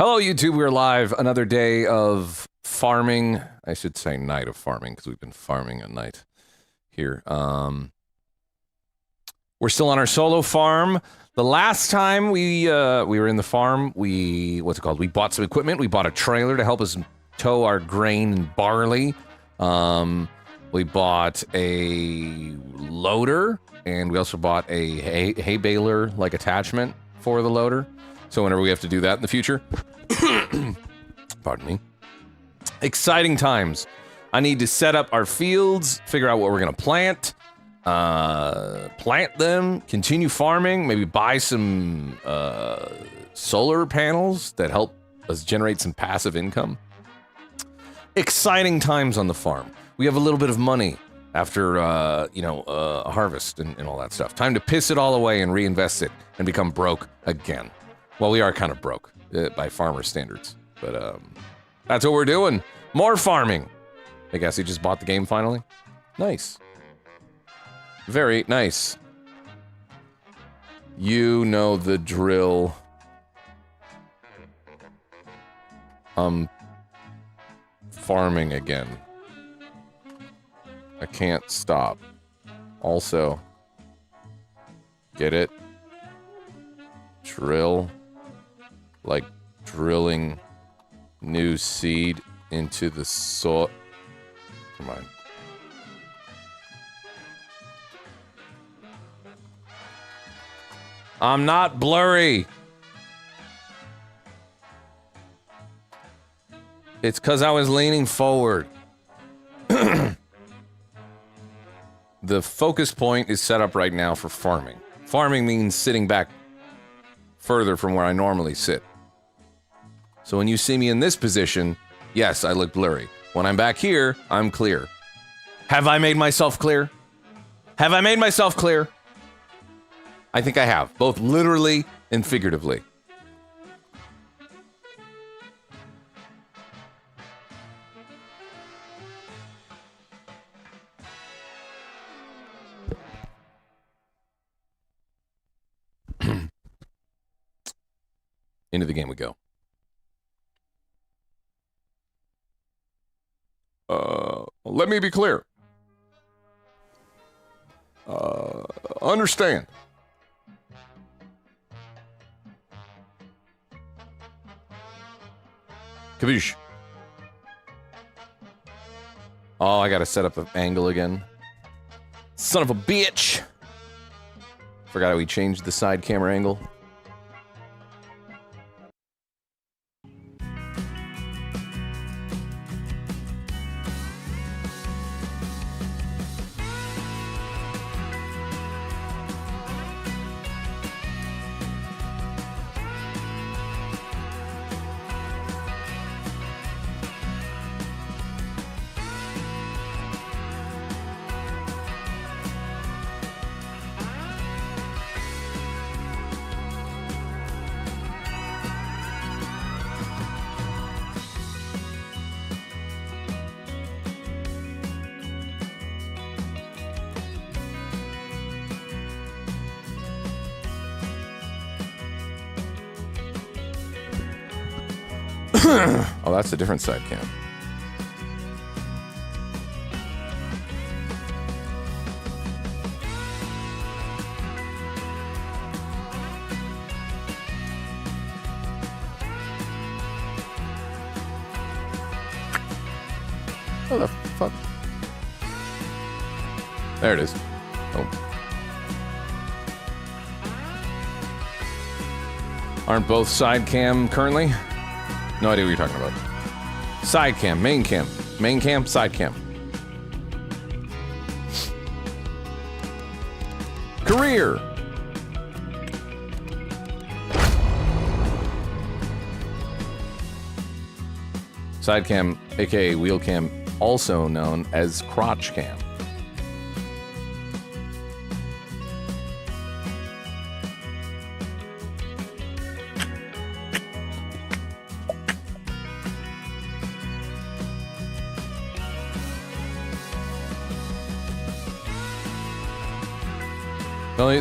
Hello, YouTube. We're live. Another day of farming. I should say night of farming because we've been farming at night here. We're still on our solo farm. The last time we were in the farm, we bought some equipment. We bought a trailer to help us tow our grain and barley. We bought a loader, and we also bought a hay baler like attachment for the loader. So whenever we have to do that in the future, pardon me, exciting times. I need to set up our fields, figure out what we're gonna plant them, continue farming, maybe buy some solar panels that help us generate some passive income. Exciting times on the farm. We have a little bit of money after, a harvest and all that stuff. Time to piss it all away and reinvest it and become broke again. Well, we are kind of broke by farmer standards, but that's what we're doing. More farming. I guess he just bought the game finally. Nice. Very nice. You know the drill. Farming again. I can't stop. Also, get it? Drill. Like drilling new seed into the soil. Come on. I'm not blurry. It's because I was leaning forward. The focus point is set up right now for farming. Farming means sitting back further from where I normally sit. So when you see me in this position, yes, I look blurry. When I'm back here, I'm clear. Have I made myself clear? Have I made myself clear? I think I have, both literally and figuratively. Into the game we go. Let me be clear. Understand. Kaboosh. Oh, I gotta set up an angle again. Son of a bitch. Forgot how we changed the side camera angle. Oh, that's a different side cam. What the fuck? There it is. Oh. Aren't both side cam currently? No idea what you're talking about. Side cam, main cam, side cam. Career. Side cam, aka wheel cam, also known as crotch cam.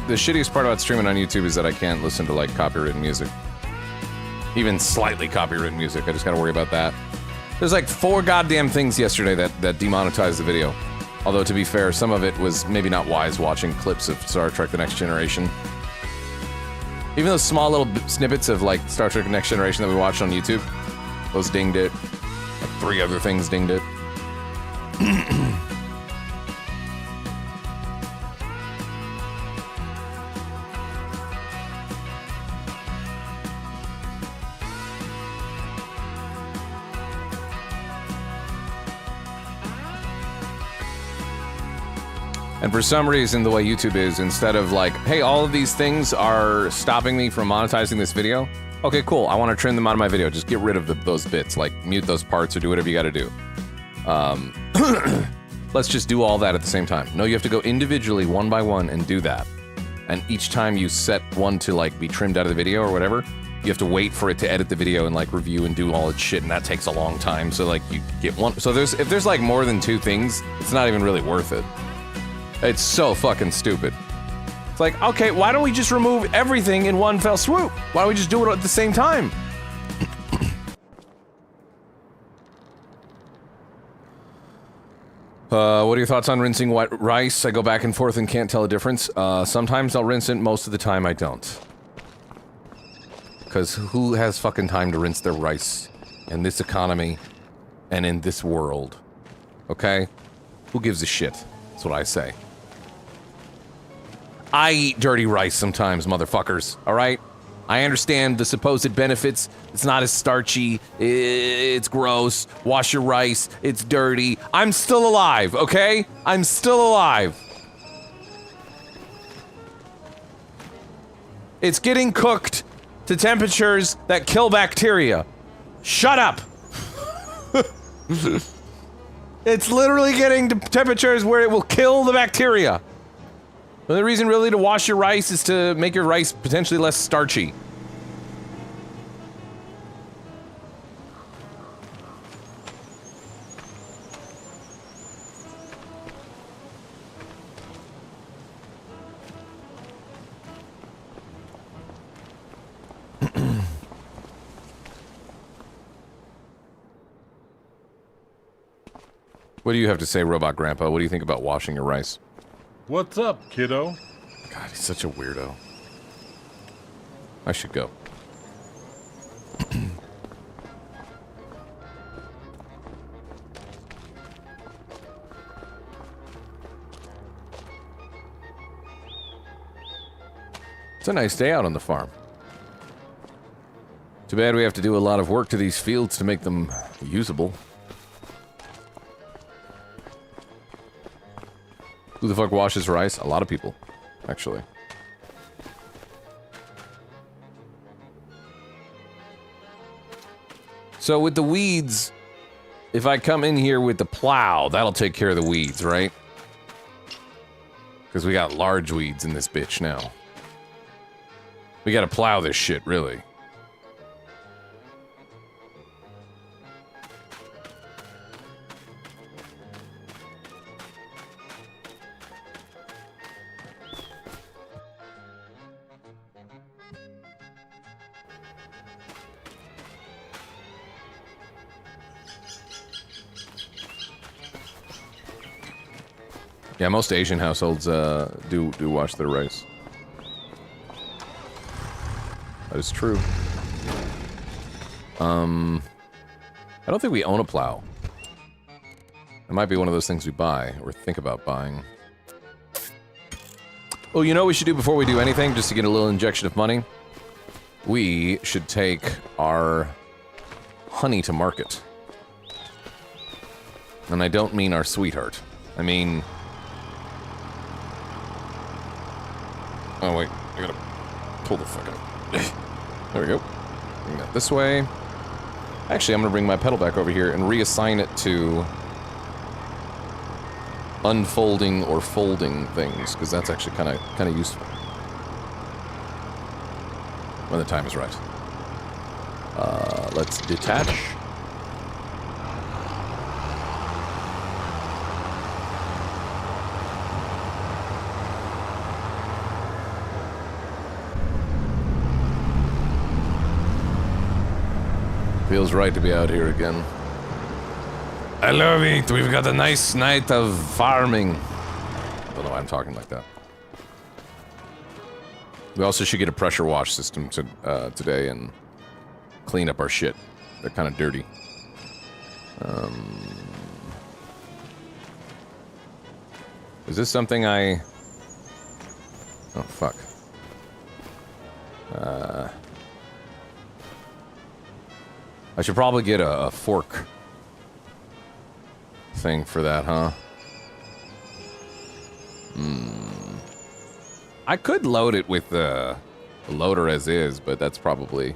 The shittiest part about streaming on YouTube is that I can't listen to, like, copywritten music. even slightly copyrighted music. I just gotta worry about that. There's like 4 goddamn things yesterday that demonetized the video. Although, to be fair, some of it was maybe not wise, watching clips of Star Trek The Next Generation. Even those small little snippets of, like, Star Trek The Next Generation that we watched on YouTube, those dinged it. Like 3 other things dinged it. And for some reason, the way YouTube is, instead of like, hey, all of these things are stopping me from monetizing this video. Okay, cool. I want to trim them out of my video. Just get rid of those bits, like mute those parts or do whatever you got to do. Let's just do all that at the same time. No, you have to go individually, one by one, and do that. And each time you set one to like be trimmed out of the video or whatever, you have to wait for it to edit the video and like review and do all its shit, and that takes a long time. So like you get one. So if there's like more than 2 things, it's not even really worth it. It's so fucking stupid. It's like, okay, why don't we just remove everything in one fell swoop? Why don't we just do it at the same time? What are your thoughts on rinsing white rice? I go back and forth and can't tell a difference. Sometimes I'll rinse it, most of the time I don't. Because who has fucking time to rinse their rice in this economy and in this world? Okay? Who gives a shit? That's what I say. I eat dirty rice sometimes, motherfuckers, alright? I understand the supposed benefits. It's not as starchy. It's gross. Wash your rice. It's dirty. I'm still alive, okay? I'm still alive. It's getting cooked to temperatures that kill bacteria. Shut up! It's literally getting to temperatures where it will kill the bacteria. The only reason really to wash your rice is to make your rice potentially less starchy. What do you have to say, Robot Grandpa? What do you think about washing your rice? What's up, kiddo? God, he's such a weirdo. I should go. It's a nice day out on the farm. Too bad we have to do a lot of work to these fields to make them usable. Who the fuck washes rice? A lot of people, actually. So with the weeds, if I come in here with the plow, that'll take care of the weeds, right? Because we got large weeds in this bitch now. We gotta plow this shit, really. Yeah, most Asian households do wash their rice. That is true. I don't think we own a plow. It might be one of those things we buy or think about buying. Oh, you know what we should do before we do anything, just to get a little injection of money? We should take our honey to market. And I don't mean our sweetheart. I mean... Oh, wait. I gotta pull the fuck out. There we go. Bring that this way. Actually, I'm gonna bring my pedal back over here and reassign it to unfolding or folding things, because that's actually kind of useful when the time is right. Let's detach. Feels right to be out here again. I love it. We've got a nice night of farming. I don't know why I'm talking like that. We also should get a pressure wash system today and clean up our shit. They're kind of dirty. Is this something I... Oh, fuck. I should probably get a fork thing for that, huh? I could load it with the loader as is, but that's probably...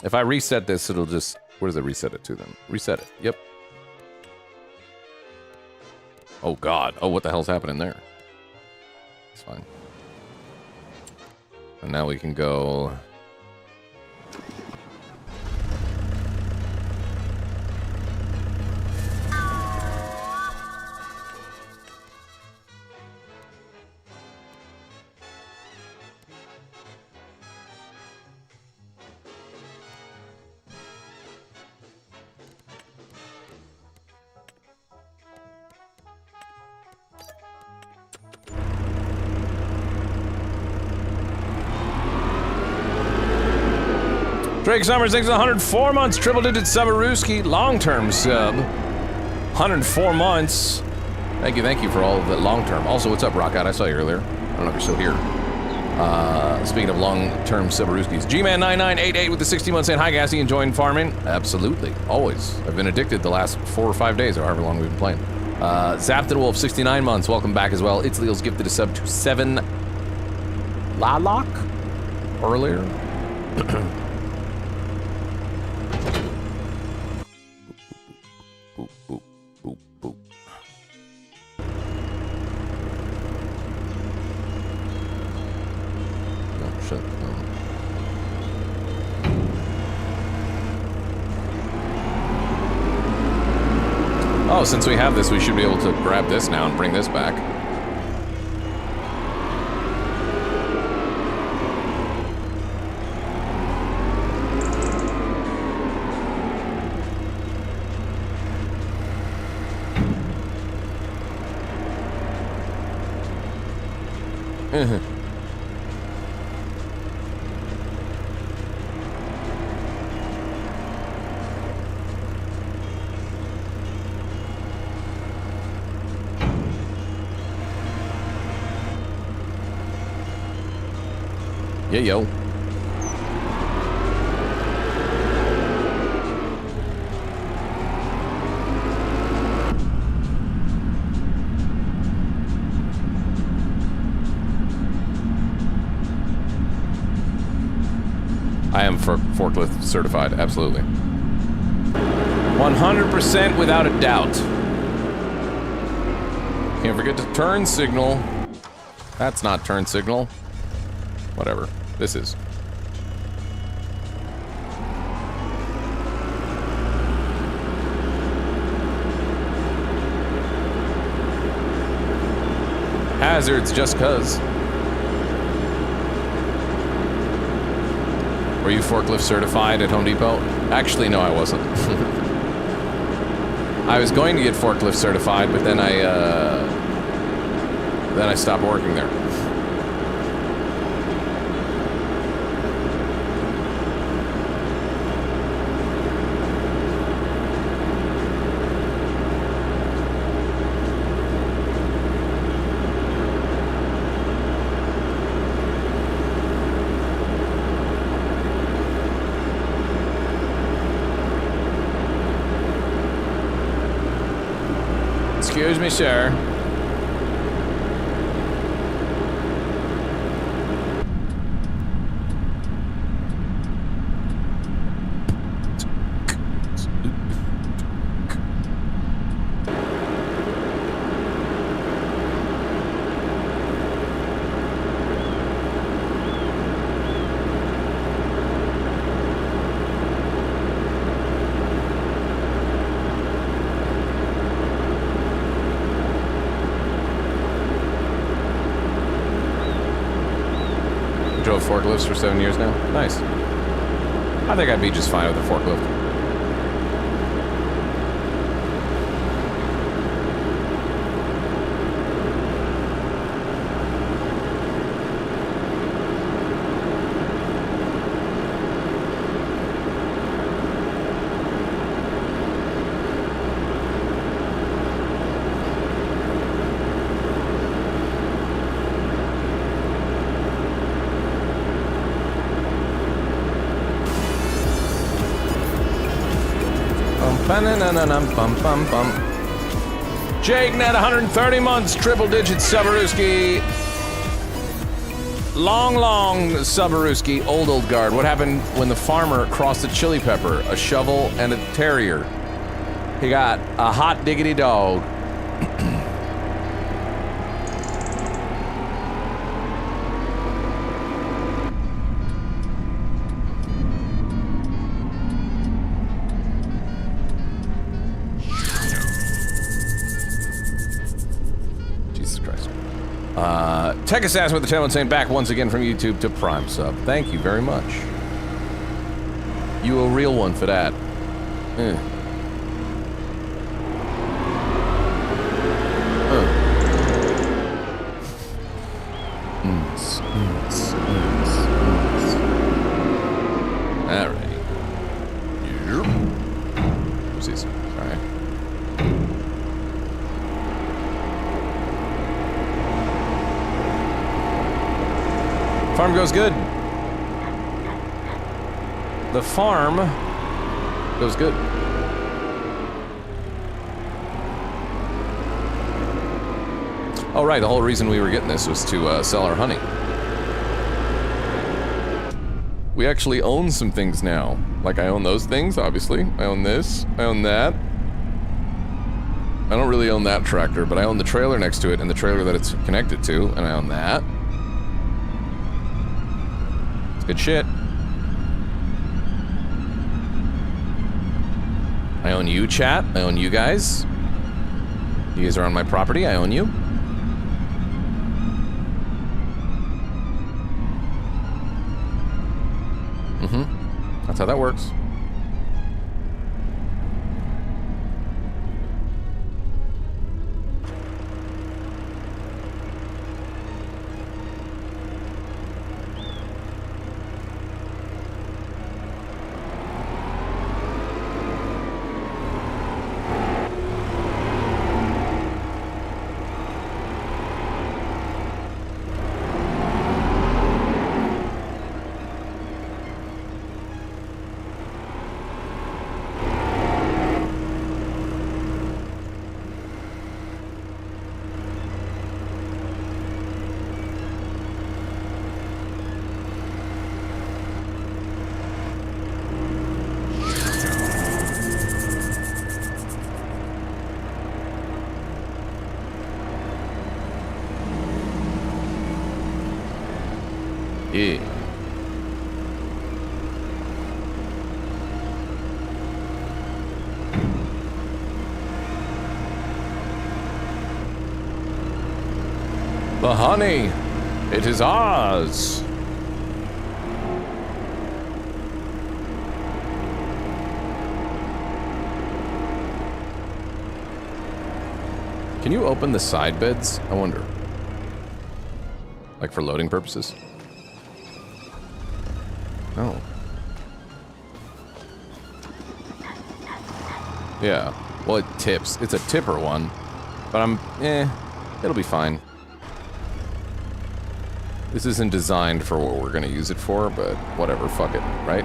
If I reset this, it'll just... Where does it reset it to then? Reset it. Yep. Oh, God. Oh, what the hell's happening there? It's fine. And now we can go... Drake Summers, thanks for 104 months. Triple digit Sabaruski, long-term sub. 104 months. Thank you for all of that long-term. Also, what's up, Rockout? I saw you earlier. I don't know if you're still here. Speaking of long-term Sabaruskis, G-Man9988 with the 60 months saying, hi, Gassy, enjoying farming? Absolutely. Always. I've been addicted the last 4 or 5 days, or however long we've been playing. Zapted Wolf, 69 months. Welcome back as well. It's Leal's gifted a sub to 7 Lalok earlier. Oh, since we have this, we should be able to grab this now and bring this back. Yeah, yo. I am forklift certified, absolutely. 100% without a doubt. Can't forget to turn signal. That's not turn signal. Whatever. This is. Hazards just cuz. Were you forklift certified at Home Depot? Actually, no, I wasn't. I was going to get forklift certified, but then I stopped working there. Excuse me, sir. drove forklifts for 7 years now. Nice. I think I'd be just fine with a forklift. Jake net 130 months, triple digit Subarooski. Long Subarooski, old guard. What happened when the farmer crossed a chili pepper, a shovel, and a terrier? He got a hot diggity dog. Tech Assassin with the 10 saying back once again from YouTube to Prime sub. Thank you very much. You a real one for that. Alrighty. Oopsies. Alright. Farm goes good. The farm goes good. Oh, right. The whole reason we were getting this was to sell our honey. We actually own some things now. Like, I own those things, obviously. I own this. I own that. I don't really own that tractor, but I own the trailer next to it and the trailer that it's connected to, and I own that. Good shit. I own you, chat. I own you guys. You guys are on my property. I own you. That's how that works. Yeah. The honey, it is ours. Can you open the side beds? I wonder. Like for loading purposes? Oh. Yeah. Well, it tips. It's a tipper one. But it'll be fine. This isn't designed for what we're gonna use it for, but whatever, fuck it, right?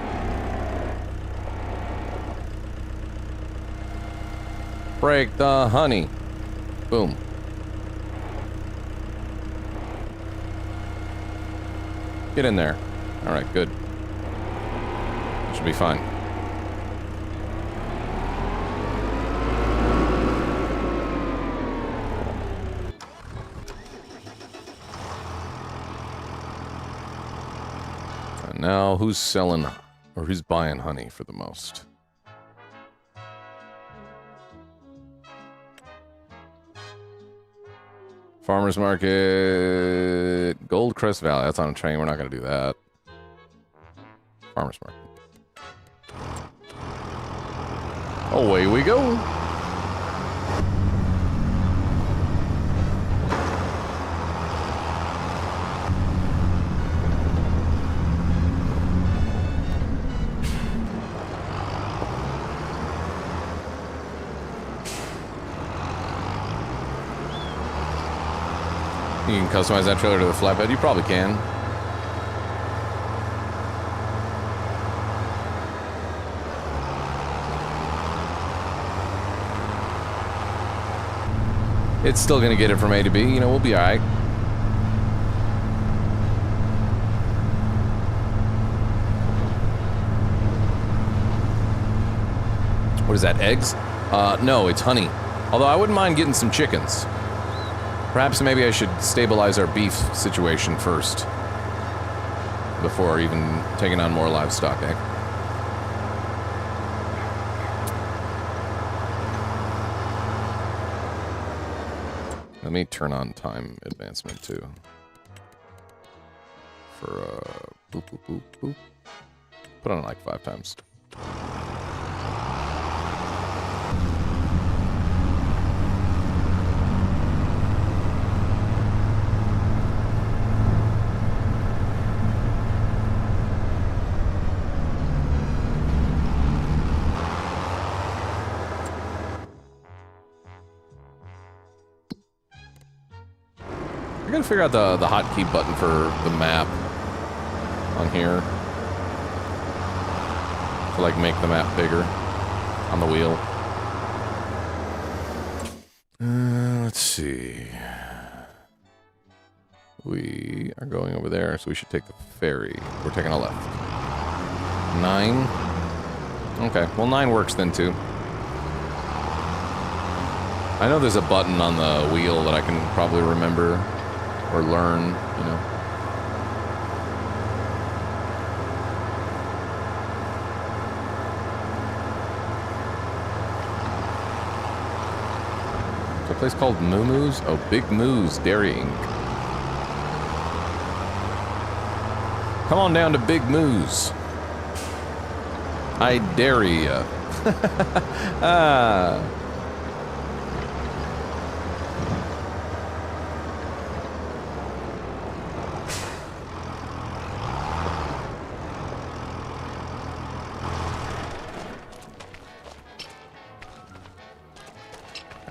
Break the honey. Boom. Get in there. Alright, good. Should be fine. And now, who's selling, or who's buying honey for the most? Farmer's market Gold Crest Valley. That's on a train. We're not going to do that. Farmer's Market. Away we go. You can customize that trailer to the flatbed. You probably can. It's still going to get it from A to B. You know, we'll be all right. What is that, eggs? No, it's honey. Although I wouldn't mind getting some chickens. Perhaps maybe I should stabilize our beef situation first. Before even taking on more livestock, eh? Let me turn on time advancement too. For boop boop boop boop. Put on like 5 times. I gotta figure out the hotkey button for the map on here to like make the map bigger on the wheel. Let's see. We are going over there, so we should take the ferry. We're taking a left. 9. Okay, well 9 works then too. I know there's a button on the wheel that I can probably remember. Or learn, you know. There's a place called Moo Moo's? Oh, Big Moo's Dairy Inc. Come on down to Big Moo's. I dare ya. Ah.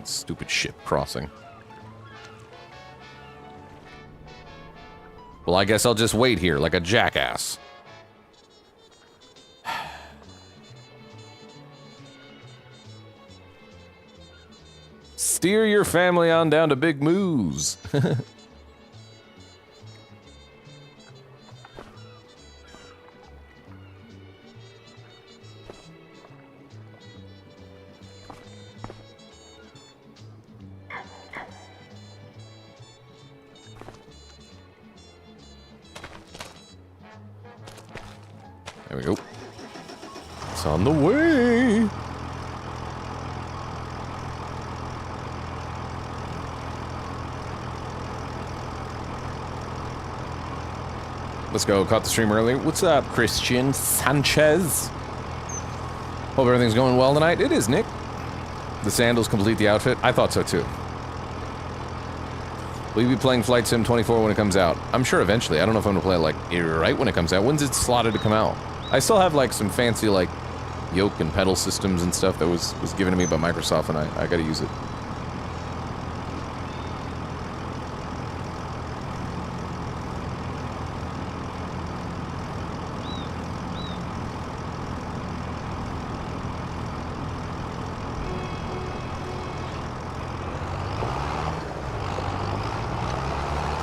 Stupid ship crossing. Well, I guess I'll just wait here like a jackass. Steer your family on down to Big Moo's. There we go. It's on the way. Let's go. Caught the stream early. What's up, Christian Sanchez? Hope everything's going well tonight. It is, Nick. The sandals complete the outfit. I thought so too. Will you be playing Flight Sim 24 when it comes out? I'm sure eventually. I don't know if I'm gonna play it like right when it comes out. When's it slotted to come out? I still have like some fancy like yoke and pedal systems and stuff that was given to me by Microsoft, and I gotta use it.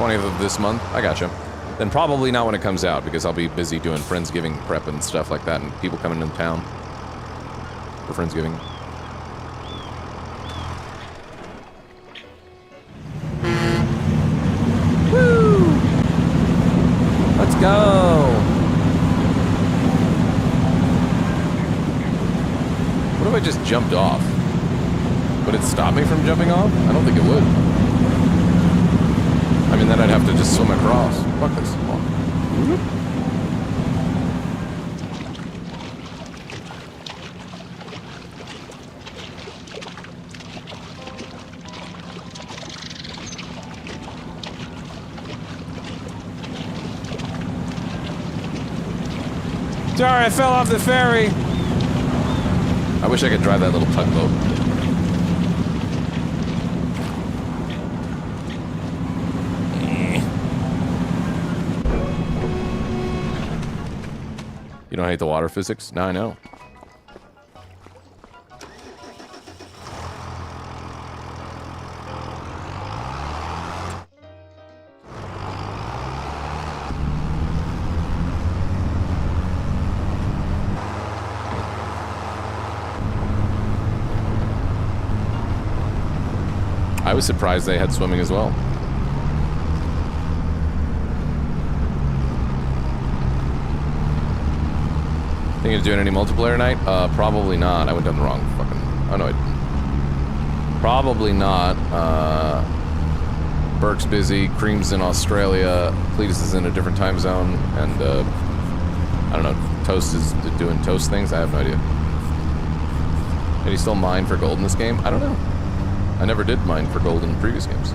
Of this month. I gotcha. Then probably not when it comes out, because I'll be busy doing Friendsgiving prep and stuff like that, and people coming in town for Friendsgiving. Woo! Let's go! What if I just jumped off? Would it stop me from jumping off? I don't think it would. I mean, then I'd have to just swim across. Fuck this. Come on. Sorry, I fell off the ferry. I wish I could drive that little tugboat. You don't hate the water physics? No, I know. I was surprised they had swimming as well. Thinking of doing any multiplayer night? Probably not. I went down the wrong fucking... Oh, no, I didn't. Probably not. Burke's busy. Cream's in Australia. Cletus is in a different time zone. And, I don't know. Toast is doing toast things? I have no idea. Did he still mine for gold in this game? I don't know. I never did mine for gold in previous games.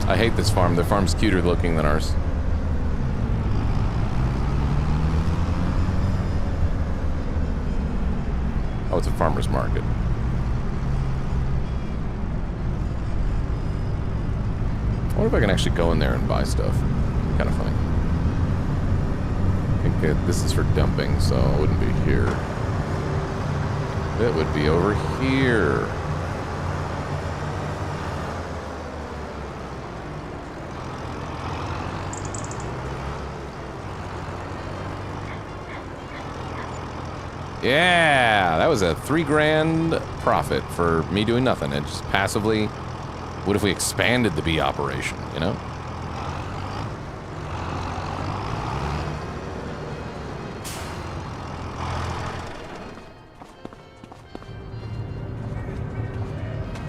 I hate this farm. Their farm's cuter looking than ours. Oh, it's a farmer's market. I wonder if I can actually go in there and buy stuff. Kind of funny. I think this is for dumping, so it wouldn't be here. It would be over here. Yeah, that was a $3 grand profit for me doing nothing. It just passively. What if we expanded the bee operation, you know?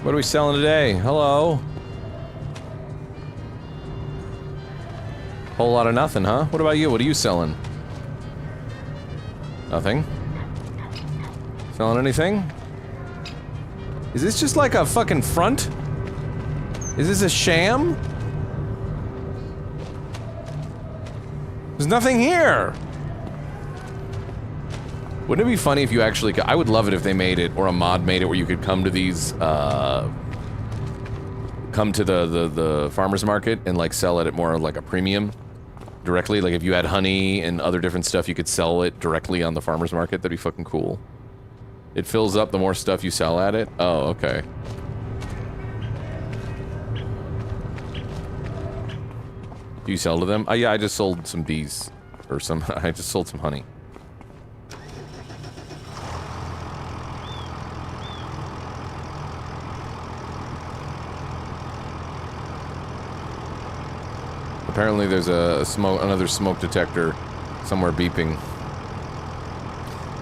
What are we selling today? Hello? Whole lot of nothing, huh? What about you? What are you selling? Nothing? Selling anything? Is this just like a fucking front? Is this a sham? There's nothing here! Wouldn't it be funny if you actually could, I would love it if they made it, or a mod made it, where you could come to these, come to the farmer's market and, like, sell it at more like a premium directly. Like, if you had honey and other different stuff, you could sell it directly on the farmer's market. That'd be fucking cool. It fills up the more stuff you sell at it. Oh, okay. Do you sell to them? Oh, yeah, I just sold some bees. Or some, I just sold some honey. Apparently there's another smoke detector somewhere beeping.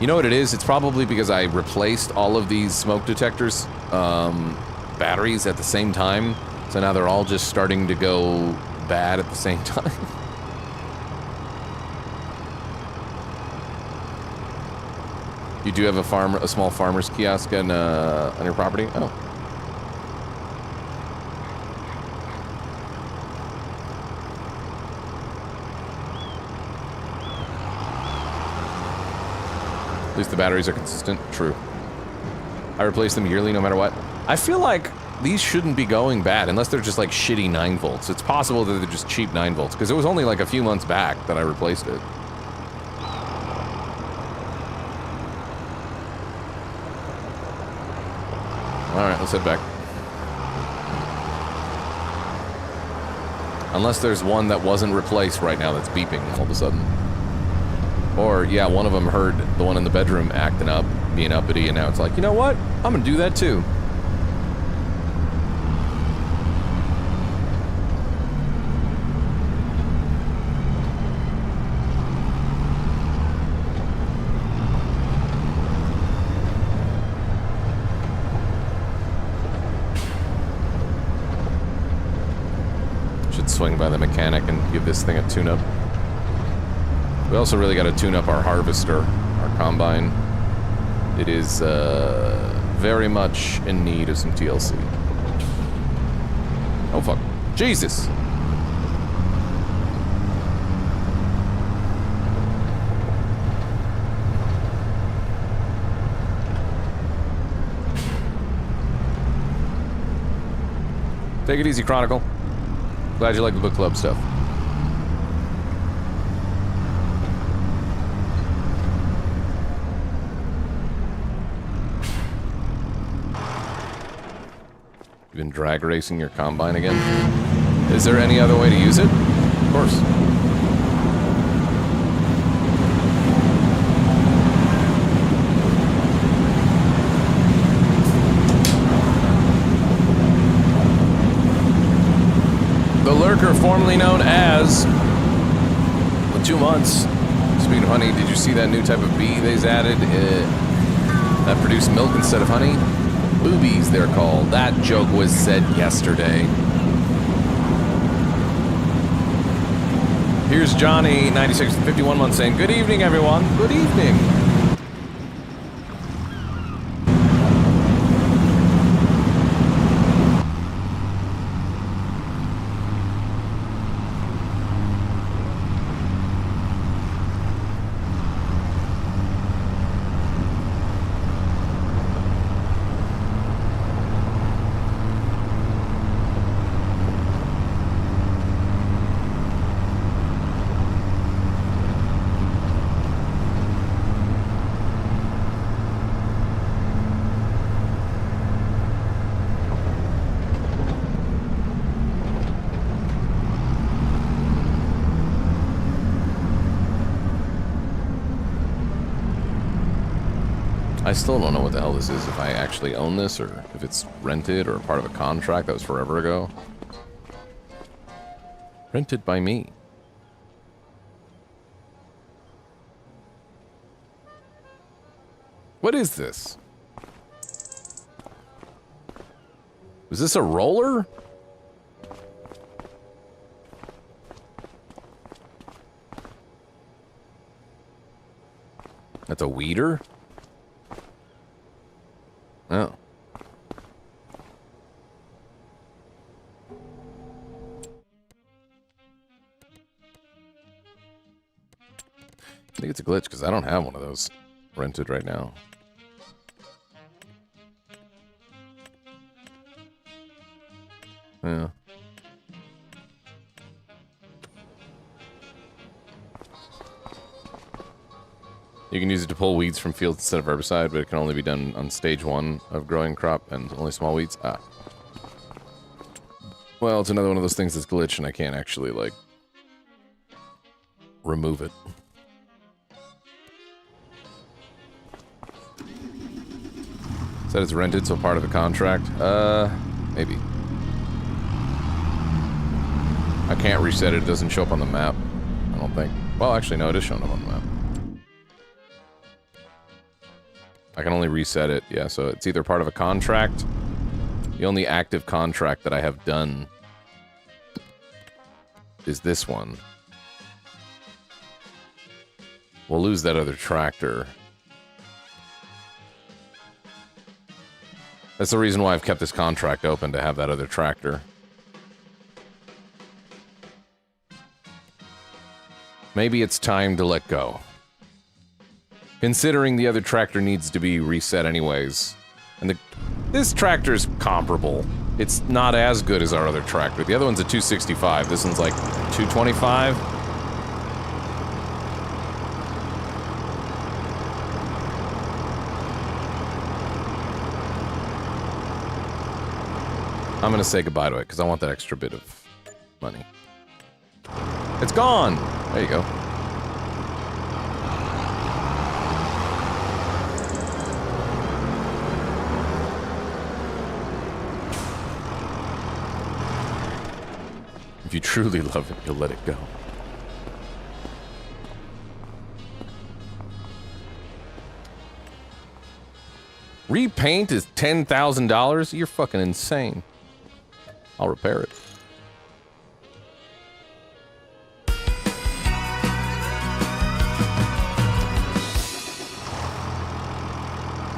You know what it is? It's probably because I replaced all of these smoke detectors, batteries at the same time. So now they're all just starting to go bad at the same time. You do have a small farmer's kiosk on your property? Oh. At least the batteries are consistent. True. I replace them yearly no matter what. I feel like these shouldn't be going bad unless they're just like shitty 9 volts. It's possible that they're just cheap 9 volts because it was only like a few months back that I replaced it. Alright, let's head back. Unless there's one that wasn't replaced right now that's beeping all of a sudden. Or, yeah, one of them heard the one in the bedroom acting up, being uppity, and now it's like, you know what? I'm gonna do that too. by the mechanic and give this thing a tune-up. We also really got to tune up our harvester, our combine. It is very much in need of some TLC. Oh fuck. Jesus! Take it easy, Chronicle. Glad you like the book club stuff. You've been drag racing your combine again? Is there any other way to use it? Of course. The Lurker, formerly known as... For 2 months. Speaking of honey, did you see that new type of bee they've added? That produce milk instead of honey? Boobies, they're called. That joke was said yesterday. Here's Johnny, 96, 51 months, saying, good evening, everyone. Good evening. I still don't know what the hell this is, if I actually own this, or if it's rented, or part of a contract that was forever ago. Rented by me. What is this? Is this a roller? That's a weeder? Oh. I think it's a glitch because I don't have one of those rented right now. Yeah. You can use it to pull weeds from fields instead of herbicide, but it can only be done on stage 1 of growing crop and only small weeds. Ah. Well, it's another one of those things that's glitched and I can't actually, like, remove it. Said it's rented, so part of a contract? Maybe. I can't reset it, it doesn't show up on the map. I don't think. Well, actually, no, it is showing up on the map. I can only reset it, yeah, so it's either part of a contract. The only active contract that I have done is this one. We'll lose that other tractor. That's the reason why I've kept this contract open, to have that other tractor. Maybe it's time to let go. Considering the other tractor needs to be reset anyways. And this tractor's comparable. It's not as good as our other tractor. The other one's a 265. This one's like 225. I'm gonna say goodbye to it because I want that extra bit of money. It's gone! There you go. If you truly love it, you'll let it go. Repaint is $10,000? You're fucking insane. I'll repair it.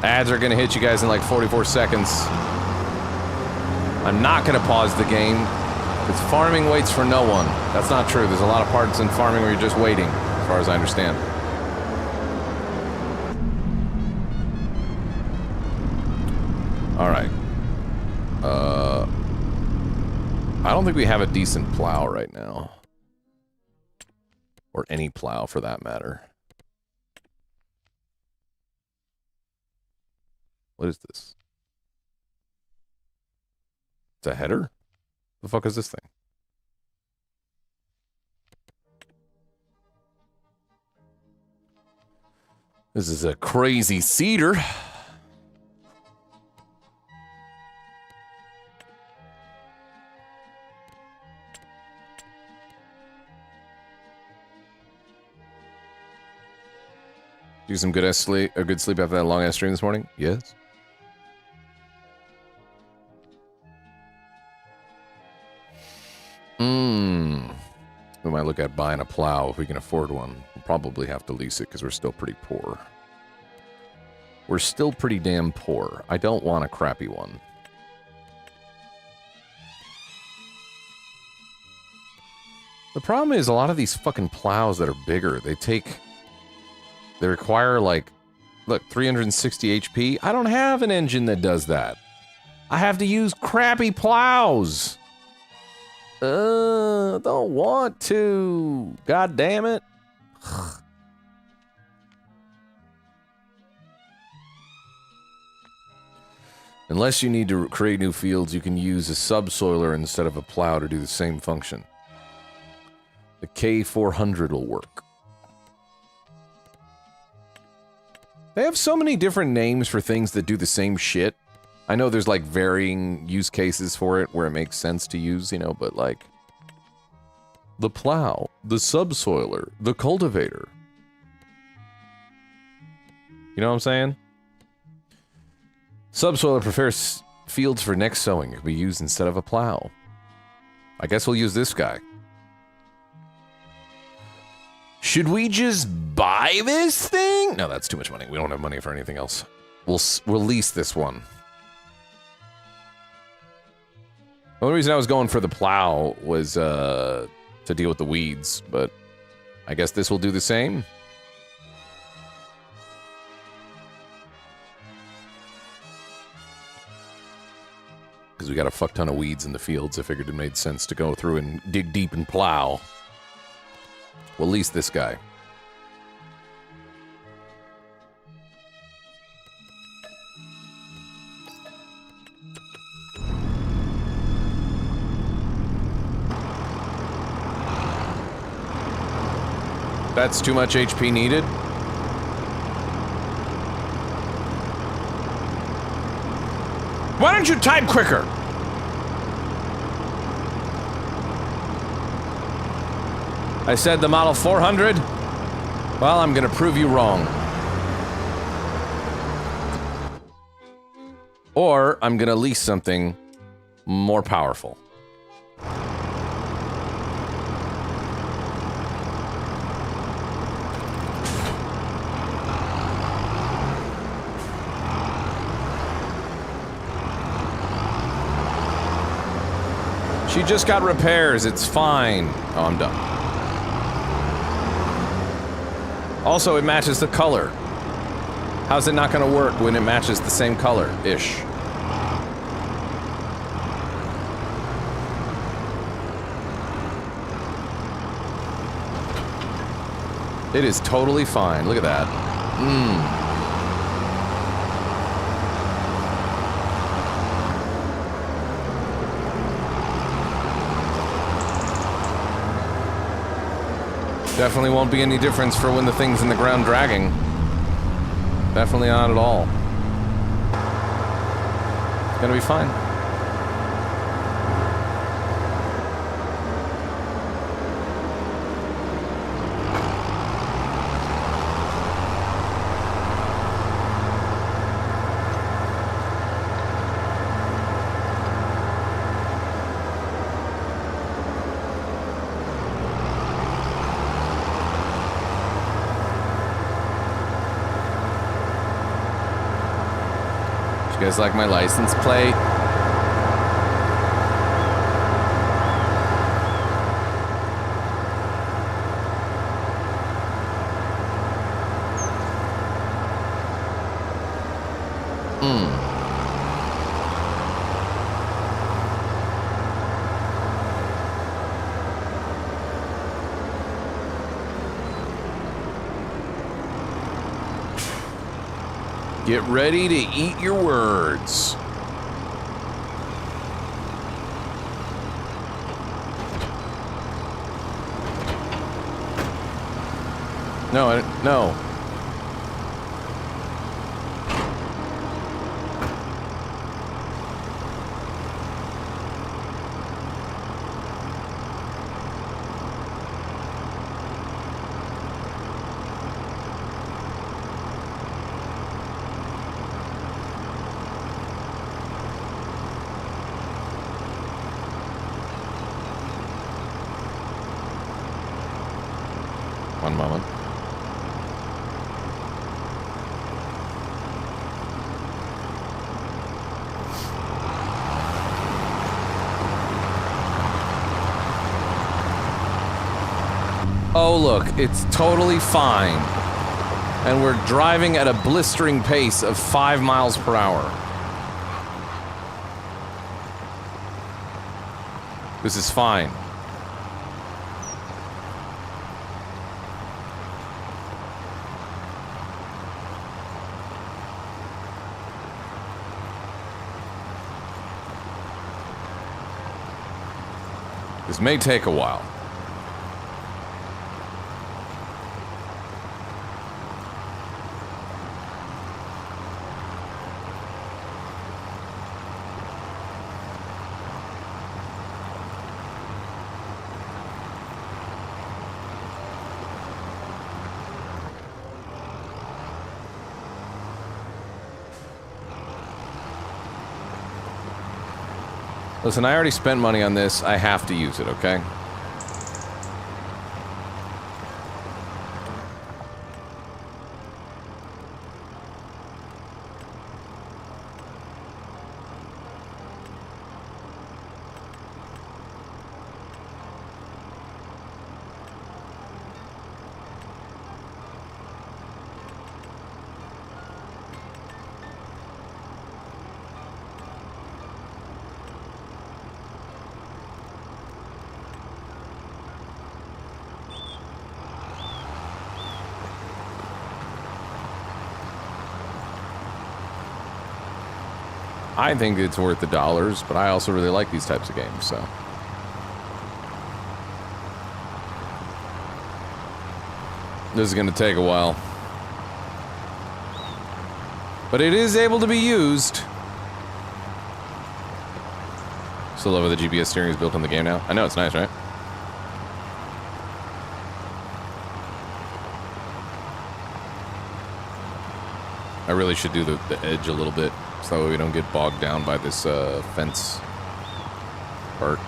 Ads are gonna hit you guys in like 44 seconds. I'm not gonna pause the game, because farming waits for no one. That's not true. There's a lot of parts in farming where you're just waiting, as far as I understand. Alright. I don't think we have a decent plow right now. Or any plow, for that matter. What is this? It's a header? The fuck is this thing? This is a crazy cedar. Do some good sleep after that long ass stream this morning? Yes. We might look at buying a plow if we can afford one. We'll probably have to lease it because we're still pretty poor. We're still pretty damn poor. I don't want a crappy one. The problem is a lot of these fucking plows that are bigger, they require like, look, 360 HP. I don't have an engine that does that. I have to use crappy plows. Don't want to. God damn it. Unless you need to create new fields, you can use a subsoiler instead of a plow to do the same function. The K400 will work. They have so many different names for things that do the same shit. I know there's like varying use cases for it where it makes sense to use, you know, but like the plow, the subsoiler, the cultivator. You know what I'm saying? Subsoiler prepares fields for next sowing. It can be used instead of a plow. I guess we'll use this guy. Should we just buy this thing? No, that's too much money. We don't have money for anything else. We'll lease this one. The only reason I was going for the plow was to deal with the weeds, but I guess this will do the same. Because we got a fuck ton of weeds in the fields. I figured it made sense to go through and dig deep and plow. We'll lease this guy. That's too much HP needed. Why don't you type quicker? I said the model 400? Well, I'm gonna prove you wrong. Or I'm gonna lease something more powerful. She just got repairs, it's fine. Oh, I'm done. Also, it matches the color. How's it not gonna work when it matches the same color-ish? It is totally fine. Look at that. Definitely won't be any difference for when the thing's in the ground dragging. Definitely not at all. It's gonna be fine. You guys like my license plate? Get ready to eat your words. No. One moment. Oh, look, it's totally fine. And we're driving at a blistering pace of 5 miles per hour. This is fine. This may take a while. Listen, I already spent money on this. I have to use it, okay? I think it's worth the dollars, but I also really like these types of games, so. This is gonna take a while. But it is able to be used. Still love how the GPS steering is built in the game now. I know, it's nice, right? I really should do the edge a little bit, so that way we don't get bogged down by this fence part.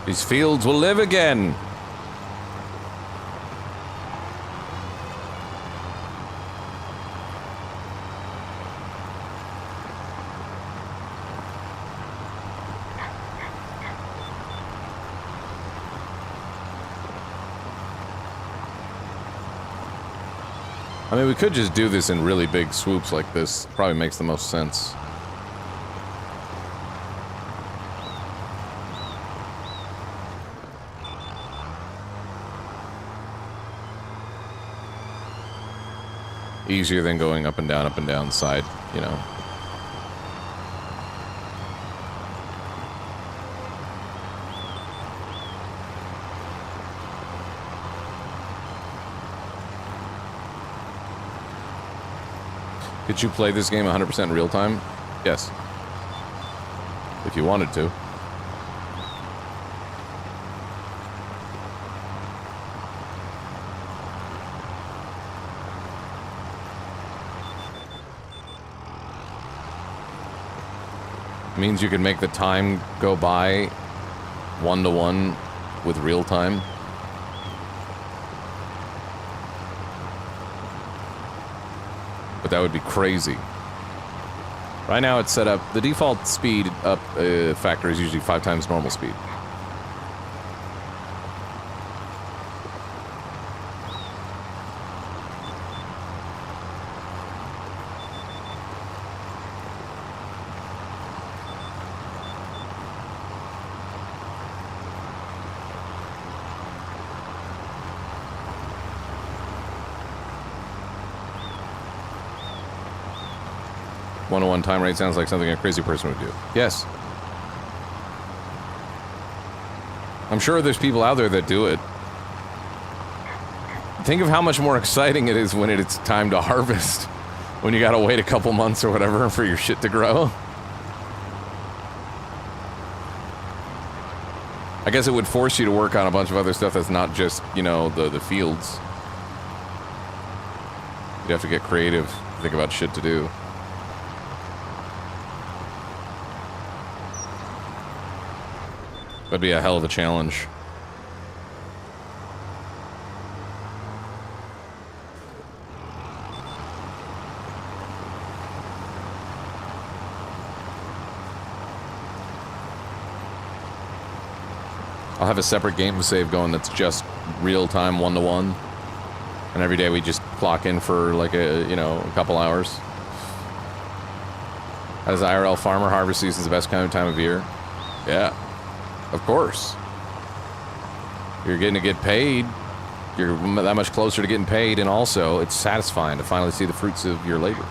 These fields will live again. I mean, we could just do this in really big swoops like this. Probably makes the most sense. Easier than going up and down side, you know. Could you play this game 100% real time? Yes. If you wanted to. Means you can make the time go by 1-to-1 with real time. But that would be crazy. Right now it's set up, the default speed up factor is usually 5 times normal speed. One-to-one time rate sounds like something a crazy person would do. Yes. I'm sure there's people out there that do it. Think of how much more exciting it is when it's time to harvest. When you gotta wait a couple months or whatever for your shit to grow. I guess it would force you to work on a bunch of other stuff that's not just, you know, the fields. You'd have to get creative, think about shit to do. That'd be a hell of a challenge. I'll have a separate game save going that's just real-time 1-to-1. And every day we just clock in for like a, you know, a couple hours. As IRL farmer, harvest season is the best kind of time of year. Yeah. Of course. You're getting to get paid. You're that much closer to getting paid, and also it's satisfying to finally see the fruits of your labor.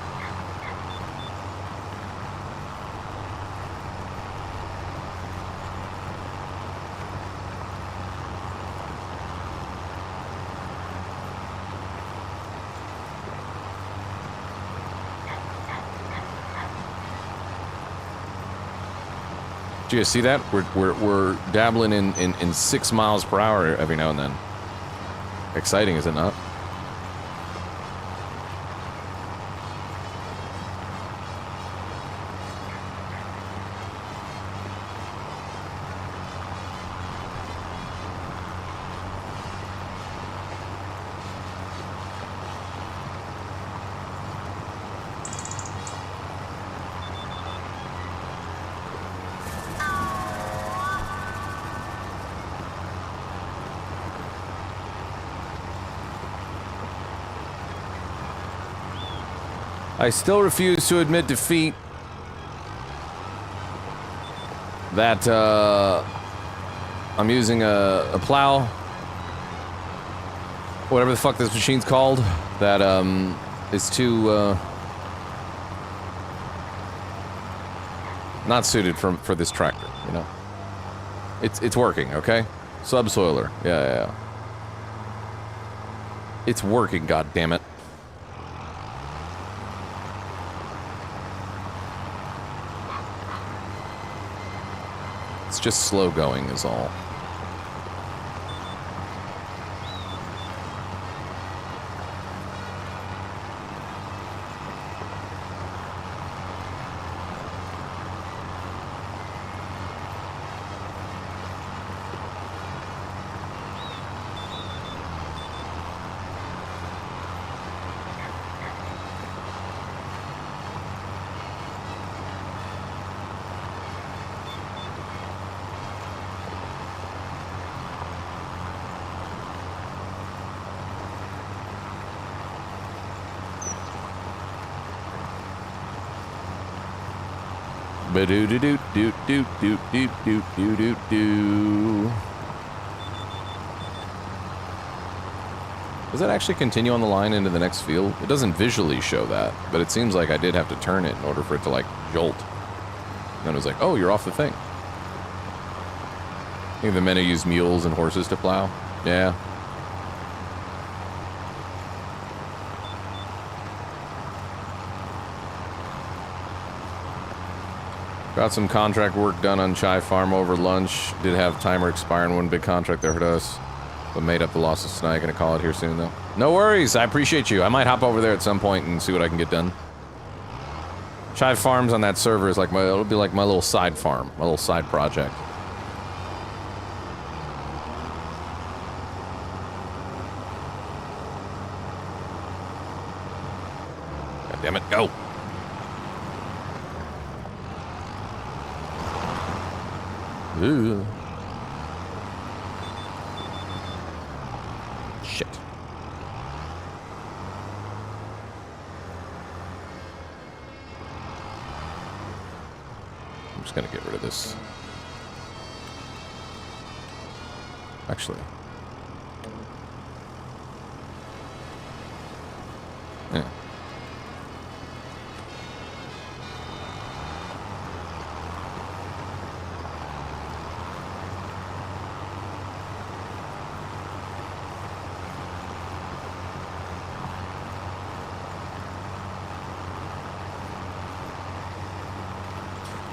Do you guys see that? We're dabbling in 6 miles per hour every now and then. Exciting, is it not? I still refuse to admit defeat. That, I'm using a plow. Whatever the fuck this machine's called. That, is too, not suited for this tractor, you know? It's working, okay? Subsoiler. Yeah. It's working, goddammit. It's just slow going is all. Do do do do do do do do do do do. Does that actually continue on the line into the next field? It doesn't visually show that, but it seems like I did have to turn it in order for it to like jolt. And then it was like, oh, you're off the thing. I think the men who use mules and horses to plow. Yeah. Got some contract work done on Chai Farm over lunch. Did have timer expire in one big contract that hurt us. But made up the losses tonight. Gonna call it here soon, though. No worries. I appreciate you. I might hop over there at some point and see what I can get done. Chai Farms on that server is like my... It'll be like my little side farm. My little side project. God damn it. Go. Ooh. Shit. I'm just gonna get rid of this. Actually. Yeah.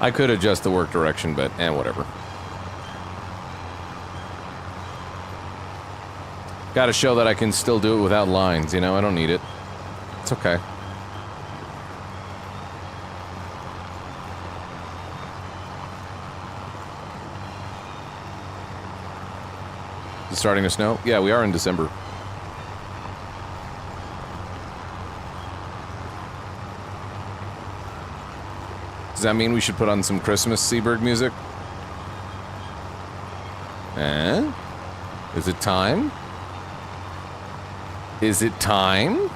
I could adjust the work direction, but whatever. Gotta show that I can still do it without lines, you know? I don't need it. It's okay. Is it starting to snow? Yeah, we are in December. Does that mean we should put on some Christmas Seaberg music? Eh? Is it time? Is it time?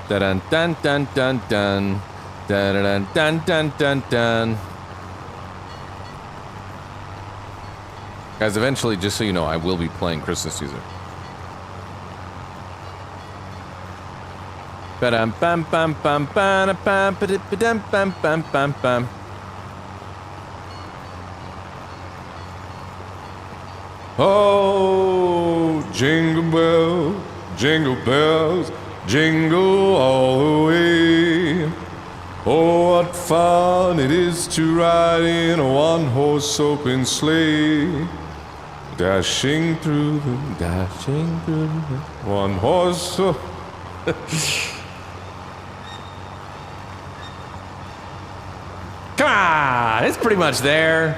Dun dun dun dun dun dun dun dun dun dun dun. Guys, eventually, just so you know, I will be playing Christmas music. Ba-dum bum bum bum bum bum ba-dum bum bum bum bum. Oh, jingle bells, jingle all the way. Oh, what fun it is to ride in a one-horse open sleigh. Dashing through the one-horse. Come on! It's pretty much there.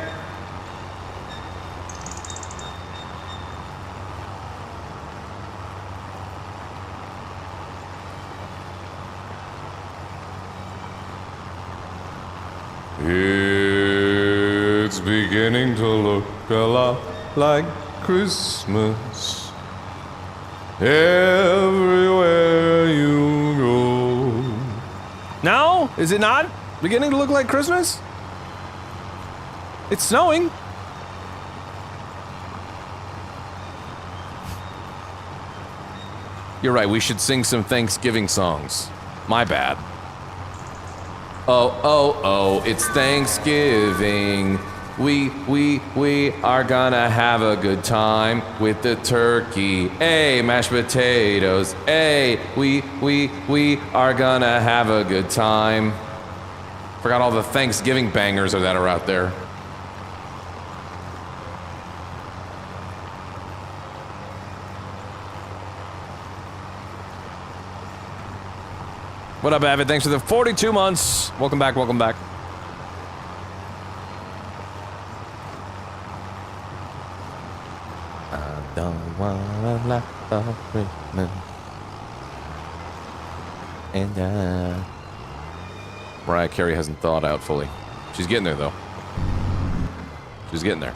It's beginning to look a lot like Christmas everywhere you go. No? Is it not beginning to look like Christmas? It's snowing. You're right, we should sing some Thanksgiving songs. My bad. Oh, it's Thanksgiving. We are gonna have a good time with the turkey. Hey, mashed potatoes. Hey, we are gonna have a good time. Forgot all the Thanksgiving bangers that are out there. What up, Avid? Thanks for the 42 months. Welcome back, welcome back. I don't want a lot of Christmas. And Mariah Carey hasn't thawed out fully. She's getting there, though. She's getting there.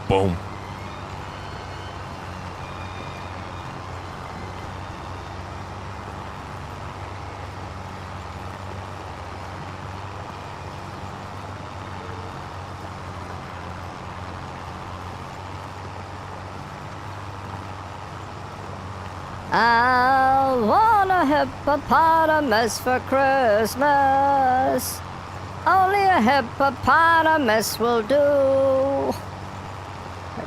Boom. I want a hippopotamus for Christmas. Only a hippopotamus will do.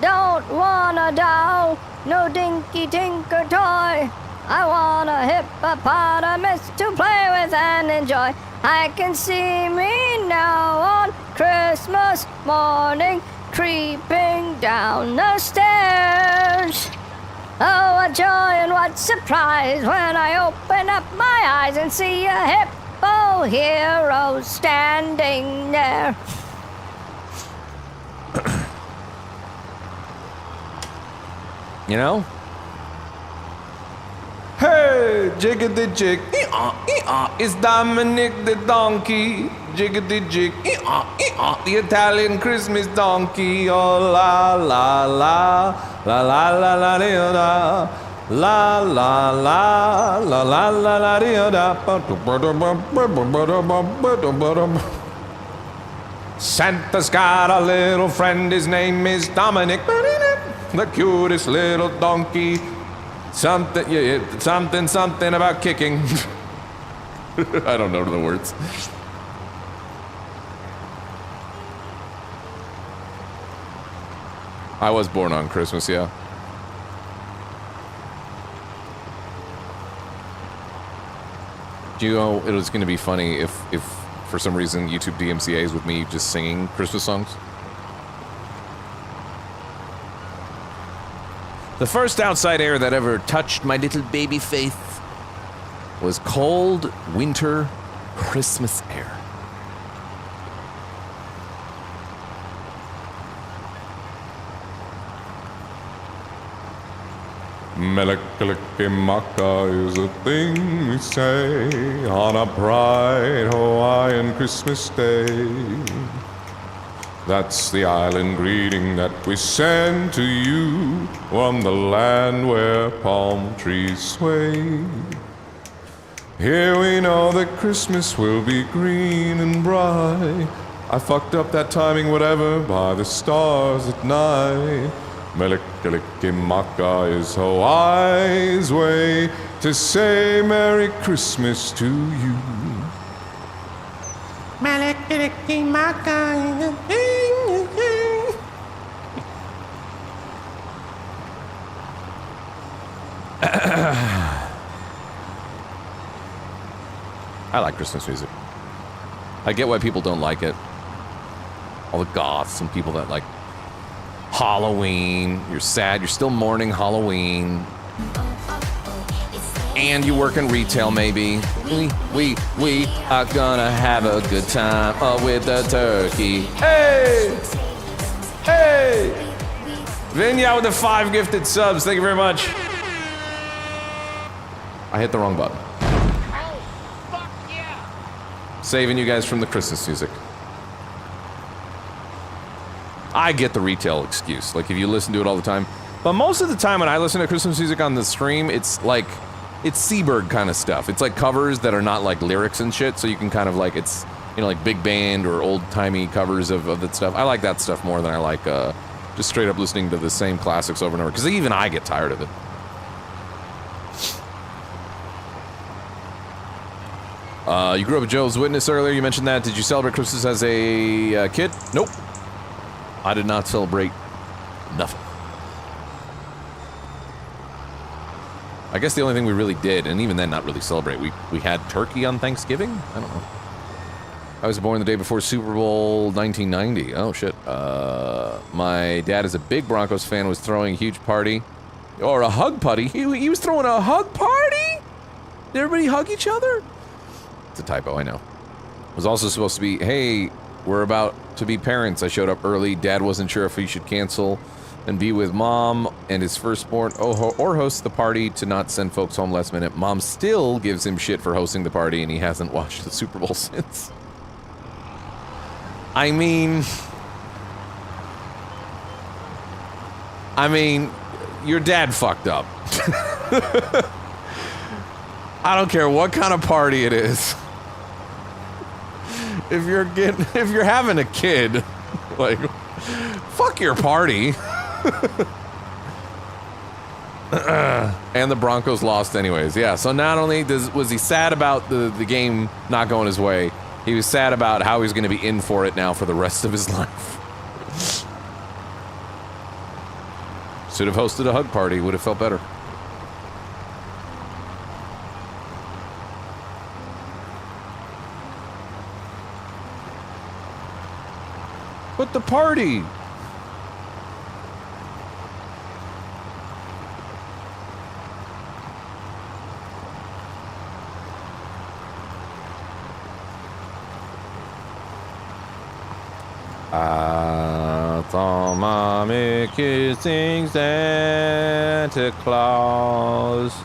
Don't want a doll, no dinky tinker toy. I want a hippopotamus to play with and enjoy. I can see me now on Christmas morning, creeping down the stairs. Oh, what joy and what surprise when I open up my eyes and see a hippo hero standing there. You know? Hey, jiggity jig, it's Dominic the donkey. Jiggity jig, the Italian Christmas donkey. Oh la la la, la la la la da, la la la, la la la la da. Santa's got a little friend, his name is Dominic, the cutest little donkey. Something, yeah, something about kicking. I don't know the words. I was born on Christmas, yeah. Do you know it was going to be funny if for some reason YouTube DMCA's with me just singing Christmas songs? The first outside air that ever touched my little baby face was cold winter Christmas air. Melekalikimaka is a thing we say on a bright Hawaiian Christmas day. That's the island greeting that we send to you from the land where palm trees sway. Here we know that Christmas will be green and bright. I fucked up that timing, whatever, by the stars at night. Melekalikimaka is Hawaii's way to say Merry Christmas to you. I like Christmas music. I get why people don't like it. All the goths and people that like Halloween. You're sad. You're still mourning Halloween. And you work in retail, maybe. We are gonna have a good time with the turkey. Hey! Hey! Vinya with the 5 gifted subs. Thank you very much. I hit the wrong button. Oh, fuck yeah! Saving you guys from the Christmas music. I get the retail excuse, like if you listen to it all the time. But most of the time when I listen to Christmas music on the stream, it's like, it's Seberg kind of stuff. It's like covers that are not like lyrics and shit, so you can kind of like, it's, you know, like big band or old-timey covers of that stuff. I like that stuff more than I like just straight up listening to the same classics over and over, because even I get tired of it. You grew up a Jehovah's Witness earlier, you mentioned that. Did you celebrate Christmas as a kid? Nope. I did not celebrate nothing. I guess the only thing we really did, and even then not really celebrate, we had turkey on Thanksgiving? I don't know. I was born the day before Super Bowl 1990. Oh, shit. My dad is a big Broncos fan, was throwing a huge party. Or a hug party. He was throwing a hug party? Did everybody hug each other? It's a typo, I know. It was also supposed to be, hey, we're about to be parents. I showed up early. Dad wasn't sure if he should cancel and be with mom and his firstborn or host the party to not send folks home last minute. Mom still gives him shit for hosting the party, and he hasn't watched the Super Bowl since. I mean, your dad fucked up. I don't care what kind of party it is. If you're having a kid, like, fuck your party. And the Broncos lost anyways. Yeah, so not only was he sad about the game not going his way, he was sad about how he's going to be in for it now for the rest of his life. Should have hosted a hug party, would have felt better. But the party! I thought Mommy kissing Santa Claus.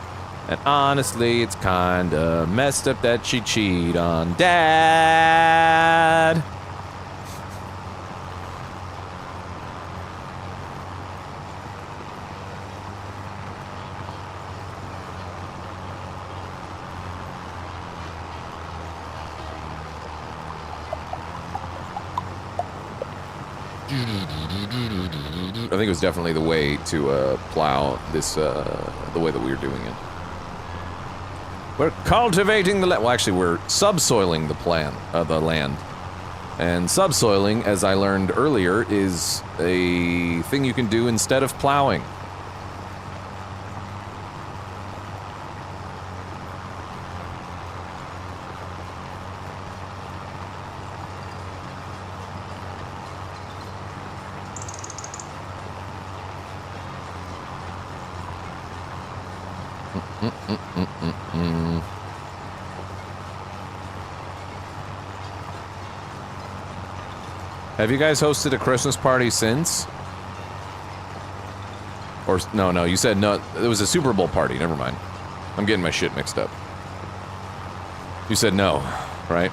And honestly, it's kinda messed up that she cheated on Dad. I think it was definitely the way to plow this, the way that we were doing it. We're cultivating the land. Well, actually, we're subsoiling the land. And subsoiling, as I learned earlier, is a thing you can do instead of plowing. Have you guys hosted a Christmas party since? Or, no, you said no, it was a Super Bowl party, never mind. I'm getting my shit mixed up. You said no, right?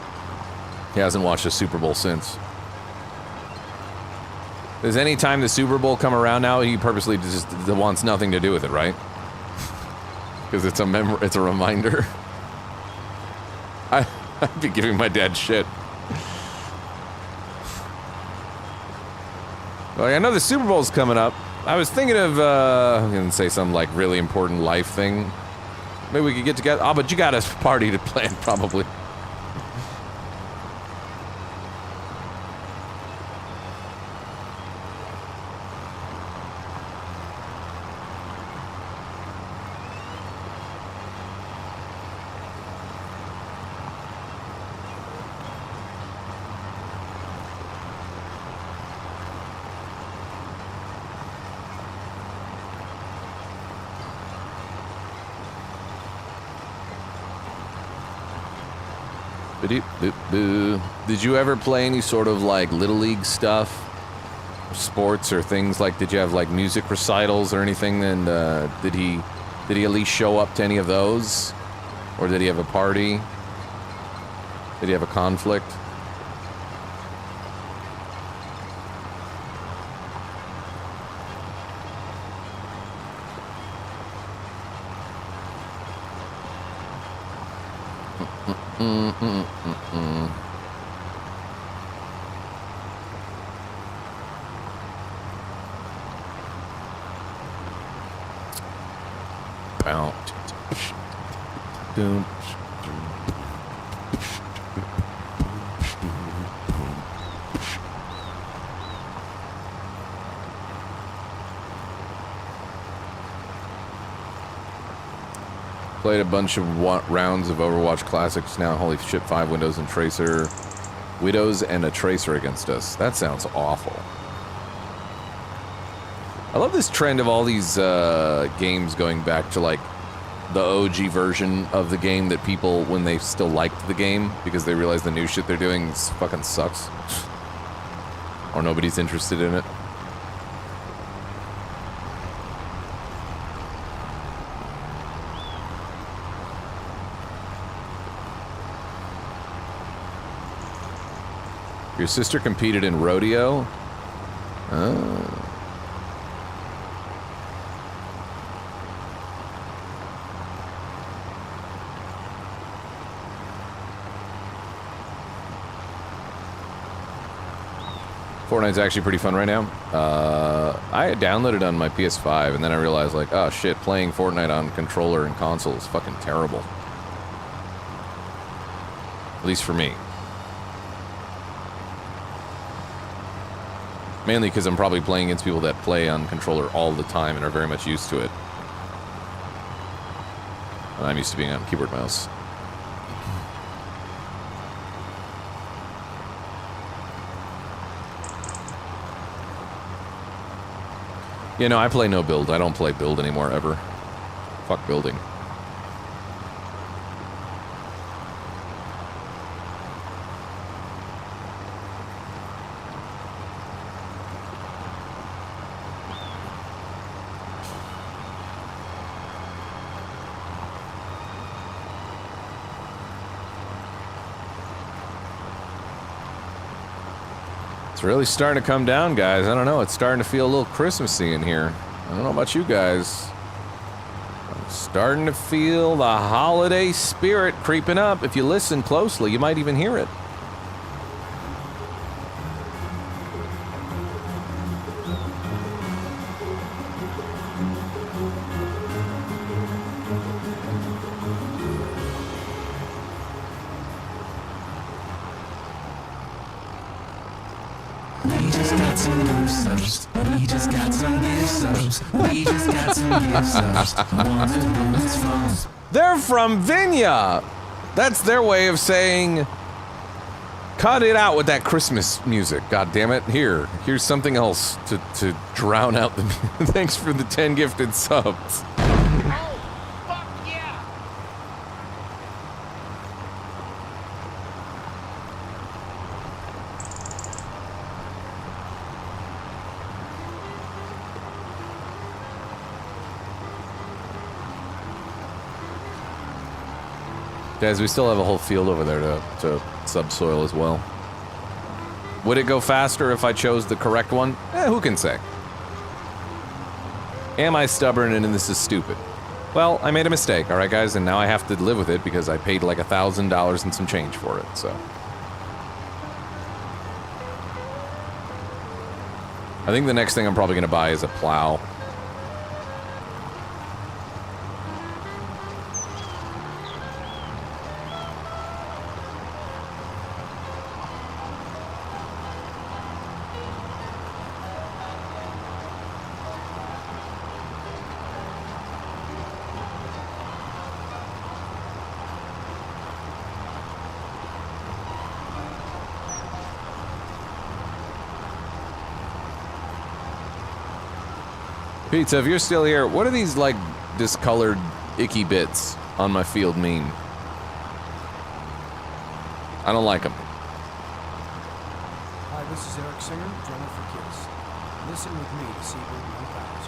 He hasn't watched a Super Bowl since. Does any time the Super Bowl come around now, he purposely just wants nothing to do with it, right? Because it's a reminder. I'd be giving my dad shit. Like, I know the Super Bowl's coming up. I was thinking of, I'm gonna say some, like, really important life thing. Maybe we could get together. Oh, but you got a party to plan, probably. Did you ever play any sort of like Little League stuff? Sports or things like, did you have like music recitals or anything? And did he at least show up to any of those? Or did he have a party? Did he have a conflict? Played a bunch of rounds of Overwatch Classics now. Holy shit, 5 Windows and Tracer. Widows and a Tracer against us. That sounds awful. I love this trend of all these games going back to like the OG version of the game that people, when they still liked the game, because they realize the new shit they're doing fucking sucks. Or nobody's interested in it. Your sister competed in rodeo? Oh. Fortnite's actually pretty fun right now. I downloaded it on my PS5, and then I realized, like, oh shit, playing Fortnite on controller and console is fucking terrible. At least for me. Mainly because I'm probably playing against people that play on controller all the time and are very much used to it. And I'm used to being on keyboard mouse. You know, I play no build. I don't play build anymore, ever. Fuck building. It's really starting to come down, guys. I don't know. It's starting to feel a little Christmassy in here. I don't know about you guys. I'm starting to feel the holiday spirit creeping up. If you listen closely, you might even hear it. They're from Vinya. That's their way of saying, cut it out with that Christmas music. God damn it. Here's something else to drown out the. Thanks for the 10 gifted subs. Oh, fuck yeah! Guys, we still have a whole field over there to subsoil as well. Would it go faster if I chose the correct one? Who can say? Am I stubborn and this is stupid? Well, I made a mistake, alright guys, and now I have to live with it because I paid like $1,000 and some change for it, so. I think the next thing I'm probably gonna buy is a plow. Pizza, if you're still here, what do these, like, discolored, icky bits on my field mean? I don't like them. Hi, this is Eric Singer, drummer for Kiss. Listen with me to see where my powers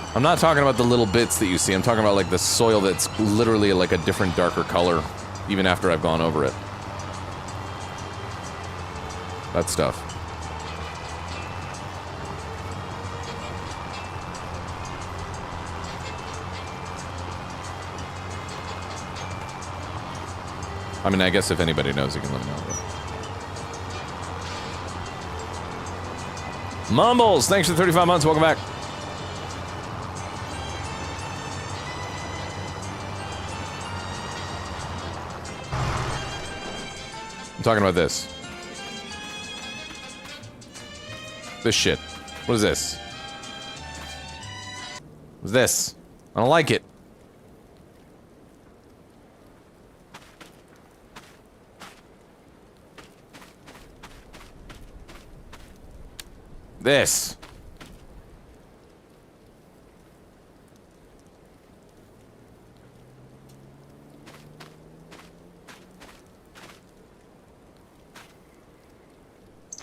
are. I'm not talking about the little bits that you see. I'm talking about, like, the soil that's literally, like, a different, darker color, even after I've gone over it. That stuff. I mean, I guess if anybody knows, you can let me know. Mumbles, thanks for 35 months. Welcome back. I'm talking about this. This shit. What is this? What's this? I don't like it. This.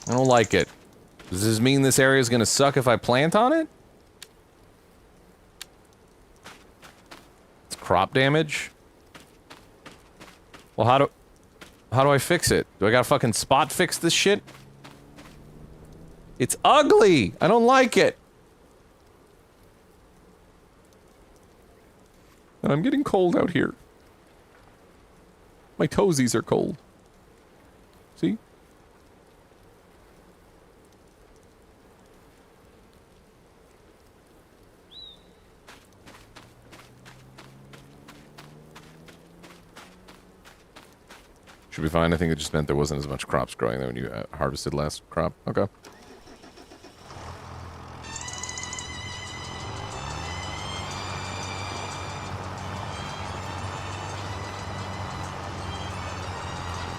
I don't like it. Does this mean this area is gonna suck if I plant on it? It's crop damage? Well, how do I fix it? Do I gotta fucking spot fix this shit? It's ugly! I don't like it! And I'm getting cold out here. My toesies are cold. See? Should be fine. I think it just meant there wasn't as much crops growing there when you harvested last crop. Okay.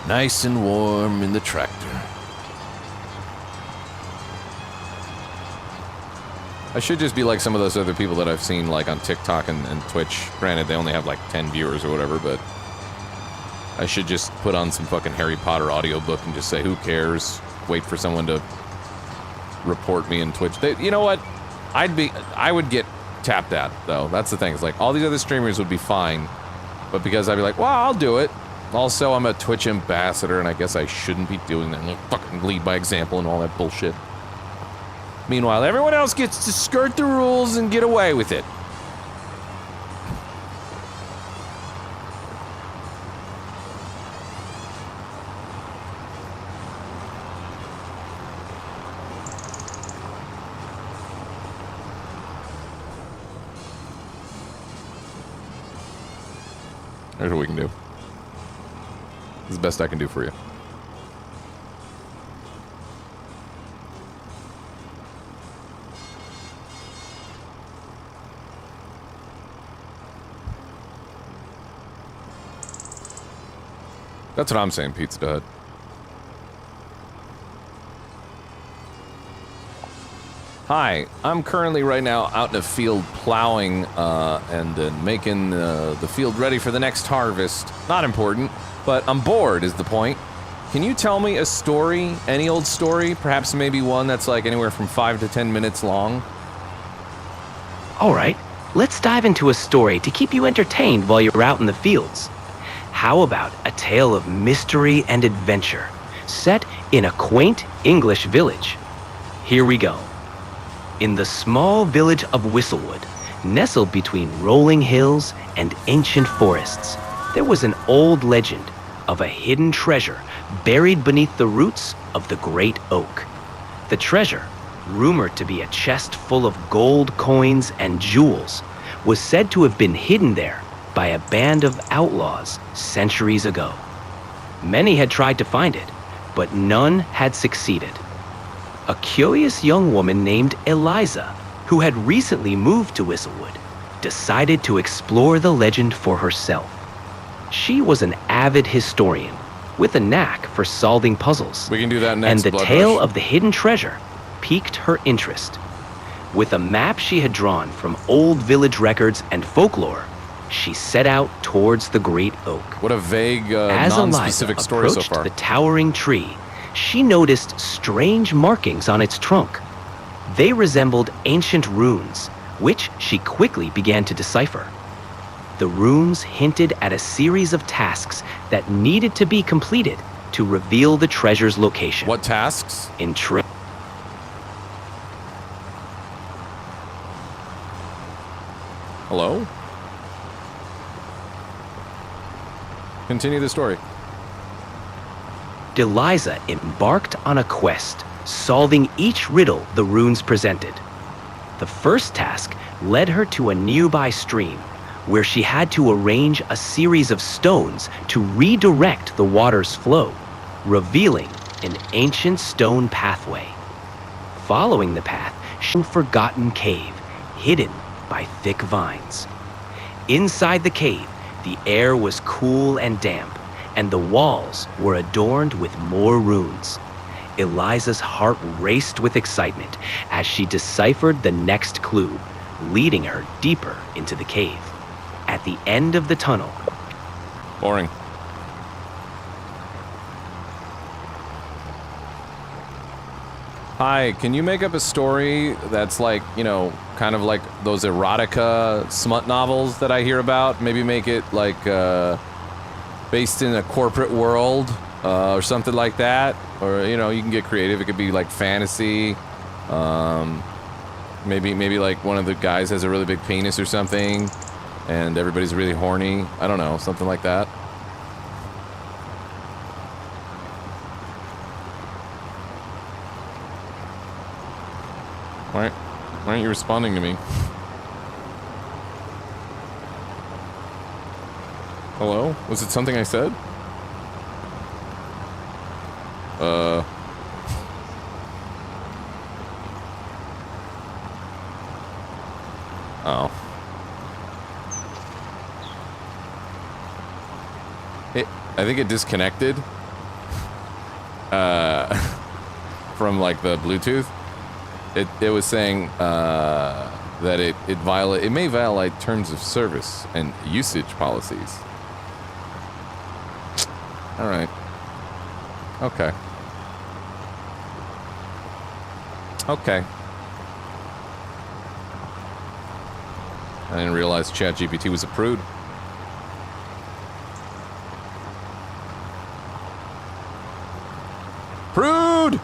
Nice and warm in the tractor. I should just be like some of those other people that I've seen like on TikTok and Twitch. Granted, they only have like 10 viewers or whatever, but I should just put on some fucking Harry Potter audiobook and just say, who cares? Wait for someone to report me in Twitch. You know what? I would get tapped at, though. That's the thing. It's like, all these other streamers would be fine, but because I'd be like, well, I'll do it. Also, I'm a Twitch ambassador, and I guess I shouldn't be doing that. Fucking lead by example and all that bullshit. Meanwhile, everyone else gets to skirt the rules and get away with it. Here's what we can do. This is the best I can do for you. That's what I'm saying, Pizza Hut. Hi, I'm currently right now out in the field plowing and making the field ready for the next harvest. Not important, but I'm bored is the point. Can you tell me a story, any old story, perhaps maybe one that's like anywhere from 5 to 10 minutes long? All right, let's dive into a story to keep you entertained while you're out in the fields. How about a tale of mystery and adventure, set in a quaint English village? Here we go. In the small village of Whistlewood, nestled between rolling hills and ancient forests, there was an old legend of a hidden treasure buried beneath the roots of the great oak. The treasure, rumored to be a chest full of gold coins and jewels, was said to have been hidden there by a band of outlaws centuries ago. Many had tried to find it, but none had succeeded. A curious young woman named Eliza, who had recently moved to Whistlewood, decided to explore the legend for herself. She was an avid historian with a knack for solving puzzles. We can do that next. And the Blood tale Rush. of the hidden treasure piqued her interest. With a map she had drawn from old village records and folklore, she set out towards the great oak. What a vague, As non-specific Eliza story so approached far. the towering tree, she noticed strange markings on its trunk. They resembled ancient runes, which she quickly began to decipher. The runes hinted at a series of tasks that needed to be completed to reveal the treasure's location. What tasks? Hello? Continue the story. Eliza embarked on a quest, solving each riddle the runes presented. The first task led her to a nearby stream, where she had to arrange a series of stones to redirect the water's flow, revealing an ancient stone pathway. Following the path, she found a forgotten cave, hidden by thick vines. Inside the cave, the air was cool and damp, and the walls were adorned with more runes. Eliza's heart raced with excitement as she deciphered the next clue, leading her deeper into the cave. At the end of the tunnel, Boring. Hi, can you make up a story that's like, you know, kind of like those erotica smut novels that I hear about? Maybe make it like based in a corporate world or something like that. Or, you know, you can get creative. It could be like fantasy. Maybe like one of the guys has a really big penis or something and everybody's really horny. I don't know, something like that. Why aren't you responding to me? Hello? Was it something I said? Oh. I think it disconnected. From like the Bluetooth. It was saying that it may violate terms of service and usage policies. All right. Okay. Okay. I didn't realize ChatGPT was approved. Prude!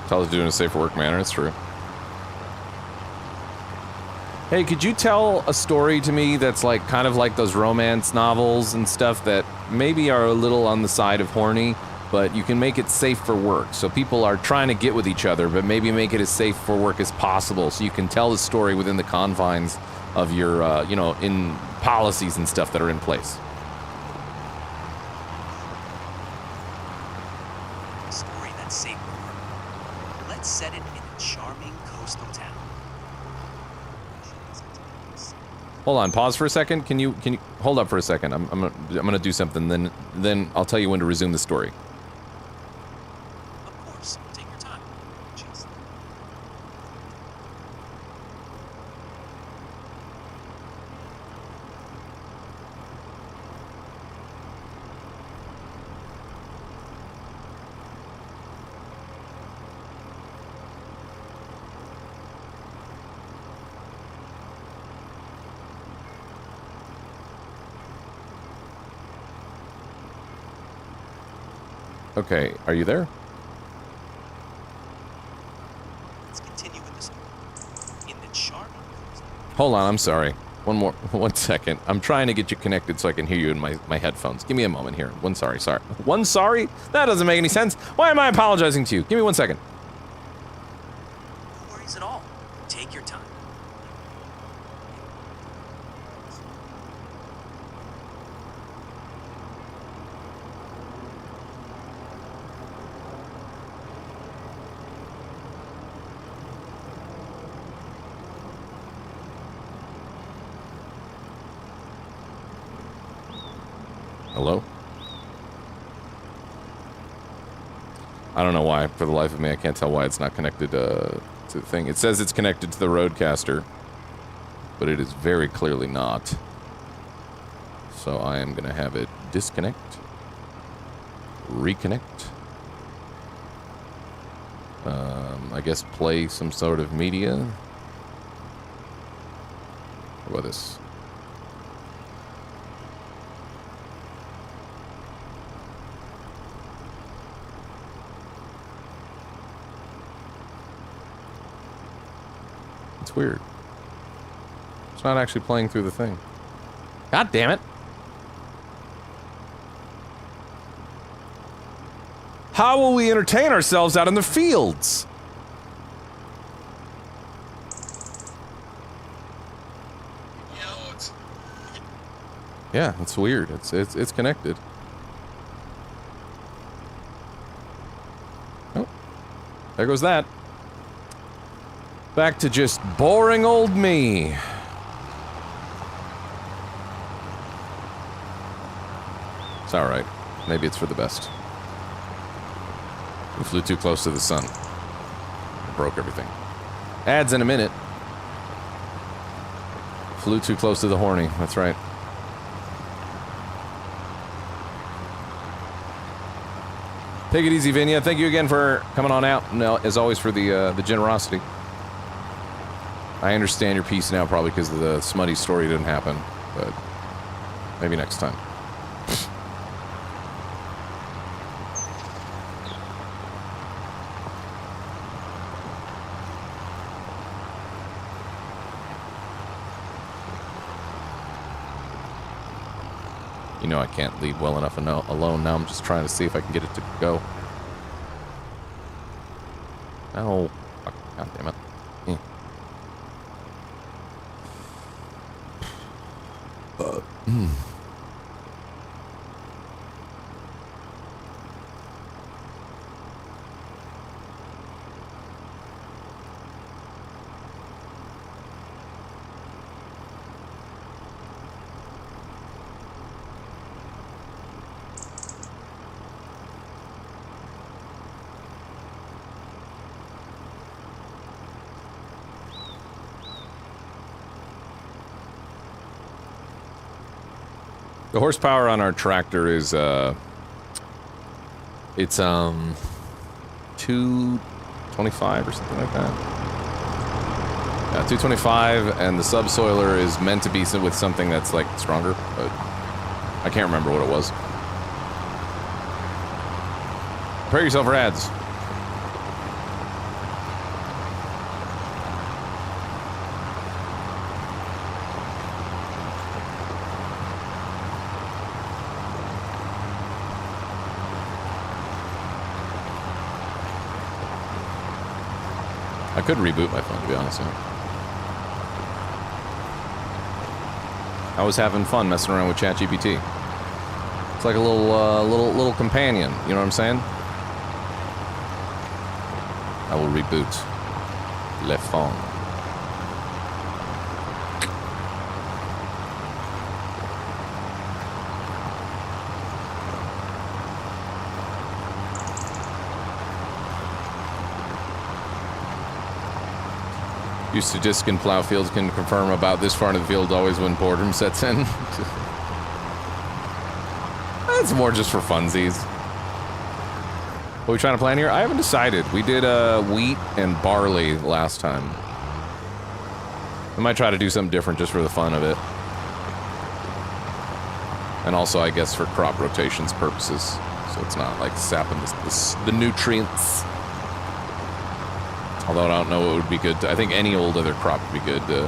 Tell us to do it in a safer work manner, it's true. Hey, could you tell a story to me that's like kind of like those romance novels and stuff that maybe are a little on the side of horny, but you can make it safe for work. So people are trying to get with each other, but maybe make it as safe for work as possible. So you can tell the story within the confines of your, you know, in policies and stuff that are in place. A story that's safe for work. Let's set it in a charming coastal town. Hold on, pause for a second. Can you hold up for a second? I'm gonna do something. Then I'll tell you when to resume the story. Of course, take your time. Jeez. Okay, are you there? Let's continue with this. In the charming coastal. Hold on, I'm sorry. One second. I'm trying to get you connected so I can hear you in my headphones. Give me a moment here. One sorry. One sorry? That doesn't make any sense. Why am I apologizing to you? Give me 1 second. No worries at all. Take your time. Hello? I don't know why. For the life of me, I can't tell why it's not connected to the thing. It says it's connected to the Roadcaster, but it is very clearly not. So I am going to have it disconnect, reconnect. I guess play some sort of media. How about this? It's weird. It's not actually playing through the thing. God damn it. How will we entertain ourselves out in the fields? Yeah, it's weird. It's connected. Oh, there goes that. Back to just boring old me. It's alright. Maybe it's for the best. We flew too close to the sun. Broke everything. Ads in a minute. Flew too close to the horny. That's right. Take it easy, Vinia. Thank you again for coming on out. No, as always, for the generosity. I understand your piece now, probably because the smutty story didn't happen, but maybe next time. You know I can't leave well enough alone. Now I'm just trying to see if I can get it to go. Oh, fuck. God damn it. The horsepower on our tractor is, it's, 225 or something like that. Yeah, 225, and the subsoiler is meant to be with something that's, like, stronger, but I can't remember what it was. Prepare yourself for ads. I could reboot my phone, to be honest. I was having fun messing around with ChatGPT. It's like a little companion. You know what I'm saying? I will reboot le phone. Used to disc and plow fields can confirm about this far into the field always when boredom sets in. It's more just for funsies. What are we trying to plan here? I haven't decided. We did wheat and barley last time. I might try to do something different just for the fun of it. And also, I guess, for crop rotations purposes. So it's not like sapping the nutrients. Although I don't know what would be good. I think any old other crop would be good to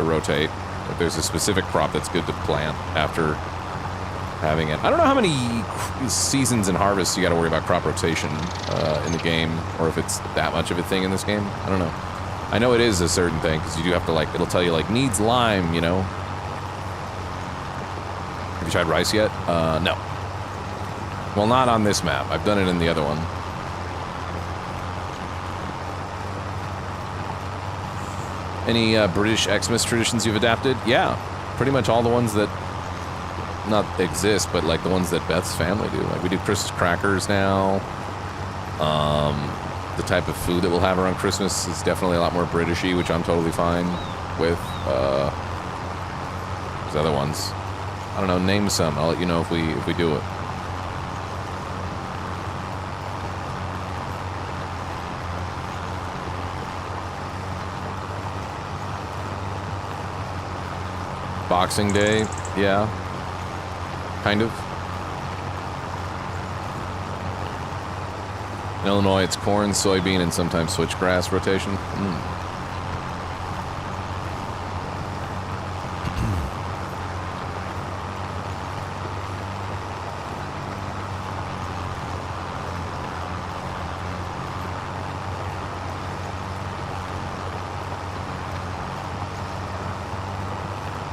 rotate. If there's a specific crop that's good to plant after having it. I don't know how many seasons and harvests you got to worry about crop rotation in the game, or if it's that much of a thing in this game. I don't know. I know it is a certain thing, because you do have to, like, it'll tell you, like, needs lime, you know? Have you tried rice yet? No. Well, not on this map. I've done it in the other one. Any British Xmas traditions you've adapted? Yeah, pretty much all the ones that not exist, but like the ones that Beth's family do. Like we do Christmas crackers now. The type of food that we'll have around Christmas is definitely a lot more Britishy, which I'm totally fine with. There's other ones. I don't know. Name some. I'll let you know if we do it. Boxing Day, yeah, kind of. In Illinois, it's corn, soybean, and sometimes switchgrass rotation.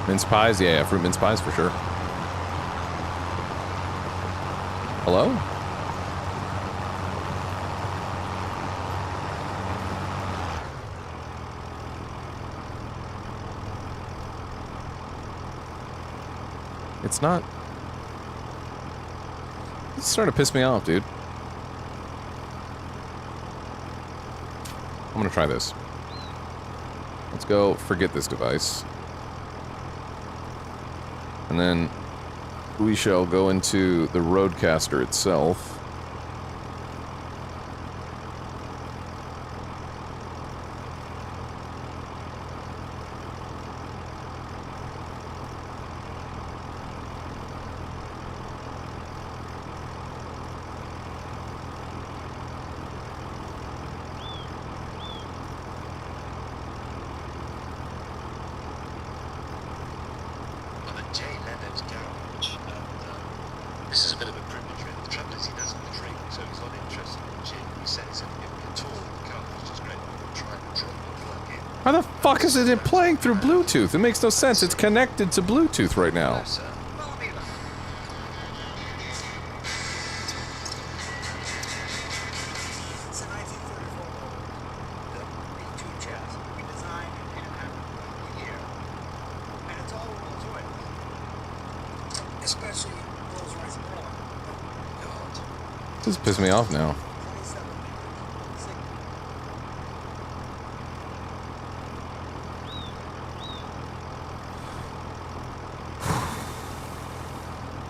Mince pies? Yeah, fruit mince pies for sure. Hello? It's not... It's starting to piss me off, dude. I'm gonna try this. Let's go forget this device. And then we shall go into the Roadcaster itself. J. Leonard Garage. fuck is it playing through Bluetooth? It makes no sense. It's connected to Bluetooth right now. This pisses me off now.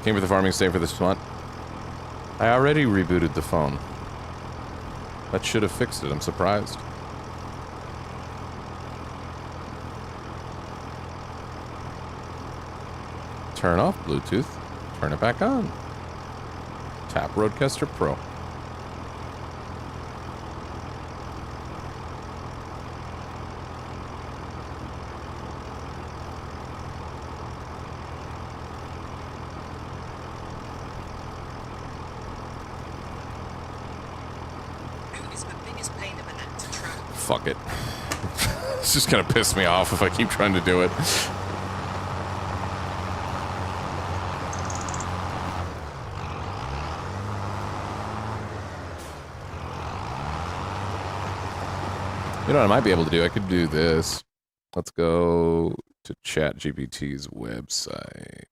Came for the farming, stay for this month. I already rebooted the phone. That should have fixed it, I'm surprised. Turn off Bluetooth, turn it back on. Tap Roadcaster Pro. Fuck it. It's just gonna piss me off if I keep trying to do it. You know what I might be able to do? I could do this. Let's go to ChatGPT's website.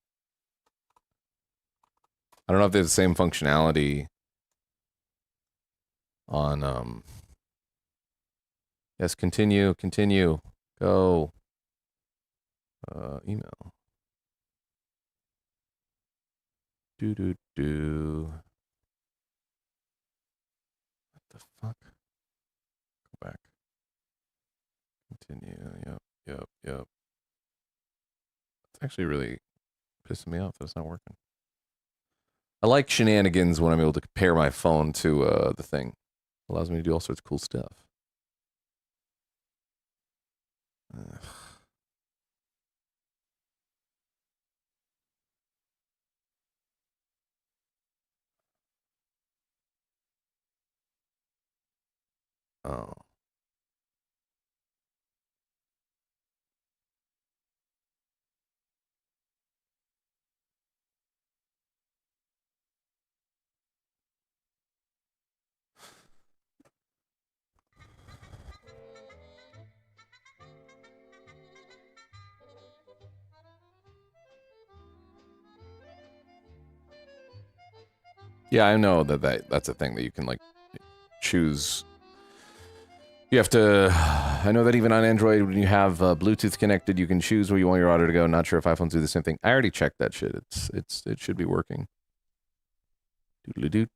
I don't know if they have the same functionality on, yes, continue, go. Email. Do. What the fuck? Go back. Continue. Yep. It's actually really pissing me off that it's not working. I like shenanigans when I'm able to compare my phone to the thing. It allows me to do all sorts of cool stuff. Ugh. Oh. Yeah, I know that's a thing that you can, like, choose. You have to... I know that even on Android, when you have Bluetooth connected, you can choose where you want your audio to go. Not sure if iPhones do the same thing. I already checked that shit. It should be working. Doodle-doot.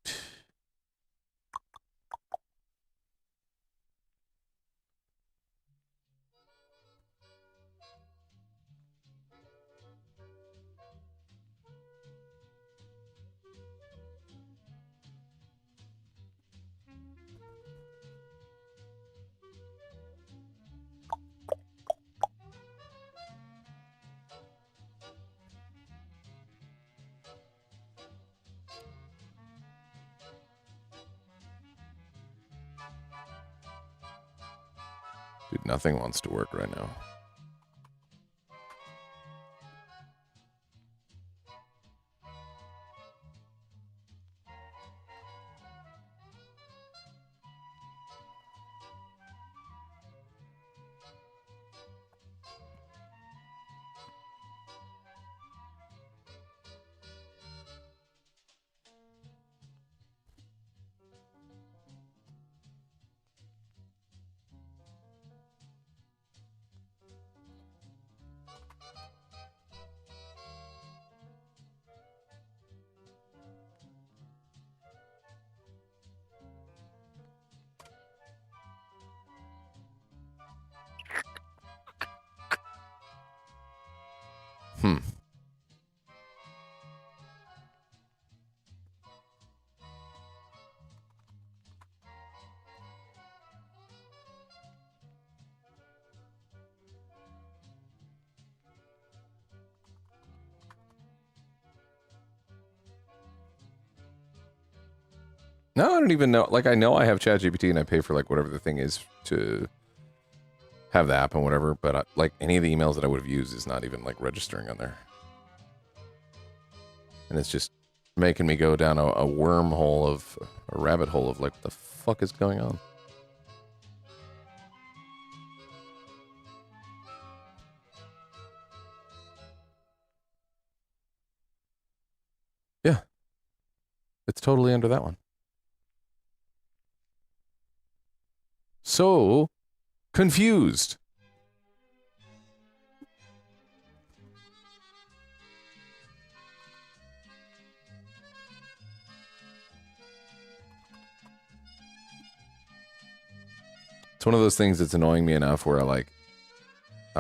Dude, nothing wants to work right now. No, I don't even know. Like, I know I have ChatGPT and I pay for, like, whatever the thing is to have the app and whatever, but like any of the emails that I would have used is not even like registering on there. And it's just making me go down a wormhole of a rabbit hole of like, what the fuck is going on? Yeah. It's totally under that one. So confused. It's one of those things that's annoying me enough where I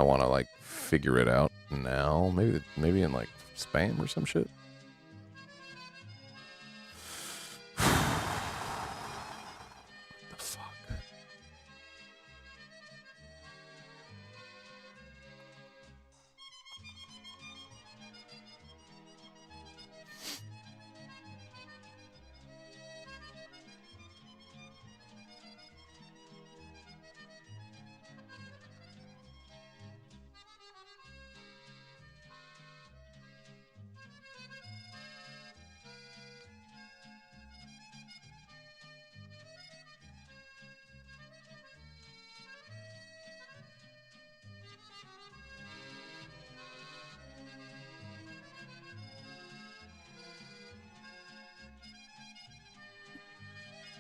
want to like figure it out now. Maybe in like spam or some shit. What the fuck?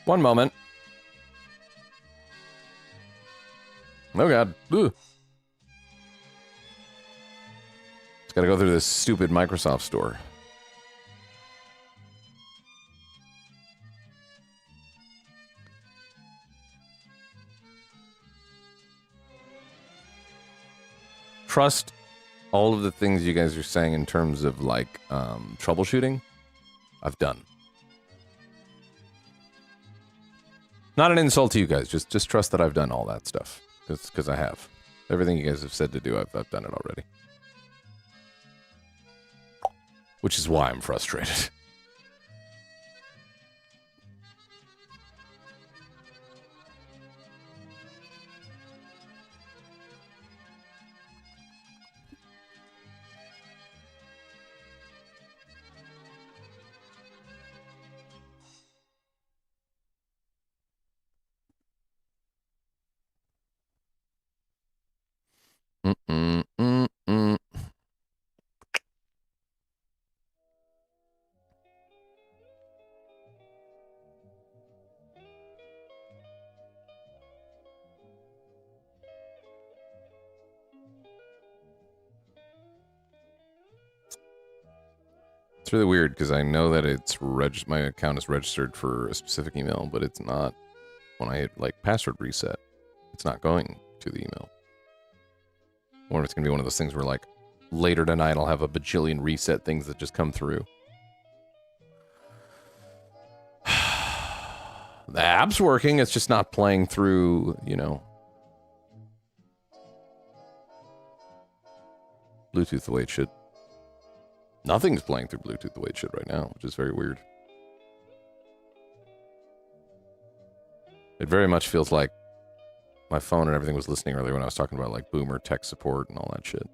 One moment. Oh god. Ugh. Just gotta go through this stupid Microsoft store. Trust all of the things you guys are saying in terms of like troubleshooting. I've done. Not an insult to you guys. Just trust that I've done all that stuff. Because I have. Everything you guys have said to do, I've done it already. Which is why I'm frustrated. Mm-mm-mm-mm. It's really weird because I know that it's my account is registered for a specific email, but it's not. When I hit like password reset, it's not going to the email. I wonder if it's gonna be one of those things where like later tonight I'll have a bajillion reset things that just come through. The app's working, it's just not playing through, you know, Bluetooth the way it should. Nothing's playing through Bluetooth the way it should right now, which is very weird. It very much feels like my phone and everything was listening earlier when I was talking about like boomer tech support and all that shit.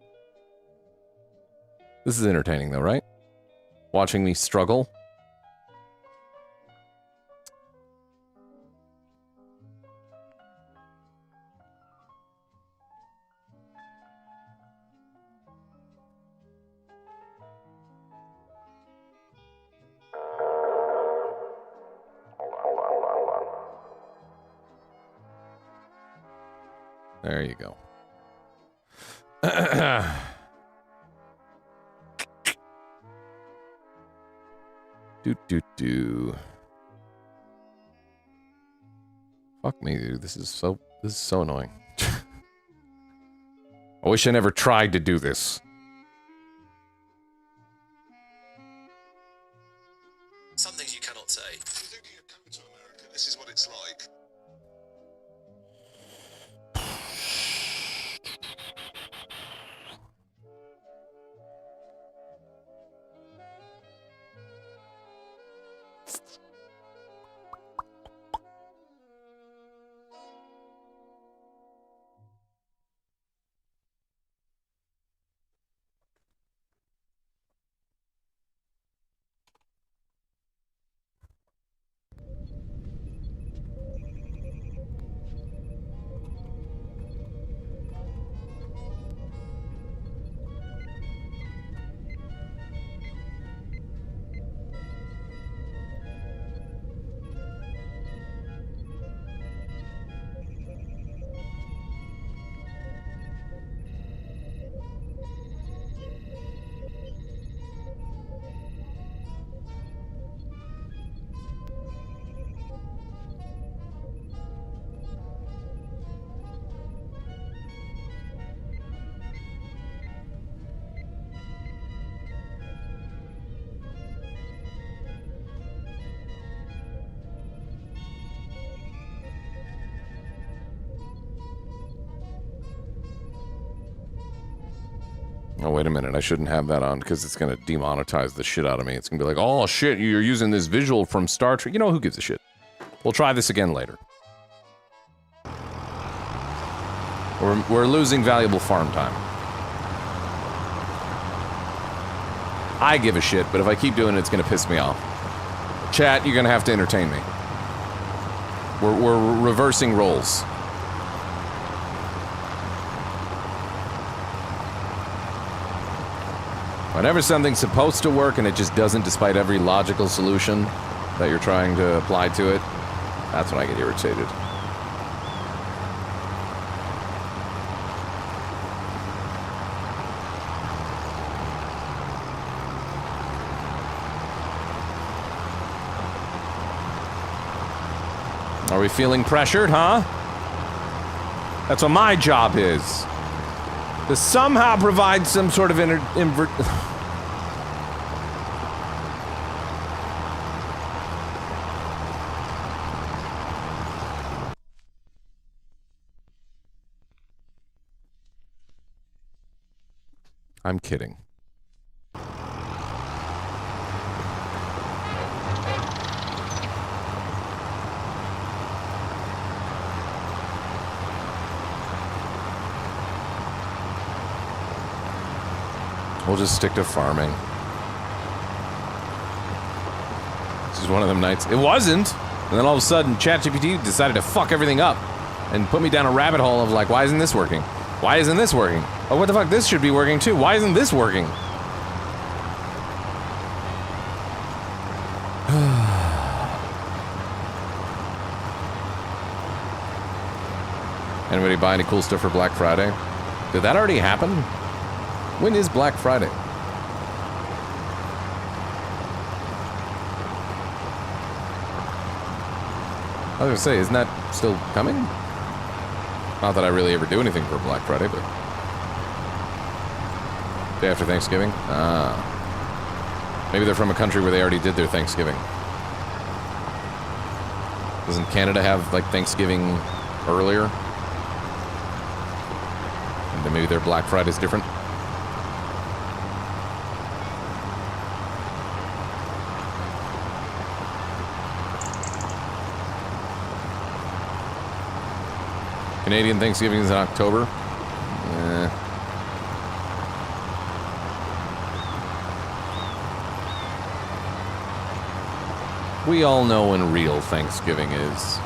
This is entertaining though, right? Watching me struggle. There you go. Do. Fuck me, dude. This is so annoying. I wish I never tried to do this. Some things you cannot say. If you're thinking of coming to America, this is what it's like. Oh, wait a minute. I shouldn't have that on because it's going to demonetize the shit out of me. It's going to be like, oh, shit, you're using this visual from Star Trek. You know, who gives a shit? We'll try this again later. We're losing valuable farm time. I give a shit, but if I keep doing it, it's going to piss me off. Chat, you're going to have to entertain me. We're reversing roles. Whenever something's supposed to work and it just doesn't, despite every logical solution that you're trying to apply to it, that's when I get irritated. Are we feeling pressured, huh? That's what my job is. To somehow provide some sort of I'm kidding. We'll just stick to farming. This is one of them nights. It wasn't! And then all of a sudden, ChatGPT decided to fuck everything up and put me down a rabbit hole of like, why isn't this working? Why isn't this working? Oh, what the fuck? This should be working too. Why isn't this working? Anybody buy any cool stuff for Black Friday? Did that already happen? When is Black Friday? I was gonna say, isn't that still coming? Not that I really ever do anything for Black Friday, but... Day after Thanksgiving? Ah. Maybe they're from a country where they already did their Thanksgiving. Doesn't Canada have, like, Thanksgiving earlier? And then maybe their Black Friday's different? Canadian Thanksgiving is in October. We all know when real Thanksgiving is.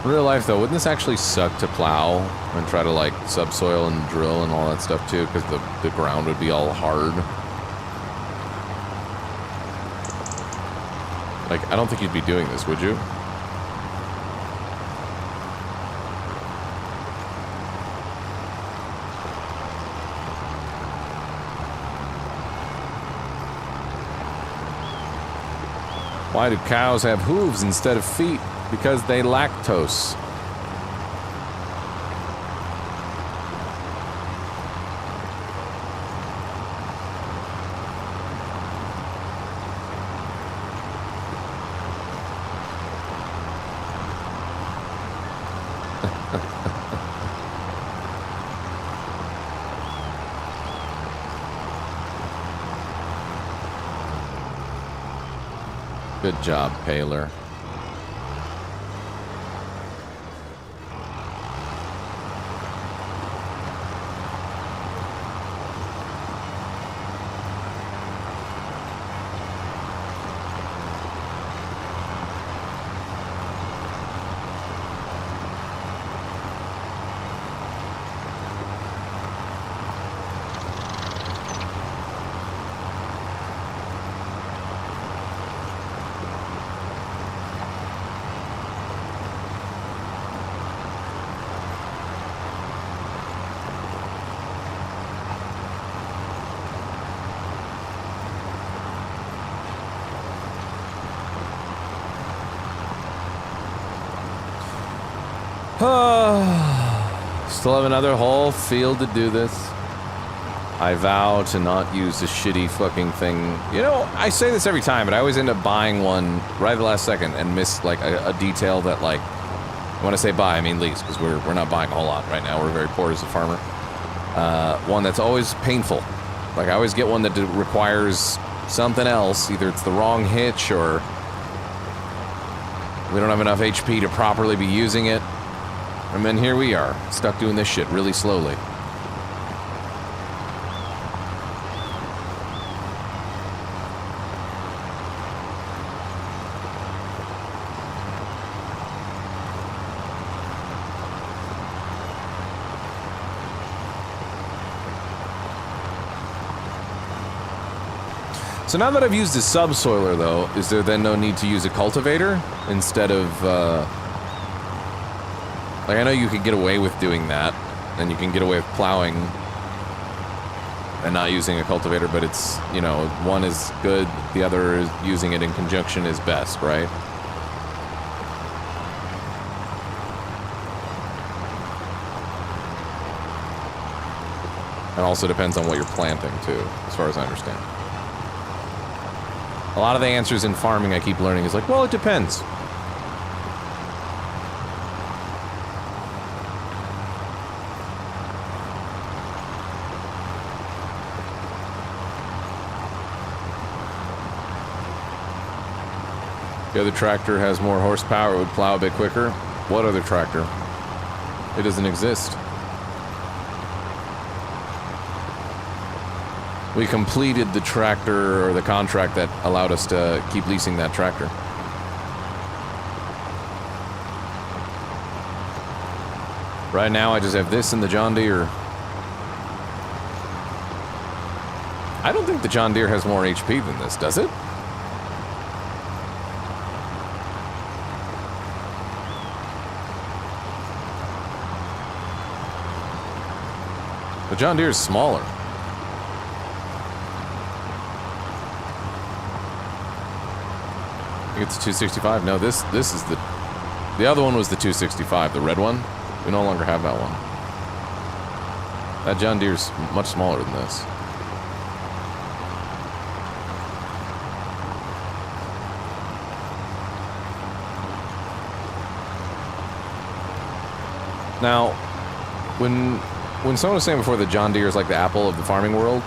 Real life though, wouldn't this actually suck to plow and try to like subsoil and drill and all that stuff too? Because the ground would be all hard. Like, I don't think you'd be doing this, would you? Why do cows have hooves instead of feet? Because they lactose. Good job, Paler. Still have another whole field to do this. I vow to not use a shitty fucking thing. You know, I say this every time, but I always end up buying one right at the last second and miss, like, a detail that, like... When I say buy, I mean lease, because we're not buying a whole lot right now. We're very poor as a farmer. One that's always painful. Like, I always get one that requires something else. Either it's the wrong hitch, or... we don't have enough HP to properly be using it. And then here we are, stuck doing this shit really slowly. So now that I've used a subsoiler, though, is there then no need to use a cultivator instead of, like, I know you could get away with doing that, and you can get away with plowing and not using a cultivator, but it's, you know, one is good, the other is using it in conjunction is best, right? It also depends on what you're planting, too, as far as I understand. A lot of the answers in farming I keep learning is like, well, it depends. The other tractor has more horsepower, it would plow a bit quicker. What other tractor? It doesn't exist. We completed the tractor, or the contract that allowed us to keep leasing that tractor. Right now, I just have this and the John Deere. I don't think the John Deere has more HP than this, does it? The John Deere is smaller. It's 265. No, this is the other one was the 265, the red one. We no longer have that one. That John Deere's much smaller than this. Now, when someone was saying before that John Deere is like the Apple of the farming world,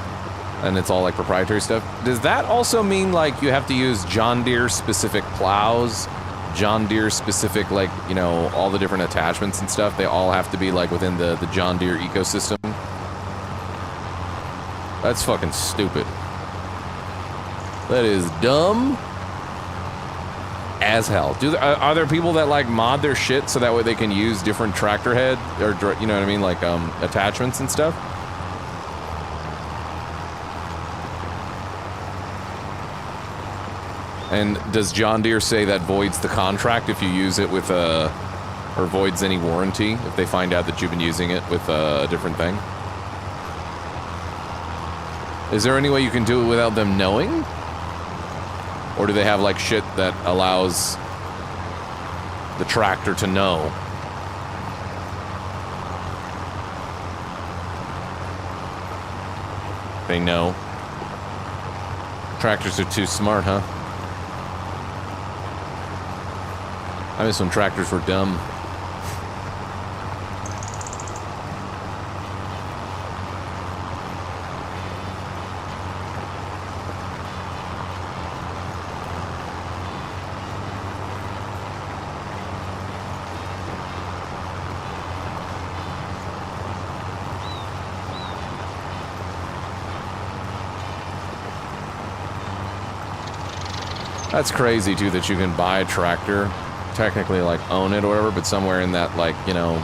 and it's all like proprietary stuff, does that also mean like you have to use John Deere specific plows, John Deere specific, like, you know, all the different attachments and stuff, they all have to be like within the John Deere ecosystem? That's fucking stupid. That is dumb as hell. Are there people that like mod their shit so that way they can use different tractor head, or, you know what I mean, like attachments and stuff? And does John Deere say that voids the contract if you use it with or voids any warranty if they find out that you've been using it with a different thing? Is there any way you can do it without them knowing? Or do they have like shit that allows the tractor to know? They know. Tractors are too smart, huh? I miss when tractors were dumb. That's crazy too, that you can buy a tractor, technically like own it or whatever, but somewhere in that, like, you know,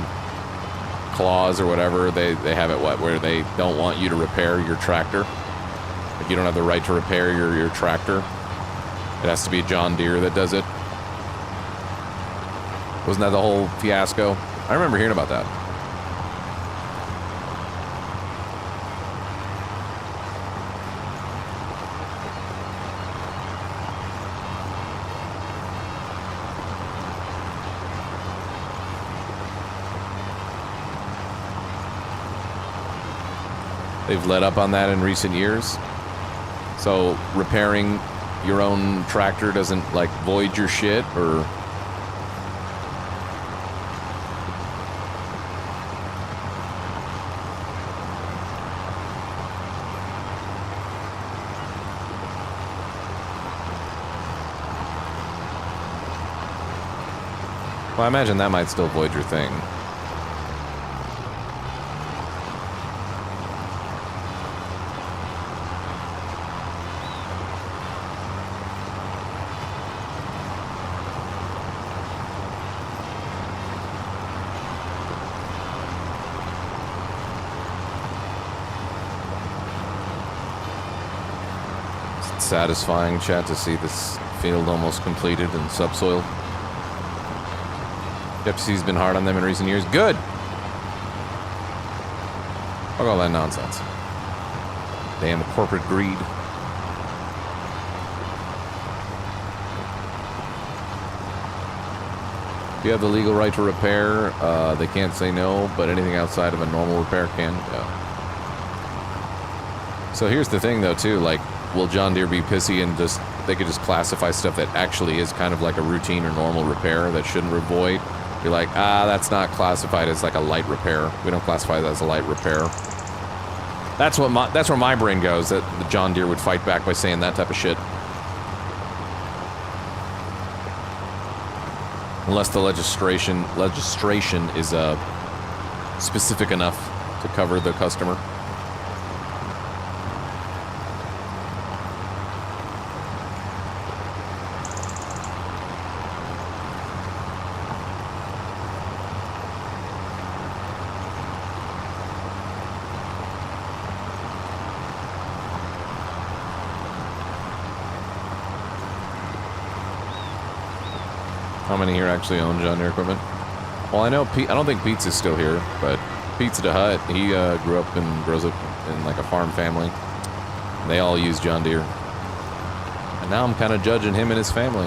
clause or whatever, they have it where they don't want you to repair your tractor. Like, you don't have the right to repair your tractor. It has to be a John Deere that does it. Wasn't that the whole fiasco? I remember hearing about that. They've let up on that in recent years. So repairing your own tractor doesn't like void your shit or... Well, I imagine that might still void your thing. It's satisfying, chat, to see this field almost completed and subsoiled. Pepsi's been hard on them in recent years. Good! Fuck all that nonsense. Damn corporate greed. If you have the legal right to repair, they can't say no, but anything outside of a normal repair can. Yeah. So here's the thing, though, too. Like, will John Deere be pissy and just... They could just classify stuff that actually is kind of like a routine or normal repair that shouldn't void. You're like, that's not classified as like a light repair. We don't classify that as a light repair. That's where my brain goes, that the John Deere would fight back by saying that type of shit. Unless the legislation is specific enough to cover the customer. How many here actually own John Deere equipment? Well, I know Pete. I don't think Pete's is still here, but Pizza the Hut, he grew up and grows up in like a farm family. And they all use John Deere. And now I'm kind of judging him and his family.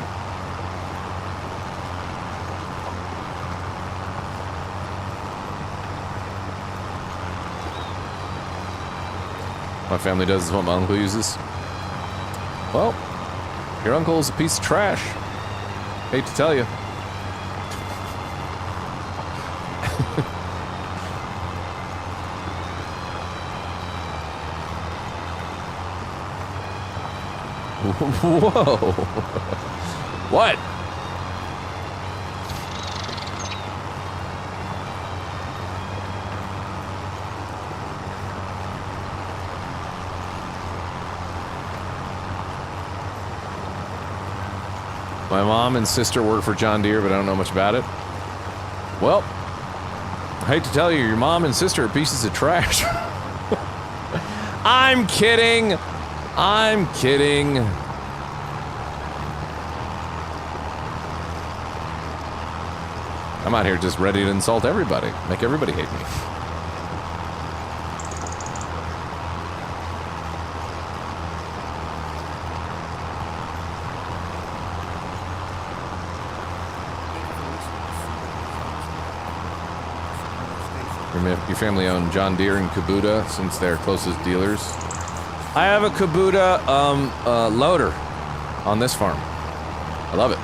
My family does what my uncle uses. Well, your uncle is a piece of trash. Hate to tell you. Whoa. What? My mom and sister work for John Deere, but I don't know much about it. Well, I hate to tell you, your mom and sister are pieces of trash. I'm kidding. I'm kidding. I'm out here just ready to insult everybody. Make everybody hate me. Your family owned John Deere and Kubota since they're closest dealers. I have a Kubota loader on this farm. I love it.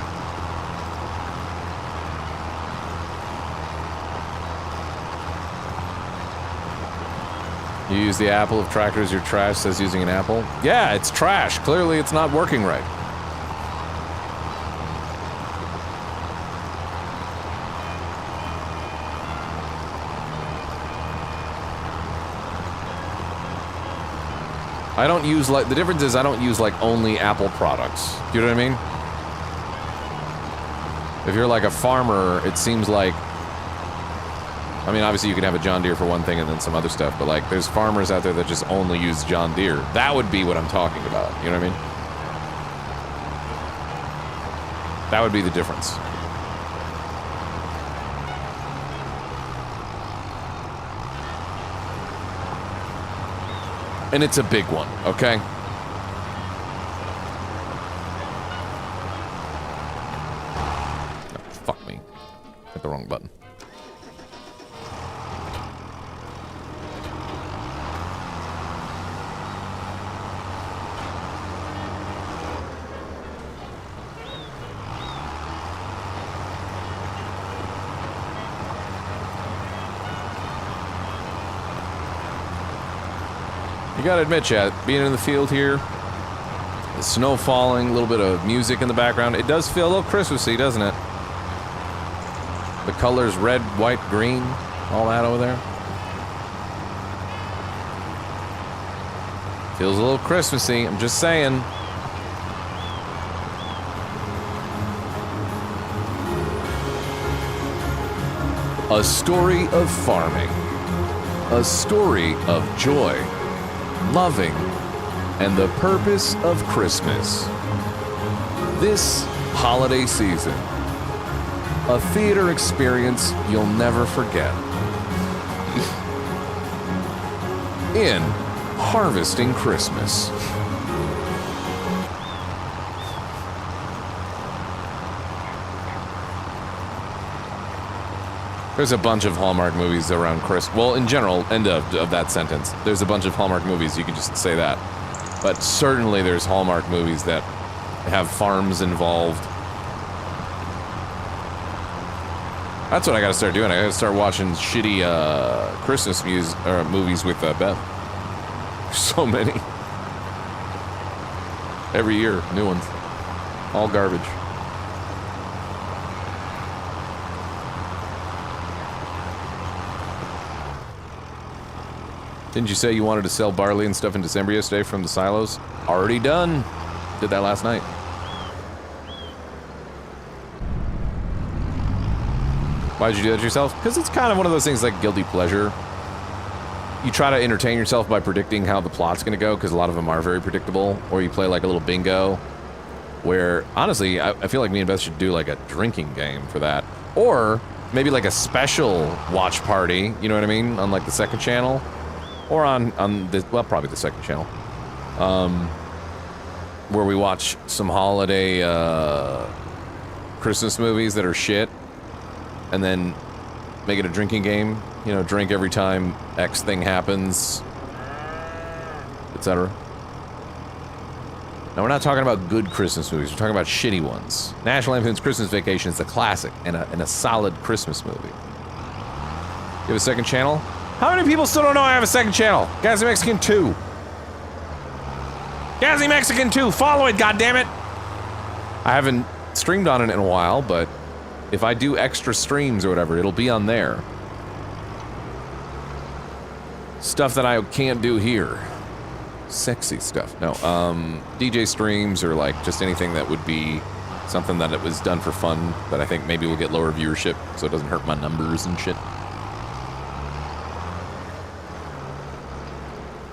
You use the apple of tractors, your trash says using an apple. Yeah, it's trash. Clearly it's not working right. I don't use like, the difference is I don't use like only Apple products. Do you know what I mean? If you're like a farmer, it seems like, I mean, obviously you can have a John Deere for one thing and then some other stuff, but like there's farmers out there that just only use John Deere. That would be what I'm talking about. You know what I mean? That would be the difference. And it's a big one, okay? Oh, fuck me. Hit the wrong button. You gotta admit, Chad, being in the field here, the snow falling, a little bit of music in the background, it does feel a little Christmassy, doesn't it? The colors red, white, green, all that over there. Feels a little Christmassy, I'm just saying. A story of farming. A story of joy, loving, and the purpose of Christmas. This holiday season. A theater experience you'll never forget. In Harvesting Christmas. There's a bunch of Hallmark movies around Christmas. Well, in general, end of that sentence. There's a bunch of Hallmark movies, you can just say that. But certainly there's Hallmark movies that have farms involved. That's what I gotta start doing. I gotta start watching shitty Christmas movies with Beth. So many. Every year, new ones. All garbage. Didn't you say you wanted to sell barley and stuff in December yesterday from the silos? Already done. Did that last night. Why'd you do that yourself? Because it's kind of one of those things like guilty pleasure. You try to entertain yourself by predicting how the plot's going to go, because a lot of them are very predictable. Or you play like a little bingo, where, honestly, I feel like me and Beth should do like a drinking game for that. Or maybe like a special watch party, you know what I mean? On like the second channel. Or on the, well, probably the second channel. Where we watch some holiday Christmas movies that are shit. And then make it a drinking game. You know, drink every time X thing happens, etc. Now, we're not talking about good Christmas movies. We're talking about shitty ones. National Lampoon's Christmas Vacation is a classic and a solid Christmas movie. You have a second channel? How many people still don't know I have a second channel? GassyMexican 2. GassyMexican 2. Follow it, goddammit! I haven't streamed on it in a while, but if I do extra streams or whatever, it'll be on there. Stuff that I can't do here. Sexy stuff. No, DJ streams or like just anything that would be something that it was done for fun that I think maybe will get lower viewership so it doesn't hurt my numbers and shit.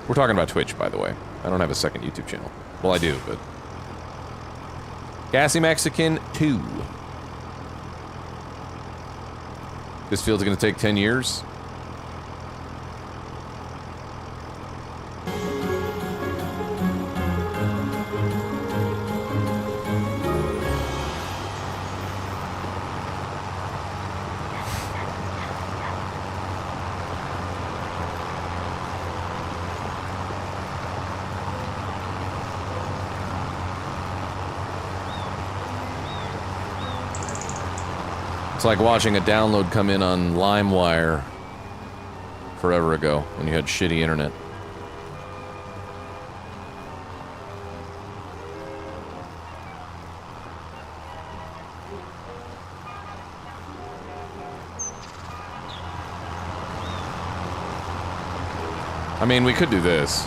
We're talking about Twitch, by the way. I don't have a second YouTube channel. Well, I do, but... GassyMexican 2. This field's gonna take 10 years. It's like watching a download come in on LimeWire forever ago when you had shitty internet. I mean, we could do this.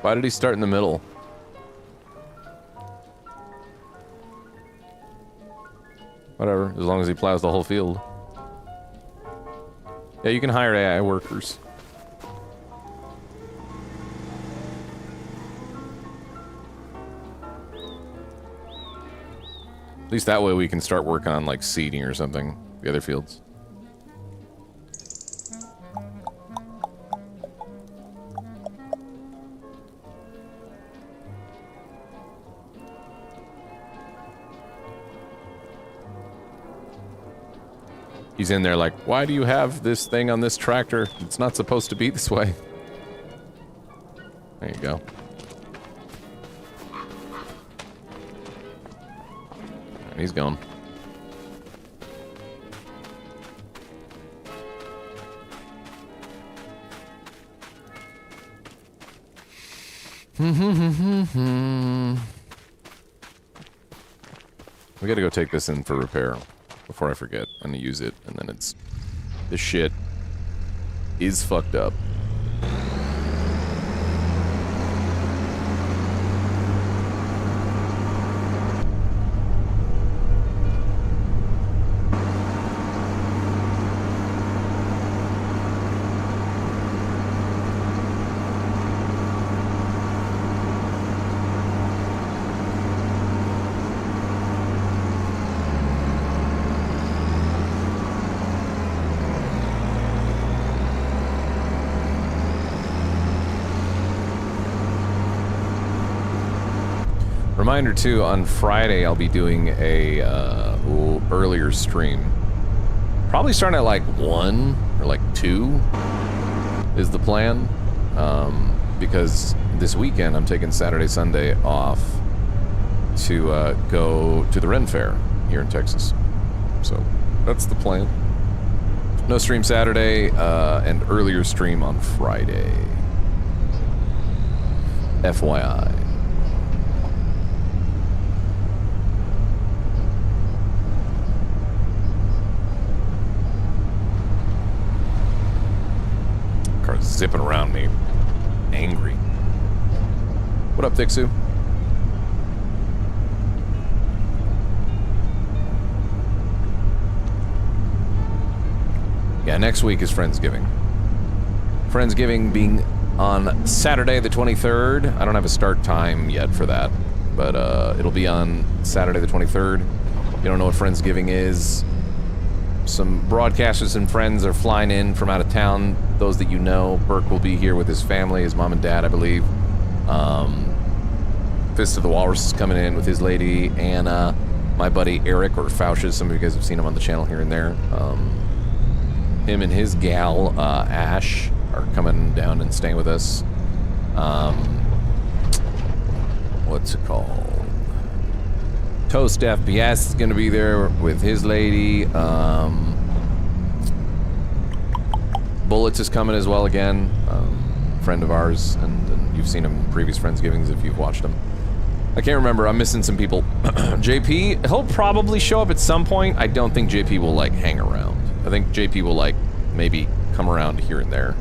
Why did he start in the middle? Whatever, as long as he plows the whole field. Yeah, you can hire AI workers. At least that way we can start working on like seeding or something, the other fields. He's in there like, why do you have this thing on this tractor? It's not supposed to be this way. There you go. And he's gone. We gotta go take this in for repair before I forget. I'm gonna use it, and then it's... This shit is fucked up. Reminder too, on Friday I'll be doing a earlier stream. Probably starting at like 1 or like 2 is the plan. Because this weekend I'm taking Saturday, Sunday off to go to the Ren Fair here in Texas. So that's the plan. No stream Saturday and earlier stream on Friday. FYI. Car's zipping around me. Angry. What up, Thixu? Yeah, next week is Friendsgiving. Friendsgiving being on Saturday the 23rd. I don't have a start time yet for that, but it'll be on Saturday the 23rd. You don't know what Friendsgiving is? Some broadcasters and friends are flying in from out of town. Those that you know, Burke will be here with his family, his mom and dad, I believe. Fist of the Walrus is coming in with his lady, Anna. My buddy Eric, or Fauches, some of you guys have seen him on the channel here and there. Him and his gal, Ash, are coming down and staying with us. What's it called? Toast FPS is gonna be there with his lady. Bullets is coming as well again. Friend of ours, and you've seen him in previous Friendsgivings if you've watched him. I can't remember, I'm missing some people. JP, he'll probably show up at some point. I don't think JP will like hang around. I think JP will like maybe come around here and there.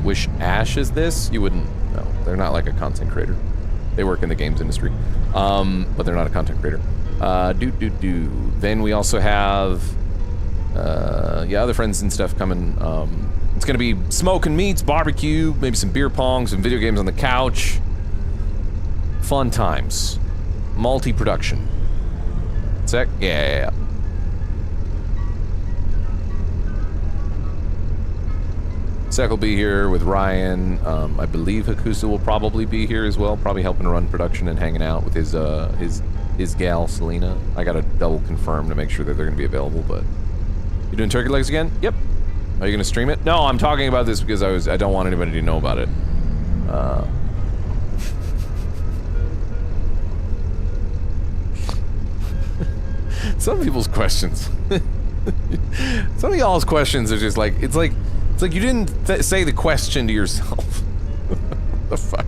Wish Ash is this? You wouldn't know. They're not like a content creator. They work in the games industry, but they're not a content creator. Then we also have, yeah, other friends and stuff coming. It's gonna be smoking meats, barbecue, maybe some beer pong, some video games on the couch. Fun times. Multi-production. Sec? Yeah. Sec will be here with Ryan. I believe Hakusa will probably be here as well, probably helping to run production and hanging out with his gal, Selena. I gotta double confirm to make sure that they're gonna be available, but... You doing turkey legs again? Yep. Are you gonna stream it? No, I'm talking about this because I don't want anybody to know about it. Some people's questions. Some of y'all's questions are just like, it's like you didn't say the question to yourself. What the fuck?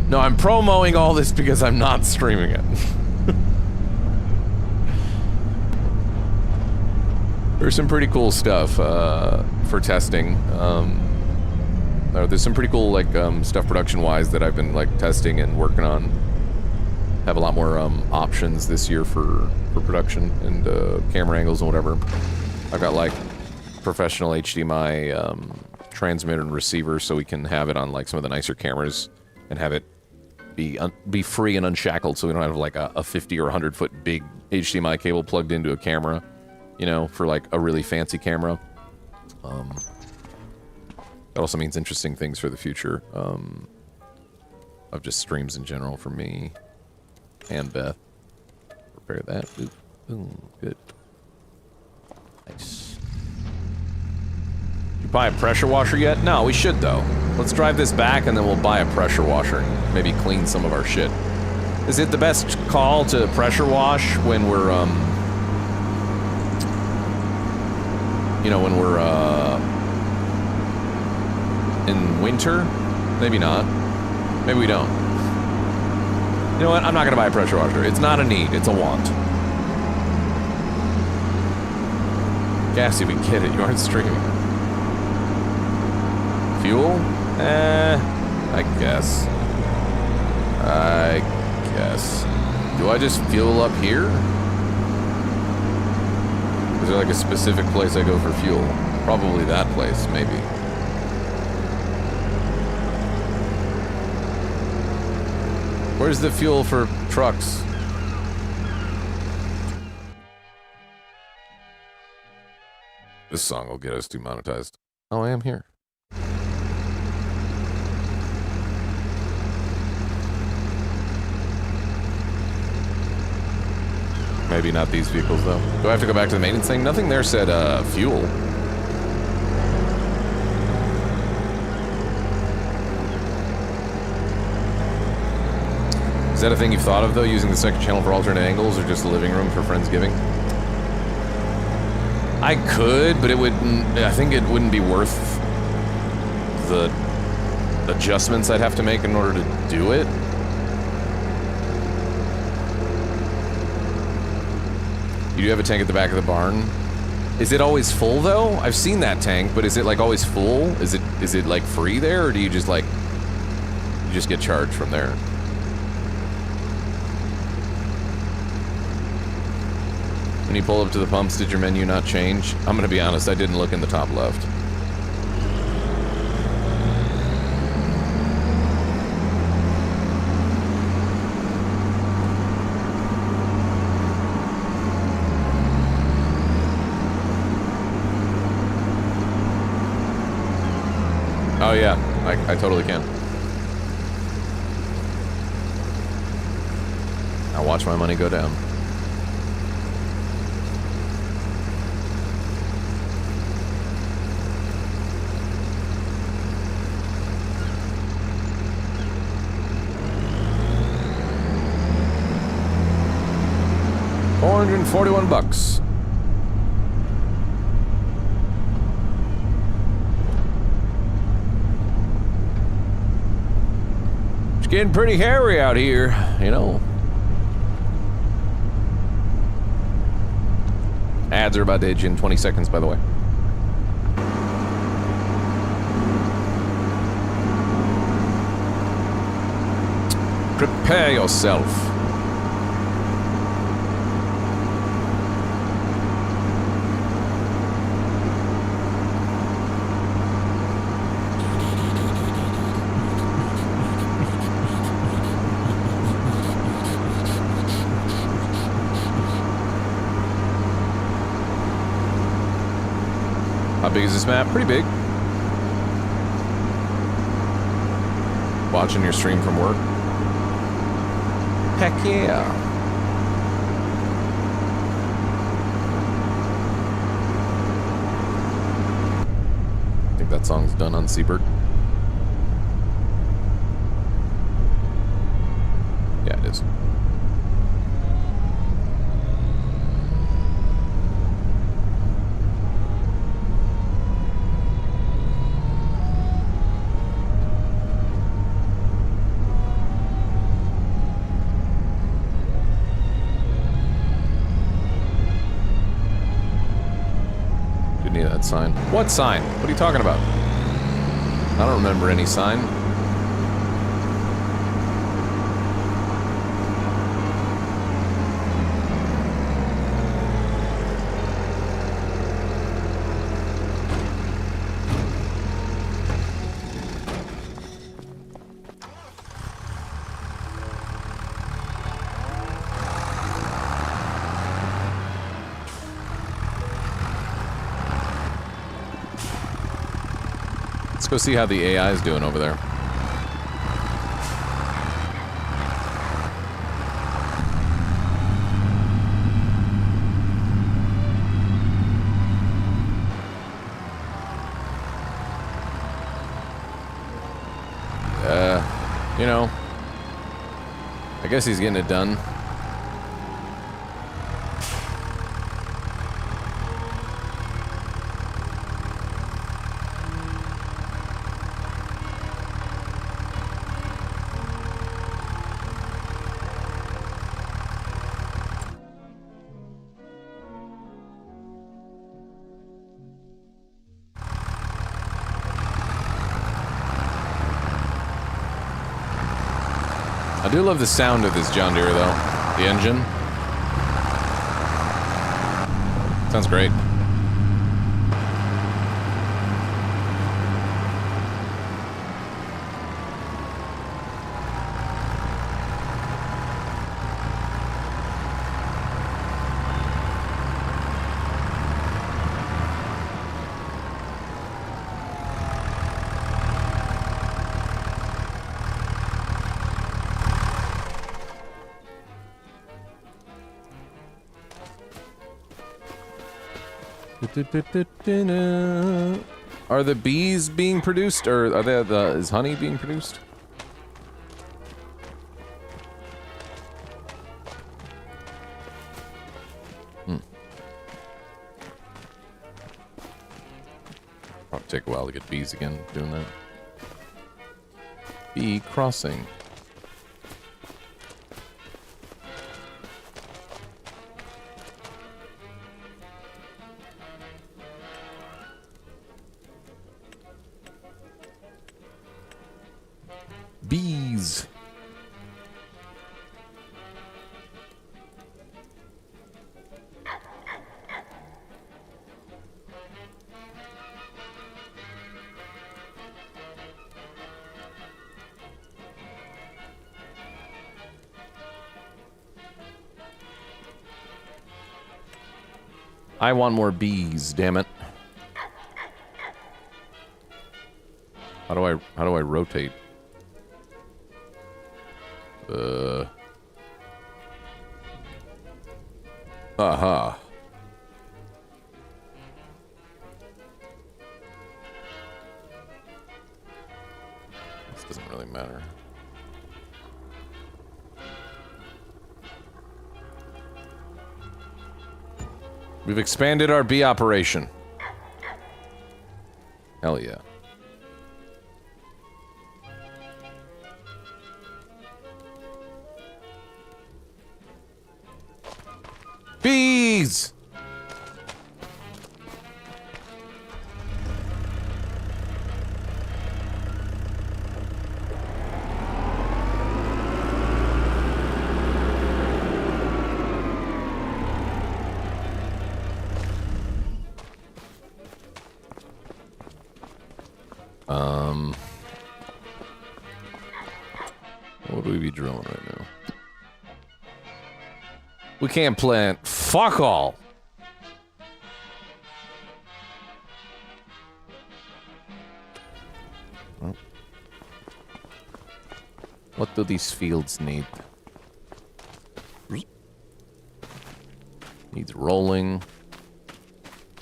No, I'm promoting all this because I'm not streaming it. There's some pretty cool stuff for testing. There's some pretty cool like stuff production-wise that I've been like testing and working on. Have a lot more options this year for production and camera angles and whatever. I've got like professional HDMI transmitter and receiver, so we can have it on like some of the nicer cameras and have it be free and unshackled, so we don't have like a 50 or 100 foot big HDMI cable plugged into a camera, you know, for like a really fancy camera. That also means interesting things for the future of just streams in general for me. And Beth. Repair that. Oop. Boom. Good. Nice. You buy a pressure washer yet? No, we should though. Let's drive this back and then we'll buy a pressure washer. Maybe clean some of our shit. Is it the best call to pressure wash when we're, you know, when we're, in winter? Maybe not. Maybe we don't. You know what? I'm not gonna buy a pressure washer. It's not a need, it's a want. Gassy, we get it. You aren't streaming. Fuel? I guess. Do I just fuel up here? Is there like a specific place I go for fuel? Probably that place, maybe. Where's the fuel for trucks? This song will get us demonetized. Oh, I am here. Maybe not these vehicles, though. Do I have to go back to the maintenance thing? Nothing there said, fuel. Is that a thing you've thought of, though, using the second channel for alternate angles, or just the living room for Friendsgiving? I could, but it wouldn't, I think it wouldn't be worth the adjustments I'd have to make in order to do it. You do have a tank at the back of the barn. Is it always full though? I've seen that tank, but is it like always full? Is it like free there, or do you just like, you just get charged from there? When you pull up to the pumps, did your menu not change? I'm gonna be honest, I didn't look in the top left. Oh yeah, I totally can. I'll watch my money go down. $441. It's getting pretty hairy out here, you know. Ads are about to age in 20 seconds, by the way. Prepare yourself. How big is this map? Pretty big. Watching your stream from work? Heck yeah. I think that song's done on Seabird. Yeah, it is. That sign. What sign? What are you talking about? I don't remember any sign. Let's go see how the AI is doing over there. You know, I guess he's getting it done. I do love the sound of this John Deere, though. The engine. Sounds great. Are the bees being produced, or are is honey being produced? Probably take a while to get bees again doing that. Bee crossing. Bees. I want more bees, damn it. How do I rotate? Aha. This doesn't really matter. We've expanded our bee operation. Hell yeah. Bees! What would we be drilling right now? We can't plant fuck all. What do these fields need? Needs rolling.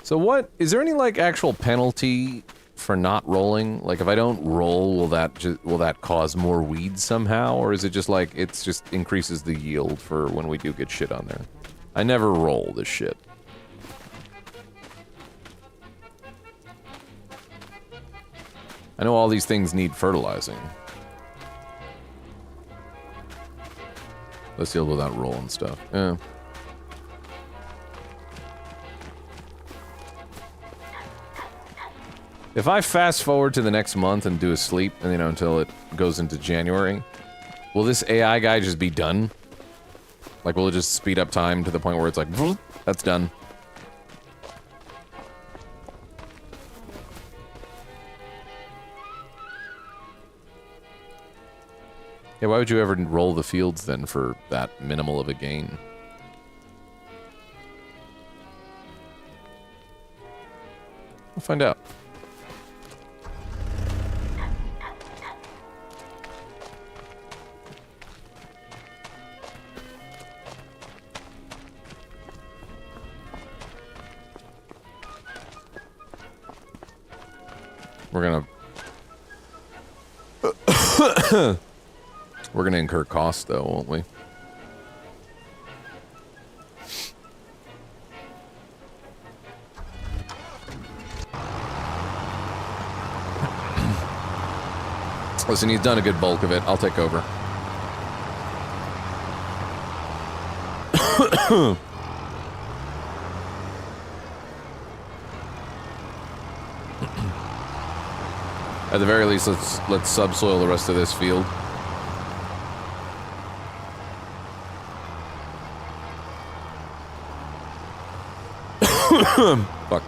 So what, is there any like actual penalty for not rolling? Like if I don't roll, will that cause more weeds somehow? Or is it just like, it's just increases the yield for when we do get shit on there? I never roll this shit. I know all these things need fertilizing. Let's deal with that rolling stuff. Yeah. If I fast forward to the next month and do a sleep, and you know, until it goes into January, will this AI guy just be done? Like, will it just speed up time to the point where it's like, that's done? Yeah, why would you ever roll the fields then for that minimal of a gain? We'll find out. We're gonna We're going to incur costs, though, won't we? Listen, he's done a good bulk of it. I'll take over. At the very least, let's subsoil the rest of this field. Fuck.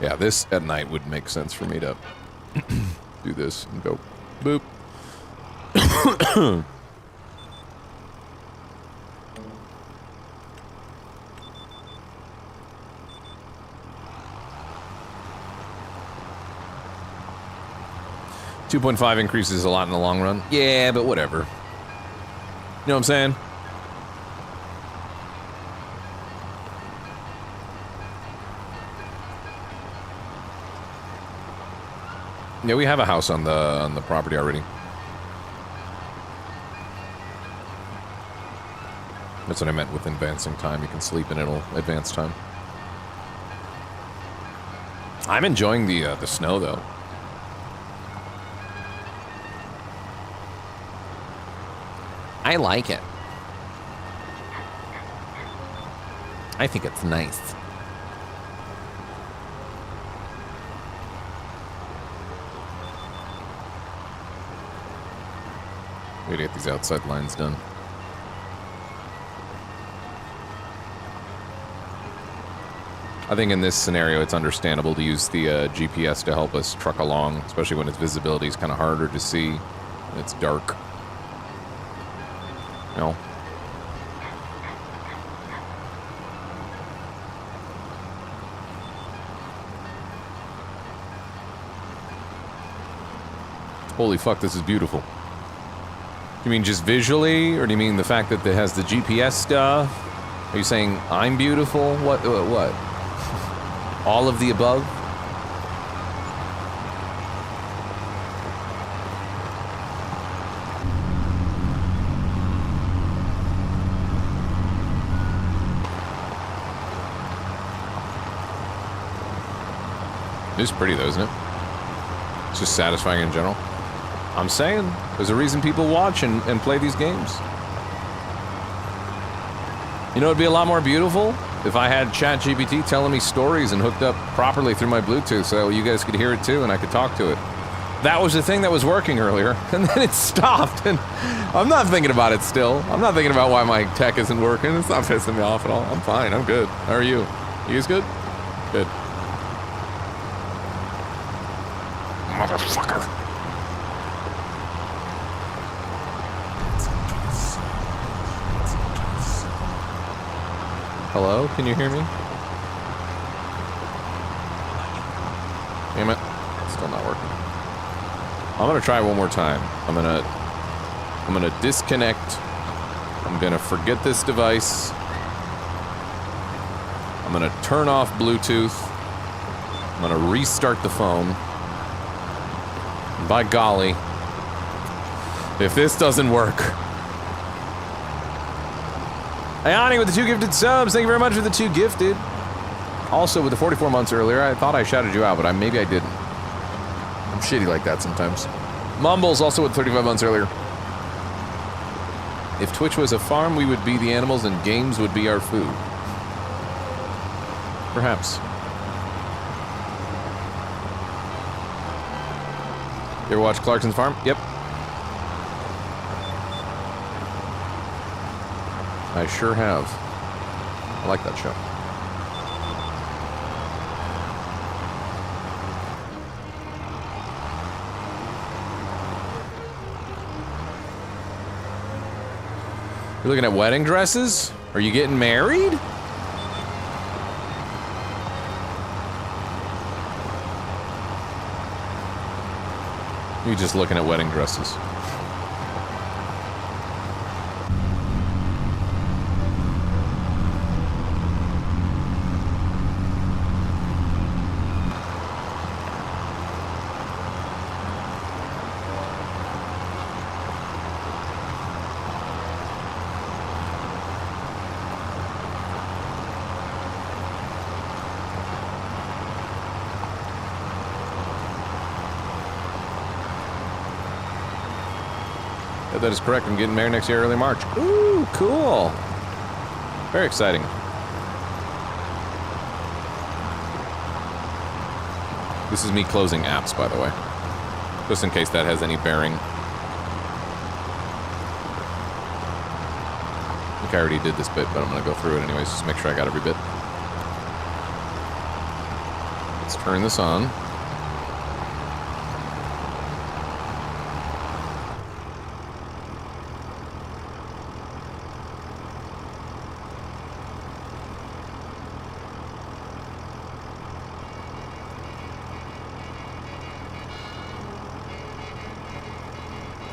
Yeah, this at night would make sense for me to do this and go boop. $2.5 increases a lot in the long run. Yeah, but whatever. You know what I'm saying? Yeah, we have a house on the property already. That's what I meant with advancing time. You can sleep and it'll advance time. I'm enjoying the snow though. I like it. I think it's nice. We gotta get these outside lines done. I think in this scenario, it's understandable to use the GPS to help us truck along, especially when its visibility is kind of harder to see and it's dark. You know? Holy fuck, this is beautiful. Do you mean just visually, or do you mean the fact that it has the GPS stuff? Are you saying I'm beautiful? What? All of the above? It's pretty though, isn't it? It's just satisfying in general. I'm saying, there's a reason people watch and play these games. You know, it'd be a lot more beautiful if I had ChatGPT telling me stories and hooked up properly through my Bluetooth so you guys could hear it too and I could talk to it. That was the thing that was working earlier, and then it stopped, and I'm not thinking about it still. I'm not thinking about why my tech isn't working. It's not pissing me off at all. I'm fine. I'm good. How are you? You guys good? Good. Motherfucker. Hello? Can you hear me? Damn it. Still not working. I'm gonna try one more time. I'm gonna disconnect. I'm gonna forget this device. I'm gonna turn off Bluetooth. I'm gonna restart the phone. And by golly, if this doesn't work. Ayani with the 2 gifted subs. Thank you very much for the 2 gifted. Also with the 44 months earlier. I thought I shouted you out, but maybe I didn't. I'm shitty like that sometimes. Mumbles also with 35 months earlier. If Twitch was a farm, we would be the animals and games would be our food. Perhaps. You ever watch Clarkson's Farm? Yep. I sure have. I like that show. You're looking at wedding dresses? Are you getting married? You're just looking at wedding dresses. Yeah, that is correct. I'm getting married next year, early March. Ooh, cool. Very exciting. This is me closing apps, by the way. Just in case that has any bearing. I think I already did this bit, but I'm going to go through it anyways, just to make sure I got every bit. Let's turn this on.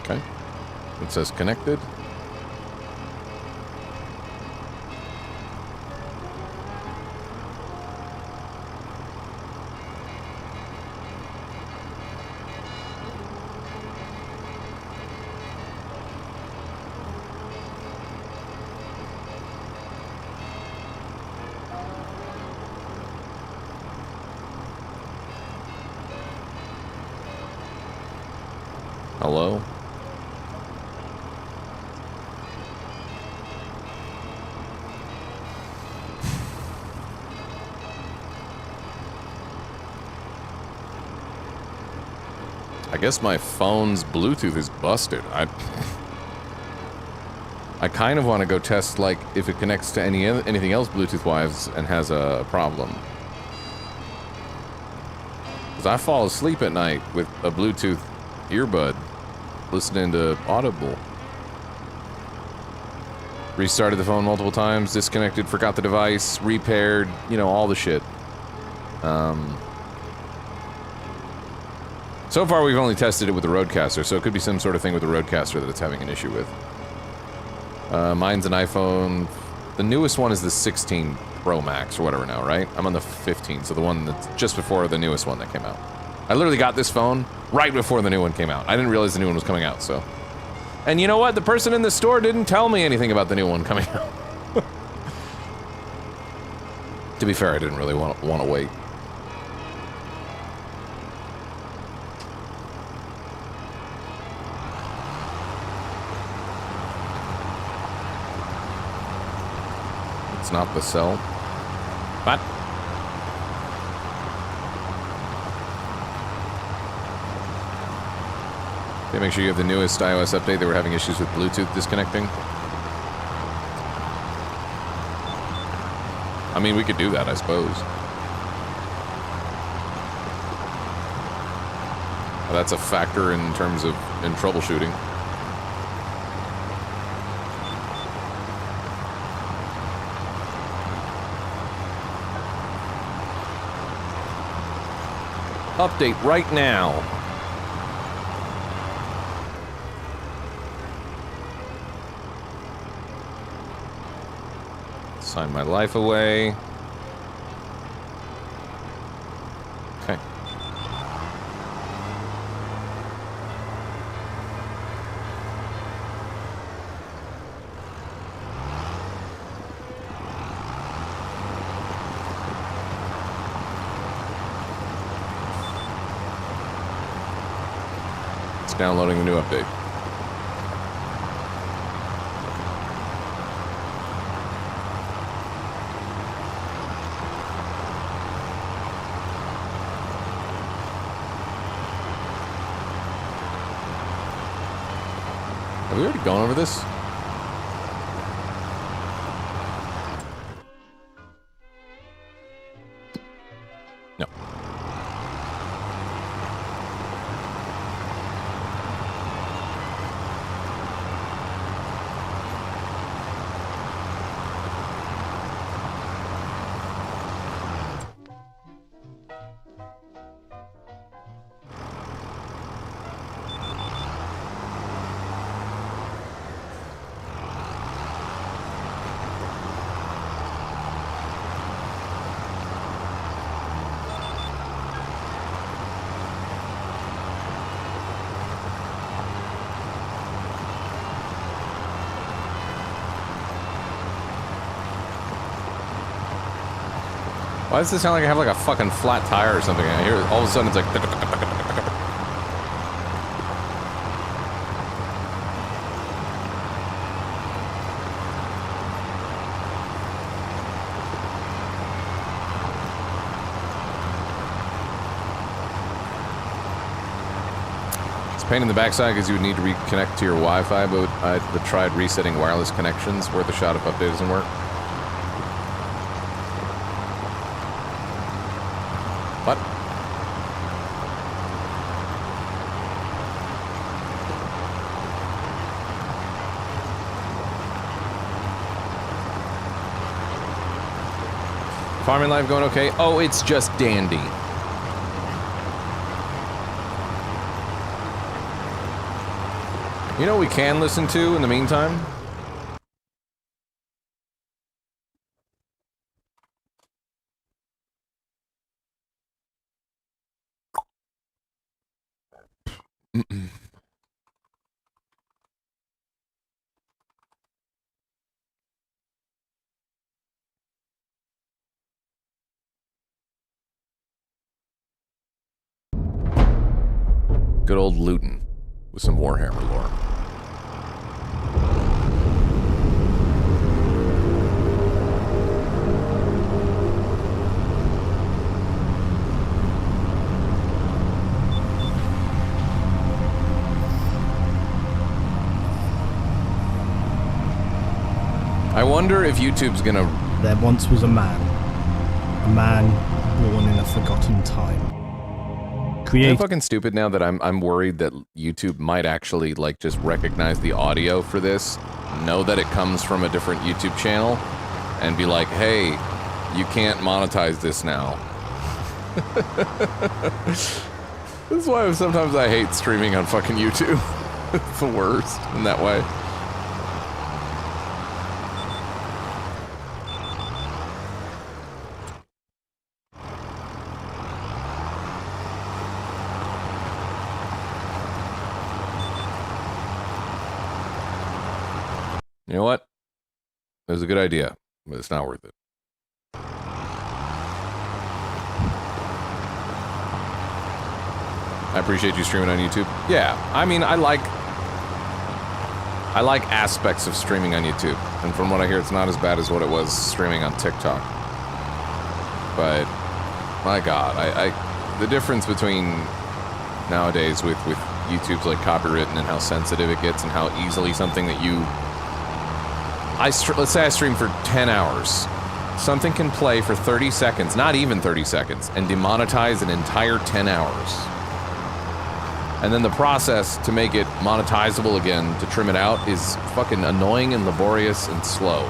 Okay. It says connected. Hello? I guess my phone's Bluetooth is busted. I kind of want to go test, like, if it connects to anything else Bluetooth-wise and has a problem. Because I fall asleep at night with a Bluetooth earbud, listening to Audible. Restarted the phone multiple times, disconnected, forgot the device, repaired, you know, all the shit. So far, we've only tested it with the Roadcaster, so it could be some sort of thing with the Roadcaster that it's having an issue with. Mine's an iPhone. The newest one is the 16 Pro Max or whatever now, right? I'm on the 15, so the one that's just before the newest one that came out. I literally got this phone right before the new one came out. I didn't realize the new one was coming out, so. And you know what? The person in the store didn't tell me anything about the new one coming out. To be fair, I didn't really want to wait. It's not the cell. What? Okay, make sure you have the newest iOS update. They were having issues with Bluetooth disconnecting. I mean, we could do that, I suppose. That's a factor in terms of troubleshooting. Update right now. Sign my life away. Okay. It's downloading the new update. Have we already gone over this? No. Why does it sound like I have like a fucking flat tire or something? I hear all of a sudden it's like. pain in the backside because you would need to reconnect to your Wi-Fi, but I tried resetting wireless connections. Worth a shot if update doesn't work. What? Farming life going okay? Oh, it's just dandy. You know what we can listen to in the meantime? Good old Luton with some Warhammer lore. I wonder if YouTube's gonna... There once was a man born in a forgotten time. I'm fucking stupid now that I'm worried that YouTube might actually like just recognize the audio for this, know that it comes from a different YouTube channel, and be like, hey, you can't monetize this now. This is why sometimes I hate streaming on fucking YouTube. It's the worst in that way. You know what? It was a good idea, but it's not worth it. I appreciate you streaming on YouTube. Yeah, I mean, I like aspects of streaming on YouTube, and from what I hear, it's not as bad as what it was streaming on TikTok. But my God, the difference between nowadays with YouTube's like copywritten and how sensitive it gets, and how easily something that you let's say I stream for 10 hours. Something can play for 30 seconds, not even 30 seconds, and demonetize an entire 10 hours. And then the process to make it monetizable again, to trim it out, is fucking annoying and laborious and slow.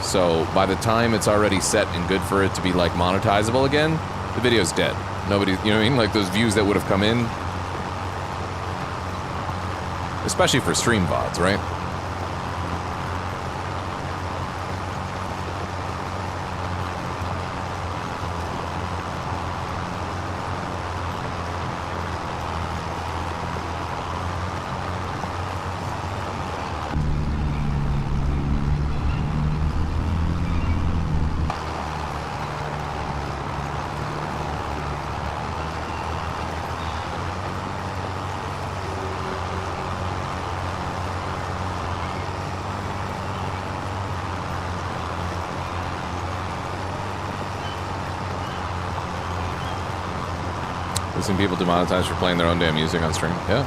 So by the time it's already set and good for it to be like monetizable again, the video's dead. Nobody, you know what I mean? Like those views that would have come in. Especially for stream VODs, right? Seen people demonetized for playing their own damn music on stream. Yeah.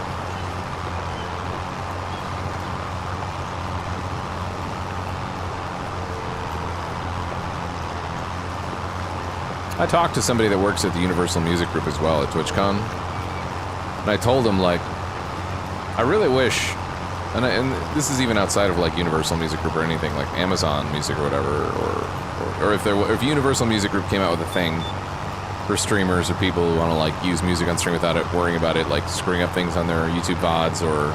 I talked to somebody that works at the Universal Music Group as well at TwitchCon, and I told him, like, I really wish, and this is even outside of like Universal Music Group or anything, like Amazon Music or whatever, or if Universal Music Group came out with a thing for streamers or people who want to like use music on stream without it worrying about it like screwing up things on their YouTube VODs or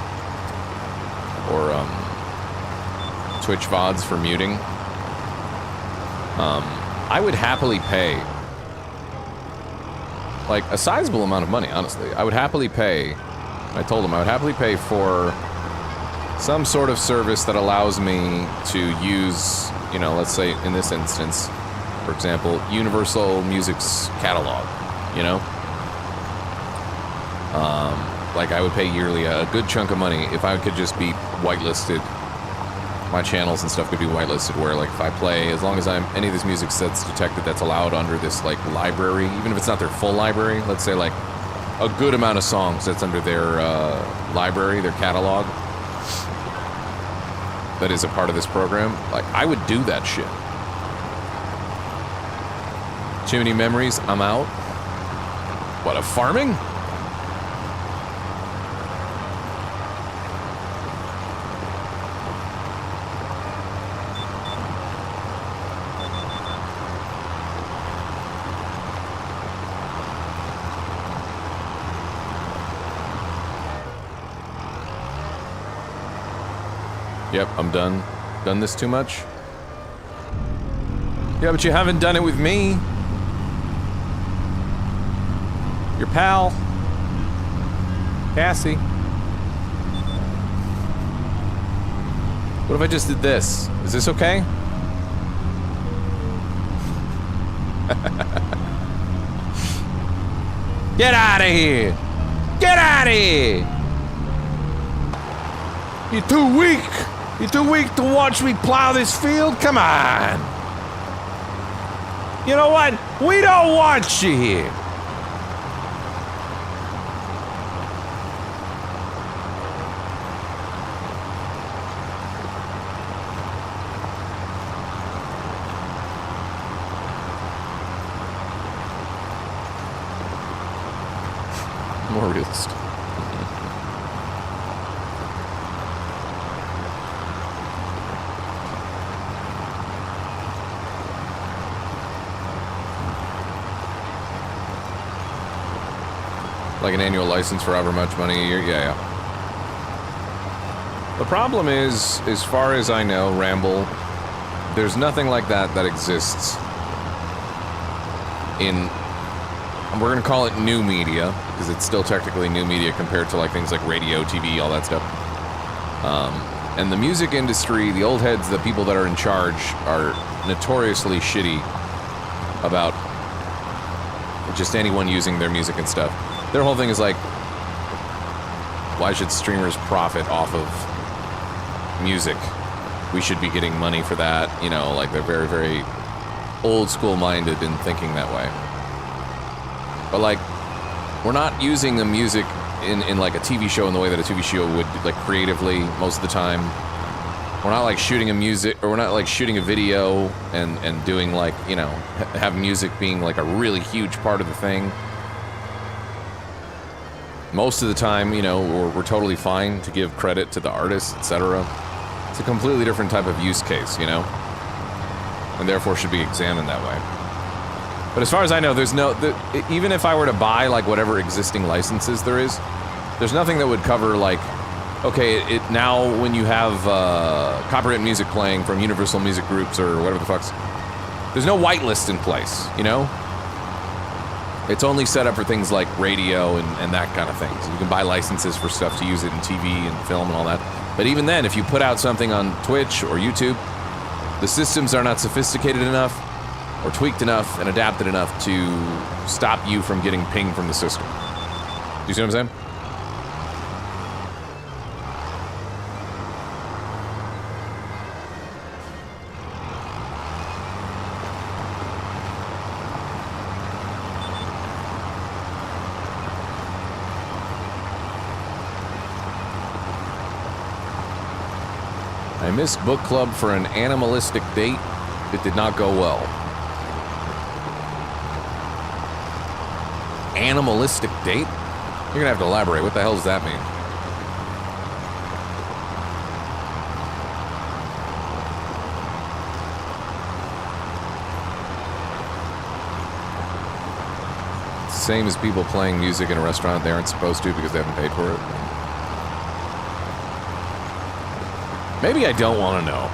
Twitch VODs for muting. I would happily pay like a sizable amount of money, honestly. I would happily pay, I told him I would happily pay for some sort of service that allows me to use, you know, let's say in this instance, for example, Universal Music's catalog, you know? Like, I would pay yearly a good chunk of money if I could just be whitelisted. My channels and stuff could be whitelisted where, like, if I play, as long as any of this music that's detected that's allowed under this, like, library, even if it's not their full library, let's say, like, a good amount of songs that's under their library, their catalog, that is a part of this program, like, I would do that shit. Too many memories, I'm out. What, of farming? Yep, I'm done. Done this too much? Yeah, but you haven't done it with me. Your pal. Cassie. What if I just did this? Is this okay? Get out of here! Get out of here! You're too weak! You're too weak to watch me plow this field? Come on! You know what? We don't want you here! More realist. Like an annual license for however much money a year? Yeah. The problem is, as far as I know, Ramble, there's nothing like that that exists in, we're gonna call it new media, because it's still technically new media compared to like things like radio, TV, all that stuff. And the music industry, the old heads, the people that are in charge, are notoriously shitty about just anyone using their music and stuff. Their whole thing is like, why should streamers profit off of music? We should be getting money for that. You know, like they're very, very old school minded in thinking that way. But like, we're not using the music in like a TV show in the way that a TV show would, like creatively most of the time. We're not like shooting a music, or we're not like shooting a video and doing like, you know, have music being like a really huge part of the thing. Most of the time, you know, we're totally fine to give credit to the artists, etc. It's a completely different type of use case, you know? And therefore should be examined that way. But as far as I know, there's no... even if I were to buy, like, whatever existing licenses there is, there's nothing that would cover, like... Okay, it now, when you have copyright music playing from Universal Music Groups or whatever the fuck's... There's no whitelist in place, you know? It's only set up for things like radio and that kind of thing. So you can buy licenses for stuff to use it in TV and film and all that. But even then, if you put out something on Twitch or YouTube, the systems are not sophisticated enough or tweaked enough and adapted enough to stop you from getting pinged from the system. Do you see what I'm saying? I missed book club for an animalistic date. It did not go well. Animalistic date? You're gonna have to elaborate. What the hell does that mean? Same as people playing music in a restaurant they aren't supposed to because they haven't paid for it. Maybe I don't want to know.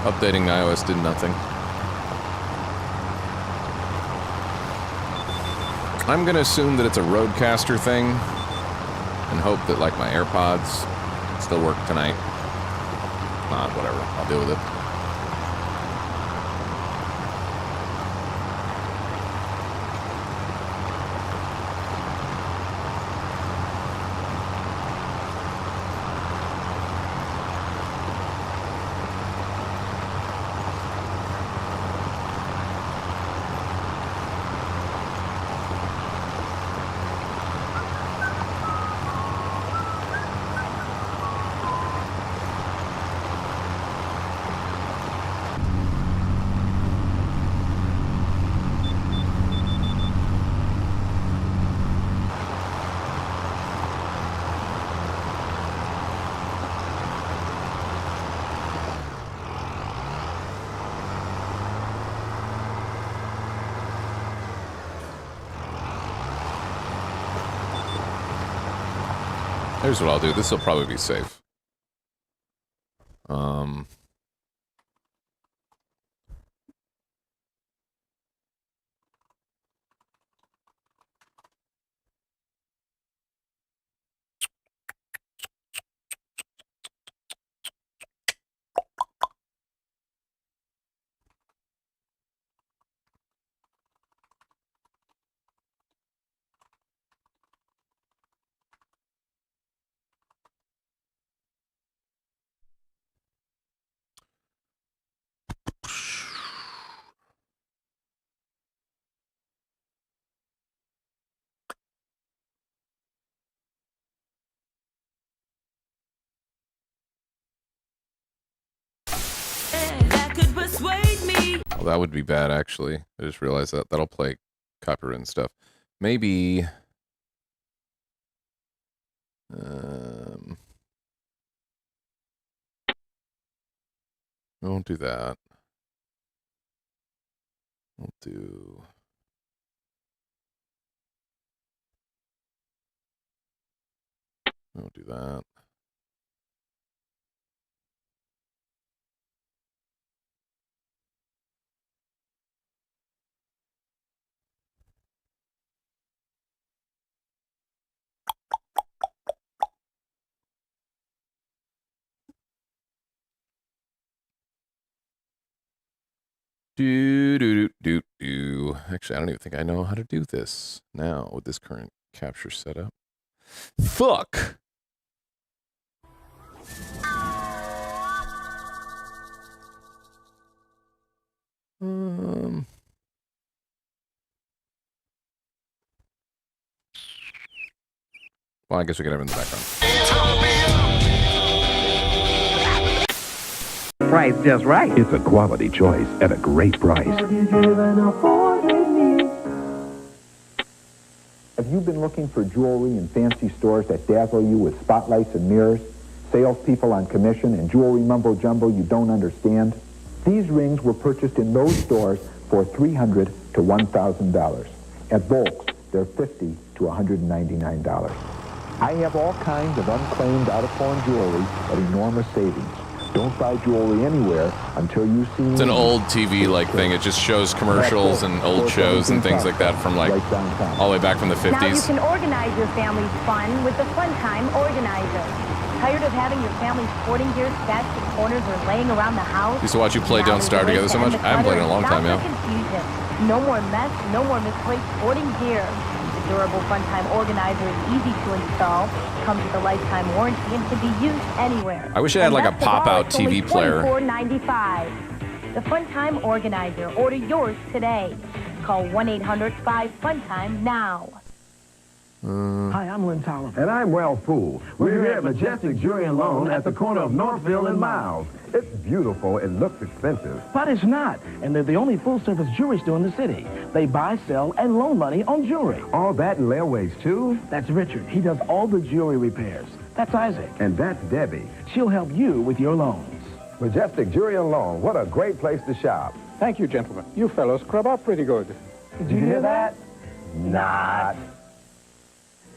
Updating iOS did nothing. I'm gonna assume that it's a Roadcaster thing and hope that like my AirPods still work tonight. Not whatever, I'll deal with it. Here's what I'll do. This will probably be safe. Well, that would be bad, actually. I just realized that. That'll play copyright and stuff. Maybe... I won't do that. We'll do... I won't do that. Actually, I don't even think I know how to do this now with this current capture setup. Fuck! Well, I guess we can have it in the background. Price just right. It's a quality choice at a great price. Have you been looking for jewelry in fancy stores that dazzle you with spotlights and mirrors? Salespeople on commission and jewelry mumbo-jumbo you don't understand? These rings were purchased in those stores for $300 to $1,000. At Volks, they're $50 to $199. I have all kinds of unclaimed, out-of-pawn jewelry at enormous savings. Don't buy jewelry anywhere until you see... It's an old TV-like thing. It just shows commercials and old shows and things like that from like all the way back from the 50s. Now you can organize your family's fun with the Fun Time Organizer. Tired of having your family's sporting gear stashed in corners or laying around the house? Used to watch you play Don't Starve Together so much. I haven't played in a long time, yeah. Confusion. No more mess, no more misplaced sporting gear. The durable Fun Time Organizer is easy to install, comes with a lifetime warranty, and can be used anywhere. I wish it had like a pop-out TV player. $24.95. The Fun Time Organizer. Order yours today. Call 1-800-5-FUN-TIME now. Hi, I'm Lynn Tolliver. And I'm Ralph Poole. We're here at Majestic Jewelry and Loan at the corner of Northville and Miles. It's beautiful. It looks expensive. But it's not. And they're the only full-service jewelry store in the city. They buy, sell, and loan money on jewelry. All that in layaways, too? That's Richard. He does all the jewelry repairs. That's Isaac. And that's Debbie. She'll help you with your loans. Majestic Jewelry and Loan. What a great place to shop. Thank you, gentlemen. You fellows scrub up pretty good. Did you hear that? Not.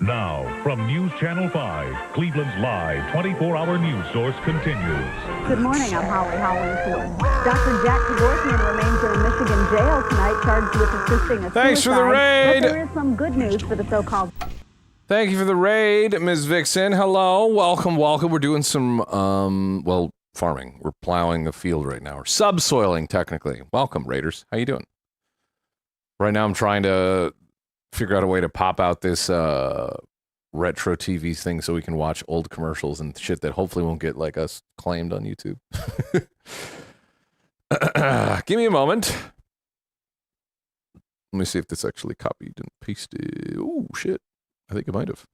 Now, from News Channel 5, Cleveland's live 24-hour news source continues. Good morning, I'm Holly Hollingsworth. Dr. Jack Kevorkian remains in a Michigan jail tonight, charged with assisting a Thanks suicide. for the raid. But there is some good news for the so-called... Thank you for the raid, Ms. Vixen. Hello, welcome. We're doing some, well, farming. We're plowing a field right now, or subsoiling, technically. Welcome, raiders. How you doing? Right now I'm trying to figure out a way to pop out this retro TV thing so we can watch old commercials and shit that hopefully won't get like us claimed on YouTube. Give me a moment. Let me see if this actually copied and pasted. Oh shit. I think it might have.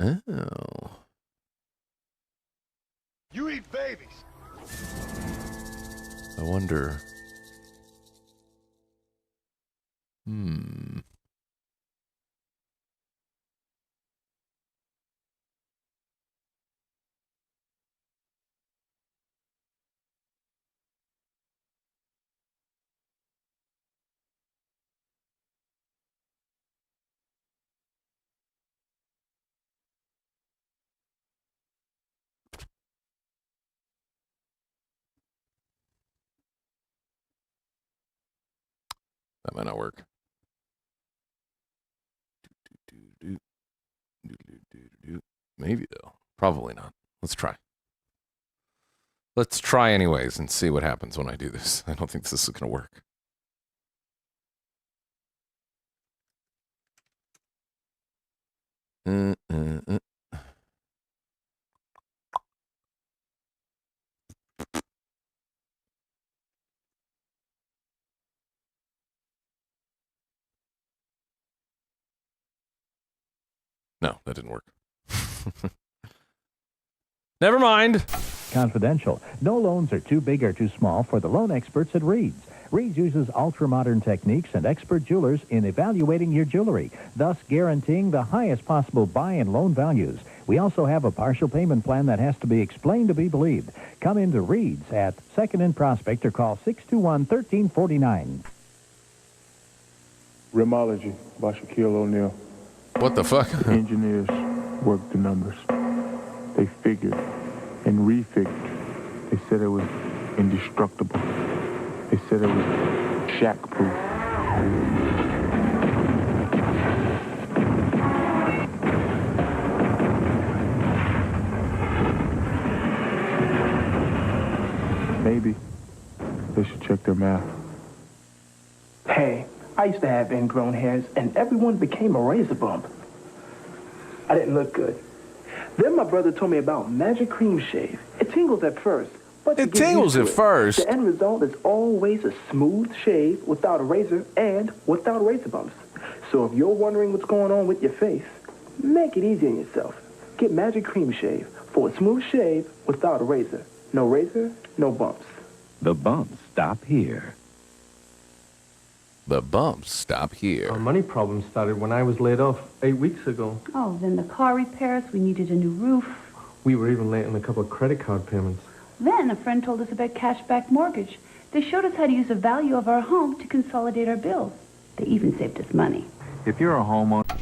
Oh. You eat babies. I wonder. That might not work. Maybe though. Probably not. Let's try. Let's try anyways and see what happens when I do this. I don't think this is going to work. No, that didn't work. Never mind. Confidential. No loans are too big or too small for the loan experts at Reed's. Reed's uses ultra-modern techniques and expert jewelers in evaluating your jewelry, thus guaranteeing the highest possible buy and loan values. We also have a partial payment plan that has to be explained to be believed. Come into Reed's at 2nd and Prospect or call 621-1349. Rimology by Shaquille O'Neal. What the fuck? Engineers worked the numbers. They figured and refigured. They said it was indestructible. They said it was Shaq-proof. Maybe they should check their math. Hey, I used to have ingrown hairs, and everyone became a razor bump. I didn't look good. Then my brother told me about Magic Cream Shave. It tingles at first, but it tingles at first. The end result is always a smooth shave without a razor and without razor bumps. So if you're wondering what's going on with your face, make it easy on yourself. Get Magic Cream Shave for a smooth shave without a razor. No razor, no bumps. The bumps stop here. The bumps stop here. Our money problem started when I was laid off 8 weeks ago. Oh, then the car repairs, we needed a new roof. We were even late on a couple of credit card payments. Then a friend told us about cashback mortgage. They showed us how to use the value of our home to consolidate our bills. They even saved us money. If you're a homeowner...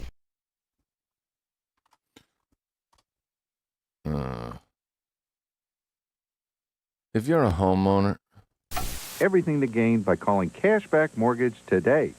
If you're a homeowner... Everything to gain by calling Cashback Mortgage today.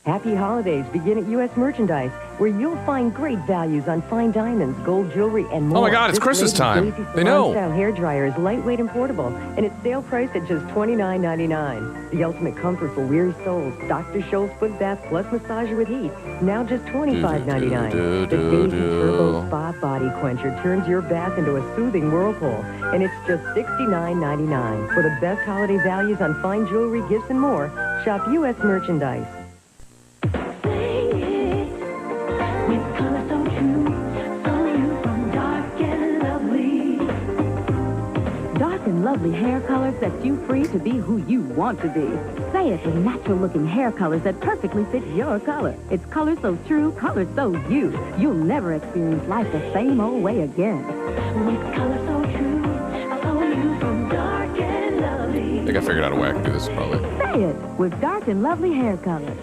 Happy holidays begin at U.S. Merchandise, where you'll find great values on fine diamonds, gold jewelry, and more. Oh my God, it's Christmas time. They know. Style hair dryer is lightweight and portable, and it's sale priced at just $29.99. The ultimate comfort for weary souls. Dr. Scholl's foot bath plus massager with heat, now just $25.99. The Daisy Turbo Spa Body Quencher turns your bath into a soothing whirlpool, and it's just $69.99. For the best holiday values on fine jewelry, gifts, and more, shop U.S. Merchandise. Lovely hair color sets you free to be who you want to be. Say it with natural-looking hair colors that perfectly fit your color. It's color so true, color so you. You'll never experience life the same old way again. With color so true, I'll own you from dark and lovely. think I figured out a way I can do this probably. Say it with dark and lovely hair color.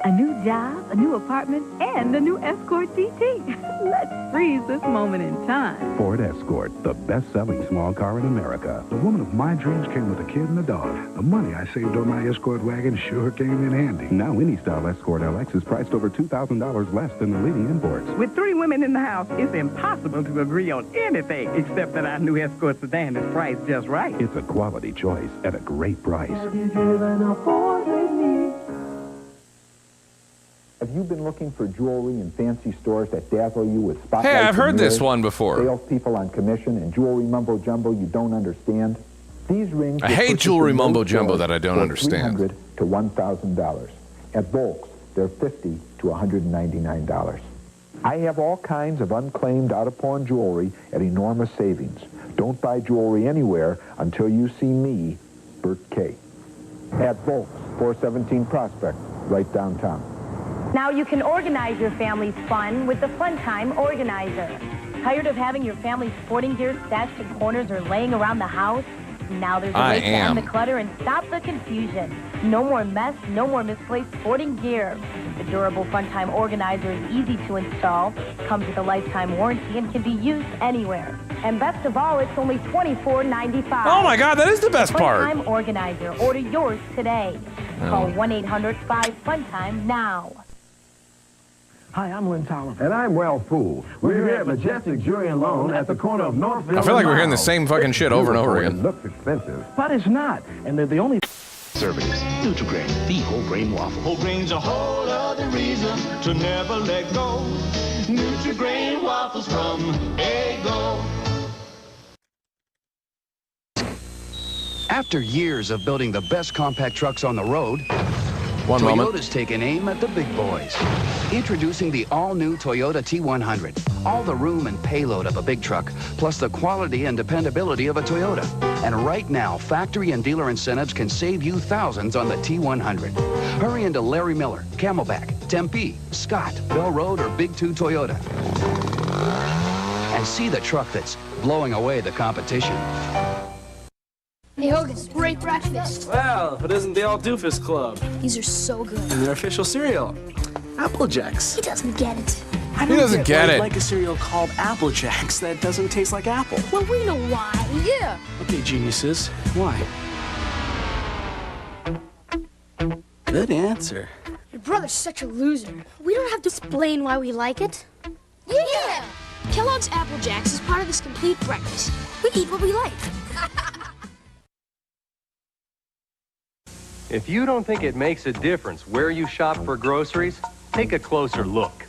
A new job, a new apartment, and a new Escort TT. Let's freeze this moment in time. Ford Escort, the best-selling small car in America. The woman of my dreams came with a kid and a dog. The money I saved on my Escort wagon sure came in handy. Now any style Escort LX is priced over $2,000 less than the leading imports. With 3 women in the house, it's impossible to agree on anything except that our new Escort sedan is priced just right. It's a quality choice at a great price. Have you been looking for jewelry in fancy stores that dazzle you with spotlights? Hey, I've and heard mirrors, this one before. Salespeople on commission and jewelry mumbo jumbo you don't understand. These rings. I hate jewelry mumbo jumbo that I don't understand. $300 to $1,000. At Volks, they're $50 to $199. I have all kinds of unclaimed, out-of-pawn jewelry at enormous savings. Don't buy jewelry anywhere until you see me, Bert K. At Volks, 417 Prospect, right downtown. Now you can organize your family's fun with the Fun Time Organizer. Tired of having your family's sporting gear stashed in corners or laying around the house? Now there's a way to end the clutter and stop the confusion. No more mess, no more misplaced sporting gear. The durable Fun Time Organizer is easy to install, comes with a lifetime warranty, and can be used anywhere. And best of all, it's only $24.95. Oh my God, that is the best part. Fun Time Organizer. Order yours today. Call 1-800-5-FUN-TIME now. Hi, I'm Lynn Tyler. And I'm Ralph Poole. We're here at Majestic Jewelry and Loan at the corner of Northville. I feel like we're hearing the same fucking shit over and over again. It looks expensive, but it's not. And they're the only conservatives. Nutri-Grain, the whole grain waffle. Whole grain's a whole other reason to never let go. Nutri-Grain waffles from Eggo. After years of building the best compact trucks on the road, Toyota's taken aim at the big boys. Introducing the all-new Toyota T100. All the room and payload of a big truck, plus the quality and dependability of a Toyota. And right now, factory and dealer incentives can save you thousands on the T100. Hurry into Larry Miller, Camelback, Tempe, Scott, Bell Road, or Big 2 Toyota. And see the truck that's blowing away the competition. Hey Hogan, great breakfast. Well, if it isn't the All Doofus Club. These are so good. And their official cereal, Apple Jacks. He doesn't get it. I don't get it. Like a cereal called Apple Jacks that doesn't taste like apple. Well, we know why. Yeah. Okay, geniuses. Why? Good answer. Your brother's such a loser. We don't have to explain why we like it. Yeah! Kellogg's Apple Jacks is part of this complete breakfast. We eat what we like. If you don't think it makes a difference where you shop for groceries, take a closer look.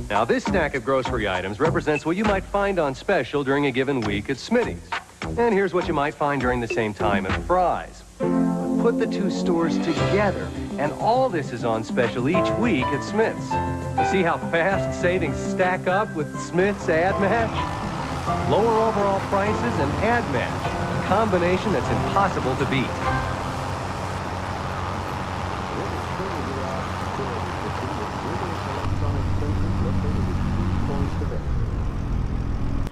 Now, this stack of grocery items represents what you might find on special during a given week at Smitty's. And here's what you might find during the same time at Fry's. Put the two stores together, and all this is on special each week at Smith's. You see how fast savings stack up with Smith's Ad Match? Lower overall prices and Ad Match, a combination that's impossible to beat.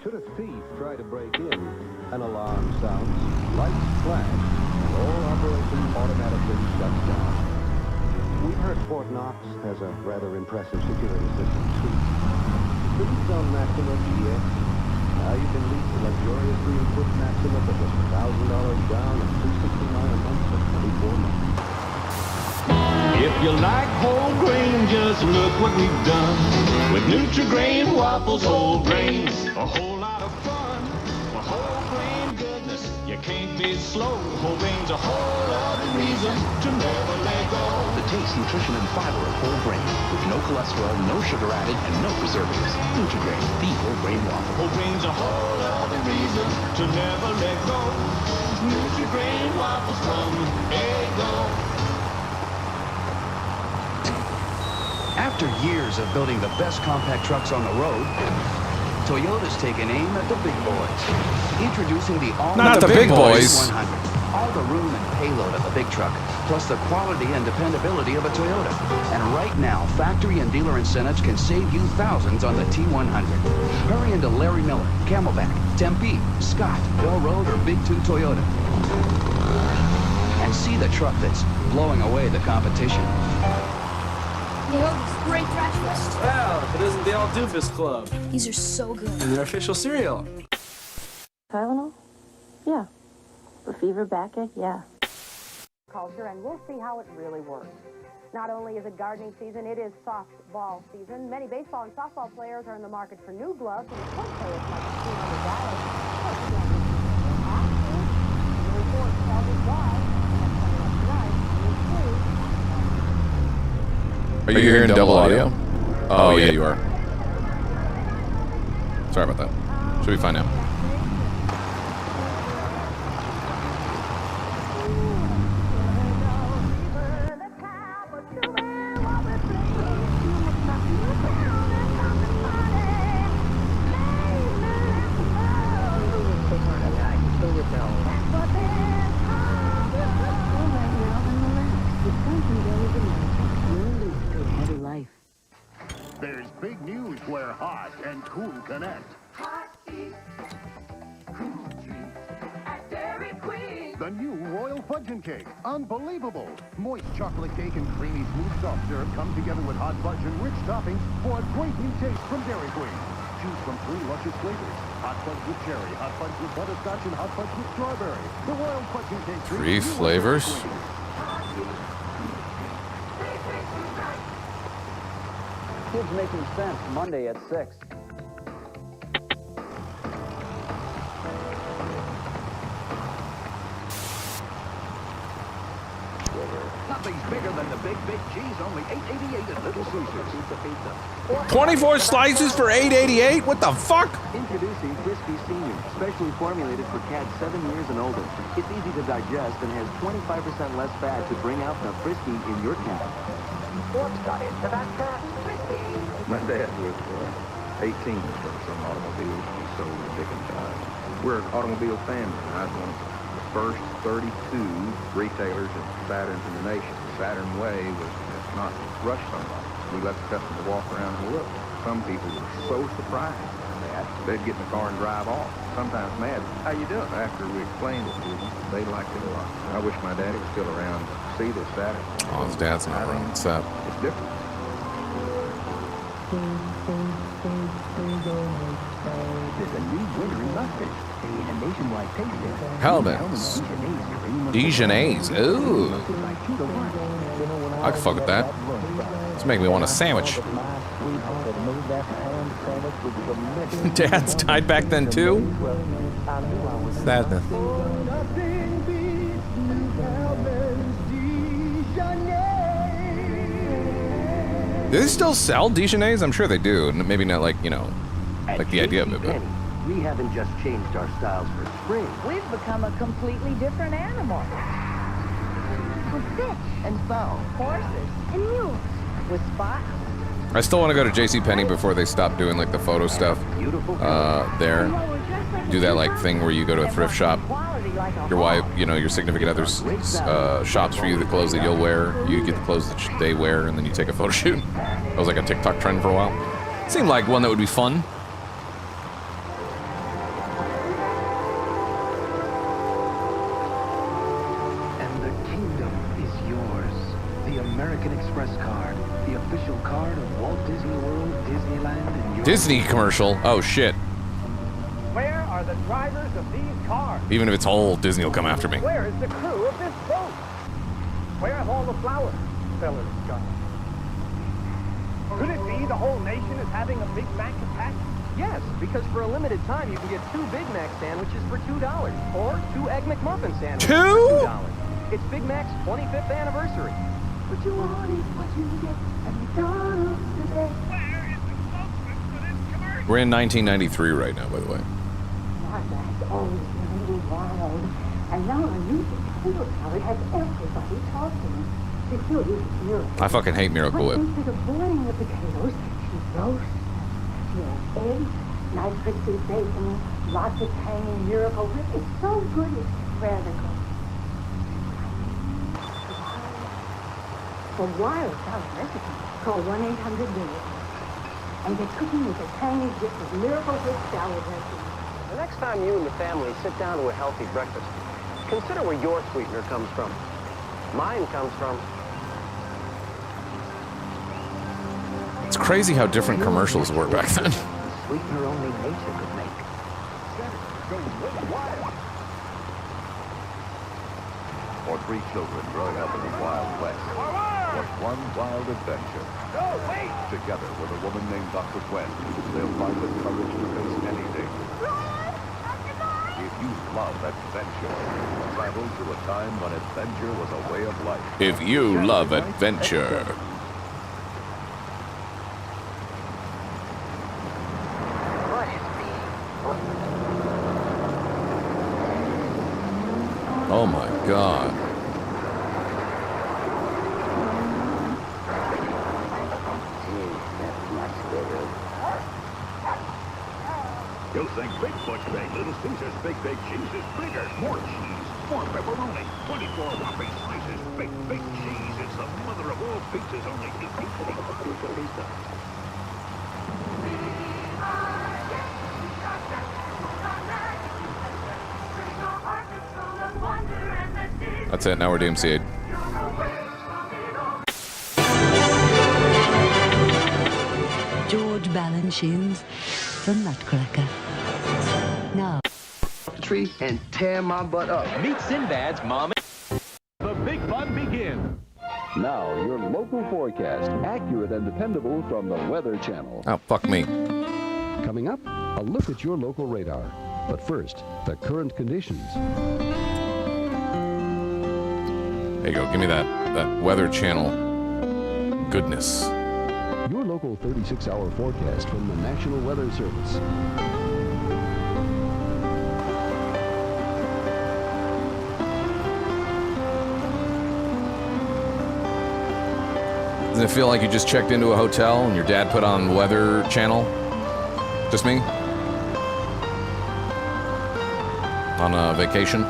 Should a thief try to break in, an alarm sounds, lights flash, and all operation automatically shuts down. We've heard Fort Knox has a rather impressive security system, too. City's on Maxima GX. Now you can lease a luxurious green-foot Maxima for just $1,000 down and $269 a month for 24 months. If you like whole grain, just look what we've done. With Nutri-Grain waffles, whole grains, a whole lot of fun. For whole grain goodness, you can't be slow. Whole grain's a whole other reason to never let go. The taste, nutrition, and fiber of whole grain, with no cholesterol, no sugar added, and no preservatives. Nutri-Grain, the whole grain waffle. Whole grain's a whole other reason to never let go. Nutri-Grain waffles from Eggo. After years of building the best compact trucks on the road, Toyota's taken aim at the big boys. Introducing the all Not the big boys. 100. All the room and payload of a big truck, plus the quality and dependability of a Toyota. And right now, factory and dealer incentives can save you thousands on the T100. Hurry into Larry Miller, Camelback, Tempe, Scott, Bell Road, or Big 2 Toyota. And see the truck that's blowing away the competition. Yo, great trash list. Wow, if it isn't the All Doofus Club. These are so good. And their official cereal. Tylenol? Yeah. For fever, backache? Yeah. Culture, and we'll see how it really works. Not only is it gardening season, it is softball season. Many baseball and softball players are in the market for new gloves, and some players like $200. The report tells us why. Are you hearing double audio? Oh, yeah, you are. Sorry about that. Should be fine now. There's big news where hot and cool connect. Hot eats, cool treats at Dairy Queen. The new Royal Fudgin' Cake. Unbelievable. Moist chocolate cake and creamy smooth soft syrup come together with hot fudge and rich toppings for a great new taste from Dairy Queen. Choose from 3 luscious flavors. Hot fudge with cherry, hot fudge with butterscotch, and hot fudge with strawberry. The Royal Fudgin' Cake. 3 flavors? Kids Making Sense, Monday at 6. Nothing's bigger than the big cheese, only $8.88 at Little Caesars. Pizza. 24 slices for $8.88? What the fuck? Introducing Crispy Senior, specially formulated for cats 7 years and older. It's easy to digest and has 25% less fat to bring out the frisky in your cat. What's got into that cat? My dad was 18 from some automobiles he sold to Dick and John. We're an automobile family. I was one of the first 32 retailers at Saturn's in the nation. The Saturn way was not rush somebody. We let the customer walk around and look. Some people were so surprised that they'd get in the car and drive off. Sometimes mad. How you doing? After we explained it to them, they liked it a lot. I wish my daddy was still around to see this Saturn. Oh, his dad's not around. What's up? It's different. There's a new winner in mustard. A nationwide tasting. Hellman's. Dijonnaise. Ooh. I can fuck with that. It's making me want a sandwich. Dads died back then too? Sadness. Do they still sell Dijonnaise? I'm sure they do. Maybe not like, you know, like the idea of it, but... We haven't just changed our styles for spring. We've become a completely different animal. With fish and fowl, horses and mules, with spots. I still want to go to JCPenney before they stop doing like the photo stuff. There. Do that like thing where you go to a thrift shop. Your wife, you know, your significant other's shops for you the clothes that you'll wear. You get the clothes that they wear, and then you take a photo shoot. That was like a TikTok trend for a while. Seemed like one that would be fun. Disney commercial. Oh shit. Where are the drivers of these cars? Even if it's old, Disney will come after me. Where is the crew of this boat? Where have all the flour sellers gone? Could it be the whole nation is having a Big Mac attack? Yes, because for a limited time you can get 2 Big Mac sandwiches for $2 or 2 Egg McMuffin sandwiches for $2. It's Big Mac's 25th anniversary. What you want is what you get at McDonald's today. We're in 1993 right now, by the way. Martha has always been a little wild, and now a new potato salad has everybody talking. She still uses Miracle. I fucking hate Miracle Whip. But instead of boiling the potatoes, she roasts them. She has eggs, nice crispy bacon, lots of tangy Miracle Whip. It's so good, it's radical. For wild salad recipes, call 1-800-MIRACLE. And get cooking with a tangy dip of Miracle Whip salad recipe. The next time you and the family sit down to a healthy breakfast, Consider where your sweetener comes from. Mine comes from... It's crazy how different commercials were back then. Sweetener only nature could make. For 3 children growing up in the Wild West was one wild adventure. No, wait! Together with a woman named Dr. Gwen, they'll find the courage to face any danger. If you love adventure, travel to a time when adventure was a way of life. If you love adventure. Oh my God. You'll think Bigfoot's big, Little Caesar's big cheese is bigger. More cheese, more pepperoni, 24 whopping slices. Big cheese. It's the mother of all pizzas, only pizza. That's it. Now we're DMCA'd. George Balanchines, the Nutcracker. Now. The tree and tear my butt up. Meet Sinbad's mom. The big fun begins. Now, your local forecast, accurate and dependable from the Weather Channel. Oh, fuck me. Coming up, a look at your local radar. But first, the current conditions. There you go. Give me that Weather Channel goodness. Your local 36-hour forecast from the National Weather Service. Doesn't it feel like you just checked into a hotel and your dad put on Weather Channel? Just me? On a vacation?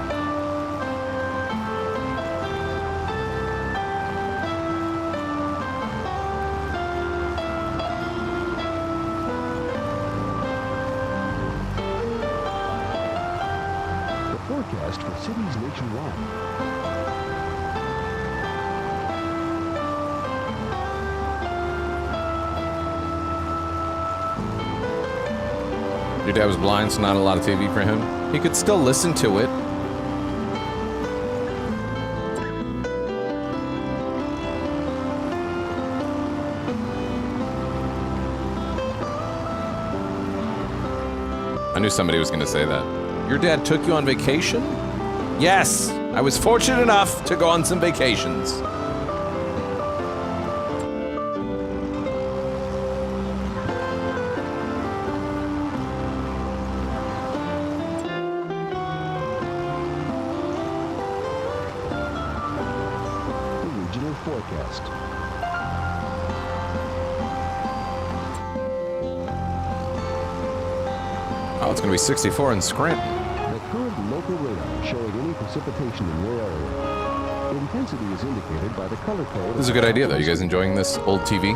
Forecast for cities nationwide. Your dad was blind, so not a lot of TV for him. He could still listen to it. I knew somebody was going to say that. Your dad took you on vacation? Yes, I was fortunate enough to go on some vacations. The regional forecast. Oh, it's going to be 64 in Scranton. The current local radar showing any precipitation in your area. Intensity is indicated by the color code. This is a good idea, though. You guys enjoying this old TV? If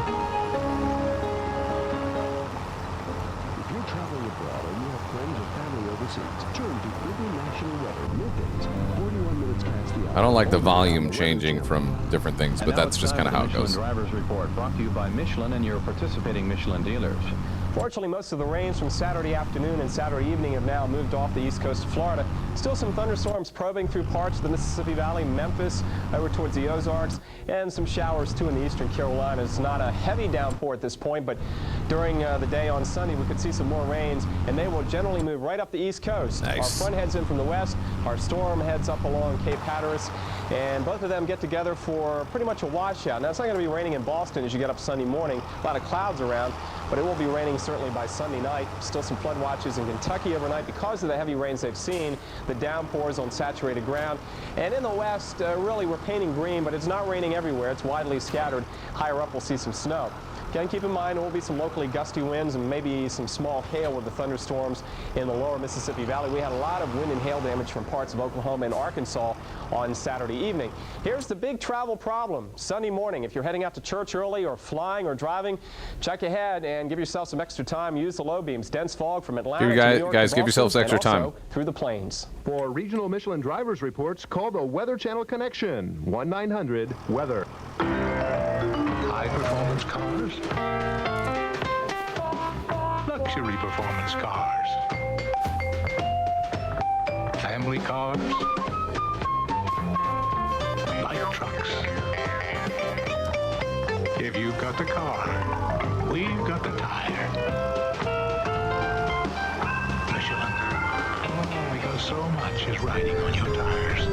you're traveling abroad or you have friends or family overseas, turn to International Weather middays, 41 minutes past the hour. I don't like the volume changing from different things, but that's just kind of how it goes. Driver's Report brought to you by Michelin and your participating Michelin dealers. Fortunately, most of the rains from Saturday afternoon and Saturday evening have now moved off the east coast of Florida. Still some thunderstorms probing through parts of the Mississippi Valley, Memphis, over towards the Ozarks, and some showers too in the eastern Carolinas. Not a heavy downpour at this point, but during the day on Sunday, we could see some more rains, and they will generally move right up the east coast. Nice. Our front heads in from the west, our storm heads up along Cape Hatteras, and both of them get together for pretty much a washout. Now, it's not going to be raining in Boston as you get up Sunday morning. A lot of clouds around, but it will be raining certainly by Sunday night. Still some flood watches in Kentucky overnight because of the heavy rains they've seen, the downpours on saturated ground. And in the west, really, we're painting green, but it's not raining everywhere. It's widely scattered. Higher up, we'll see some snow. Again, keep in mind there will be some locally gusty winds and maybe some small hail with the thunderstorms in the lower Mississippi Valley. We had a lot of wind and hail damage from parts of Oklahoma and Arkansas on Saturday evening. Here's the big travel problem. Sunday morning, if you're heading out to church early or flying or driving, check ahead and give yourself some extra time. Use the low beams. Dense fog from Atlanta to New York, guys, give yourselves extra time. Through the plains. For regional Michelin drivers reports, call the Weather Channel Connection, 1-900-WEATHER. High-performance cars, luxury performance cars, family cars, light trucks. If you've got the car, we've got the tire. Michelin. Oh, because so much is riding on your tires.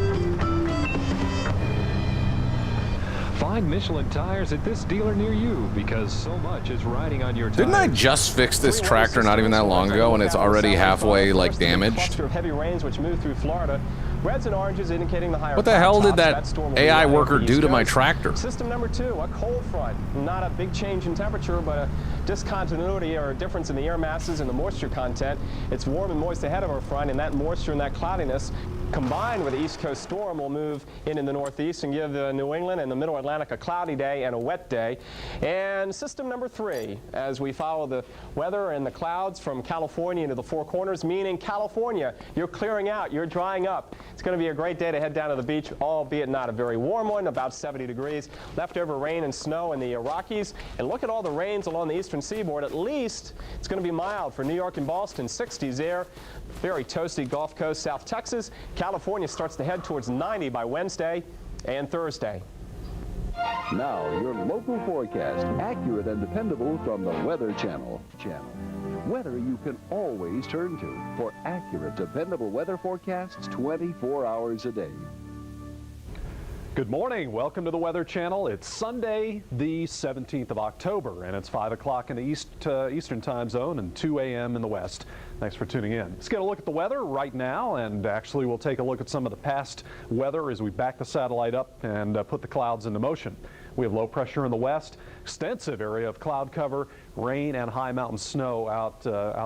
Find Michelin tires at this dealer near you because so much is riding on your tires. Didn't I just fix this tractor not even that long ago and it's already halfway like damaged? Cluster of heavy rains which move through Florida. Reds and oranges indicating the higher. What the hell did that AI worker do to my tractor? System number 2, a cold front. Not a big change in temperature, but a discontinuity or a difference in the air masses and the moisture content. It's warm and moist ahead of our front, and that moisture and that cloudiness combined with the East Coast storm will move in the northeast and give the New England and the middle Atlantic a cloudy day and a wet day. And system number 3, as we follow the weather and the clouds from California into the Four Corners, meaning California, you're clearing out, you're drying up. It's going to be a great day to head down to the beach, albeit not a very warm one, about 70 degrees. Leftover rain and snow in the Rockies. And look at all the rains along the eastern seaboard. At least it's going to be mild for New York and Boston, 60s there. Very toasty Gulf Coast, South Texas. California starts to head towards 90 by Wednesday and Thursday. Now, your local forecast, accurate and dependable from the Weather Channel. Weather you can always turn to for accurate, dependable weather forecasts 24 hours a day. Good morning. Welcome to the Weather Channel. It's Sunday, the 17th of October, and it's 5 o'clock in the Eastern Time Zone and 2 a.m. in the West. Thanks for tuning in. Let's get a look at the weather right now, and actually we'll take a look at some of the past weather as we back the satellite up and put the clouds into motion. We have low pressure in the west, extensive area of cloud cover, rain and high mountain snow out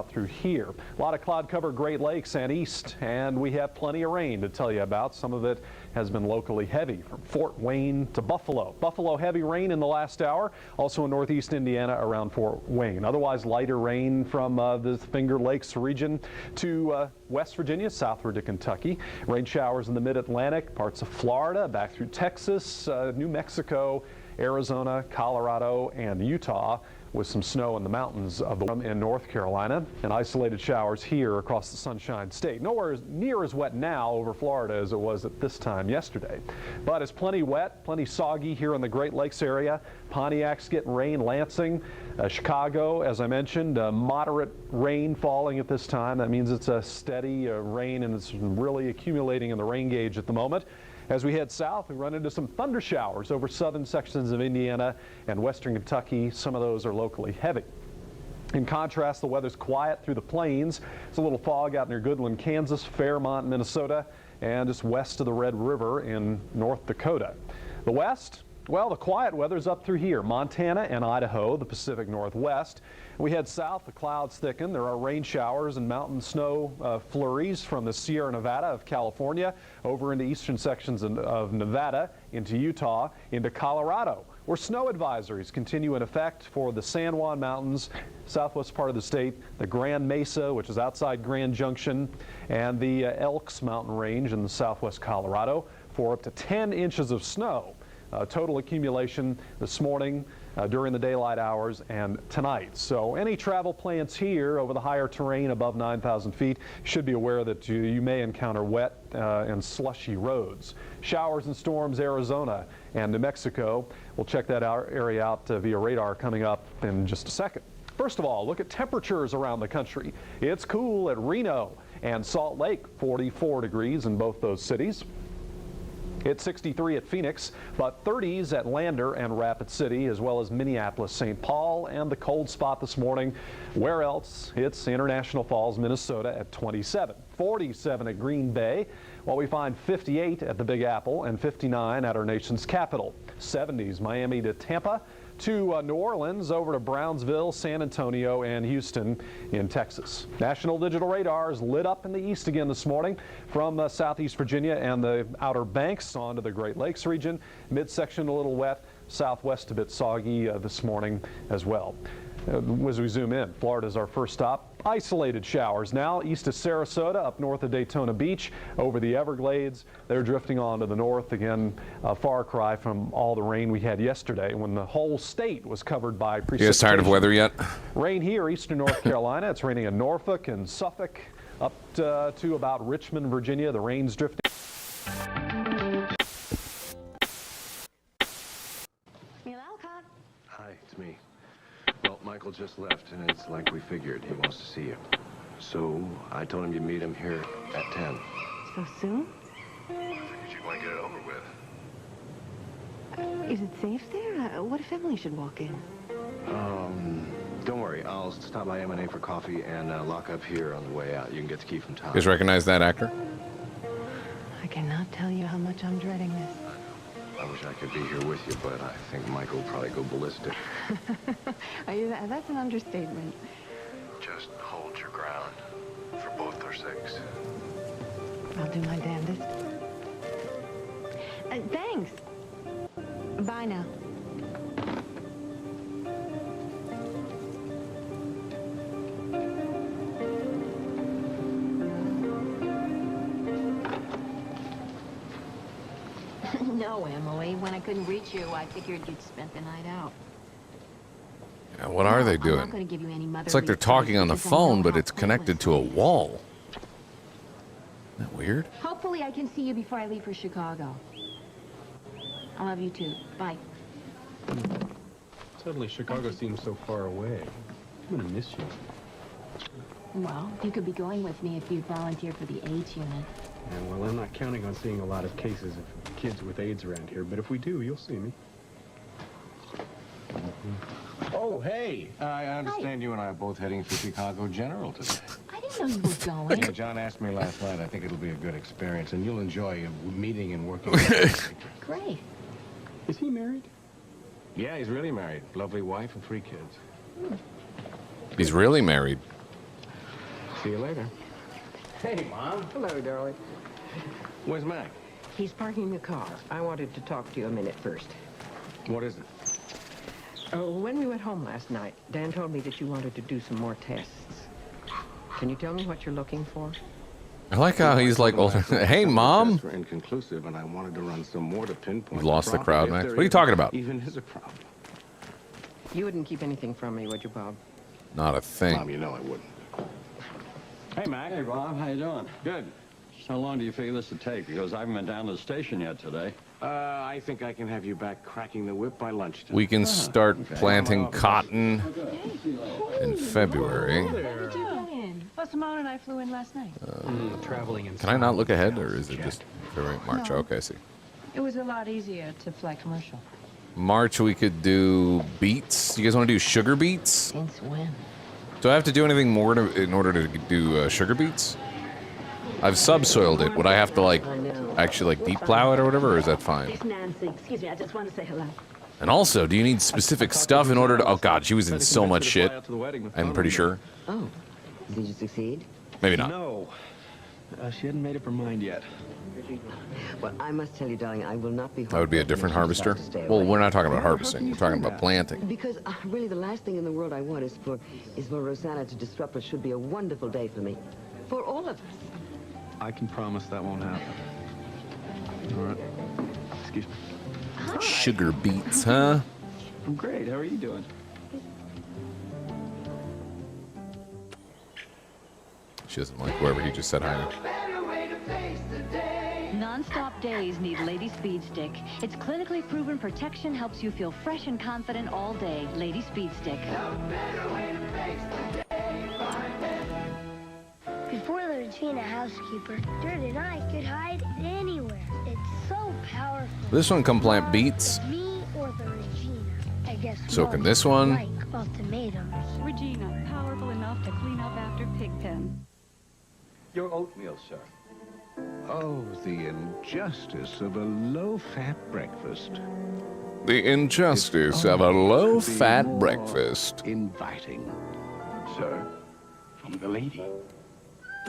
through here. A lot of cloud cover Great Lakes and east, and we have plenty of rain to tell you about. Some of it has been locally heavy from Fort Wayne to Buffalo. Buffalo heavy rain in the last hour, also in northeast Indiana around Fort Wayne. Otherwise lighter rain from the Finger Lakes region to West Virginia, southward to Kentucky. Rain showers in the mid-Atlantic, parts of Florida, back through Texas, New Mexico, Arizona, Colorado, and Utah, with some snow in the mountains of in North Carolina, and isolated showers here across the Sunshine State. Nowhere near as wet now over Florida as it was at this time yesterday. But it's plenty wet, plenty soggy here in the Great Lakes area. Pontiac's getting rain, Lansing, Chicago, as I mentioned, moderate rain falling at this time. That means it's a steady rain, and it's really accumulating in the rain gauge at the moment. As we head south, we run into some thunder showers over southern sections of Indiana and western Kentucky. Some of those are locally heavy. In contrast, the weather's quiet through the plains. It's a little fog out near Goodland, Kansas, Fairmont, Minnesota, and just west of the Red River in North Dakota. The west, well, the quiet weather's up through here, Montana and Idaho, the Pacific Northwest. We head south, the clouds thicken. There are rain showers and mountain snow flurries from the Sierra Nevada of California over into eastern sections of Nevada, into Utah, into Colorado, where snow advisories continue in effect for the San Juan Mountains, southwest part of the state, the Grand Mesa, which is outside Grand Junction, and the Elks Mountain Range in the southwest Colorado for up to 10 inches of snow. Total accumulation this morning during the daylight hours and tonight. So any travel plans here over the higher terrain above 9,000 feet should be aware that you may encounter wet and slushy roads. Showers and storms Arizona and New Mexico. We'll check that area out via radar coming up in just a second. First of all, look at temperatures around the country. It's cool at Reno and Salt Lake, 44 degrees in both those cities. It's 63 at Phoenix, but 30s at Lander and Rapid City, as well as Minneapolis, St. Paul, and the cold spot this morning. Where else? It's International Falls, Minnesota at 27. 47 at Green Bay, while we find 58 at the Big Apple and 59 at our nation's capital. 70s Miami to Tampa, to New Orleans, over to Brownsville, San Antonio, and Houston in Texas. National Digital Radar is lit up in the east again this morning from southeast Virginia and the Outer Banks onto the Great Lakes region. Midsection a little wet, southwest a bit soggy this morning as well. As we zoom in, Florida's our first stop. Isolated showers now east of Sarasota, up north of Daytona Beach, over the Everglades. They're drifting on to the north again, a far cry from all the rain we had yesterday when the whole state was covered by precipitation. You guys tired of weather yet? Rain here, eastern North Carolina. It's raining in Norfolk and Suffolk, up to about Richmond, Virginia. The rain's drifting. Hi, it's me. Well, Michael just left, and it's like we figured. He wants to see you. So I told him you'd meet him here at 10. So soon? Figured you'd want to get it over with. Is it safe there? What if Emily should walk in? Don't worry. I'll stop by M&A for coffee and lock up here on the way out. You can get the key from Tom. You guys recognize that actor? I cannot tell you how much I'm dreading this. I wish I could be here with you, but I think Michael will probably go ballistic. That's an understatement. Just hold your ground for both our sakes. I'll do my damnedest. Thanks. Bye now. No, Emily. When I couldn't reach you, I figured you'd spent the night out. Yeah, what are they I'm doing? not gonna give you any It's like they're talking on the phone, but it's connected to a wall. Isn't that weird? Hopefully I can see you before I leave for Chicago. I love you too. Bye. Suddenly Chicago seems so far away. I'm gonna miss you. Well, you could be going with me if you volunteered for the AIDS unit. Yeah, well, I'm not counting on seeing a lot of cases of kids with AIDS around here, but if we do, you'll see me. Oh, hey. I understand you and I are both heading for Chicago General today. I didn't know you were going. Yeah, John asked me last night. I think it'll be a good experience, and you'll enjoy meeting and working. Great. Is he married? Yeah, he's really married. Lovely wife and 3 kids. He's really married. See you later. Hey, Mom. Hello, darling. Where's Mac? He's parking the car. I wanted to talk to you a minute first. What is it? Oh, when we went home last night, Dan told me that you wanted to do some more tests. Can you tell me what you're looking for? I like how he's like, hey, Mom. Tests were inconclusive, and I wanted to run some more to pinpoint. You've lost the crowd, if Max. there What are you talking about? Even is a problem. You wouldn't keep anything from me, would you, Bob? Not a thing. Mom, you know I wouldn't. Hey, Mac. Hey, Bob. How you doing? Good. How long do you figure this would take? Because I haven't been down to the station yet today. I think I can have you back cracking the whip by lunchtime. We can start planting cotton in February. Well, Simone and I flew in last night. Traveling in. Can I not look ahead, or is it just February, March? No. Okay, I see. It was a lot easier to fly commercial. March, we could do beets. You guys want to do sugar beets? Since when? Do I have to do anything more in order to do sugar beets? I've subsoiled it. Would I have to actually deep plow it or whatever, or is that fine? It's Nancy. Excuse me, I just want to say hello. And also, do you need specific stuff in order to? Oh God, she was in so much shit. I'm pretty sure. Oh, did you succeed? Maybe not. No. She hadn't made up her mind yet. Well, I must tell you, darling, I will not be home. That would be a different harvester. Well, we're not talking about harvesting. We're talking about planting. Because really the last thing in the world I want is for Rosanna to disrupt what should be a wonderful day for me. For all of us. I can promise that won't happen. All right. Excuse me. Sugar beets, huh? I'm great. How are you doing? She doesn't like whoever he just said hi to. Non-stop days need Lady Speed Stick. Its clinically proven protection helps you feel fresh and confident all day. Lady Speed Stick. Before the Regina housekeeper, Dirt and I could hide anywhere. It's so powerful. This one can plant beets. Me or the Regina. I guess So most can this one. like ultimatums. Regina, powerful enough to clean up after Pigpen. Your oatmeal, sir. Oh, the injustice of a low-fat breakfast. The injustice of a low-fat breakfast. Inviting. Sir, from the lady.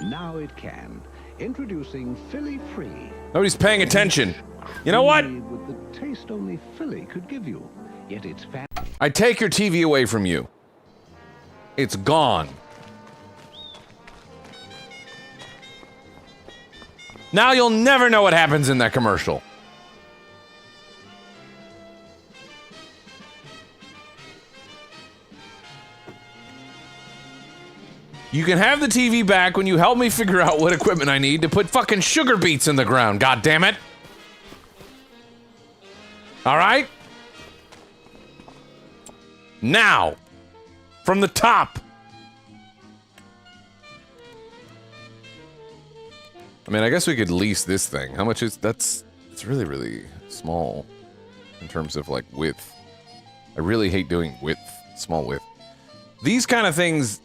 Now it can. Introducing Philly Free. Nobody's paying attention. You know what? With the taste only Philly could give you. Yet it's fat. I take your TV away from you. It's gone. Now you'll never know what happens in that commercial. You can have the TV back when you help me figure out what equipment I need to put fucking sugar beets in the ground, god damn it. All right? Now, from the top. I mean, I guess we could lease this thing. How much is it's really, really small in terms of like width. I really hate doing width, small width. These kind of things,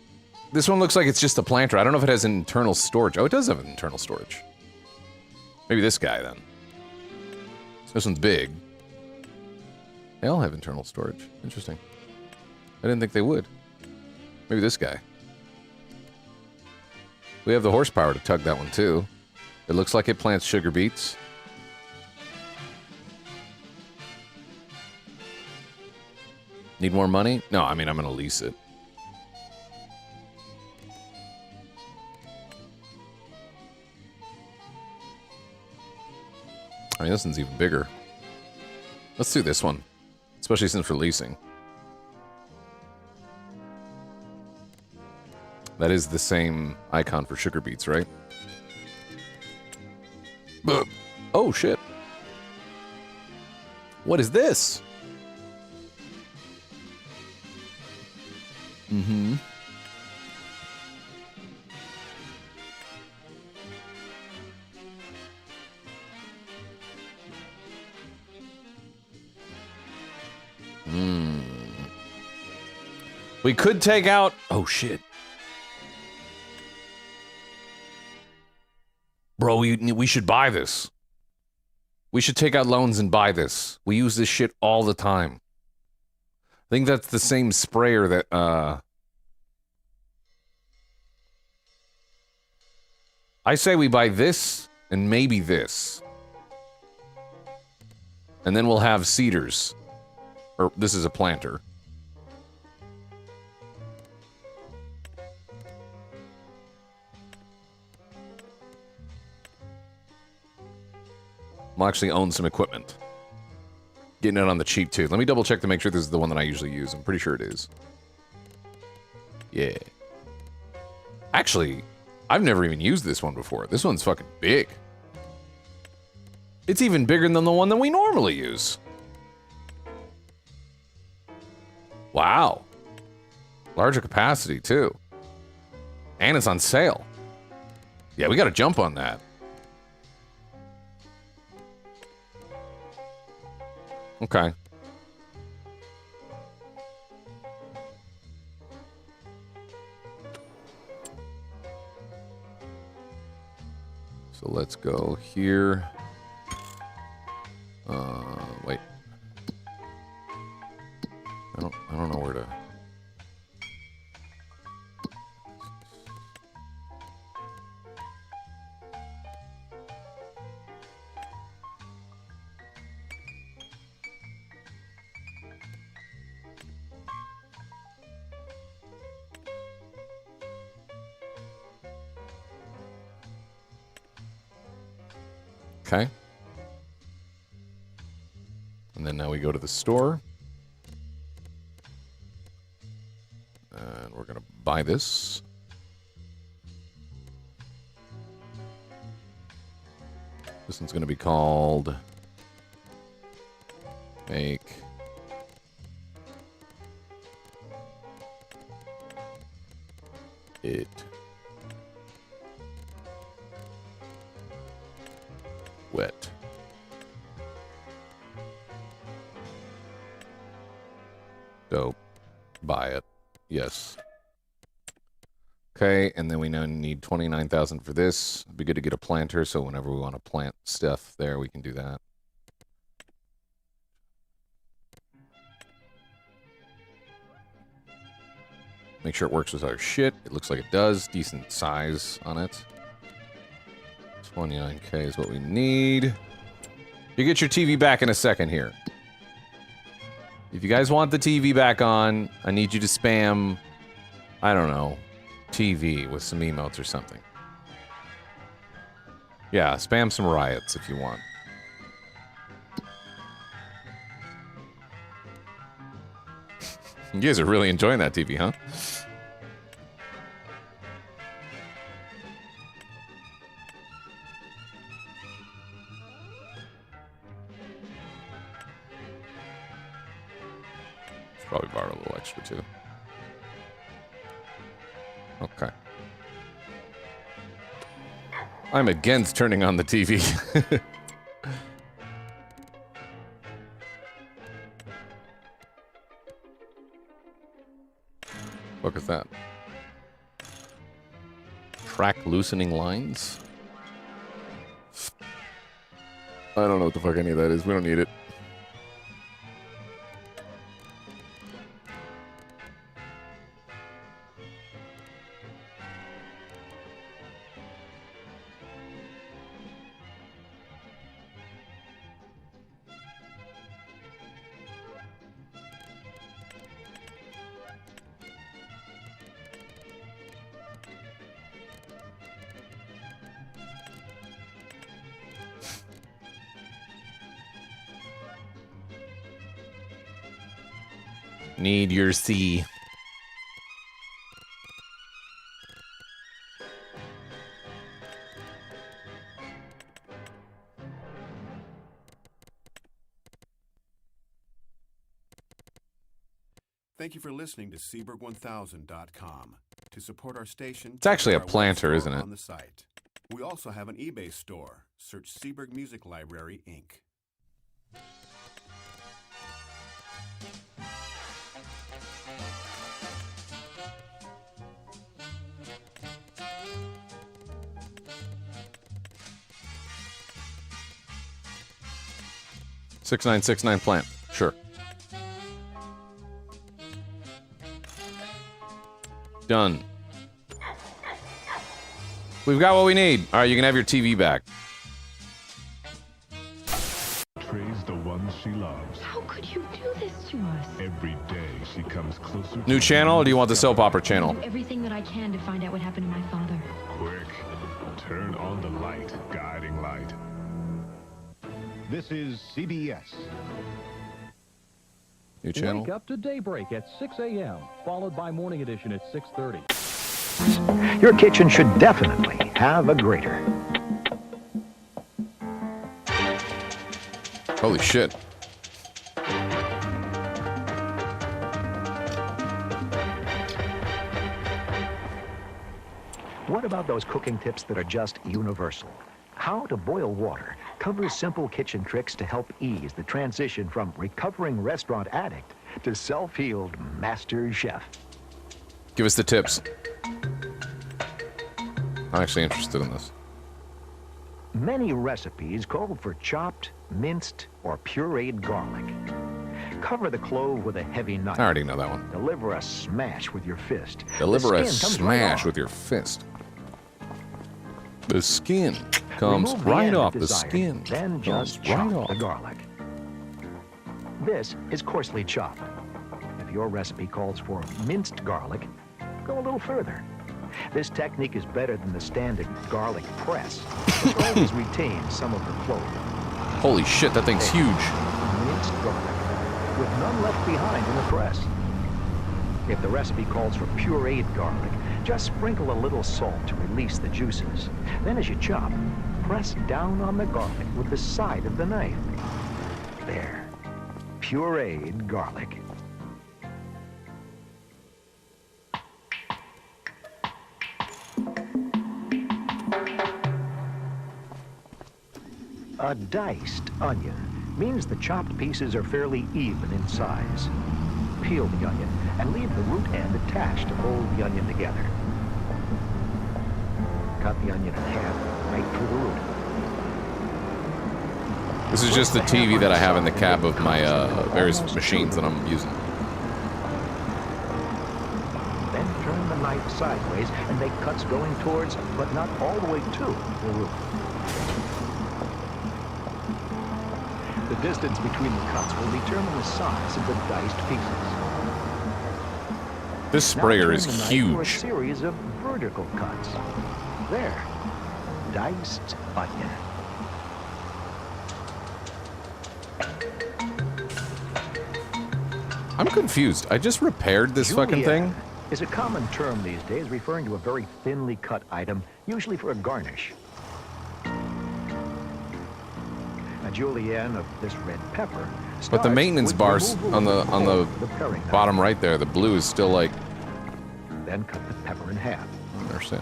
this one looks like it's just a planter. I don't know if it has internal storage. Oh, it does have an internal storage. Maybe this guy then. This one's big. They all have internal storage. Interesting. I didn't think they would. Maybe this guy. We have the horsepower to tug that one too. It looks like it plants sugar beets. Need more money? No, I mean, I'm going to lease it. I mean, this one's even bigger. Let's do this one. Especially since we're leasing. That is the same icon for sugar beets, right? Oh, shit. What is this? Mm-hmm. We could take out... Oh, shit. Bro, we should buy this. We should take out loans and buy this. We use this shit all the time. I think that's the same sprayer that, I say we buy this and maybe this. And then we'll have seeders. Or this is a planter. I'll actually own some equipment. Getting it on the cheap, too. Let me double check to make sure this is the one that I usually use. I'm pretty sure it is. Yeah. Actually, I've never even used this one before. This one's fucking big. It's even bigger than the one that we normally use. Wow. Larger capacity, too. And it's on sale. Yeah, we gotta jump on that. Okay. So let's go here. Wait. I don't know where to. Okay. And then now we go to the store. And we're going to buy this. This one's going to be called Make It Wet. Dope. Buy it. Yes. Okay, and then we now need 29,000 for this. It'd be good to get a planter, so whenever we want to plant stuff there, we can do that. Make sure it works with our shit. It looks like it does. Decent size on it. 29K is what we need. You get your TV back in a second here. If you guys want the TV back on, I need you to spam, I don't know, TV with some emotes or something. Yeah, spam some riots if you want. You guys are really enjoying that TV, huh? Probably borrow a little extra too. Okay. I'm against turning on the TV. What is that? Track loosening lines? I don't know what the fuck any of that is. We don't need it. Need your C. Thank you for listening to Seaberg1000.com. To support our station, It's actually a check out our planter, web isn't store it? On the site. We also have an eBay store. Search Seaberg Music Library, Inc. $6969 plant. Sure. Done. We've got what we need. All right, you can have your TV back. Trey's the one she loves. How could you do this to us? Every day she comes closer. New channel, or do you want the soap opera channel? Do everything that I can to find out what happened to my father. Quick, turn on the light, guiding light. This is CBS. New channel. Wake up to daybreak at 6 a.m., followed by morning edition at 6:30. Your kitchen should definitely have a grater. Holy shit. What about those cooking tips that are just universal? How to boil water covers simple kitchen tricks to help ease the transition from recovering restaurant addict to self-healed master chef. Give us the tips. I'm actually interested in this. Many recipes call for chopped, minced, or pureed garlic. Cover the clove with a heavy knife. I already know that one. Deliver a smash with your fist. Deliver a The skin comes right smash off. with your fist. The skin comes Remove the right end off if the desired, skin. Then just Comes right chop off. the garlic. This is coarsely chopped. If your recipe calls for minced garlic, go a little further. This technique is better than the standard garlic press, which always retains some of the clove. Holy shit, that thing's huge. Minced garlic, with none left behind in the press. If the recipe calls for pureed garlic, just sprinkle a little salt to release the juices. Then as you chop, press down on the garlic with the side of the knife. There, pureed garlic. A diced onion means the chopped pieces are fairly even in size. Peel the onion and leave the root end attached to hold the onion together. cut the onion in half right through the root. This is just the TV that I have in the cab of my various machines that I'm using. Then turn the knife sideways and make cuts going towards, but not all the way to, the root. The distance between the cuts will determine the size of the diced pieces. This sprayer is For a huge. series of vertical cuts. There. Diced onion. I'm confused. I just repaired this fucking thing. Is a common term these days referring to a very thinly cut item, usually for a garnish. A julienne of this red pepper. But the maintenance bars on the bottom right there, the blue is still like. Then cut the pepper in half. I understand.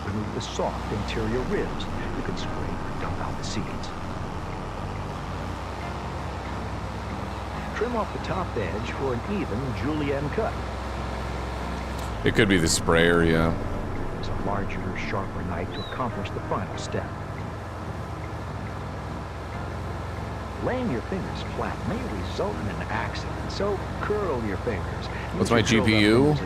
Remove the soft interior ribs. You can scrape or dump out the seeds. Trim off the top edge for an even julienne cut. It could be the sprayer, yeah. Use a larger, sharper knife to accomplish the final step. Laying your fingers flat may result in an accident, so curl your fingers. What's my GPU?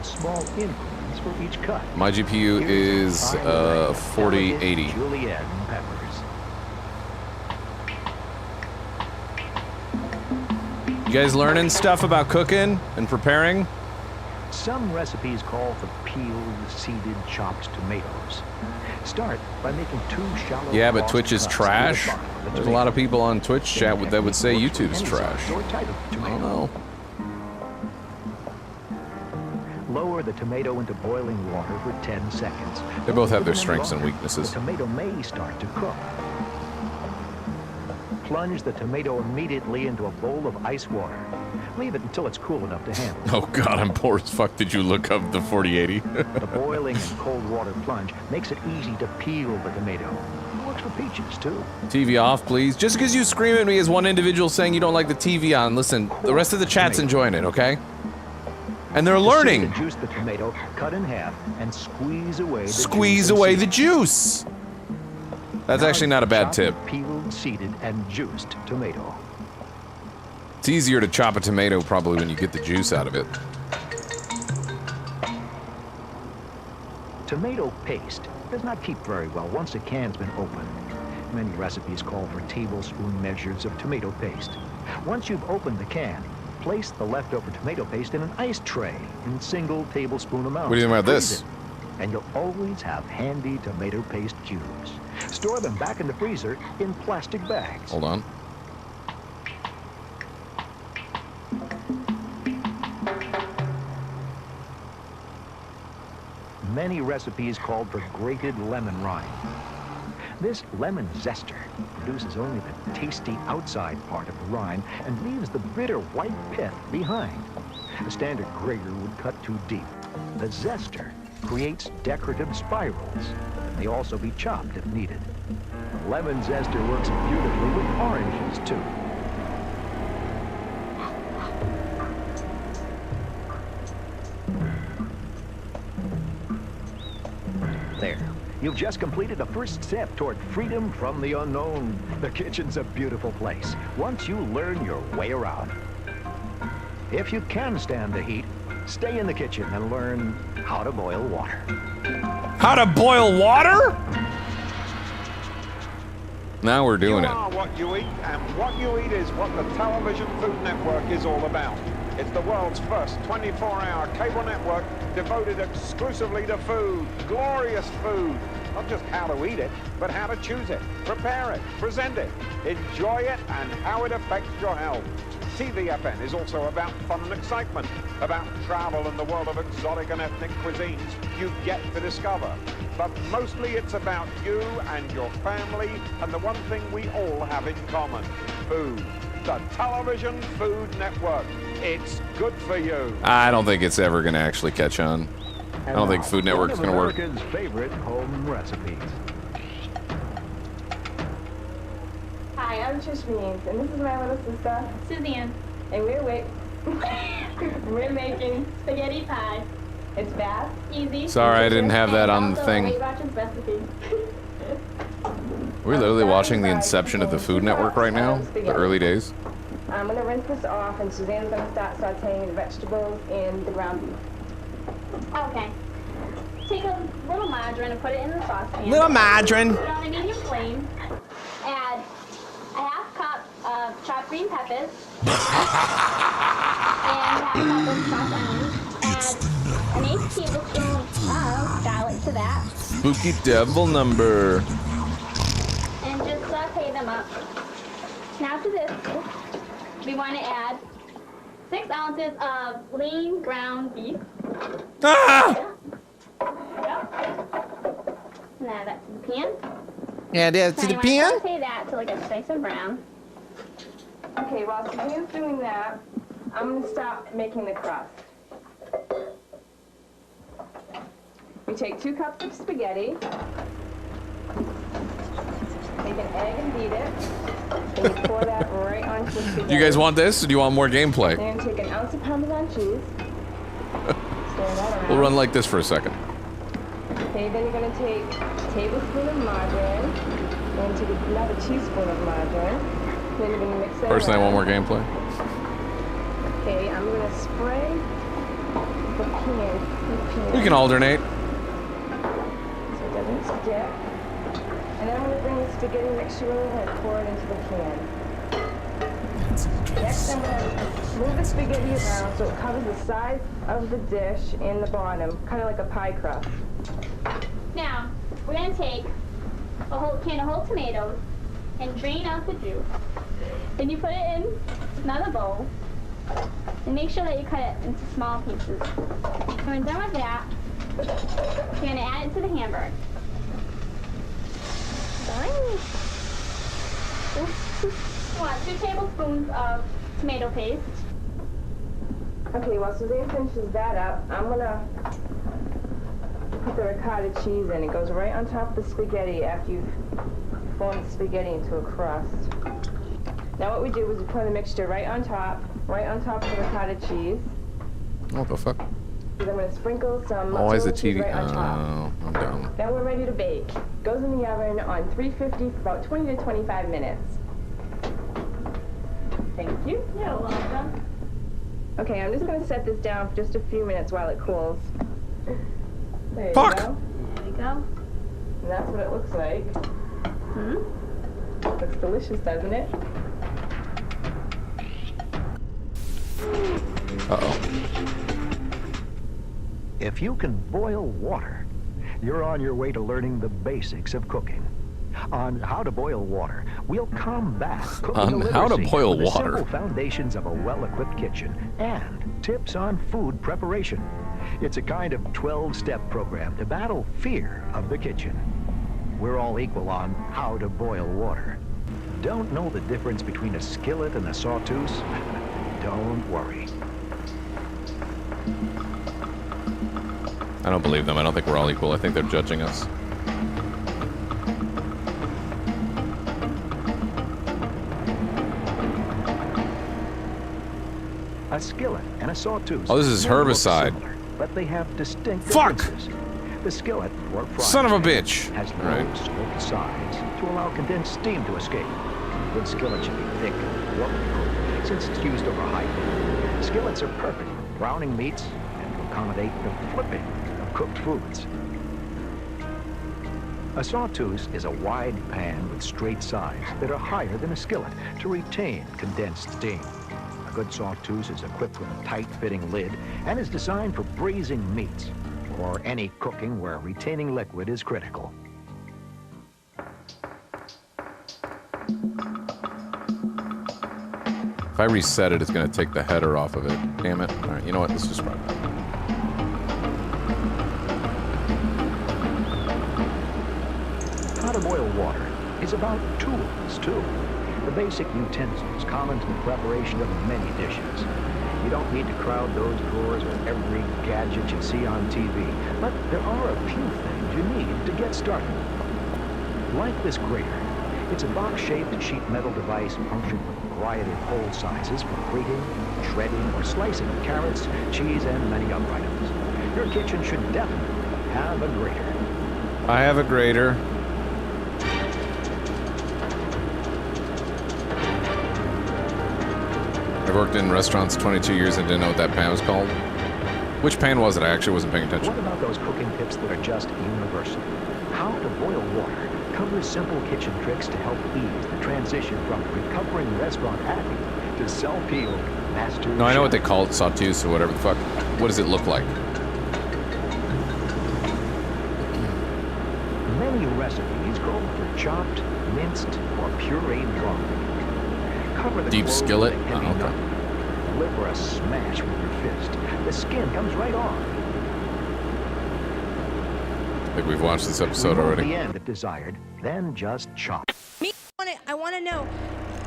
Small increments for each cut. My GPU is 4080. Julienne peppers. You guys learning stuff about cooking and preparing? Some recipes call for peeled, seeded, chopped tomatoes. Start by making 2 shallow. Yeah, but Twitch is trash. There's a lot of people on Twitch chat that would say YouTube's trash. I don't know. Lower the tomato into boiling water for 10 seconds. They both have their strengths and weaknesses. The tomato may start to cook. Plunge the tomato immediately into a bowl of ice water. Leave it until it's cool enough to handle. Oh god, I'm poor as fuck. Did you look up the 4080? The boiling and cold water plunge makes it easy to peel the tomato. It works for peaches, too. TV off, please. Just because you scream at me as one individual saying you don't like the TV on, listen, the rest of the chat's enjoying it, okay? And they're learning. Juice the tomato, cut in half, and squeeze away the Squeeze away the juice. That's actually not a bad tip. Peeled, seeded, and juiced tomato. It's easier to chop a tomato probably when you get the juice out of it. Tomato paste does not keep very well once a can's been opened. Many recipes call for tablespoon measures of tomato paste. Once you've opened the can, place the leftover tomato paste in an ice tray in single tablespoon amounts. What do you think about this? Freeze it, and you'll always have handy tomato paste cubes. Store them back in the freezer in plastic bags. Hold on. Many recipes called for grated lemon rind. This lemon zester produces only the tasty outside part of the rind and leaves the bitter white pith behind. A standard grater would cut too deep. The zester creates decorative spirals. They also be chopped if needed. Lemon zester works beautifully with oranges, too. There. You've just completed the first step toward freedom from the unknown. The kitchen's a beautiful place once you learn your way around. If you can stand the heat, stay in the kitchen and learn how to boil water. How to boil water? Now we're doing it. You are what you eat, and what you eat is what the Television Food Network is all about. It's the world's first 24-hour cable network devoted exclusively to food, glorious food. Not just how to eat it, but how to choose it, prepare it, present it, enjoy it, and how it affects your health. TVFN is also about fun and excitement, about travel and the world of exotic and ethnic cuisines you get to discover. But mostly it's about you and your family and the one thing we all have in common, food. The Television Food Network. It's good for you. I don't think it's ever going to actually catch on. I don't think Food Network's going to work. America's favorite home recipes. Hi, I'm Trish Means, and this is my little sister, Suzanne. And we're making spaghetti pie. It's fast, easy. Sorry, I didn't have that on the Also, thing. Weight Watchers recipe. We're literally watching the inception of the Food Network right now, the early days. I'm gonna rinse this off, and Suzanne's gonna start sauteing the vegetables and the ground beef. Okay. Take a little margarine and put it in the saucepan. Little margarine. Put it on a medium flame. Add a half cup of chopped green peppers. And half cup of chopped onions. Add an 8 tablespoon of garlic to that. Spooky devil number. And just saute them up. Now to this, we want to add 6 ounces of lean ground beef. Ah! And add that to the pan. Yeah, that's to the pan. Saute that to like a nice and brown. Okay, while Suzanne's doing that, I'm going to stop making the crust. We take 2 cups of spaghetti. Take an egg and beat it. And you pour that right onto the spaghetti. Do you guys want this, or do you want more gameplay? Then take an ounce of Parmesan cheese. Stir that around. We'll run like this for a second. Okay, then you're going to take a tablespoon of margarine. Then take another teaspoon of margarine. Then you're going to mix it Personally, I around. want more gameplay. Okay, I'm going to spray the pan. We can alternate. So it doesn't stick. And then I'm going to bring the spaghetti mixture over and pour it into the pan. Next, I'm going to move the spaghetti around so it covers the sides of the dish and the bottom, kind of like a pie crust. Now, we're going to take a whole can of whole tomatoes and drain out the juice. Then you put it in another bowl and make sure that you cut it into small pieces. When we're done with that, you're going to add it to the hamburger. You want 2 tablespoons of tomato paste. Okay, while Suzanne finishes that up, I'm gonna put the ricotta cheese in. It goes right on top of the spaghetti after you've formed the spaghetti into a crust. Now what we do is we pour the mixture right on top of the ricotta cheese. What the fuck? And I'm gonna sprinkle some Why is the mozzarella cheese TV? right on top. Oh, I'm dumb. Then we're ready to bake. Goes in the oven on 350 for about 20 to 25 minutes. Thank you. You're welcome. Okay, I'm just going to set this down for just a few minutes while it cools. There you Fuck. go. There you go. And that's what it looks like. Looks delicious, doesn't it? Uh-oh. If you can boil water, you're on your way to learning the basics of cooking. On How to Boil Water, we'll combat cooking On How to illiteracy Boil with the Water. simple foundations of a well-equipped kitchen and tips on food preparation. It's a kind of 12-step program to battle fear of the kitchen. We're all equal on How to Boil Water. Don't know the difference between a skillet and a sawtooth? Don't worry. I don't believe them. I don't think we're all equal. I think they're judging us. A skillet and a sawtooth. Oh, this is may look herbicide. similar, but they have distinct Fuck! differences. The skillet, or frying Son of a pan, bitch. has low Right. sloped sides to allow condensed steam to escape. A good skillet should be thick and waterproof since it's used over high heat. Skillets are perfect for browning meats and to accommodate the flipping of cooked foods. A sawtooth is a wide pan with straight sides that are higher than a skillet to retain condensed steam. A good sawtooth is equipped with a tight-fitting lid and is designed for braising meats or any cooking where retaining liquid is critical. If I reset it, it's going to take the header off of it. Damn it. All right, you know what? Let's just run that. How to boil water is about tools, too. The basic utensils common to the preparation of many dishes. You don't need to crowd those drawers with every gadget you see on TV, but there are a few things you need to get started. Like this grater. It's a box-shaped sheet metal device punctured with a variety of hole sizes for grating, shredding, or slicing carrots, cheese, and many other items. your kitchen should definitely have a grater. I have a grater. I've worked in restaurants 22 years and didn't know what that pan was called. Which pan was it? I actually wasn't paying attention. What about those cooking tips that are just universal? How to boil water covers simple kitchen tricks to help ease the transition from recovering restaurant addict to self-healed master. No, I know what they call it, sauteuse or whatever the fuck. What does it look like? Many recipes call for chopped, minced, or pureed garlic. Cover the Deep clothes skillet? with a heavy Oh, okay. knife. Flip or a smash with your fist. The skin comes right off. I think we've watched this episode Remove already. the end if desired, then just chop. I want to know,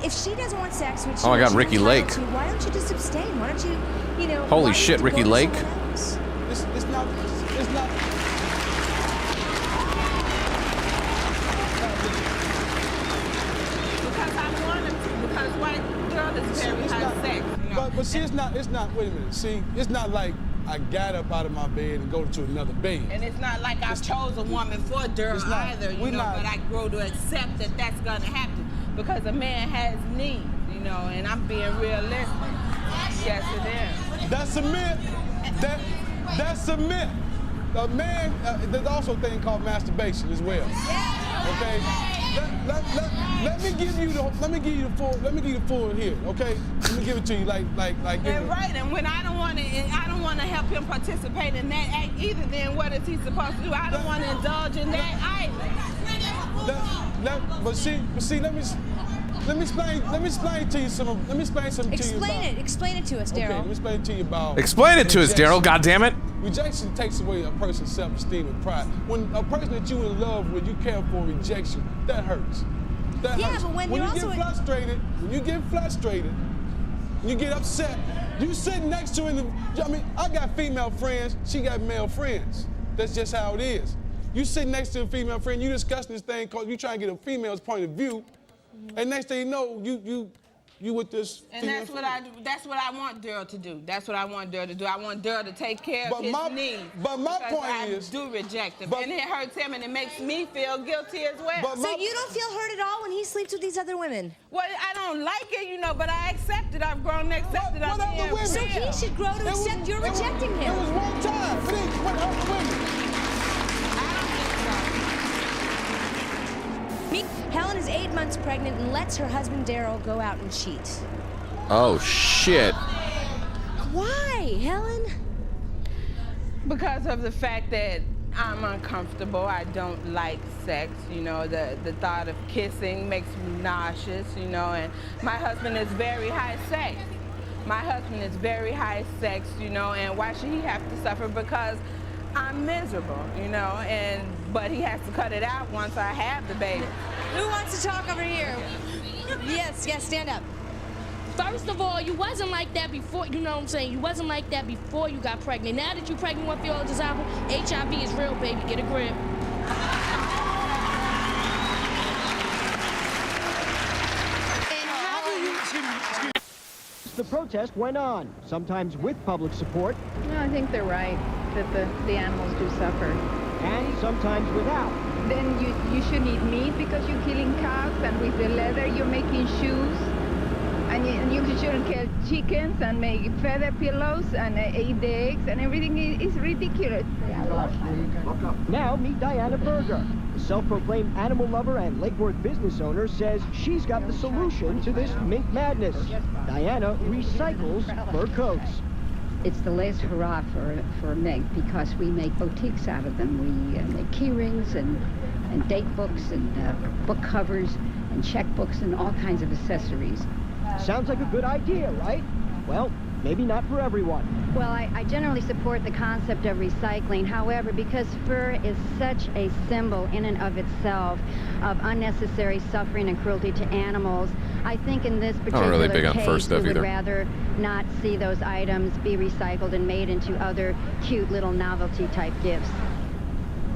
if she doesn't want sex with you, Oh my God, she's Ricky entitled Lake. to, why don't you just abstain? Why don't you, you know? Holy why do you shit, have to Ricky go to Lake. someone else? It's not. Because I want him to, because white girl is very high sex. You know? But see, it's not, wait a minute. See, it's not like I got up out of my bed and go to another bed. And it's not like I chose a woman for Daryl either, you know, but I grow to accept that that's going to happen because a man has needs, you know, and I'm being realistic. Yes, it is. That's a myth. That's a myth. A man, there's also a thing called masturbation as well. Okay? Let me give you the full here, okay? Let me give it to you like. And right, and when I don't want to help him participate in that act either, then what is he supposed to do? I don't want to indulge in that either. But see, let me explain to you some. Let me explain something to you about. Explain it to us, Okay, Daryl. let me explain to you about. Explain it to us, Daryl, goddammit. Rejection takes away a person's self-esteem and pride. When a person that you in love with, you care for, rejection, that hurts. That hurts. But when you you're get frustrated, when you get upset, you sit next to her in the, I mean, I got female friends, she got male friends. That's just how it is. You sit next to a female friend, you discussing this thing called, you trying to get a female's point of view, and next thing you know, you with this. And that's what I do. That's what I want Daryl to do. That's what I want Daryl to do. I want Daryl to take care of his needs. But my point is, I do reject him, and it hurts him, and it makes me feel guilty as well. So you don't feel hurt at all when he sleeps with these other women? Well, I don't like it, you know, but I accept it. I've grown to accept it. So he should grow to accept you're rejecting him. It was one time. It ain't what other women. Helen is 8 months pregnant and lets her husband Daryl go out and cheat. Oh shit. Why, Helen? Because of the fact that I'm uncomfortable. I don't like sex, you know. The thought of kissing makes me nauseous, you know, and my husband is very high sex. My husband is very high sex, you know, and why should he have to suffer? Because I'm miserable, you know, but he has to cut it out once I have the baby. Who wants to talk over here? Yes, stand up. First of all, you wasn't like that before, you know what I'm saying? You wasn't like that before you got pregnant. Now that you're pregnant with your desirable, HIV is real, baby. Get a grip. The protest went on, sometimes with public support. No, I think they're right, that the animals do suffer. And sometimes without. Then you shouldn't eat meat because you're killing cows, and with the leather you're making shoes. And you shouldn't kill chickens and make feather pillows and eat the eggs, and everything is ridiculous. Now meet Diana Berger. The self-proclaimed animal lover and Lake Worth business owner says she's got the solution to this mink madness. Diana recycles fur coats. It's the last hurrah for mink because we make boutiques out of them. We make key rings and date books and book covers and checkbooks and all kinds of accessories. Sounds like a good idea, right? Well, maybe not for everyone. Well, I generally support the concept of recycling. However, because fur is such a symbol in and of itself of unnecessary suffering and cruelty to animals, I think in this particular really big on fur case, stuff we would either. rather not see those items be recycled and made into other cute little novelty type gifts.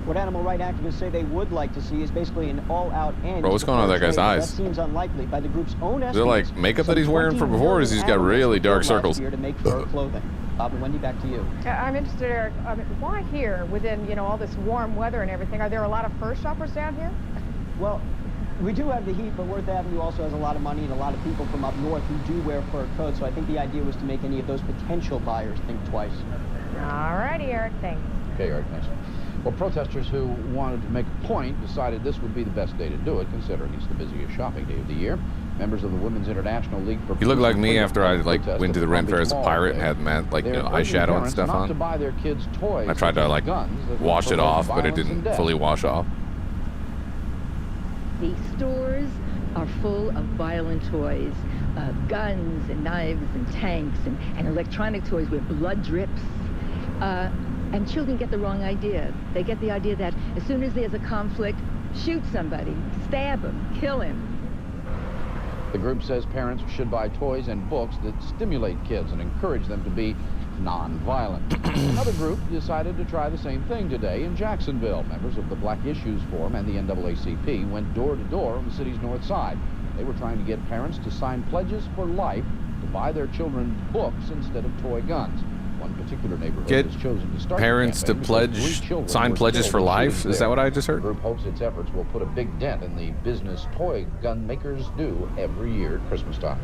What animal rights activists say they would like to see is basically an all-out end. Bro, what's going on with that guy's eyes? That seems unlikely by the group's own estimates. Is it like makeup that he's wearing from before, or has he got really dark circles? To make fur clothing. Bob and Wendy, back to you. I'm interested, Eric, why here, within, you know, all this warm weather and everything? Are there a lot of fur shoppers down here? Well, we do have the heat, but Worth Avenue also has a lot of money and a lot of people from up north who do wear fur coats, so I think the idea was to make any of those potential buyers think twice. All righty, Eric, thanks. Okay, Eric, thanks. Well, protesters who wanted to make a point decided this would be the best day to do it, considering it's the busiest shopping day of the year. Members of the Women's International League for... You look like me after I went to the Ren Fair as a pirate and had eyeshadow and stuff on. To buy their kids toys. I tried to wash it off, but it didn't fully wash off. The stores are full of violent toys, guns and knives and tanks and electronic toys where blood drips. And children get the wrong idea. They get the idea that as soon as there's a conflict, shoot somebody, stab him, kill him. The group says parents should buy toys and books that stimulate kids and encourage them to be non-violent. Another group decided to try the same thing today in Jacksonville. Members of the Black Issues Forum and the NAACP went door to door on the city's north side. They were trying to get parents to sign pledges for life to buy their children books instead of toy guns. One particular neighborhood has chosen to start parents to sign pledges for life. Is that what I just heard? The group hopes its efforts will put a big dent in the business toy gun makers do every year at Christmas time.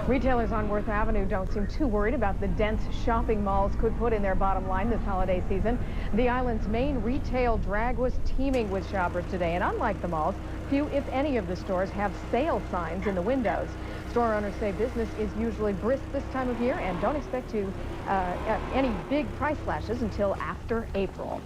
Retailers on Worth Avenue don't seem too worried about the dents shopping malls could put in their bottom line this holiday season. The island's main retail drag was teeming with shoppers today, and unlike the malls, few, if any, of the stores have sale signs in the windows. Store owners say business is usually brisk this time of year and don't expect any big price slashes until after April.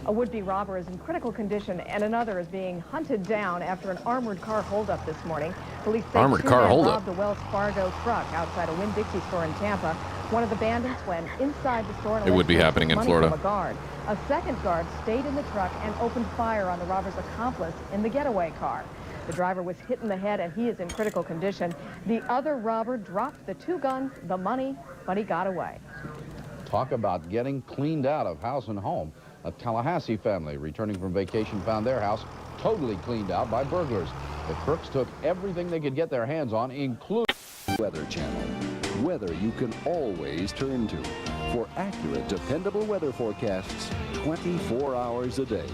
A would-be robber is in critical condition, and another is being hunted down after an armored car holdup this morning. Police say two men robbed a Wells Fargo truck outside a Winn-Dixie store in Tampa. One of the bandits went inside the store and it would be happening in Florida. From a guard. A second guard stayed in the truck and opened fire on the robber's accomplice in the getaway car. The driver was hit in the head, and he is in critical condition. The other robber dropped the two guns, the money, but he got away. Talk about getting cleaned out of house and home. A Tallahassee family returning from vacation found their house totally cleaned out by burglars. The crooks took everything they could get their hands on, including Weather Channel. Weather you can always turn to for accurate, dependable weather forecasts 24 hours a day.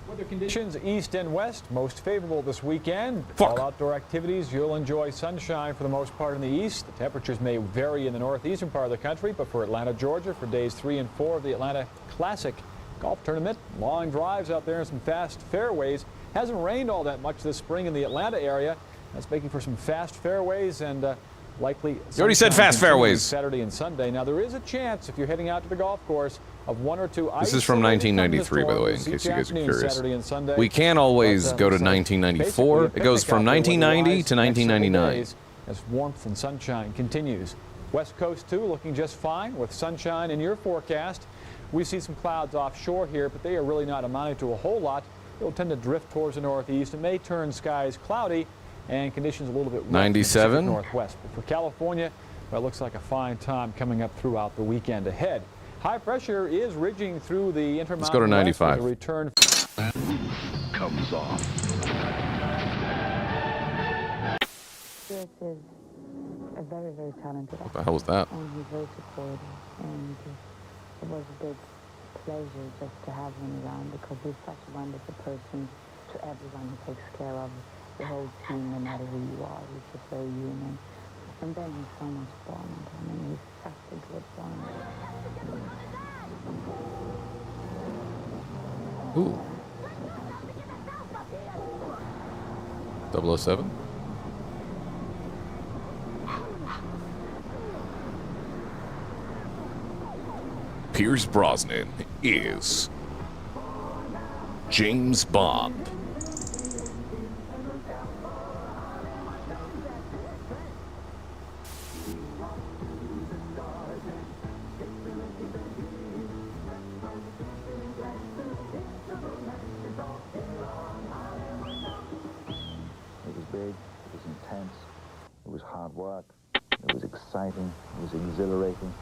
Weather conditions east and west, most favorable this weekend. All outdoor activities, you'll enjoy sunshine for the most part in the east. The temperatures may vary in the northeastern part of the country, but for Atlanta, Georgia, for days 3 and 4 of the Atlanta Classic Golf Tournament, long drives out there and some fast fairways. Hasn't rained all that much this spring in the Atlanta area. That's making for some fast fairways and likely. You already said fast fairways. Saturday and Sunday. Now there is a chance if you're heading out to the golf course of 1 or 2 ice. This is from 1993, by the way, in case you guys are curious. We can't always go to 1994. It goes from 1990 to 1999. As warmth and sunshine continues. West Coast, too, looking just fine with sunshine in your forecast. We see some clouds offshore here, but they are really not amounting to a whole lot. They'll tend to drift towards the northeast. It may turn skies cloudy and conditions a little bit 97 northwest. But for California, well, it looks like a fine time coming up throughout the weekend ahead. High pressure is ridging through the Intermountain. Let's go to 95. The return comes off. This is a very, very talented actor. What the hell was that? And he's very supportive, and it was a big pleasure just to have him around because he's such a wonderful person to everyone. He takes care of the whole team, no matter who you are. He's just very human. And then he's so much fun. I mean, he's such a good one. Ooh. 007? Pierce Brosnan is James Bond. Hard work. It was exciting. It was exhilarating.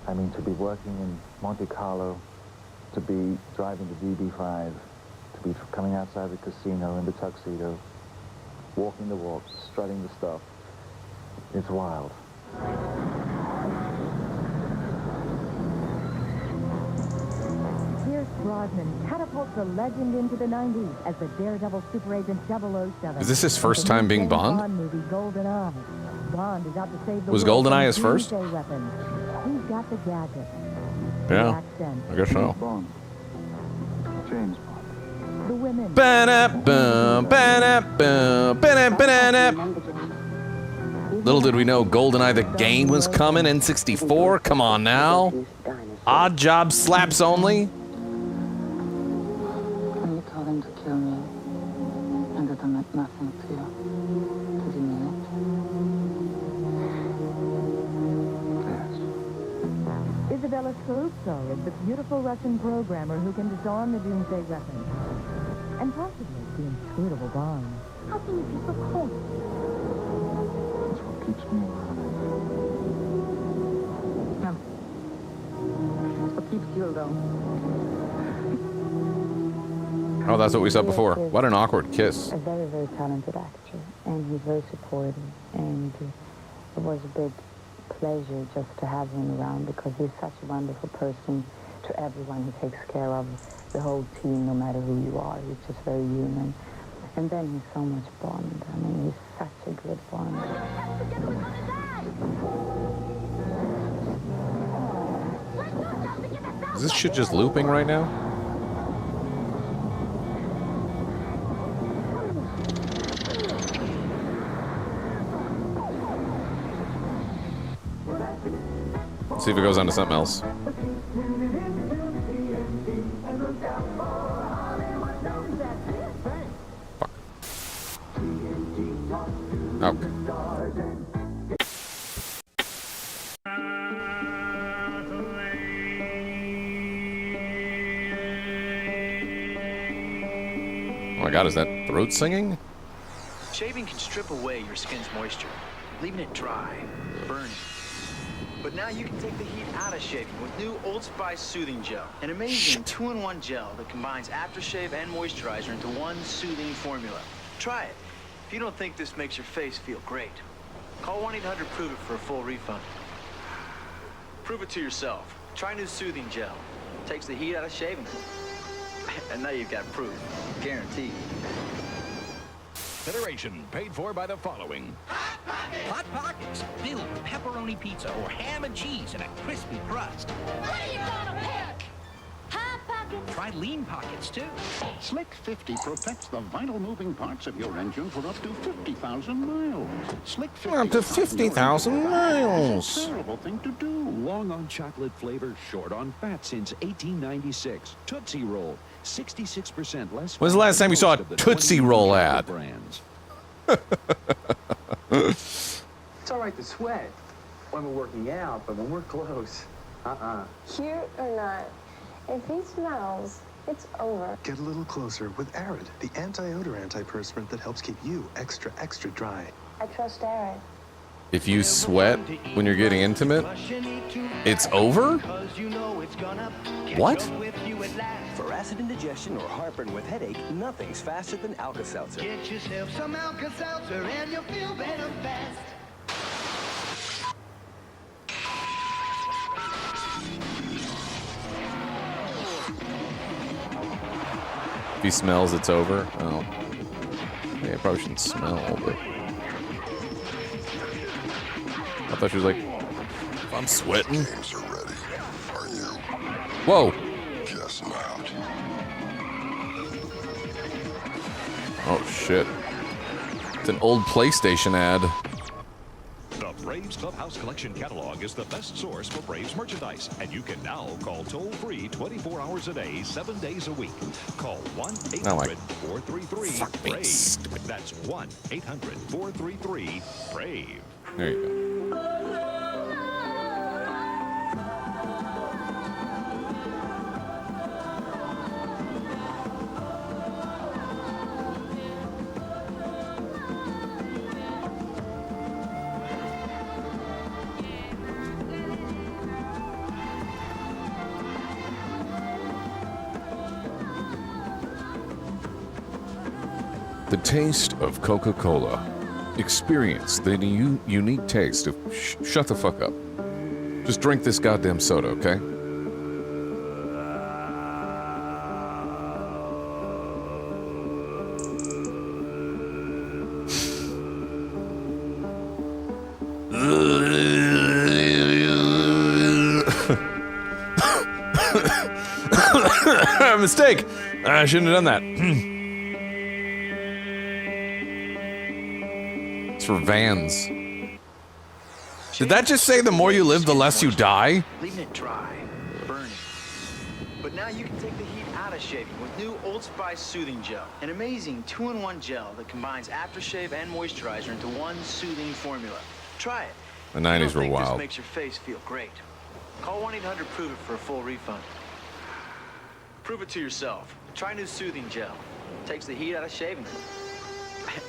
I mean, to be working in Monte Carlo, to be driving the DB5, to be coming outside the casino in the tuxedo, walking the walk, strutting the stuff. It's wild. Brosnan catapults the legend into the 90s as the daredevil super agent 007. Is this his first time being Bond? Movie GoldenEye. Bond is out to save the Was world GoldenEye from his first? doomsday weapons. He's got the gadget. Yeah, I guess so. Bond. James Bond. The women. Ba-da-bum, ba-da-bum, ba-da-ba-da-da. Little did we know GoldenEye the game was coming. N64, come on now. Odd Job slaps only. When you told him to kill me, and that I meant nothing to you, did you mean it? Isabella Scorupso is the beautiful Russian programmer who can disarm the doomsday weapons. And possibly the inscrutable Bond. How can you be so cold? That's what keeps me alive. No. That's what keeps you alone. Oh, that's what we said before. What an awkward kiss. A very, very talented actor, and he's very supportive, and it was a big pleasure just to have him around because he's such a wonderful person to everyone. He takes care of the whole team, no matter who you are. He's just very human. And then he's so much Bond. I mean, he's such a good Bond. Is this shit just looping right now? Let's see if it goes on to something else. Fuck. Okay. Oh my god, is that throat singing? Shaving can strip away your skin's moisture, leaving it dry, burning. But now you can take the heat out of shaving with new Old Spice Soothing Gel, an amazing 2-in-1 gel that combines aftershave and moisturizer into one soothing formula. Try it. If you don't think this makes your face feel great, call 1-800-PROVE-IT for a full refund. Prove it to yourself. Try new Soothing Gel. Takes the heat out of shaving. And now you've got proof. Guaranteed. Consideration paid for by the following. Hot Pockets, filled with pepperoni pizza or ham and cheese and a crispy crust. What are you gonna pick? Hot Pockets. Try Lean Pockets, too. Slick 50 protects the vital moving parts of your engine for up to 50,000 miles. Slick 50 Up to 50,000 miles. It's a terrible thing to do. Long on chocolate flavor, short on fat since 1896. Tootsie Roll, 66% less. When's the last time you saw a Tootsie Roll ad? Brands. It's all right to sweat when we're working out, but when we're close, Cute or not, if he smells, it's over. Get a little closer with Arid, the anti-odor antiperspirant that helps keep you extra, extra dry. I trust Aaron. If you sweat when you're getting intimate, it's over? What? For acid indigestion or heartburn with headache, nothing's faster than Alka-Seltzer. Get yourself some Alka-Seltzer and you'll feel better fast. If he smells, it's over. Oh. Yeah, I probably shouldn't smell, but... I thought she was like, if I'm sweating. Games are ready. Are you? Whoa. Guess not. Oh, shit. It's an old PlayStation ad. The Braves Clubhouse Collection Catalog is the best source for Braves merchandise, and you can now call toll-free 24 hours a day, 7 days a week. Call 1-800-433-BRAVE. That's 1-800-433-BRAVE. There you go. The taste of Coca-Cola. Experience the unique taste of... shut the fuck up. Just drink this goddamn soda, okay? my mistake. I shouldn't have done that. It's for vans. Did that just say the more you live, the less you die? Leaving it dry, burning. But now you can take the heat out of shaving with new Old Spice Soothing Gel. An amazing 2-in-1 gel that combines aftershave and moisturizer into one soothing formula. Try it. The 90s were This wild. makes your face feel great. Call 1-800-PROVE-IT for a full refund. Prove it to yourself. Try new Soothing Gel. Takes the heat out of shaving.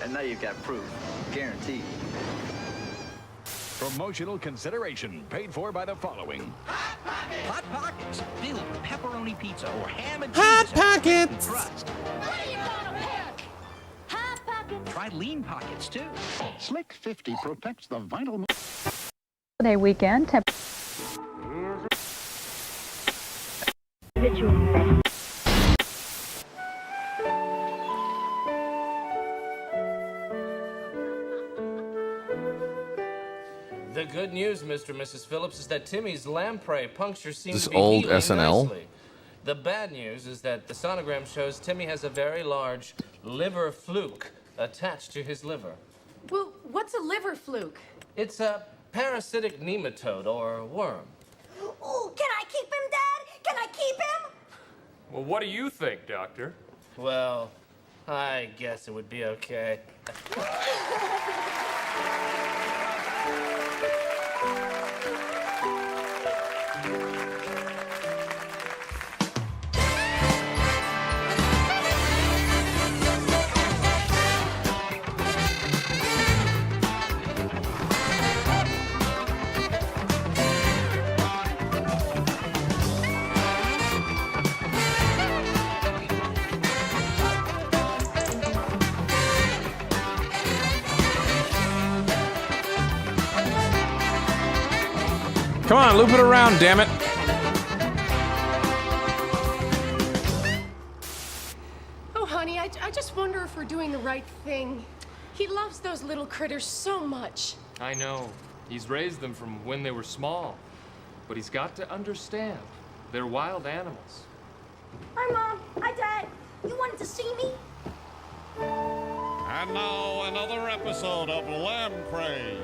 And now you've got proof. Guaranteed. Promotional consideration paid for by the following. Hot Pockets, filled with pepperoni pizza or ham and Hot cheese. Pockets. Crust. What are you gonna pick? Hot Pockets. Try Lean Pockets, too. Slick 50 protects the vital... Holiday weekend. The good news, Mr. and Mrs. Phillips, is that Timmy's lamprey puncture seems This to be old healing SNL? nicely. The bad news is that the sonogram shows Timmy has a very large liver fluke attached to his liver. Well, what's a liver fluke? It's a parasitic nematode or worm. Ooh, can I keep him, Dad? Can I keep him? Well, what do you think, Doctor? Well, I guess it would be okay. Come on, loop it around, damn it. Oh, honey, I just wonder if we're doing the right thing. He loves those little critters so much. I know. He's raised them from when they were small. But he's got to understand. They're wild animals. Hi, Mom. Hi, Dad. You wanted to see me? And now another episode of Lampreys.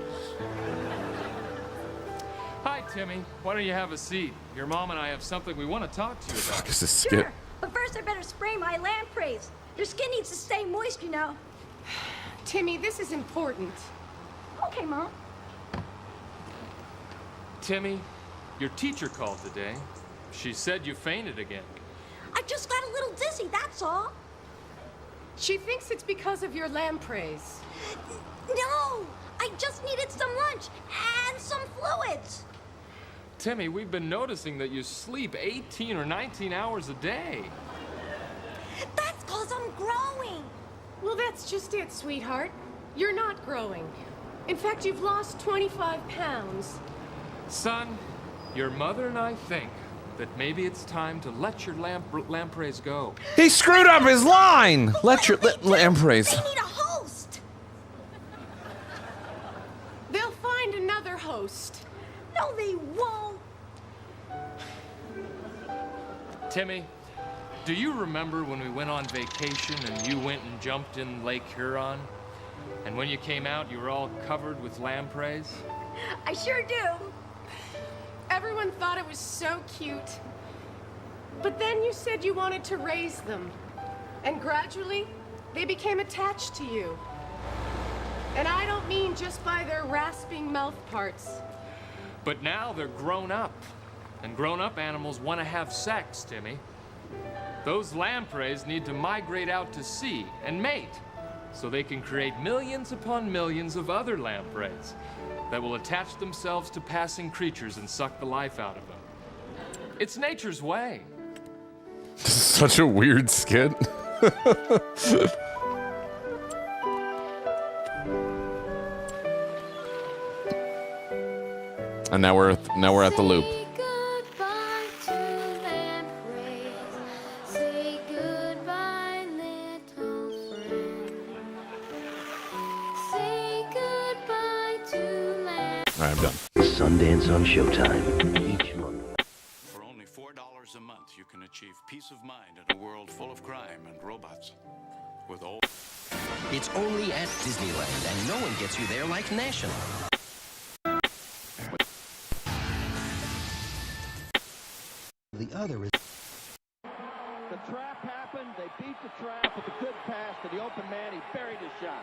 Hi, Timmy. Why don't you have a seat? Your mom and I have something we want to talk to you about. This is skit. Sure, but first I better spray my lampreys. Their skin needs to stay moist, you know. Timmy, this is important. Okay, Mom. Timmy, your teacher called today. She said you fainted again. I just got a little dizzy, that's all. She thinks it's because of your lampreys. No, I just needed some lunch and some fluids. Timmy, we've been noticing that you sleep 18 or 19 hours a day. That's because I'm growing. Well, that's just it, sweetheart. You're not growing. In fact, you've lost 25 pounds. Son, your mother and I think that maybe it's time to let your lampreys go. He screwed up his line. Let your lampreys. They need a host. They'll find another host. No, they won't. Timmy, do you remember when we went on vacation and you went and jumped in Lake Huron? And when you came out, you were all covered with lampreys? I sure do. Everyone thought it was so cute. But then you said you wanted to raise them. And gradually, they became attached to you. And I don't mean just by their rasping mouth parts. But now they're grown up. And grown-up animals want to have sex, Timmy. Those lampreys need to migrate out to sea and mate so they can create millions upon millions of other lampreys that will attach themselves to passing creatures and suck the life out of them. It's nature's way. This is such a weird skit. And now we're at the loop. All right, I'm done. Sundance on Showtime each month. For only $4 a month, you can achieve peace of mind at a world full of crime and robots. With all... It's only at Disneyland, and no one gets you there like National. The other is... The trap happened, they beat the trap with a good pass to the open man, he buried his shot.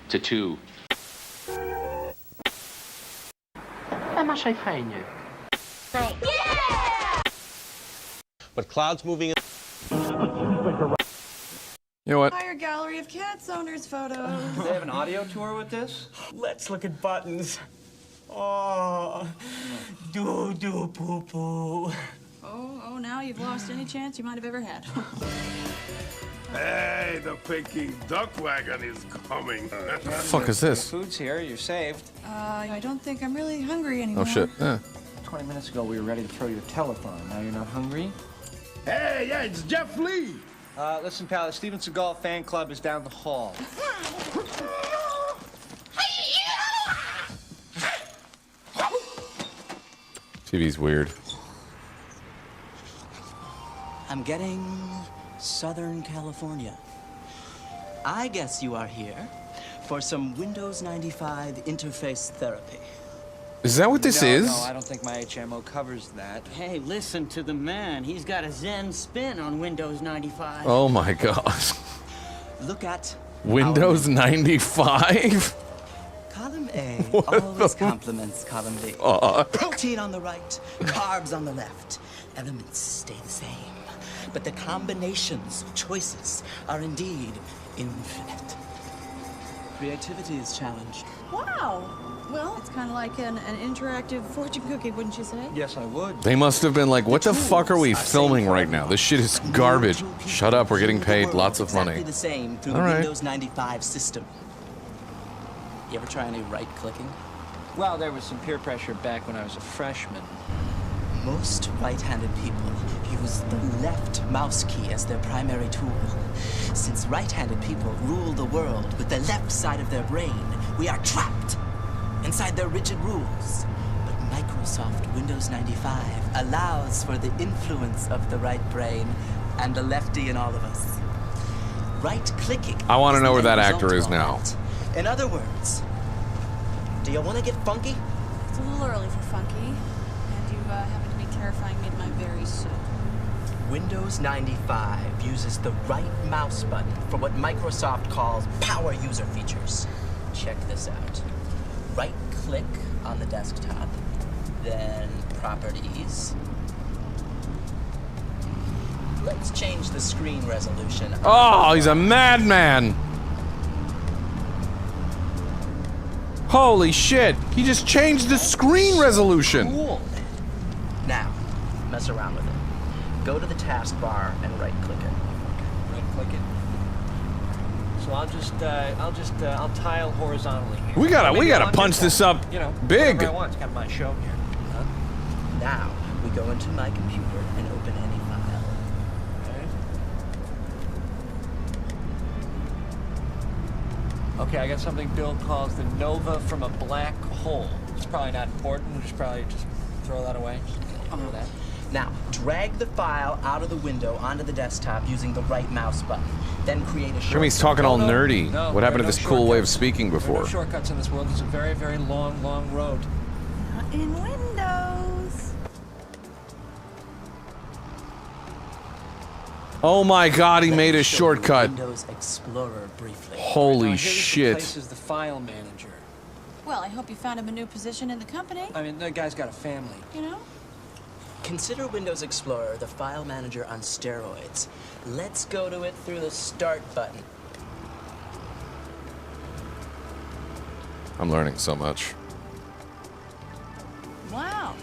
To 2. Ma c'hai fajnie. But Cloud's moving in... You know what? Entire gallery of cats owners' photos. Do they have an audio tour with this? Let's look at buttons. Oh, do poo poo. Oh, now you've lost any chance you might have ever had. Hey, the Peking duck wagon is coming. What the fuck is this? Food's here, you're saved. I don't think I'm really hungry anymore. Oh shit. Yeah. 20 minutes ago, we were ready to throw you a telethon. Now you're not hungry? Hey, yeah, it's Jeff Lee. Listen, pal, the Steven Seagal fan club is down the hall. TV's weird. I'm getting Southern California. I guess you are here for some Windows 95 interface therapy. Is that what this is? No, I don't think my HMO covers that. Hey, listen to the man. He's got a Zen spin on Windows 95. Oh my god. Look at Windows 95? column A always complements column B. Protein on the right, carbs on the left. Elements stay the same, but the combinations, choices, are indeed infinite. Creativity is challenged. Wow. Well, it's kind of like an interactive fortune cookie, wouldn't you say? Yes, I would. They must have been like, what the fuck are we filming right now? This shit is garbage. Shut up, we're getting paid lots of money. Exactly the same through the Windows 95 system. You ever try any right-clicking? Well, there was some peer pressure back when I was a freshman. Most right-handed people use the left mouse key as their primary tool. Since right-handed people rule the world with the left side of their brain, we are trapped inside their rigid rules. But Microsoft Windows 95 allows for the influence of the right brain and the lefty in all of us. Right-clicking. I want to know where that actor is now. In other words, do you want to get funky? It's a little early for funky, and you happen to be terrifying me to my very soul. Windows 95 uses the right mouse button for what Microsoft calls power user features. Check this out. Right-click on the desktop, then Properties. Let's change the screen resolution. Oh, he's a madman! Holy shit! He just changed the screen resolution! Cool. Now, mess around with it. Go to the taskbar and right-click it. Right-click it. So I'll tile horizontally here. We gotta punch this up, you know, big. whatever I want. It's kind of my show here. Now, we go into my computer and open any file. Okay, I got something Bill calls the nova from a black hole. It's probably not important. We'll just probably throw that away. I'll do that. Now, drag the file out of the window onto the desktop using the right mouse button. Then create a shortcut. Jimmy's talking all nerdy. No, what happened to this cool way of shortcuts. speaking There are before? no shortcuts in this world. It's a very, very long, long road. Not in Windows. Oh my god, he made a shortcut. Windows Explorer briefly. Holy Here shit. replaces the file manager. Well, I hope you found him a new position in the company. I mean, that guy's got a family. You know? Consider Windows Explorer the file manager on steroids. Let's go to it through the Start button. I'm learning so much. Wow.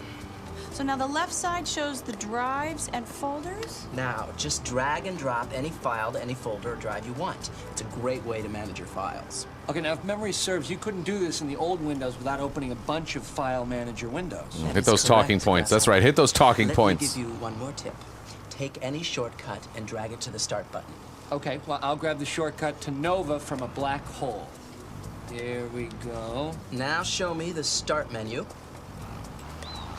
So now the left side shows the drives and folders? Now, just drag and drop any file to any folder or drive you want. It's a great way to manage your files. Okay, now if memory serves, you couldn't do this in the old Windows without opening a bunch of file manager windows. Hit those talking points. That's right. Hit those talking points. Let me give you one more tip. Take any shortcut and drag it to the Start button. Okay, well, I'll grab the shortcut to Nova from a black hole. There we go. Now show me the Start menu.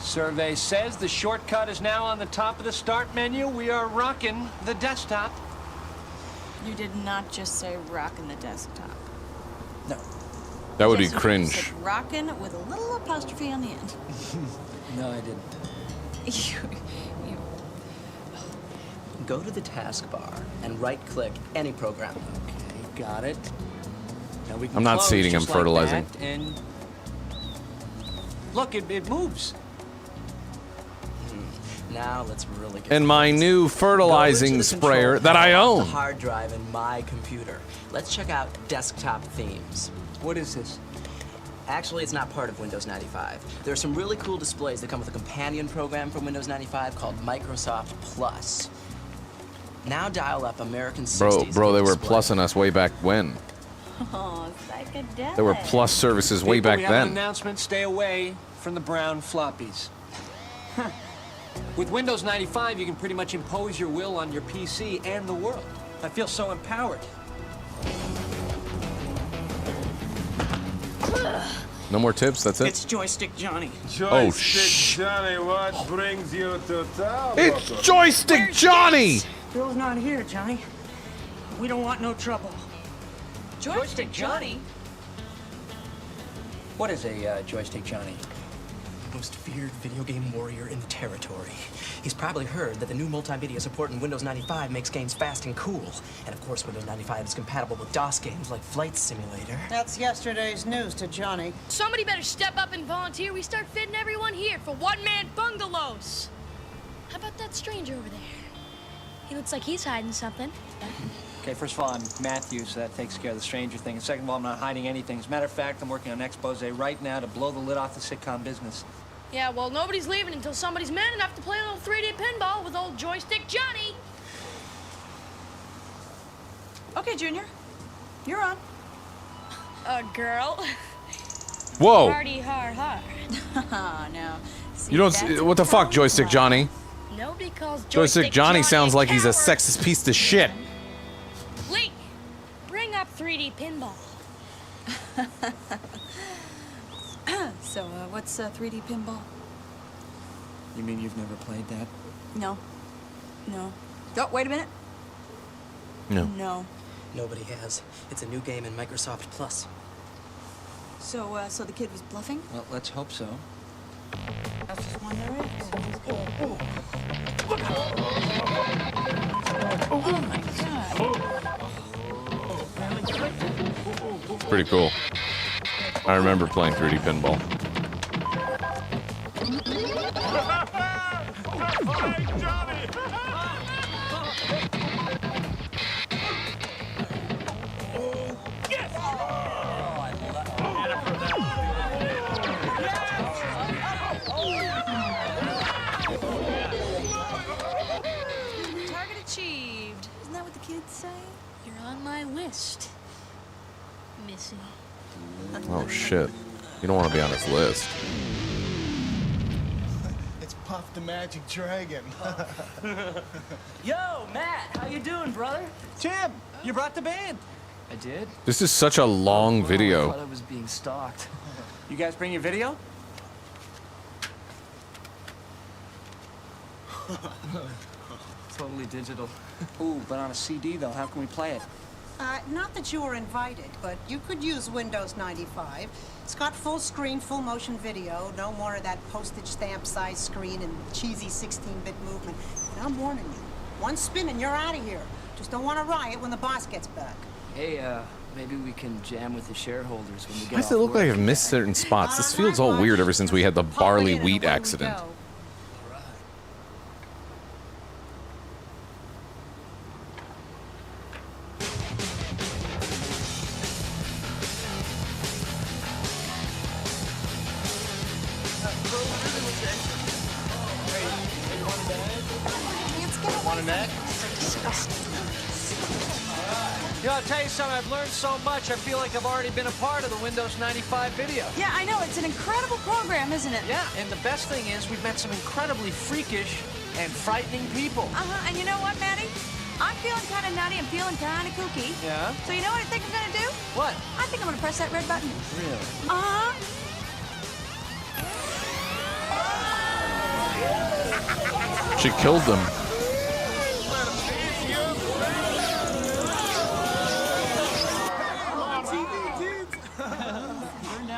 Survey says the shortcut is now on the top of the start menu. We are rocking the desktop. You did not just say rockin' the desktop. No. That would Yes, be you cringe. said rockin' with a little apostrophe on the end. No, I didn't. Go to the taskbar and right-click any program. Okay, got it. Now we can I'm not close seeding, I'm just like fertilizing. that, and look, it moves. Now let's really get And my new fertilizing sprayer that I the own. hard drive in my computer. Let's check out desktop themes. What is this? Actually, it's not part of Windows 95. There are some really cool displays that come with a companion program for Windows 95 called Microsoft Plus. Now dial up American 60s. Bro, they were display. plussing us way back when. Oh, psychedelic. There were plus services way back we have an then. announcement, stay away from the brown floppies. With Windows 95, you can pretty much impose your will on your PC and the world. I feel so empowered. No more tips, that's it? It's Joystick Johnny. Oh, shh. Johnny, what brings you to town? It's Joystick Johnny! Bill's not here, Johnny. We don't want no trouble. Joystick Johnny? What is a Joystick Johnny? Most feared video game warrior in the territory. He's probably heard that the new multimedia support in Windows 95 makes games fast and cool. And of course, Windows 95 is compatible with DOS games like Flight Simulator. That's yesterday's news to Johnny. Somebody better step up and volunteer. We start fitting everyone here for one-man bungalows. How about that stranger over there? He looks like he's hiding something. Okay, first of all, I'm Matthew, so that takes care of the stranger thing. And second of all, I'm not hiding anything. As a matter of fact, I'm working on an expose right now to blow the lid off the sitcom business. Yeah, well, nobody's leaving until somebody's man enough to play a little 3D pinball with old Joystick Johnny. Okay, Junior. You're on. Girl. Whoa. Party hard, hard. No. See, You don't. that's What the fuck, Joystick Johnny? Nobody calls Joystick Johnny sounds like he's a sexist piece of shit. Lee, bring up 3D pinball. So, what's 3D pinball? You mean you've never played that? No. No. Oh, wait a minute. No. No. Nobody has. It's a new game in Microsoft Plus. So, so the kid was bluffing? Well, let's hope so. That's just one there is. Oh my God. It's pretty cool. I remember playing 3D pinball. Target achieved. Isn't that what the kids say? You're on my list, Missy. Oh shit. You don't want to be on his list. It's Puff the Magic Dragon. Yo, Matt, how you doing, brother? Jim, you brought the band. I did. This is such a long I video. thought I was being stalked. You guys bring your video? Totally digital. Ooh, but on a CD though, how can we play it? Not that you were invited, but you could use Windows 95. It's got full screen, full motion video, no more of that postage stamp size screen and cheesy 16-bit movement. And I'm warning you, one spin and you're out of here. Just don't want to riot when the boss gets back. Hey, maybe we can jam with the shareholders when we get Why does it look like I've missed certain spots? This feels all weird ever since we had the barley wheat accident. Want a neck? You know, I'll tell you something, I've learned so much, I feel like I've already been a part of the Windows 95 video. Yeah, I know. It's an incredible program, isn't it? Yeah, and the best thing is we've met some incredibly freakish and frightening people. Uh-huh, and you know what, Maddie? I'm feeling kind of nutty. I'm feeling kind of kooky. Yeah? So you know what I think I'm going to do? What? I think I'm going to press that red button. Really? Uh-huh. She killed them.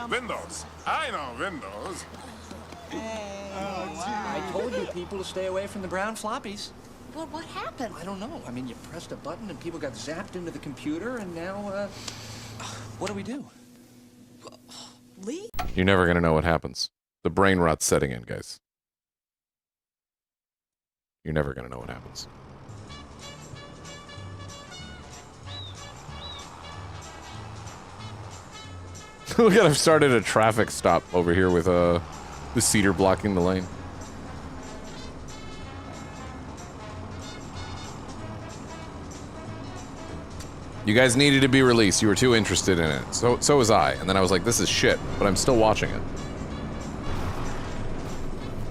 Windows. I know Windows. I told you people to stay away from the brown floppies. Well, what happened? I don't know. I mean, you pressed a button and people got zapped into the computer, and now, what do we do? Lee? You're never gonna know what happens. The brain rot's setting in, guys. You're never gonna know what happens. Look at, I've started a traffic stop over here with the cedar blocking the lane. You guys needed to be released. You were too interested in it. So was I. And then I was like, this is shit, but I'm still watching it.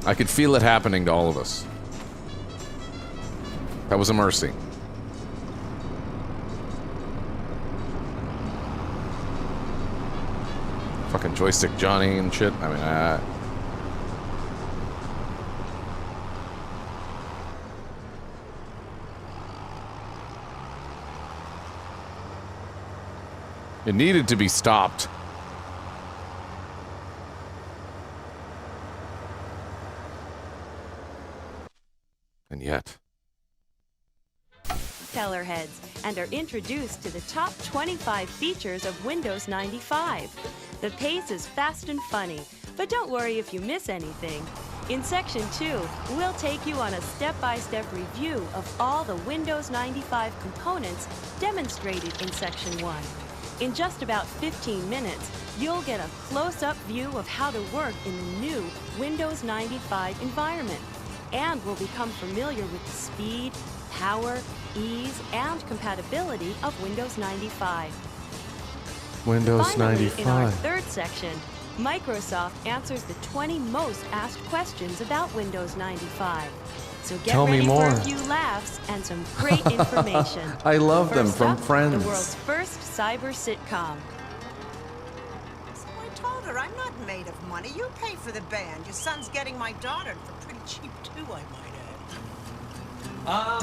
I could feel it happening to all of us. That was a mercy. Fucking joystick Johnny and shit. I mean, it needed to be stopped. And yet. Tellerheads and are introduced to the top 25 features of Windows 95. The pace is fast and funny, but don't worry if you miss anything. In Section 2, we'll take you on a step-by-step review of all the Windows 95 components demonstrated in Section 1. In just about 15 minutes, you'll get a close-up view of how to work in the new Windows 95 environment, and will become familiar with the speed, power, ease, and compatibility of Windows 95. Windows Finally, 95. in our third section, Microsoft answers the 20 most asked questions about Windows 95. So get Tell me ready more. for a few laughs and some great information. I love them First from up, Friends. The world's first cyber sitcom. So I told her I'm not made of money. You pay for the band. Your son's getting my daughter for pretty cheap, too, I might add.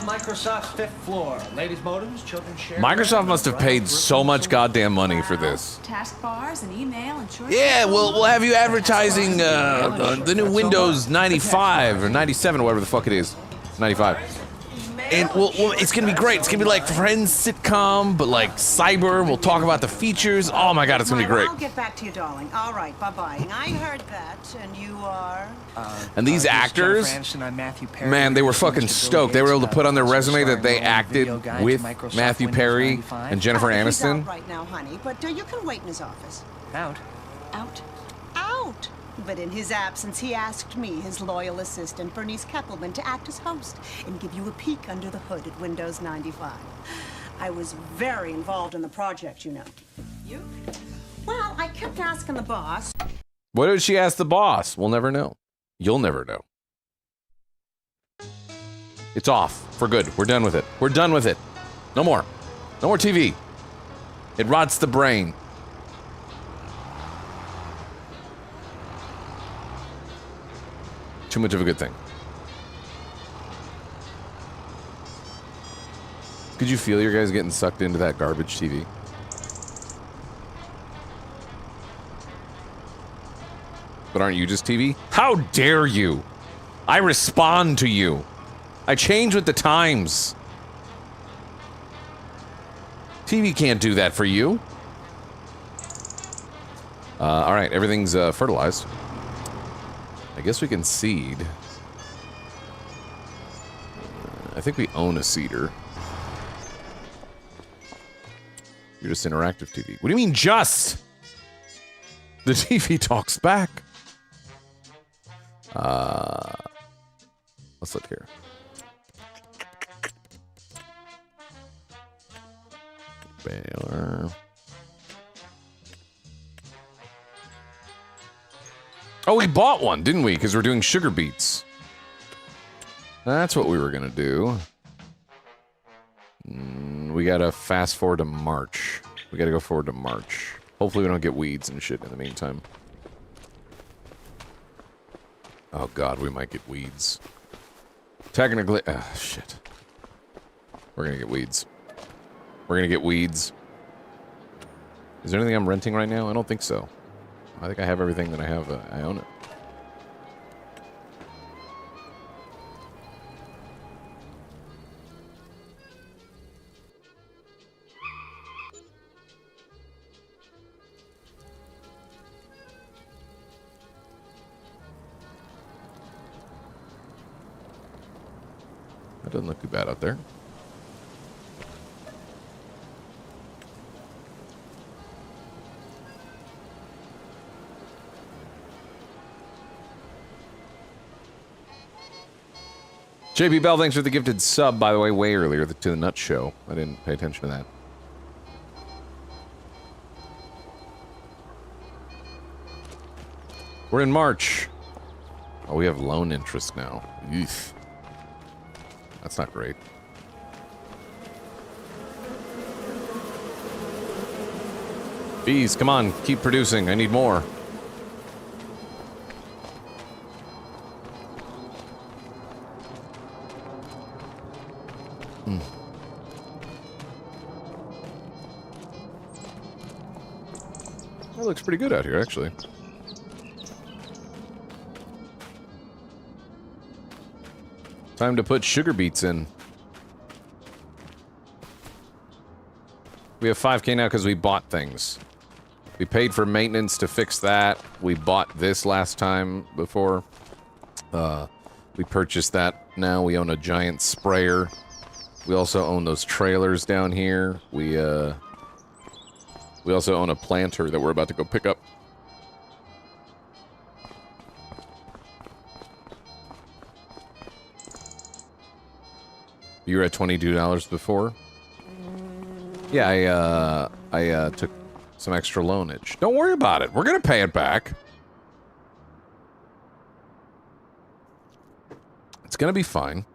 Microsoft's 5th floor. Ladies' modems, children's share. Microsoft must have paid so much goddamn money for this. Taskbars and email and short. Yeah, we'll have you advertising the new Windows 95 or 97 or whatever the fuck it is. 95. And it's gonna be great. It's gonna be like Friends sitcom, but like cyber. We'll talk about the features. Oh my god, it's gonna be great. I'll get back to you, darling. All right, bye-bye. I heard that, and you are... And these actors, man, they were fucking stoked. They were able to put on their resume that they acted with Matthew Perry and Jennifer He's Aniston. out right now, honey, but you can wait in his office. Out? Out? Out! But in his absence, he asked me, his loyal assistant, Bernice Keppelman, to act as host and give you a peek under the hood at Windows 95. I was very involved in the project, you know. You? Well, I kept asking the boss. What did she ask the boss? We'll never know. You'll never know. It's off for good. We're done with it. We're done with it. No more. No more TV. It rots the brain. Too much of a good thing. Could you feel your guys getting sucked into that garbage TV? But aren't you just TV? How dare you? I respond to you. I change with the times. TV can't do that for you. All right, everything's fertilized. I guess we can seed. I think we own a seeder. You're just interactive TV. What do you mean just? The TV talks back. Let's look here. Baylor. Oh, we bought one, didn't we? Because we're doing sugar beets. That's what we were gonna do. We gotta fast forward to March. We gotta go forward to March. Hopefully we don't get weeds and shit in the meantime. Oh god, we might get weeds. Technically, shit. We're gonna get weeds. We're gonna get weeds. Is there anything I'm renting right now? I don't think so. I think I have everything that I have. I own it. That doesn't look too bad out there. JP Bell, thanks for the gifted sub, by the way, way earlier to the Nut Show. I didn't pay attention to that. We're in March. Oh, we have loan interest now. Eesh. That's not great. Bees, come on, keep producing. I need more. That looks pretty good out here, actually. Time to put sugar beets in. We have 5K now because we bought things. We paid for maintenance to fix that. We bought this last time before. We purchased that. Now we own a giant sprayer. We also own those trailers down here. We also own a planter that we're about to go pick up. You were at $22 before? Yeah, I took some extra loanage. Don't worry about it. We're gonna pay it back. It's gonna be fine.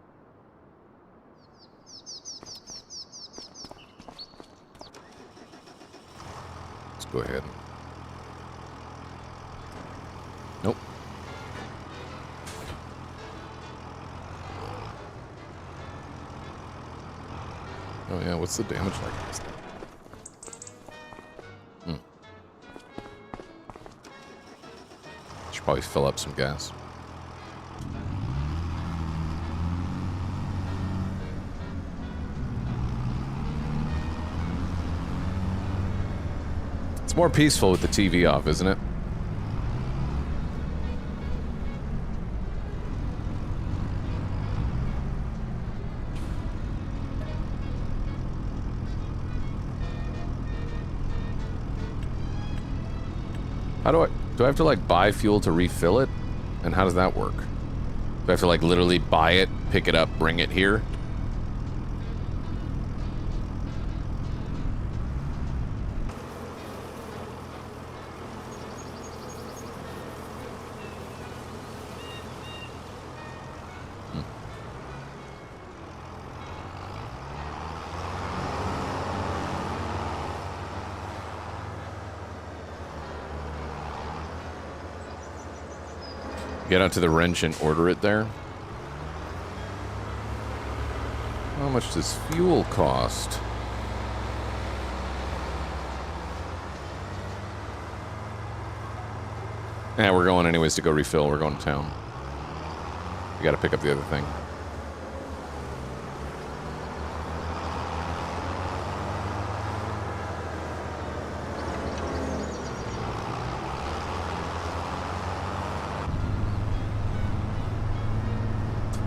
Let's go ahead. Nope. Oh yeah, what's the damage like this thing? Should probably fill up some gas. It's more peaceful with the TV off, isn't it? How do I have to like buy fuel to refill it? And how does that work? Do I have to like literally buy it, pick it up, bring it here? Get out to the wrench and order it there. How much does fuel cost? Yeah, we're going anyways to go refill. We're going to town. We got to pick up the other thing.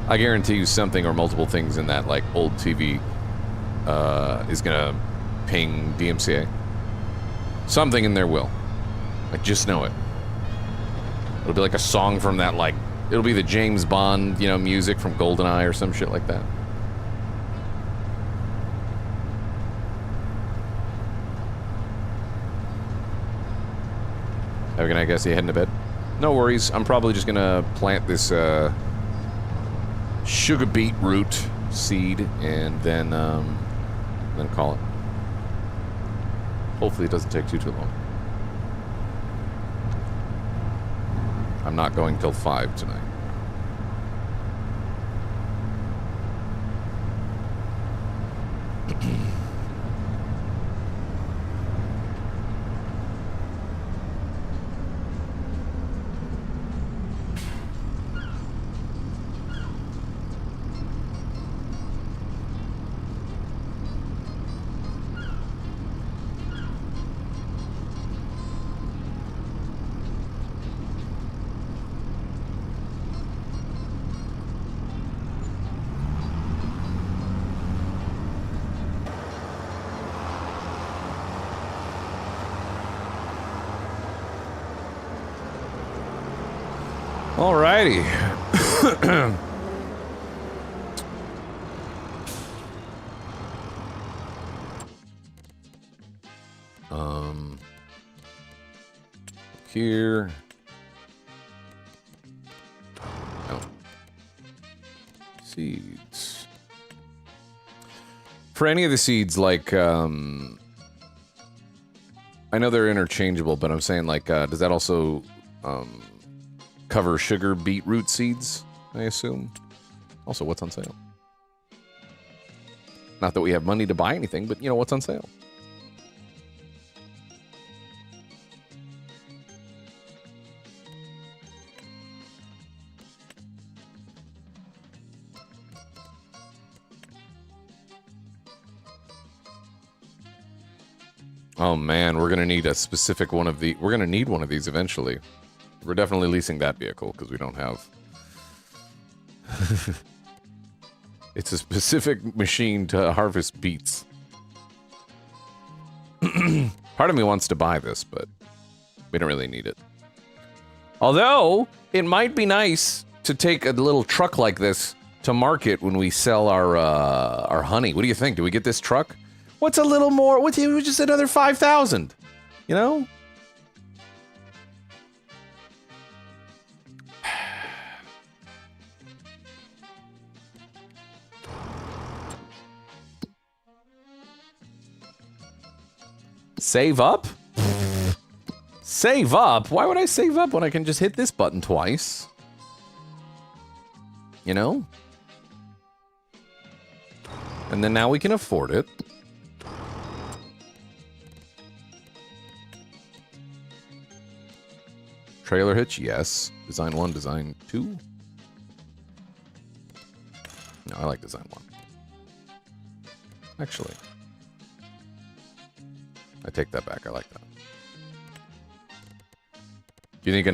I guarantee you something or multiple things in that, like, old TV is gonna ping DMCA. Something in there will. I just know it. It'll be like a song from that, like, it'll be the James Bond, you know, music from GoldenEye or some shit like that. Have a good night, guys. You heading to bed? No worries. I'm probably just gonna plant this, sugar beet root seed and then call it. Hopefully it doesn't take too long. I'm not going till 5 tonight. Alrighty. Here. No. Seeds. For any of the seeds, like, I know they're interchangeable, but I'm saying, like, does that also, cover sugar beetroot seeds, I assume? Also, what's on sale? Not that we have money to buy anything, but, you know, what's on sale? Oh man, we're gonna need a specific one of the. We're gonna need one of these eventually. We're definitely leasing that vehicle because we don't have. It's a specific machine to harvest beets. Part of me wants to buy this, but we don't really need it. Although it might be nice to take a little truck like this to market when we sell our honey. What do you think? Do we get this truck? What's a little more? What's just another 5,000? You know? Save up? Save up? Why would I save up when I can just hit this button twice? You know? And then now we can afford it. Trailer hitch, yes. Design 1, design 2. No, I like design 1. Actually, I take that back. I like that. Do you think a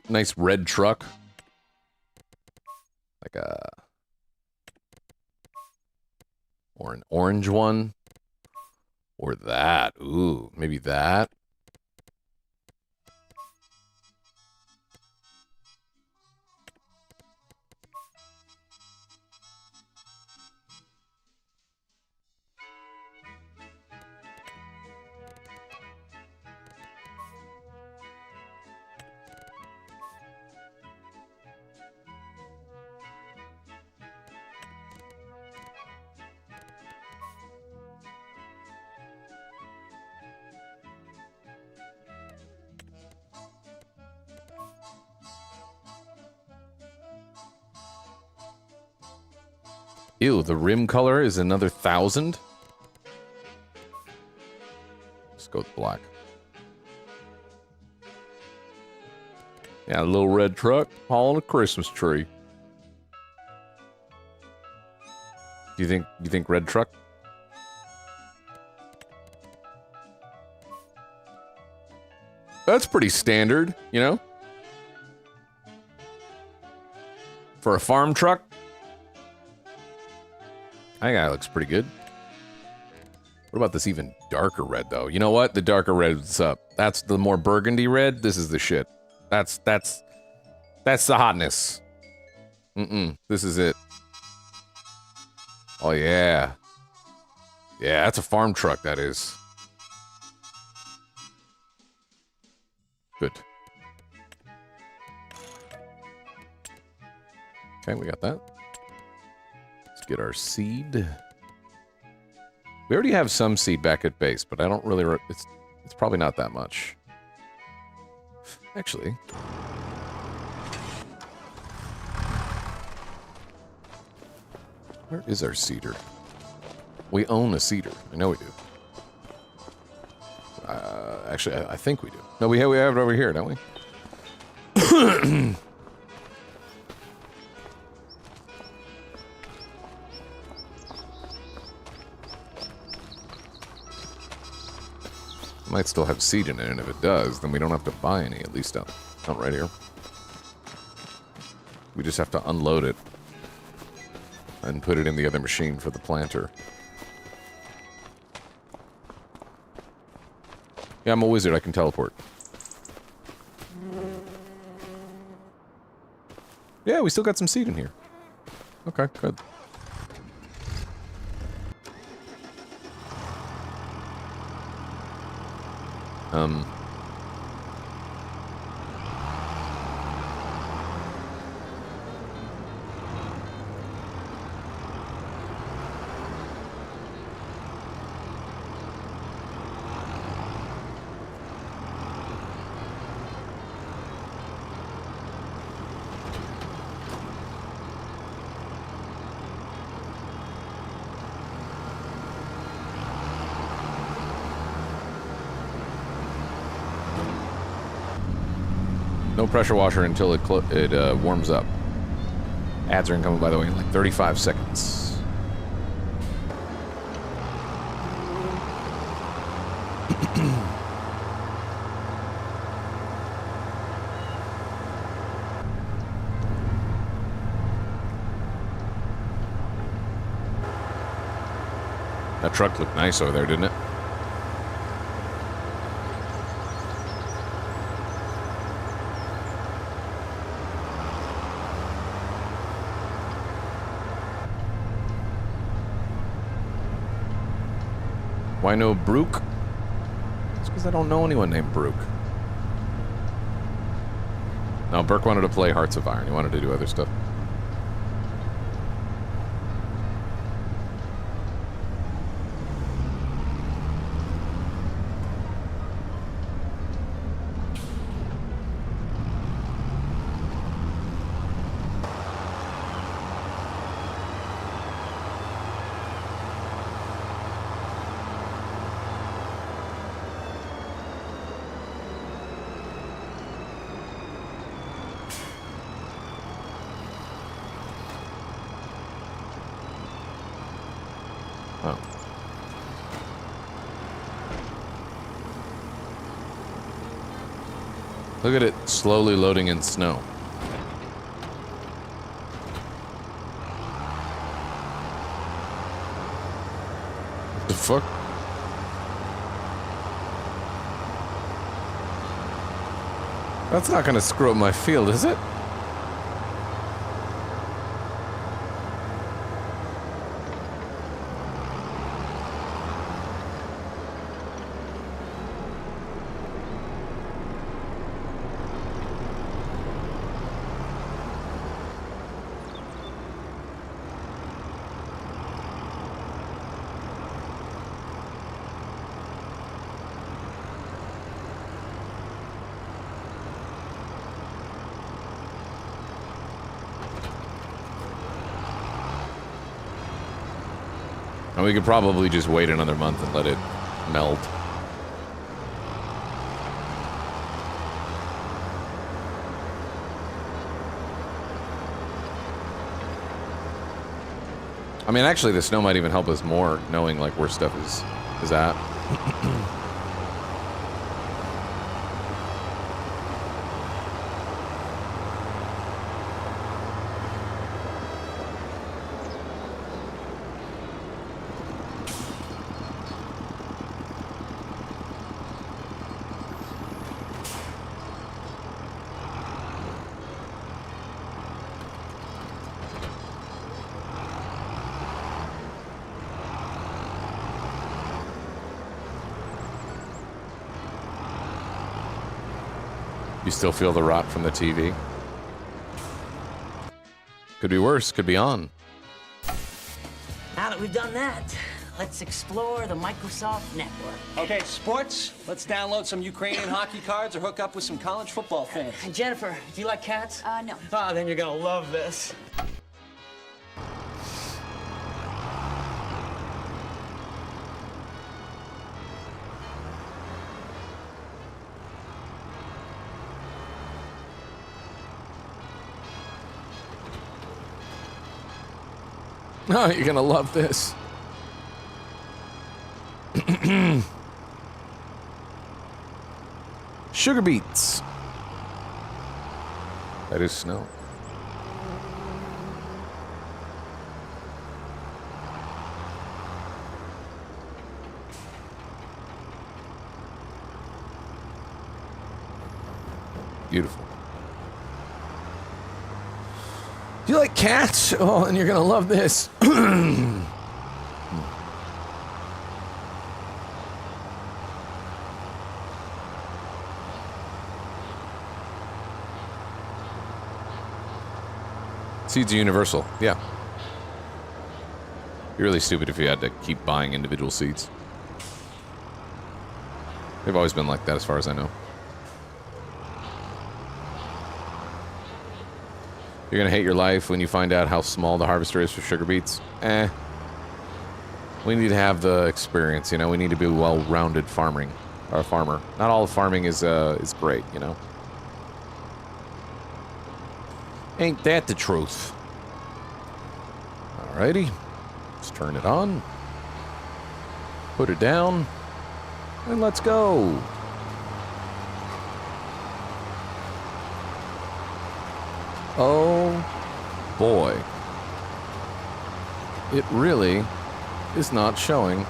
nice red truck? Like or an orange one? Or that. Ooh, maybe that. Ew, the rim color is another 1,000? Let's go with black. Yeah, a little red truck hauling a Christmas tree. Do you think red truck? That's pretty standard, you know? For a farm truck? I think that looks pretty good. What about this even darker red, though? You know what? The darker red's up. That's the more burgundy red. This is the shit. That's the hotness. This is it. Oh, yeah. Yeah, that's a farm truck, that is. Good. Okay, we got that. Get our seed. We already have some seed back at base, but I don't really. It's probably not that much. Actually, where is our seeder? We own a seeder. I know we do. Actually, I think we do. No, we have it over here, don't we? Might still have seed in it, and if it does, then we don't have to buy any, at least not right here. We just have to unload it and put it in the other machine for the planter. Yeah, I'm a wizard. I can teleport. Yeah, we still got some seed in here. Okay, good. No pressure washer until it warms up. Ads are incoming, by the way, in like 35 seconds. That truck looked nice over there, didn't it? Why no Brook? It's because I don't know anyone named Brook. No, Burke wanted to play Hearts of Iron. He wanted to do other stuff. Oh. Look at it slowly loading in snow. What the fuck? That's not gonna screw up my field, is it? And we could probably just wait another month and let it melt. I mean, actually, the snow might even help us more, knowing like where stuff is at. You still feel the rot from the TV? Could be worse, could be on. Now that we've done that, let's explore the Microsoft network. Okay, sports. Let's download some Ukrainian hockey cards or hook up with some college football fans. And Jennifer, do you like cats? No. Oh, then you're gonna love this. Oh, you're gonna love this. Sugar beets. That is snow. Beautiful. Do you like cats? Oh, and you're gonna love this. Seeds are universal. Yeah. You're really stupid if you had to keep buying individual seeds. They've always been like that as far as I know. You're gonna hate your life when you find out how small the harvester is for sugar beets. We need to have the experience, you know. We need to be a well-rounded farmer. Not all farming is great, you know. Ain't that the truth? Alrighty. Let's turn it on. Put it down. And let's go. Oh boy. It really is not showing.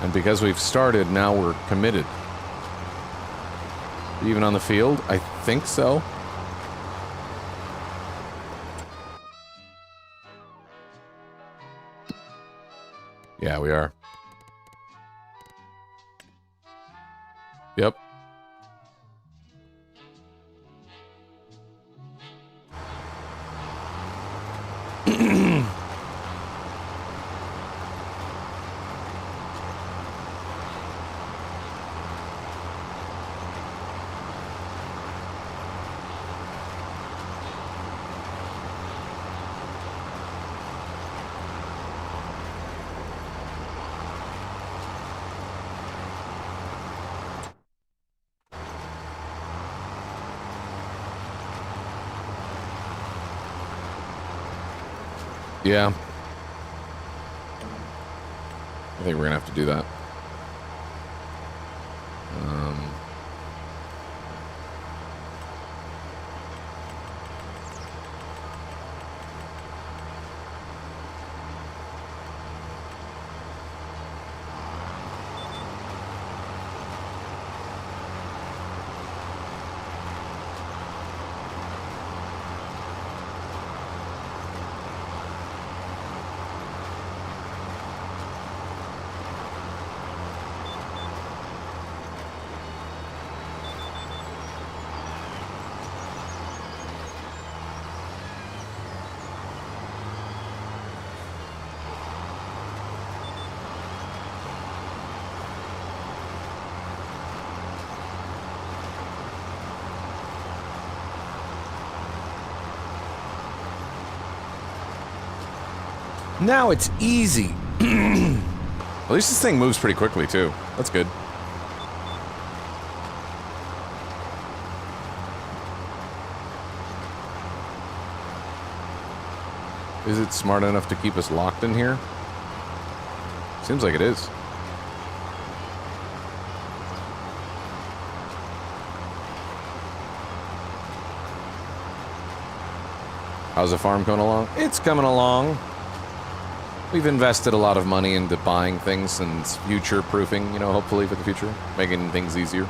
And because we've started, now we're committed. Even on the field? I think so. Yeah, we are. Yep. Yeah. I think we're gonna have to do that. Now it's easy. At least this thing moves pretty quickly, too. That's good. Is it smart enough to keep us locked in here? Seems like it is. How's the farm coming along? It's coming along. We've invested a lot of money into buying things and future-proofing, you know, hopefully for the future, making things easier.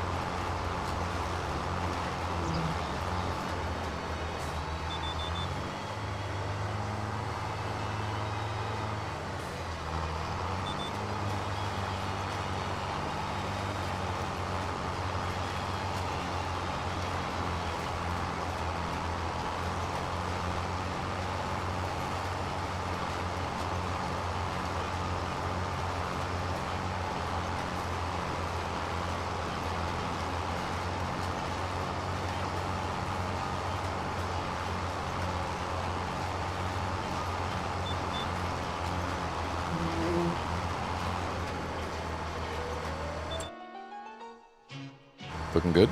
Looking good.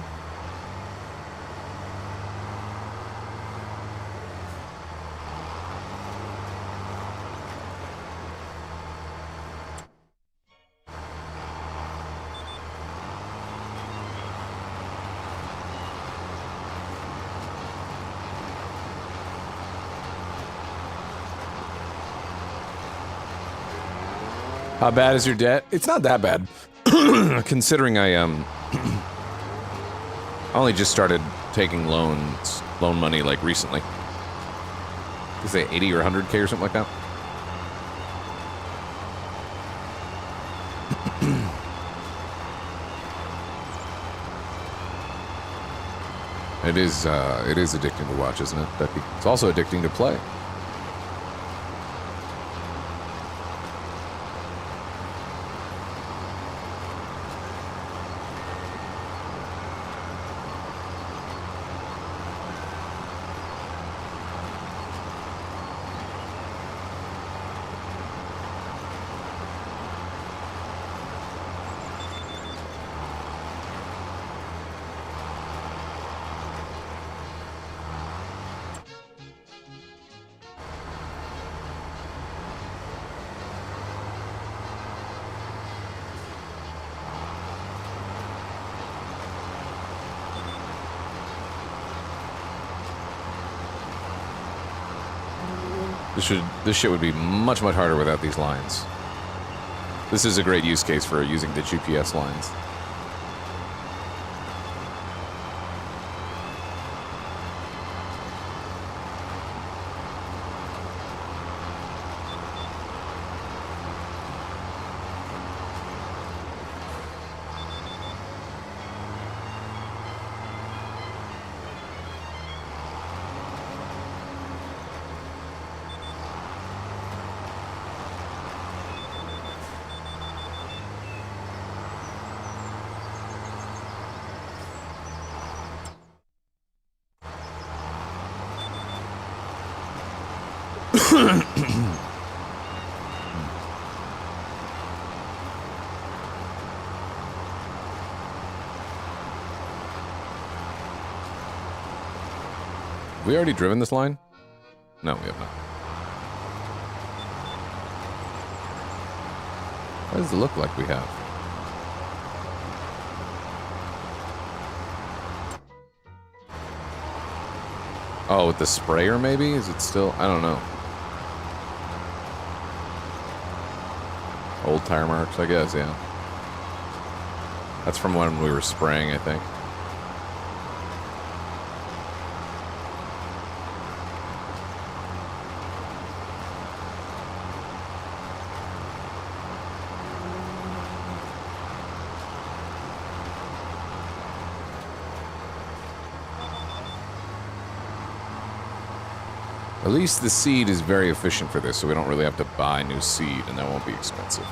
How bad is your debt? It's not that bad. Considering I only just started taking loan money like recently. Is it 80 or 100K or something like that? It is addicting to watch, isn't it, Becky? It's also addicting to play. This shit would be much, much harder without these lines. This is a great use case for using the GPS lines. We already driven this line? No, we have not. Why does it look like we have? Oh, with the sprayer maybe? Is it still? I don't know. Old tire marks, I guess, yeah. That's from when we were spraying, I think. At least the seed is very efficient for this, so we don't really have to buy new seed, and that won't be expensive.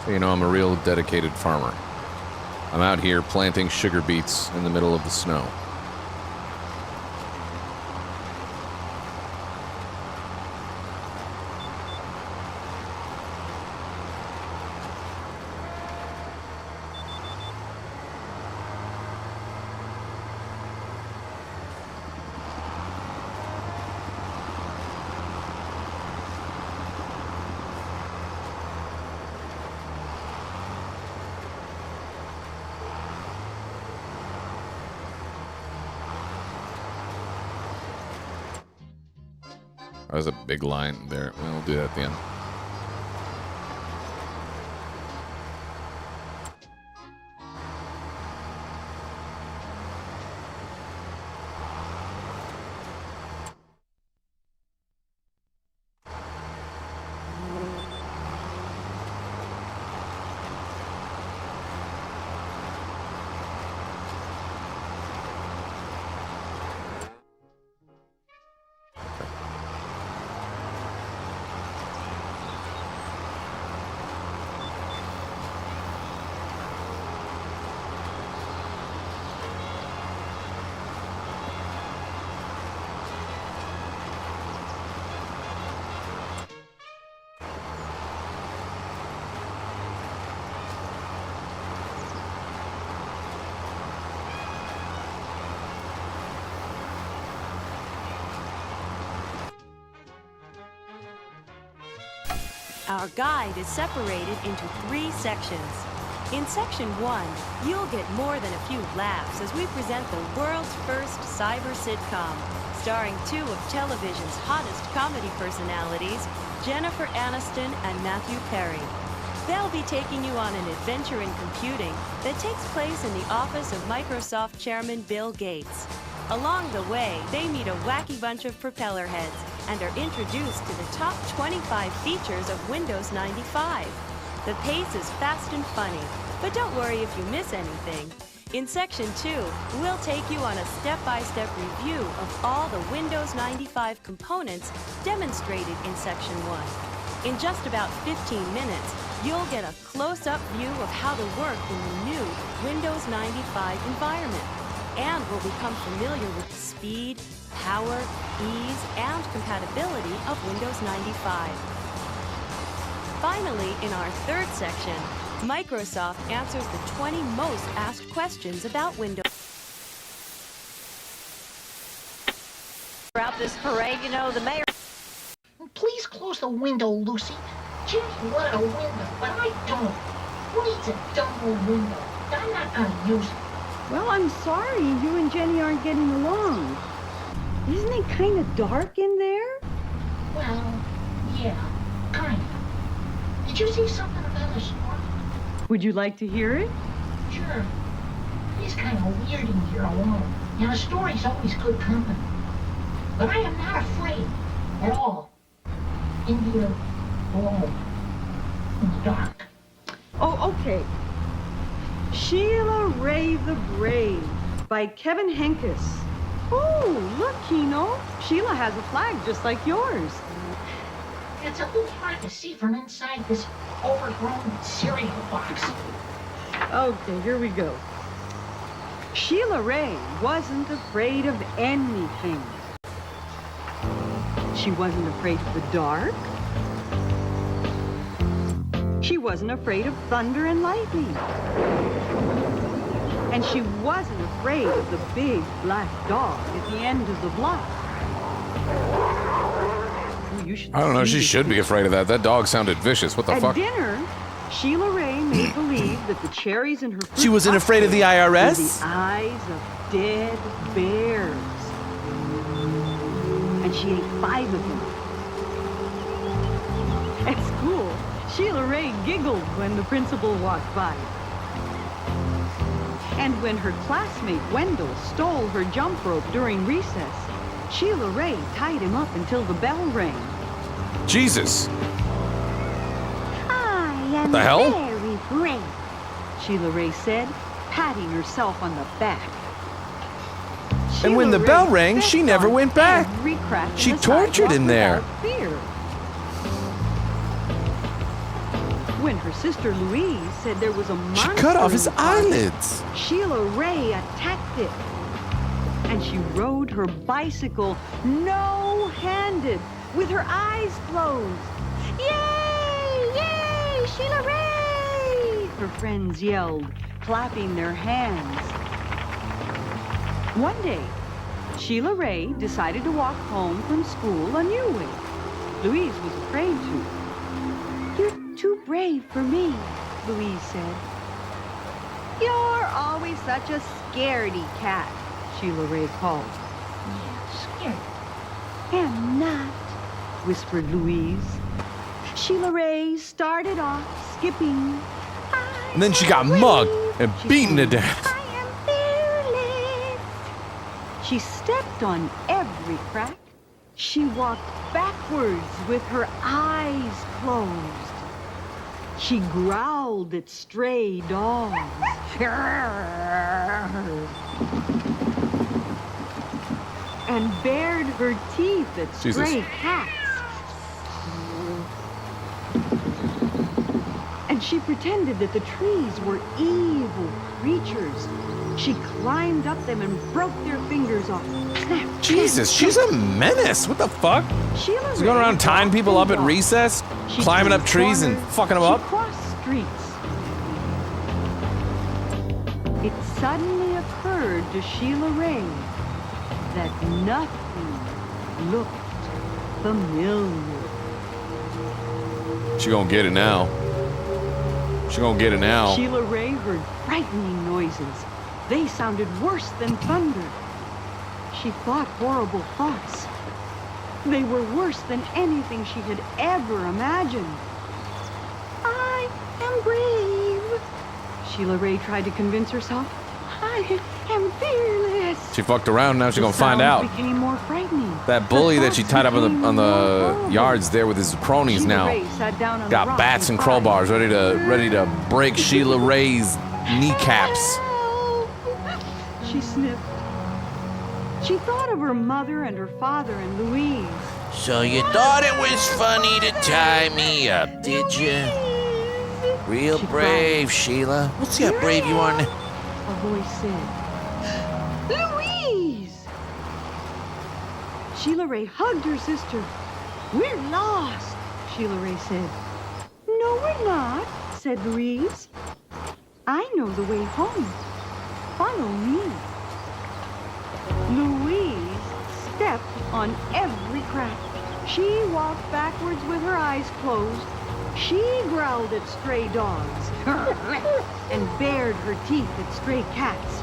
So, you know, I'm a real dedicated farmer. I'm out here planting sugar beets in the middle of the snow. There's a big line there. We'll do that at the end. Our guide is separated into 3 sections. In Section 1, you'll get more than a few laughs as we present the world's first cyber sitcom, starring 2 of television's hottest comedy personalities, Jennifer Aniston and Matthew Perry. They'll be taking you on an adventure in computing that takes place in the office of Microsoft Chairman Bill Gates. Along the way, they meet a wacky bunch of propeller heads and are introduced to the top 25 features of Windows 95. The pace is fast and funny, but don't worry if you miss anything. In Section 2, we'll take you on a step-by-step review of all the Windows 95 components demonstrated in Section 1. In just about 15 minutes, you'll get a close-up view of how to work in the new Windows 95 environment, and will become familiar with the speed, power, ease, and compatibility of Windows 95. Finally, in our 3rd section, Microsoft answers the 20 most asked questions about Windows. Throughout this parade, you know, the mayor... Please close the window, Lucy. Jimmy wanted a window, but I don't. Who needs a double window? I'm not gonna use it. Well, I'm sorry you and Jenny aren't getting along. Isn't it kind of dark in there? Well, yeah, kind of. Did you see something about a storm? Would you like to hear it? Sure. It's kind of weird in here alone. Now, a story's always good company. But I am not afraid at all. In here, alone, in the dark. Oh, okay. Sheila Ray the Brave by Kevin Henkes. Oh, look, Kino. Sheila has a flag just like yours. It's a little hard to see from inside this overgrown cereal box. Okay, here we go. Sheila Ray wasn't afraid of anything. She wasn't afraid of the dark. She wasn't afraid of thunder and lightning. And she wasn't afraid of the big black dog at the end of the block. I don't know. She should be afraid of that. That dog sounded vicious. What the fuck? At dinner, Sheila Ray made believe that the cherries in her fruit She wasn't afraid of the IRS? were the eyes of dead bears. And she ate 5 of them. At school, Sheila Ray giggled when the principal walked by. And when her classmate Wendell stole her jump rope during recess, Sheila Ray tied him up until the bell rang. Jesus. I am the hell? very brave, Sheila Ray said, patting herself on the back. And when the bell rang, she never went back. She tortured him there. Fear. When her sister Louise said there was a monster, She cut off his in the closet, eyelids. Sheila Ray attacked it. And she rode her bicycle no-handed with her eyes closed. Yay! Yay! Sheila Ray! Her friends yelled, clapping their hands. One day, Sheila Ray decided to walk home from school a new way. Louise was afraid to. You're too brave for me, Louise said. You're always such a scaredy cat, Sheila Ray called. Yeah, scared. Am not, whispered Louise. Sheila Ray started off skipping. And then she got mugged and beaten to death. She stepped on every crack. She walked backwards with her eyes closed. She growled at stray dogs. And bared her teeth at stray cats. And she pretended that the trees were evil creatures. She climbed up them and broke their fingers off. Snap! Jesus, she's a menace. What the fuck? She's going around tying people up at recess, climbing up trees and fucking them up. She crossed streets. It suddenly occurred to Sheila Ray that nothing looked familiar. She gonna get it now. She gonna get it now. Sheila Ray heard frightening noises. They sounded worse than thunder. She thought horrible thoughts. They were worse than anything she had ever imagined. I am brave, Sheila Ray tried to convince herself. I am fearless. She fucked around, now she's gonna find out. Became more frightening. That bully that she tied up on the yards there with his cronies now got bats and crowbars ready to break Sheila Ray's kneecaps. She sniffed. She thought of her mother and her father and Louise. So you thought it was funny to tie me up, did you? Real brave, Sheila. We'll see how brave you are now. A voice said, Louise! Sheila Ray hugged her sister. We're lost, Sheila Ray said. No, we're not, said Louise. I know the way home. Follow me. Louise stepped on every crack. She walked backwards with her eyes closed. She growled at stray dogs and bared her teeth at stray cats.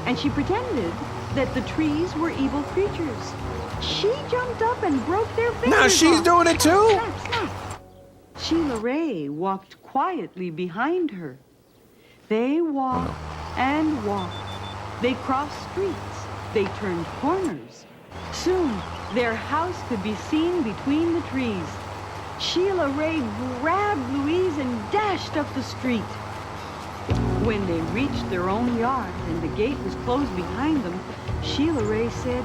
And she pretended that the trees were evil creatures. She jumped up and broke their fingers. Now she's doing it too? Snap, snap. Sheila Ray walked quietly behind her. They walked and walked. They crossed streets. They turned corners. Soon, their house could be seen between the trees. Sheila Ray grabbed Louise and dashed up the street. When they reached their own yard and the gate was closed behind them, Sheila Ray said,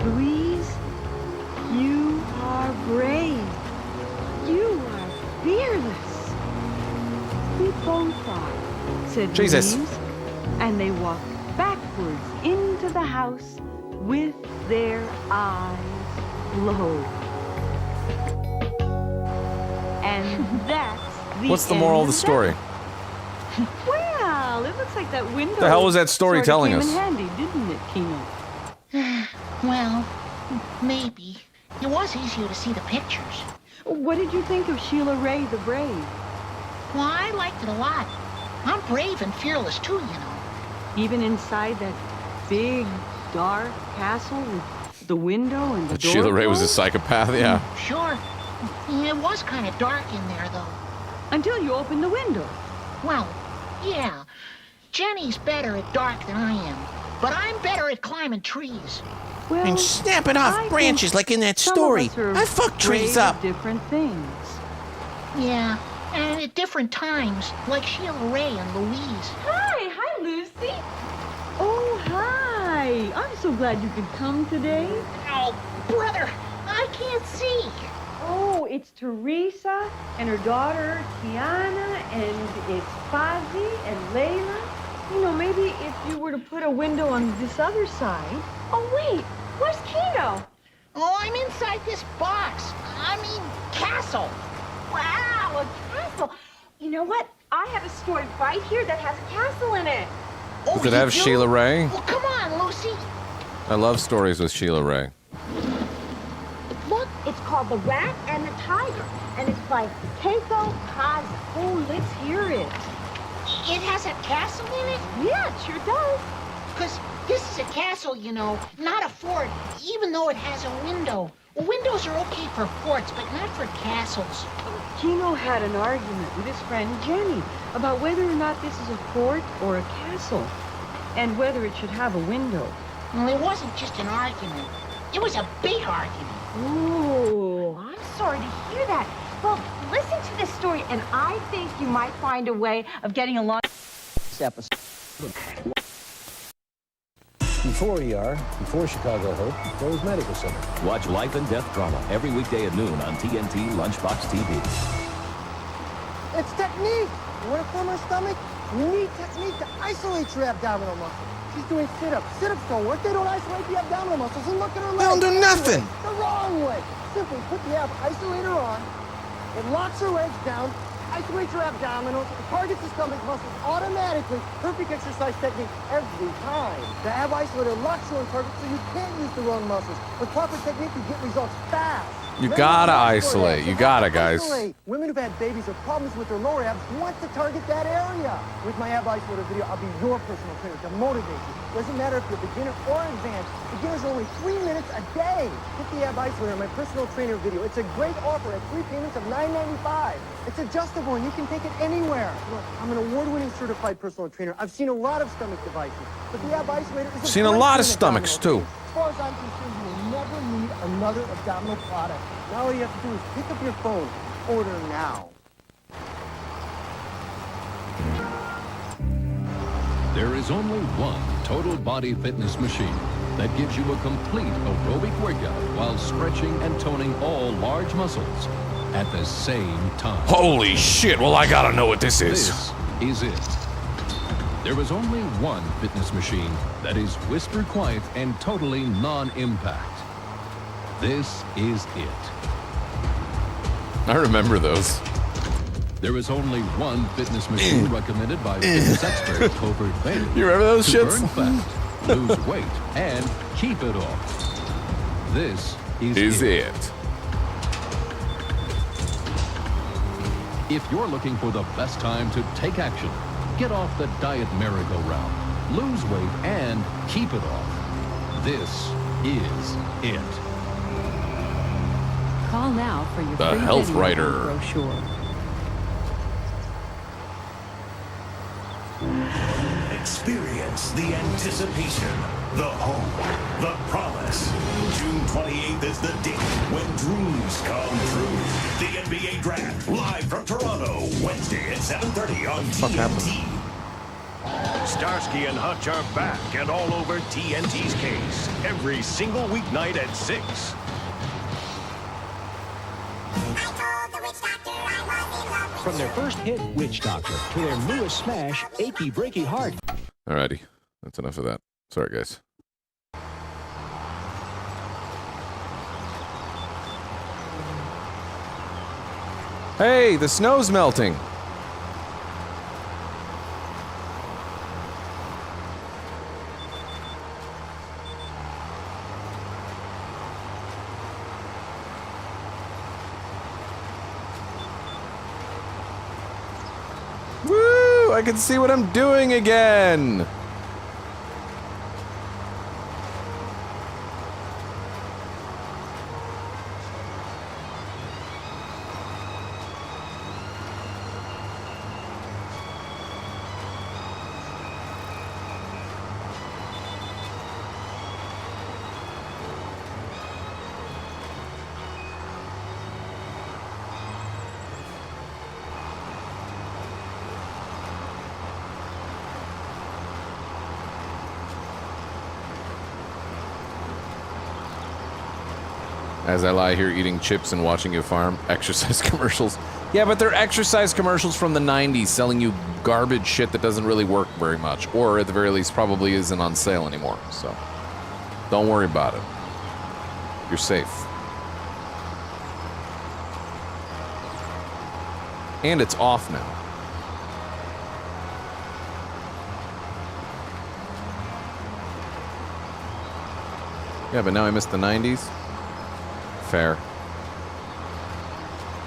Louise, you are brave. You are fearless. We both are, said Jesus. Louise. And they walked backwards into the house with their eyes closed. And that's the What's the moral of the story? Well, it looks like that window. The hell was that story telling us? Came in handy, didn't it, Keno? Well, maybe. It was easier to see the pictures. What did you think of Sheila Ray the Brave? Well, I liked it a lot. I'm brave and fearless too, you know. Even inside that big, dark castle with the window and the door Sheila Ray was a closed? psychopath, yeah. Sure. It was kind of dark in there, though. Until you opened the window. Well, yeah. Jenny's better at dark than I am. But I'm better at climbing trees. Well, And snapping off branches like in that story. I fuck trees brave up. at different things. Yeah, and at different times, like Sheila Ray and Louise. Hi, Lucy. Oh, hi. I'm so glad you could come today. Oh, brother, I can't see. Oh, it's Teresa and her daughter Tiana, and it's Fozzie and Layla. You know, maybe if you were to put a window on this other side. Oh, wait, where's Keno? Oh, I'm inside this box. I mean, castle. Wow, a castle. You know what? I have a story right here that has a castle in it. Does it have Sheila Ray? Well, come on, Lucy. I love stories with Sheila Ray. Look, it's called The Rat and the Tiger, and it's by Keiko Kaza. Oh, let's hear it. It has a castle in it? Yeah, it sure does. Because this is a castle, you know, not a fort, even though it has a window. Windows are okay for forts, but not for castles. Keno had an argument with his friend Jenny about whether or not this is a fort or a castle, and whether it should have a window. Well, it wasn't just an argument. It was a big argument. Ooh, I'm sorry to hear that. Well, listen to this story, and I think you might find a way of getting along. This episode. Before ER, before Chicago Hope, there was Medical Center. Watch Life and Death Drama every weekday at noon on TNT Lunchbox TV. It's technique. You want a firmer stomach? You need technique to isolate your abdominal muscles. She's doing sit-ups. Sit-ups don't work. They don't isolate the abdominal muscles. And look at her legs. They don't do nothing. The wrong way. Simply put the ab isolator on. It locks her legs down. Isolate your abdominals. It targets the stomach muscles automatically. Perfect exercise technique every time. The ab isolator locks you on target so you can't use the wrong muscles. With proper technique, you get results fast. You gotta isolate. You gotta, guys. Isolate. Women who've had babies or problems with their lower abs want to target that area. With my ab isolator video, I'll be your personal trainer to motivate you. Doesn't matter if you're beginner or advanced. Beginners are only 3 minutes a day. Get the ab isolator, my personal trainer video. It's a great offer at 3 payments of $9.95. It's adjustable and you can take it anywhere. Look, I'm an award-winning certified personal trainer. I've seen a lot of stomach devices, but the ab isolator is Seen a lot of stomachs too. As far as I'm concerned, you will never need another abdominal product. Now all you have to do is pick up your phone. Order now. There is only one total body fitness machine that gives you a complete aerobic workout while stretching and toning all large muscles at the same time. Holy shit, well, I gotta know what this is. This is it. There is only one fitness machine that is whisper quiet and totally non-impact. This is it. I remember those. There is only one fitness machine recommended by fitness expert Covert Bailey. You remember those to shits? burn fat, lose weight, and keep it off. This is it. If you're looking for the best time to take action, get off the diet merry-go-round, lose weight, and keep it off. This is it. Call now for your The free Health video Writer. brochure. Experience the anticipation, the hope, the promise. June 28th is the date when dreams come true. The NBA Draft, live from Toronto, Wednesday at 7:30 on TNT. Starsky and Hutch are back and all over TNT's case every single weeknight at 6. From their first hit, Witch Doctor, to their newest smash, Achy Breaky Heart. Alrighty, that's enough of that. Sorry, guys. Hey, the snow's melting. Woo! I can see what I'm doing again. As I lie here eating chips and watching you farm, exercise commercials. Yeah, but they're exercise commercials from the 90s selling you garbage shit that doesn't really work very much. Or at the very least probably isn't on sale anymore. So don't worry about it. You're safe. And it's off now. Yeah, but now I missed the 90s. Fair.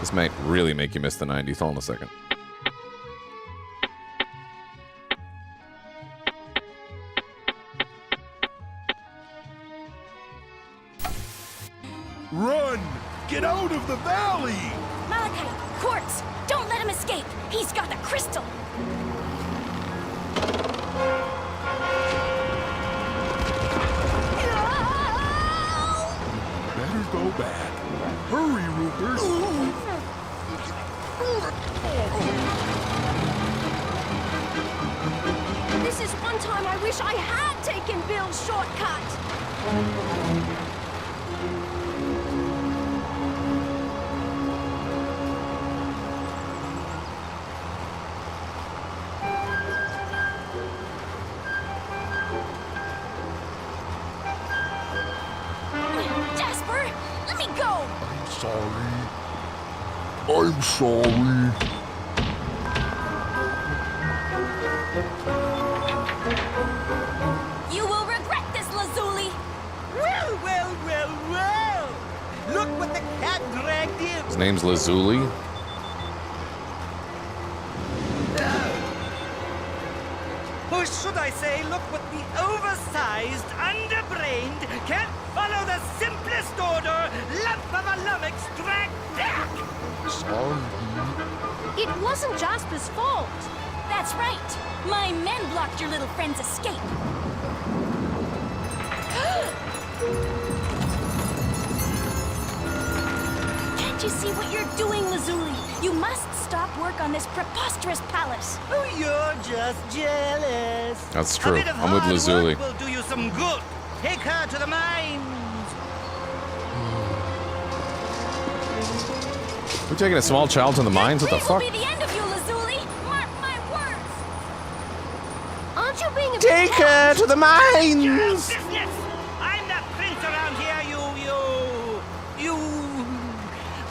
This might really make you miss the 90s. Hold on a second. Run! Get out of the valley! Malachi, Quartz, don't let him escape. He's got the crystal. Better go back. Hurry, Rupert! This is one time I wish I had taken Bill's shortcut. Jasper, let me go. I'm sorry. You will regret this, Lazuli. Well, well, well, well! Look what the cat name's Lazuli. Or should I say, look what the oversized, underbrained, can't follow the simplest order, lump of a lummox dragged back! It wasn't Jasper's fault. That's right. My men blocked your little friend's escape. Can't you see what you're doing, Lazuli? You must stop work on this preposterous palace. Oh, you're just jealous. That's A true. bit of I'm with hard Lazuli. work will do you some good. Take her to the mines. We're taking a small child to the mines? What the This will fuck? be the end of you, Lazuli. Mark my words. Aren't you being a bit Take her to the mines! Business. I'm the prince around here, you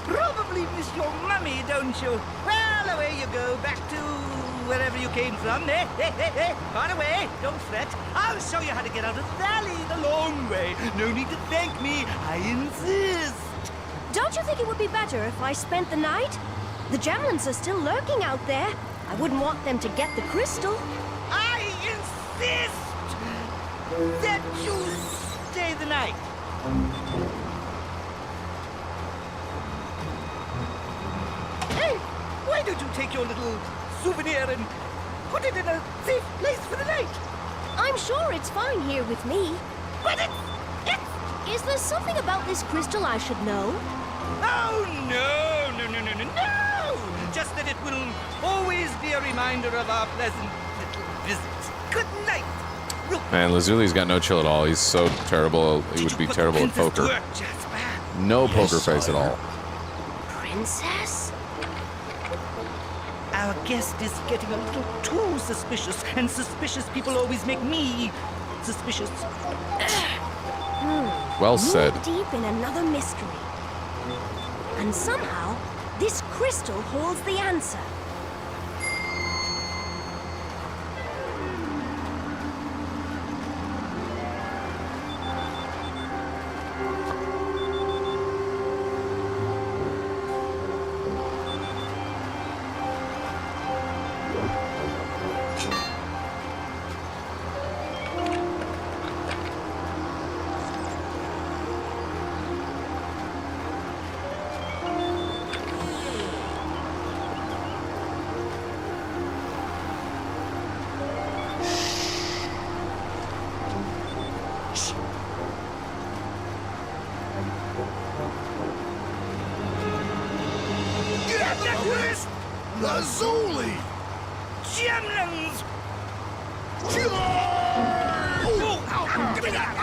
probably miss your mummy, don't you? Well, away you go, back to wherever you came from. Far away, don't fret. I'll show you how to get out of the valley the long way. No need to thank me, I insist. Don't you think it would be better if I spent the night? The Gemlins are still lurking out there. I wouldn't want them to get the crystal. I insist that you stay the night. Hey, why don't you take your little souvenir and put it in a safe place for the night? I'm sure it's fine here with me. But Is there something about this crystal I should know? Oh, no! Just that it will always be a reminder of our pleasant little visit. Good night. Man, Lazuli's got no chill at all. He's so terrible. He would be terrible at poker. No poker face at all. Princess? Our guest is getting a little too suspicious, and suspicious people always make me suspicious. Well said. Knee deep in another mystery. And somehow, this crystal holds the answer. Lazuli! Gemlins! Give me that!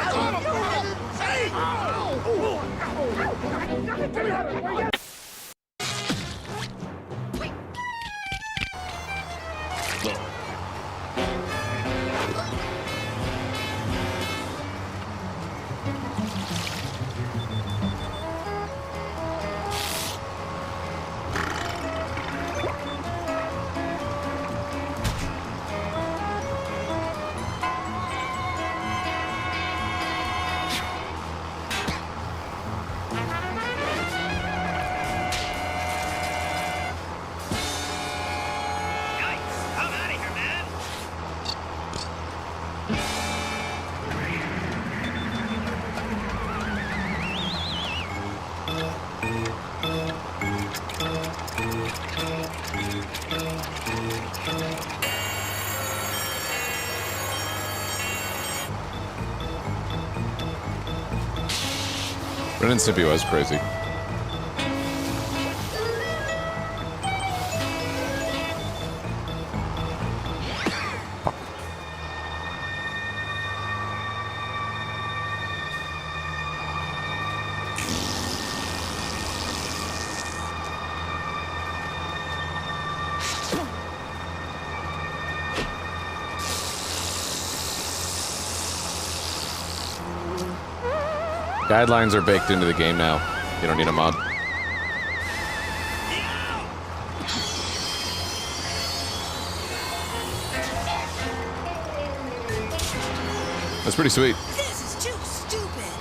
Ren and Stimpy was crazy. Guidelines are baked into the game now. You don't need a mod. That's pretty sweet. This is too stupid.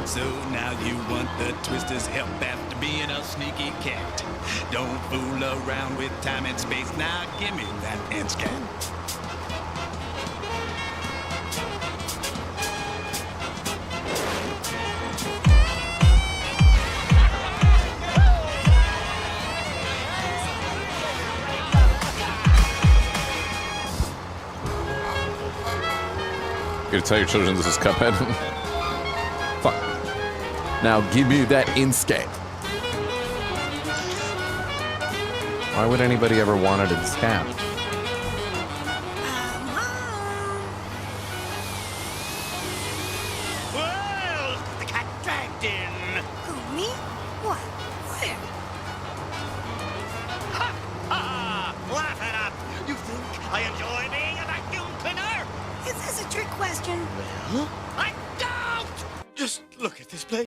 So now you want the twister's help after being a sneaky cat. Don't fool around with time and space. Now give me that end scan. You gonna tell your children this is Cuphead? Fuck. Now give me that Inkscape. Why would anybody ever want it in Scap? Well, the cat dragged in. Who, me? What? Where? Ha! Ha! Laugh it up. You think I enjoy being a vacuum cleaner? Is this a trick question? Well, I don't! Just look at this place.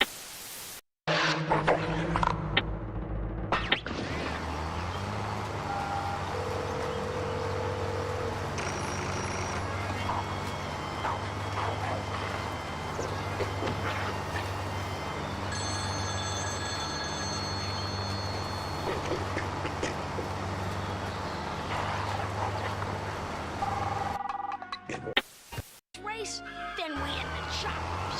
Race, then we in the choppers.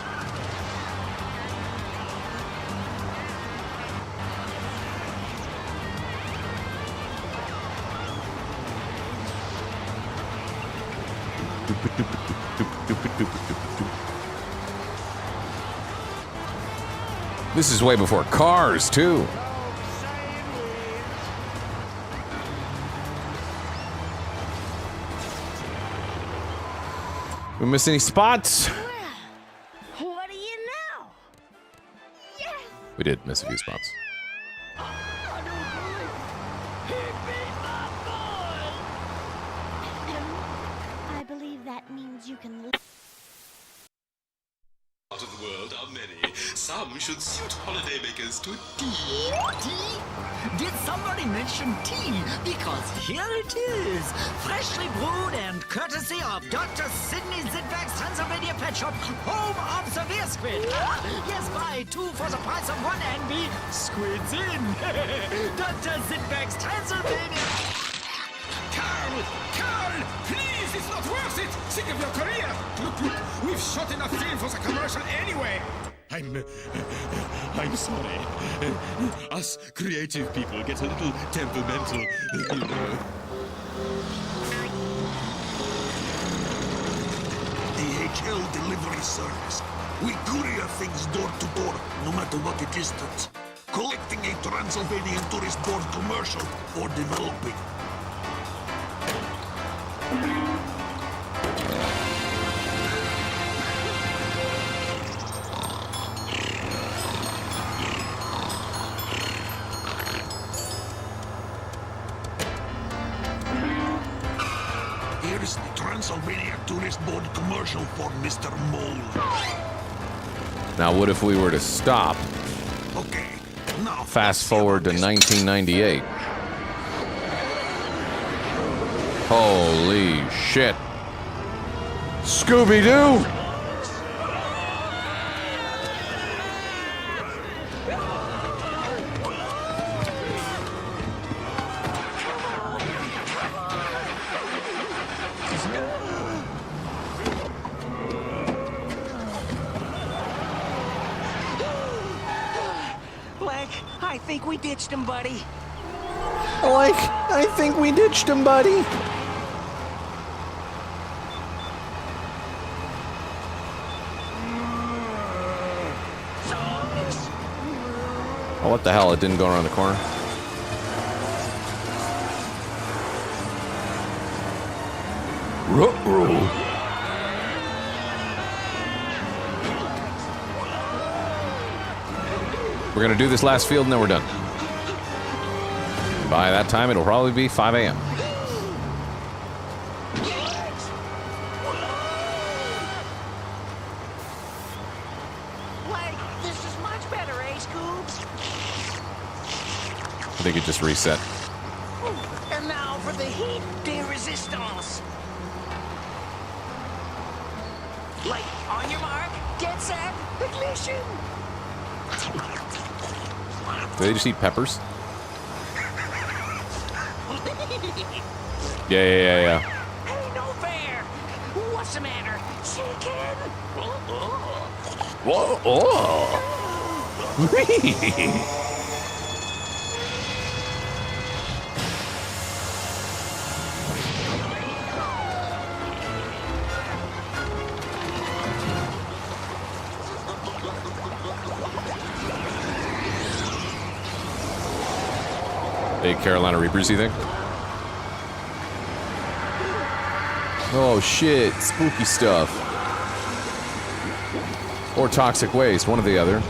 This is way before cars, too. We miss any spots? What do you know? Yes! We did miss a few spots. I believe that means you can live. Out of the world are many. Some should suit holidaymakers to a T. Tea? Did somebody mention tea? Because here it is, freshly brewed and courtesy of Dr. Sidney Zidback's Transylvania Pet Shop, home of severe squid. Yes, buy 2 for the price of 1 and be squids in. Dr. Zidback's Transylvania. Carl, please, it's not worth it. Think of your career. Look, we've shot enough film for the commercial anyway. I'm sorry. Us creative people get a little temperamental, you know. DHL delivery service. We courier things door to door, no matter what the distance. Collecting a Transylvanian tourist board commercial or developing. Here's the Transylvania tourist board commercial for Mr. Mole. Now, what if we were to stop? Okay, now Fast forward to 1998. Holy shit. Scooby-Doo! I think we ditched him, buddy. I think we ditched him, buddy. Oh, what the hell? It didn't go around the corner. Ruh-roh. We're gonna do this last field and then we're done. By that time, it'll probably be 5 a.m. Like, this is much better, eh, Scoops? I think it just reset. And now for the heat de resistance. Like, on your mark, get set, ignition. Do they just eat peppers? Yeah. Hey, no fair! What's the matter? Chicken? Whoa! Oh. Hey, Carolina Reapers, you think? Oh shit, spooky stuff. Or toxic waste, one or the other.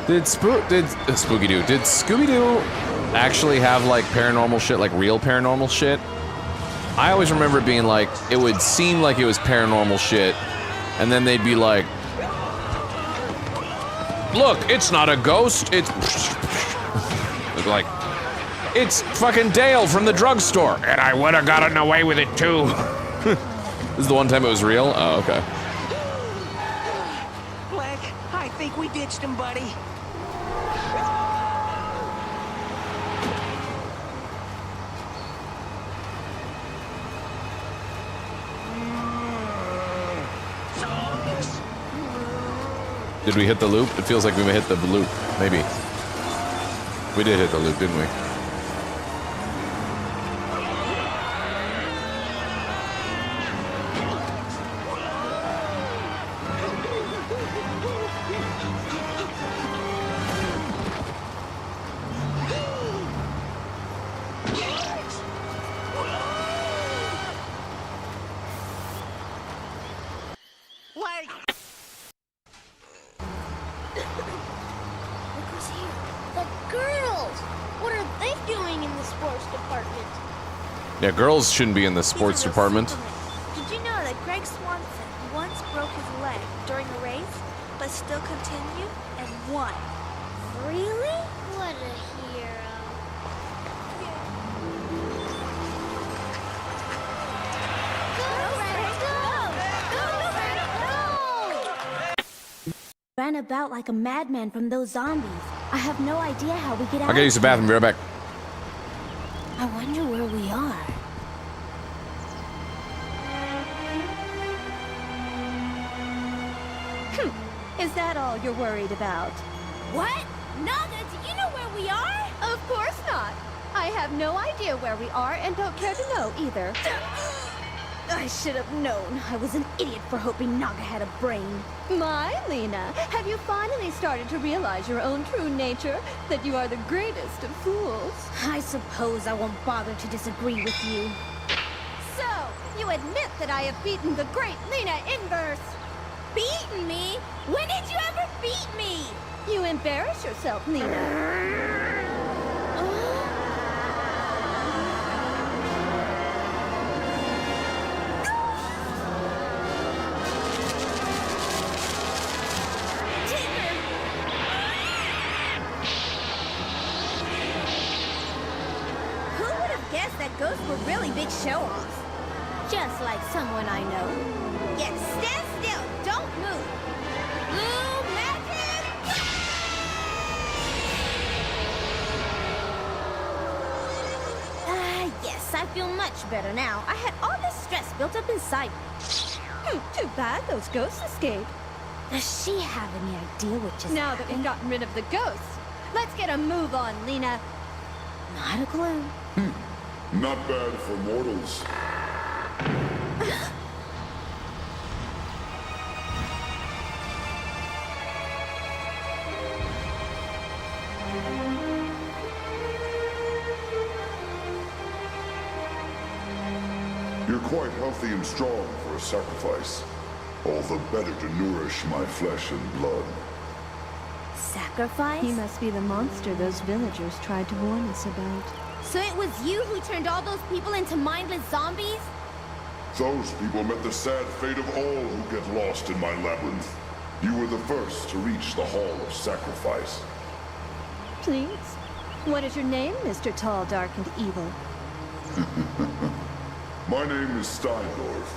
Did Spooky-Doo, did Scooby-Doo actually have like paranormal shit, like real paranormal shit? I always remember it being like, it would seem like it was paranormal shit, and then they'd be like, look, it's not a ghost, it's like, it's fucking Dale from the drugstore, and I would have gotten away with it too. This is the one time it was real? Oh, okay. Black, I think we ditched him, buddy. Did we hit the loop? It feels like we may hit the loop. Maybe. We did hit the loop, didn't we? Yeah, girls shouldn't be in the sports department. Did you know that Greg Swanson once broke his leg during a race, but still continued and won? Really? What a hero. Ran about like a madman from those zombies. I have no idea how we get out. I gotta use the bathroom. Be right back. I wonder where we are. Is that all you're worried about? What? Naga, do you know where we are? Of course not. I have no idea where we are and don't care to know either. I should have known. I was an idiot for hoping Naga had a brain. My, Lena, have you finally started to realize your own true nature? That you are the greatest of fools? I suppose I won't bother to disagree with you. So, you admit that I have beaten the great Lena Inverse? Beaten me? When did you ever beat me? You embarrass yourself, Lena. Ghosts were really big show-offs. Just like someone I know. Yes, stand still. Don't move. Blue magic! Yes, I feel much better now. I had all this stress built up inside me. Too bad those ghosts escaped. Does she have any idea what just Now that we've gotten rid of the ghosts, let's get a move on, Lena. Not a clue. Not bad for mortals. You're quite healthy and strong for a sacrifice. All the better to nourish my flesh and blood. Sacrifice? He must be the monster those villagers tried to warn us about. So it was you who turned all those people into mindless zombies? Those people met the sad fate of all who get lost in my labyrinth. You were the first to reach the Hall of Sacrifice. Please, What is your name, Mr. Tall, Dark, and Evil? My name is Steindorf,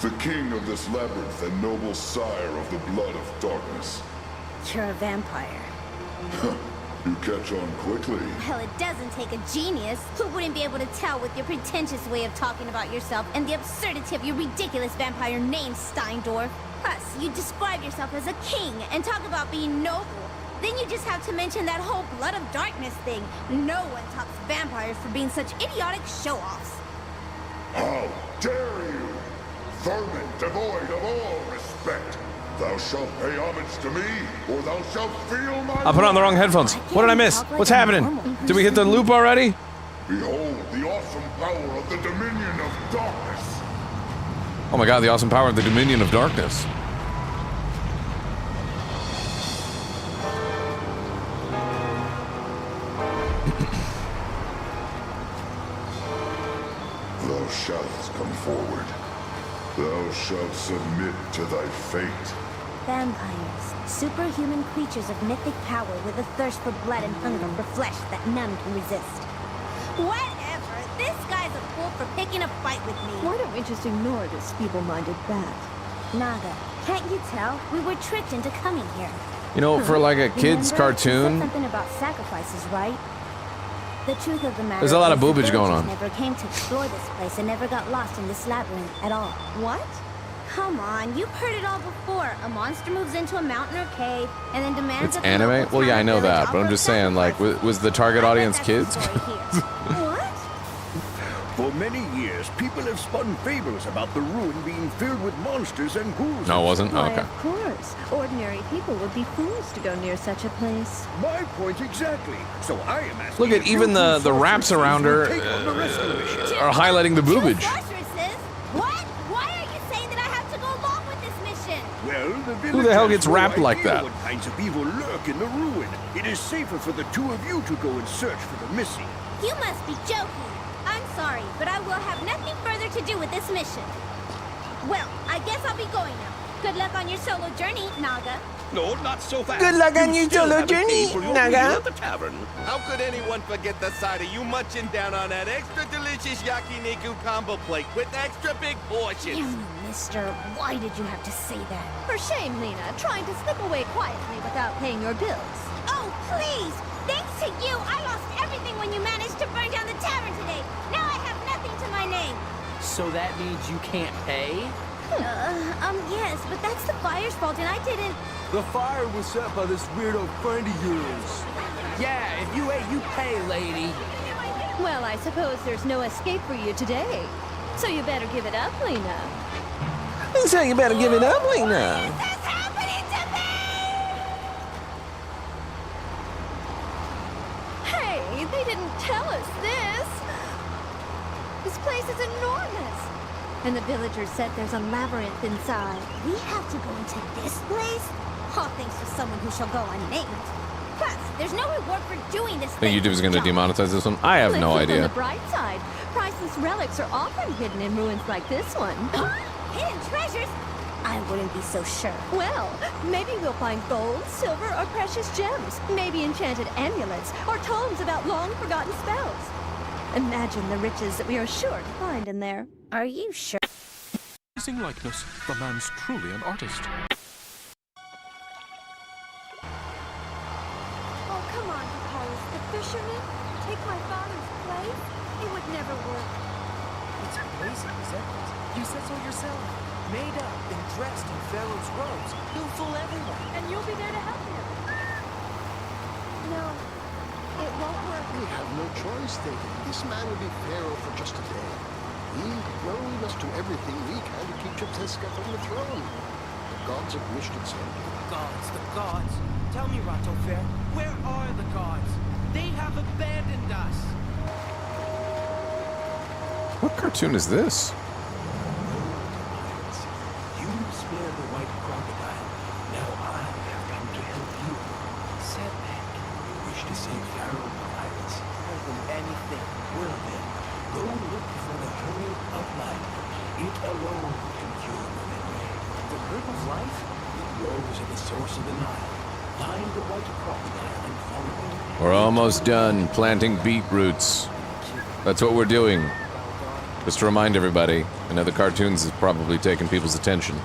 the king of this labyrinth and noble sire of the blood of darkness. You're a vampire. You catch on quickly. Well, it doesn't take a genius. Who wouldn't be able to tell with your pretentious way of talking about yourself and the absurdity of your ridiculous vampire name, Steindorf? Plus, you describe yourself as a king and talk about being noble. Then you just have to mention that whole blood of darkness thing. No one tops vampires for being such idiotic show-offs. How dare you! Vermin devoid of all respect! Thou shalt pay homage to me, or thou shalt feel my... I put on the wrong headphones. What did I miss? What's happening? Did we hit the loop already? Behold the awesome power of the Dominion of Darkness! Oh my god, the awesome power of the Dominion of Darkness. Thou shalt come forward. Thou shalt submit to thy fate. Vampires, superhuman creatures of mythic power with a thirst for blood and hunger for flesh that none can resist. Whatever, this guy's a fool for picking a fight with me. Why don't we just ignore this feeble-minded bat? Naga, can't you tell? We were tricked into coming here. You know, for like a kid's Remember? You cartoon, said something about sacrifices, right? The truth of the matter there's a lot of is the boobage going villagers on. never came to explore this place and never got lost in this labyrinth at all. What? Come on, you've heard it all before. A monster moves into a mountain or cave and then demands it's that the anime? local Well, yeah, I town know village that, but I'm offer just saying, like, was the target audience kids? For many years, people have spun fables about the ruin being filled with monsters and ghouls. No, it wasn't? Oh, Why, okay. of course. Ordinary people would be fools to go near such a place. My point exactly. So I am asking. Look at even the wraps around her are highlighting the boobage. What? Why are you saying that I have to go along with this mission? Well, Who the hell gets wrapped like that? What kinds of evil lurk in the ruin? It is safer for the two of you to go and search for the missing. You must be joking. I'm sorry, but I will have nothing further to do with this mission. Well, I guess I'll be going now. Good luck on your solo journey, Naga. No, not so fast. Good luck on You your still solo have a journey, table you'll Naga. meet at the tavern. How could anyone forget the sight of you munching down on that extra delicious yakiniku combo plate with extra big portions? Damn, mister, why did you have to say that? For shame, Lena, trying to slip away quietly without paying your bills. Oh, please! Thanks to you, I lost everything when you managed to burn down the tavern today. Now I have nothing to my name. So that means you can't pay? Yes, but that's the fire's fault and I didn't... The fire was set by this weirdo friend of yours. Yeah, if you ain't, you pay, lady. Well, I suppose there's no escape for you today. So you better give it up, Lena. So you better give it up, Lena. Hey, they didn't tell us this. This place is enormous. And the villagers said there's a labyrinth inside. We have to go into this place? All thanks to someone who shall go unnamed. Plus, there's no reward for doing this Think YouTube's going to demonetize this one? I have no Let's look idea. On the bright side, priceless relics are often hidden in ruins like this one. Hidden treasures? I wouldn't be so sure. Well, maybe we'll find gold, silver, or precious gems. Maybe enchanted amulets, or tomes about long-forgotten spells. Imagine the riches that we are sure to find in there. Are you sure? Amazing likeness. The man's truly an artist. Oh, come on, Paris. The fisherman? Take my father's place? It would never work. It's crazy, isn't it? You said so yourself. Made up and dressed in Pharaoh's robes. He'll fool everyone. And you'll be there to help him. No, it won't work. We have no choice, David. This man will be Pharaoh for just a day. We must do everything we can to keep Chepseska from the throne. The gods have wished it so. The gods. Tell me, Ratofer, where are the gods? They have abandoned us. What cartoon is this? You spared the white crocodile. Now I have come to help you. Setback. You wish to save Pharaoh Pirates more than anything. Well then, go look for the herb of life. It alone can cure malaria. The herb of life? It grows at the source of the Nile. Find the white crocodile and follow it. We're almost done planting beetroots. That's what we're doing. Just to remind everybody, I know the cartoons has probably taken people's attention.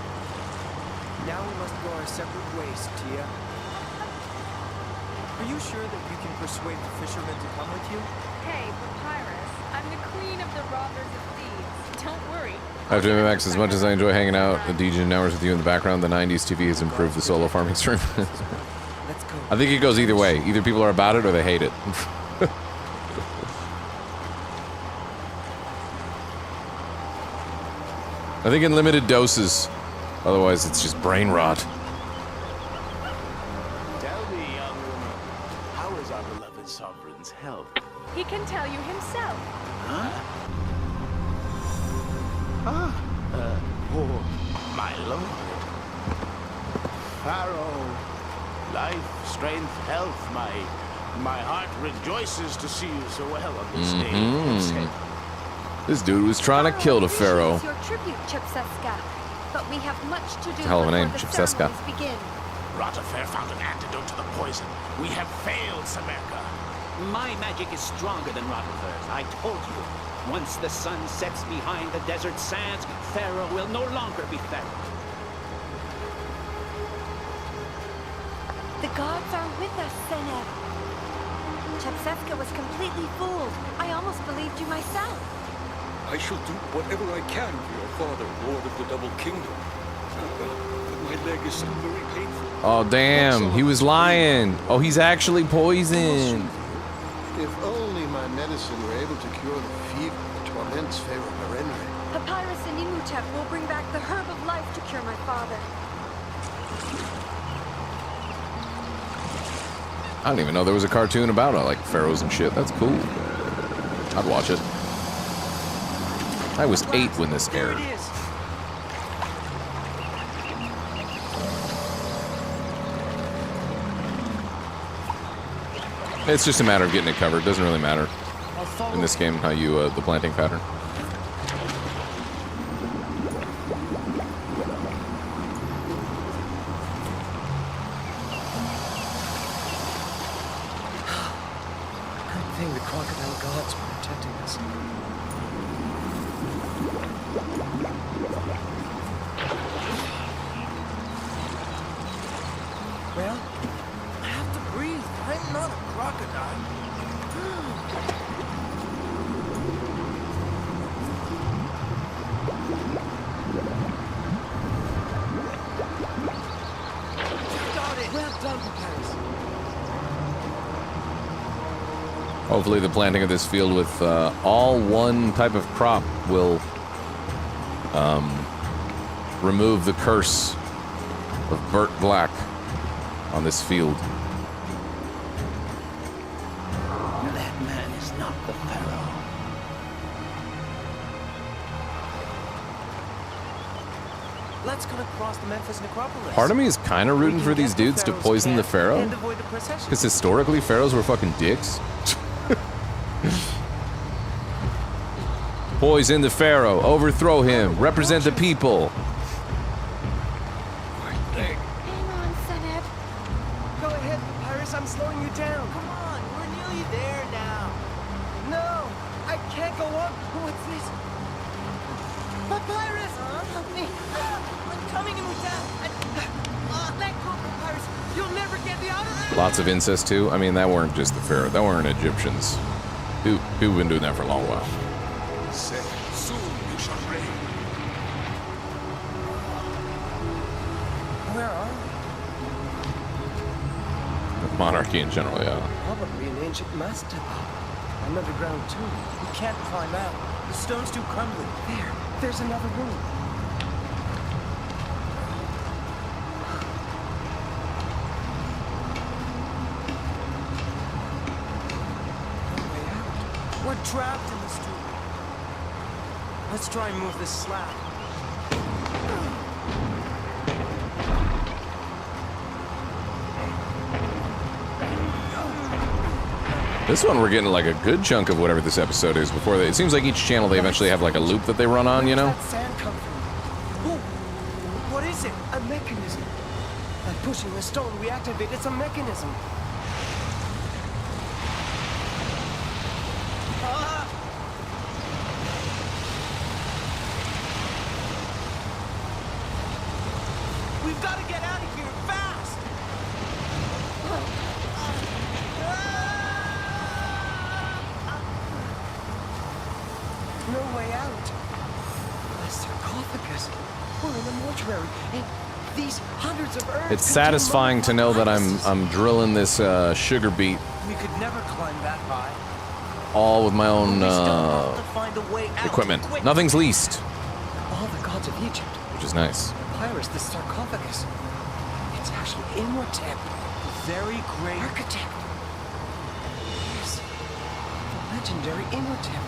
Now we must go our separate ways, Tia. Are you sure that you can persuade the fishermen to come with you? Hey, Papyrus, I'm the queen of the robbers of thieves. Don't worry. I have to admit, Max, as much as I enjoy hanging out at DJ hours with you in the background, the 90s TV has improved the solo farming stream. I think it goes either way. Either people are about it or they hate it. I think in limited doses. Otherwise, it's just brain rot. Tell me, young woman, how is our beloved sovereign's health? He can tell you himself. Huh? Oh, my lord. Pharaoh, life, strength, health, my heart rejoices to see you so well on this day. This dude was trying to kill the pharaoh. Your tribute, Chipseska. But we have much to do Hell of a name, before the Chipseska. ceremonies begin. Ratafair found an antidote to the poison. We have failed, Samerka. My magic is stronger than Ratafair's, I told you. Once the sun sets behind the desert sands, Pharaoh will no longer be Pharaoh. The gods are with us, Seneb. Chipseska was completely fooled. I almost believed you myself. I shall do whatever I can for your father, Lord of the Double Kingdom. But my leg is so very painful. Oh, damn. He was lying. Oh, he's actually poisoned. If only my medicine were able to cure the fever that torments Pharaoh Merenre. Papyrus and Imhotep will bring back the herb of life to cure my father. I didn't even know there was a cartoon about it, like pharaohs and shit. That's cool. I'd watch it. I was 8 when this aired. It's just a matter of getting it covered. Doesn't really matter in this game how you the planting pattern. Good thing the crocodile gods were protecting us. Well, I have to breathe. I'm not a crocodile. Got it. Well done, Papyrus. Hopefully the planting of this field with all one type of crop will remove the curse of Burt Black on this field. That man is not the Pharaoh. Let's cut across the Memphis necropolis. Part of me is kind of rooting for these dudes to poison the pharaoh. And avoid the procession. Because historically, pharaohs were fucking dicks. Poison the pharaoh. Overthrow him. Represent the people. Hang on, Seneb. Go ahead, Papyrus. I'm slowing you down. Come on, we're nearly there now. No, I can't go on. What's this? Papyrus! Help me. I'm coming in with that. Let go, Papyrus. You'll never get me out of there. Lots of incest too. I mean, that weren't just the pharaoh. That weren't Egyptians. People have been doing that for a long while. Soon you shall reign. Where are we? Monarchy in general, yeah. Probably an ancient mastodon. An underground tomb. We can't climb out. The stone's too crumbly. There's another room. No way out. We're trapped in this tomb. Let's try and move this slab. This one we're getting like a good chunk of whatever this episode is before they. It seems like each channel they eventually have like a loop that they run on, you know? Where does that sand come from? Oh, what is it? A mechanism. By pushing the stone, we activated some mechanism. We've got to get out of here fast! No way out. A sarcophagus. We're in a mortuary, and these hundreds of urns. It's satisfying to know that I'm drilling this sugar beet We could never climb that high. all with my own We still have to find a way out. equipment. Quick. Nothing's leased, All the gods of Egypt. which is nice. Papyrus, this sarcophagus. It's actually Imhotep, Very great. architect. Yes, the legendary Imhotep.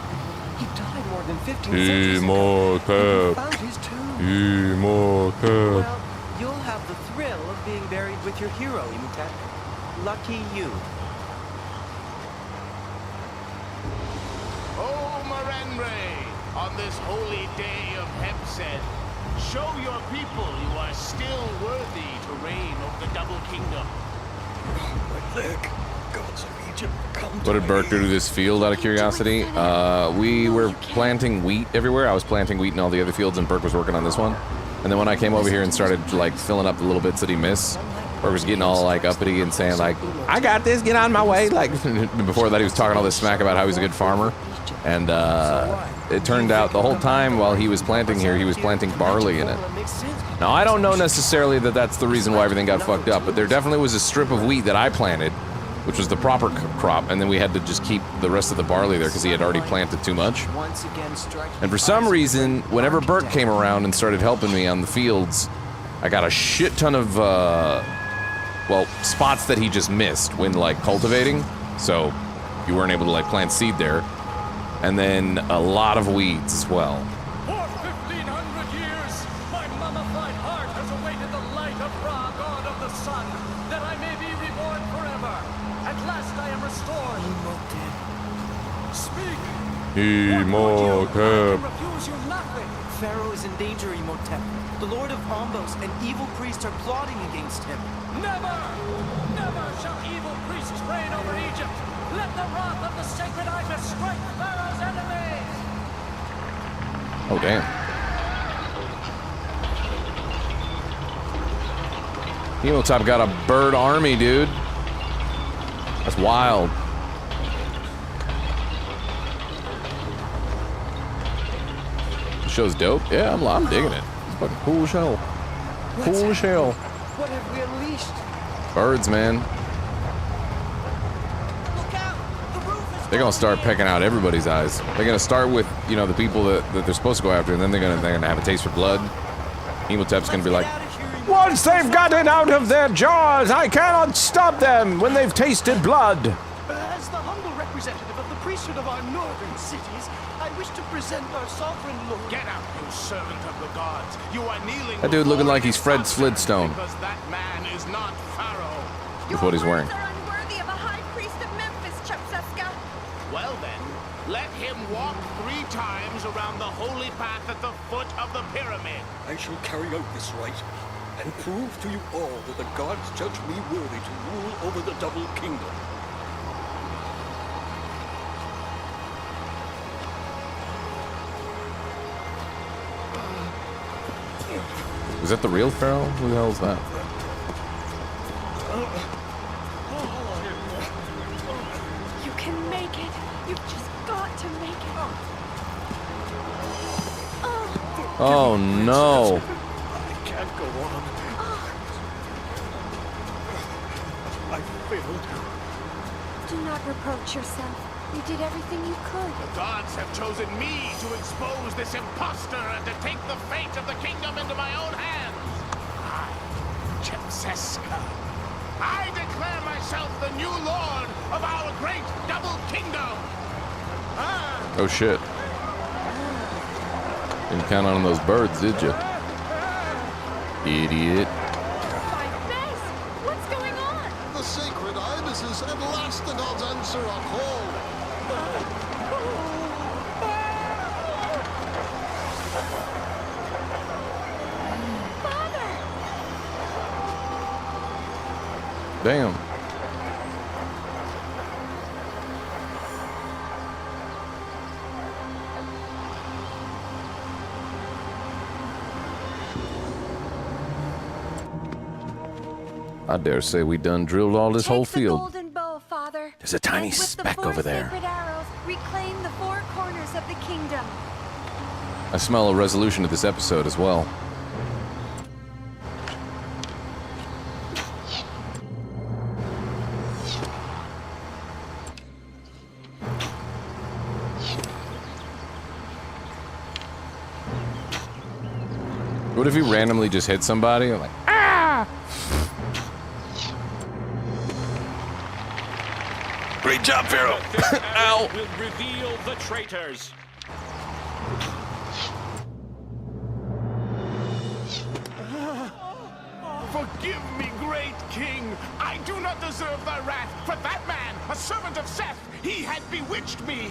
He died more than 15 centuries ago. Imhotep. Found his tomb. Imhotep. Well, you'll have the thrill of being buried with your hero, Imhotep. Lucky you. Oh, Marenre, on this holy day of Hempstead, show your people you are still worthy to reign over the Double Kingdom. My leg. Gods of Egypt, come What did Burke do to this field out of curiosity? We were planting wheat everywhere. I was planting wheat in all the other fields, and Burke was working on this one. And then when I came over here and started like filling up the little bits that he missed, Burke was getting all like uppity and saying like, "I got this, get on my way." Like before that, he was talking all this smack about how he's a good farmer. And it turned out the whole time while he was planting here, he was planting barley in it. Now I don't know necessarily that that's the reason why everything got fucked up, but there definitely was a strip of wheat that I planted, which was the proper crop, and then we had to just keep the rest of the barley there because he had already planted too much. And for some reason, whenever Burke came around and started helping me on the fields, I got a shit ton of, well, spots that he just missed when, like, cultivating. So you weren't able to, like, plant seed there. And then a lot of weeds as well. For 1,500 years, my mummified heart has awaited the light of Ra, god of the sun, that I may be reborn forever. At last I am restored. Speak! Imhotep. Refuse you nothing. Pharaoh is in danger, Imhotep. The Lord of Ombos and evil priests are plotting against him. Never! Never shall evil priests reign over Egypt. Let the wrath of the sacred Ibis strike Pharaoh's enemies! Oh, damn. Imhotep got a bird army, dude. That's wild. The show's dope. Yeah, I'm digging it. It's a fucking cool show. Cool show. What have we unleashed? Birds, man. They're gonna start pecking out everybody's eyes. They're gonna start with, you know, the people that they're supposed to go after, and then they're gonna have a taste for blood. Imhotep's gonna be like, "Once they've gotten out of their jaws, I cannot stop them when they've tasted blood." As the humble representative of the priesthood of our northern cities, I wish to present our sovereign lord. Get out, you servant of the gods. You are kneeling. That dude looking like he's Fred Slidstone Because that man is not Pharaoh. with what he's wearing. Unworthy of a high priest of Memphis, Chupseska. Well then, let him walk 3 times around the holy path at the foot of the pyramid. I shall carry out this rite and prove to you all that the gods judge me worthy to rule over the Double Kingdom. Is that the real Pharaoh? Who the hell is that? You can make it. You've just got to make it. Oh no. I can't go on. I failed. Do not reproach yourself. You did everything you could. The gods have chosen me to expose this impostor and to take the fate of the kingdom into my own hands. I, Chepseska, I declare myself the new lord of our great double kingdom. Oh shit. Didn't count on those birds, did you? Idiot. What's going on? The sacred ibises, at last the gods answer our call. Damn. I dare say we done drilled all this whole field. Golden bow, Father. There's a tiny And with speck the 4 over there. sacred arrows, reclaim the 4 corners of the kingdom. I smell a resolution to this episode as well. What if he randomly just hit somebody? I'm like, ah! Great job, Pharaoh. Ow! Will reveal the traitors. Forgive me, great king. I do not deserve thy wrath, for that man, a servant of Seth, he had bewitched me.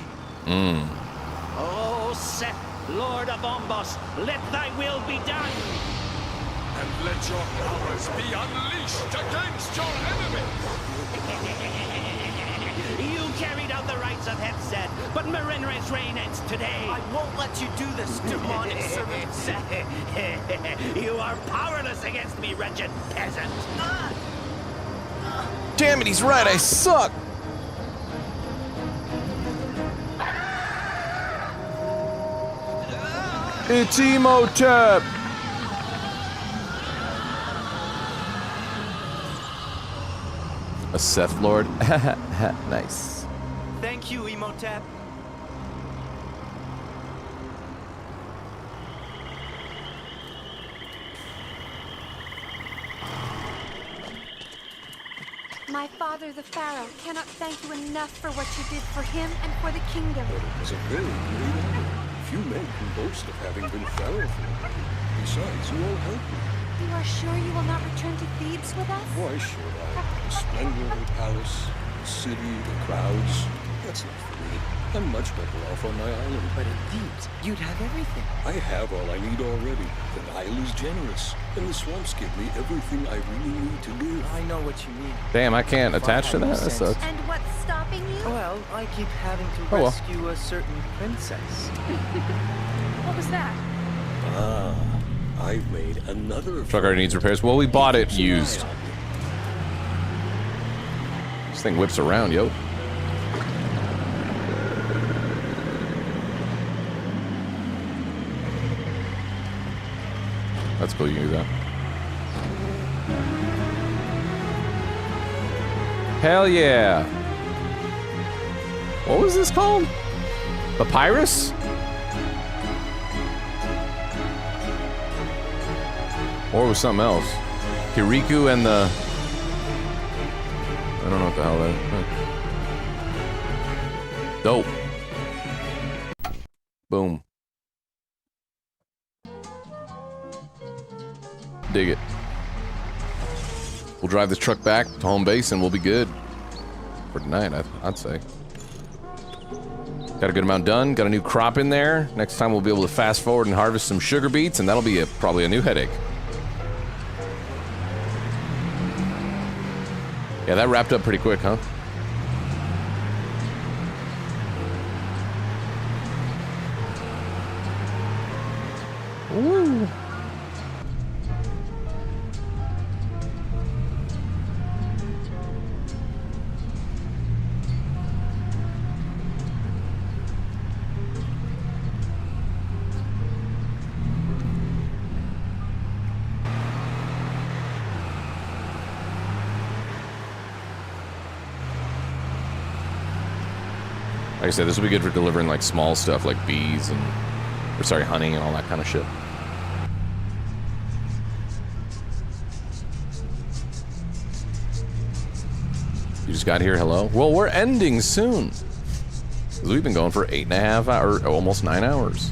Oh, Seth, Lord of Ombos, let thy will be done. And let your powers be unleashed against your enemies. You carried out the rites of Hepzed, but Merenre's reign ends today. I won't let you do this, demonic servant of Seth. You are powerless against me, wretched peasant. Damn it, he's right, I suck! It's Emotep! A Seth Lord? Nice. Thank you, Emotep. My father, the Pharaoh, cannot thank you enough for what you did for him and for the kingdom. It was a very great honor. Few men can boast of having been Pharaoh for me. Besides, you all helped me. You are sure you will not return to Thebes with us? Why should I? The splendor of the palace, the city, the crowds. That's not for me. I'm much better off on my island. But in Thebes, you'd have everything. I have all I need already. The Nile is generous, and the swamps give me everything I really need to live. I know what you mean. Damn, I can't attach to that? That sucks. And what's stopping you? Well, I keep having to well. rescue a certain princess. What was that? Ah, I've made another... Truck already needs repairs. Well, we bought it used. This thing whips around, yo. That's cool, you can do that. Hell yeah. What was this called? Papyrus? Or it was something else. Kirikou and the... I don't know what the hell that is. Dope. Boom. Dig it. We'll drive this truck back to home base and we'll be good for tonight, I'd say. Got a good amount done. Got a new crop in there. Next time we'll be able to fast forward and harvest some sugar beets, and that'll be probably a new headache. Yeah, that wrapped up pretty quick, huh? Woo. Like I said, this will be good for delivering like small stuff like bees and, or sorry, honey and all that kind of shit. You just got here, hello? Well, we're ending soon. 'Cause we've been going for 8.5 hours, almost 9 hours.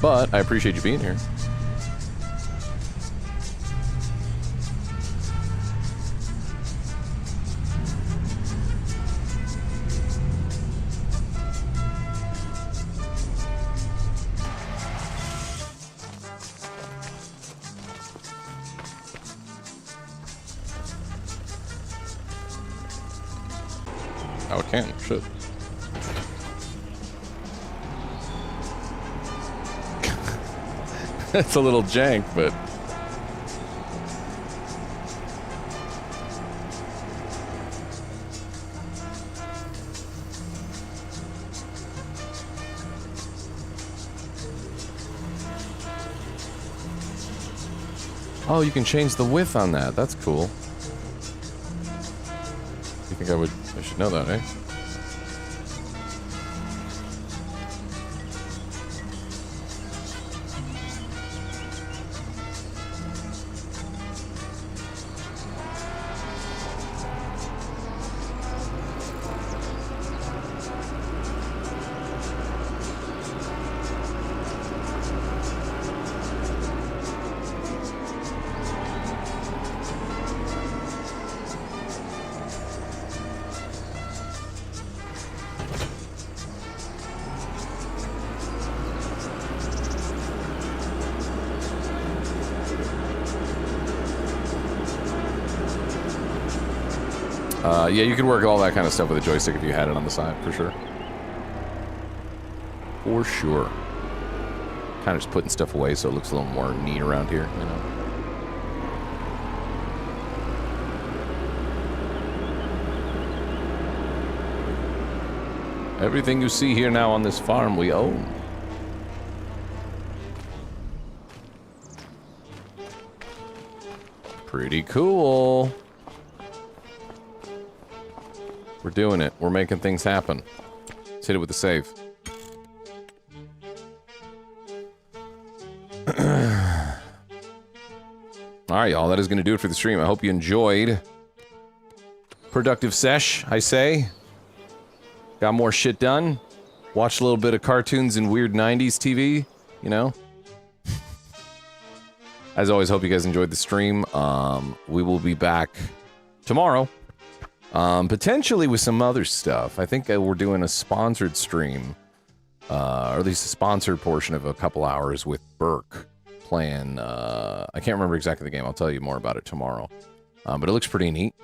But I appreciate you being here. Oh, it can. Shit. It's a little jank, but... Oh, you can change the width on that. That's cool. You think I should know that, eh? Yeah, you could work all that kind of stuff with a joystick if you had it on the side, for sure. For sure. Kind of just putting stuff away so it looks a little more neat around here, you know? Everything you see here now on this farm, we own. Pretty cool. We're doing it. We're making things happen. Let's hit it with the save. Alright, y'all. That is going to do it for the stream. I hope you enjoyed. Productive sesh, I say. Got more shit done. Watched a little bit of cartoons and weird 90s TV, you know? As always, hope you guys enjoyed the stream. We will be back tomorrow. Potentially with some other stuff. I think we're doing a sponsored stream, or at least a sponsored portion of a couple hours with Burke playing, I can't remember exactly the game. I'll tell you more about it tomorrow. But it looks pretty neat.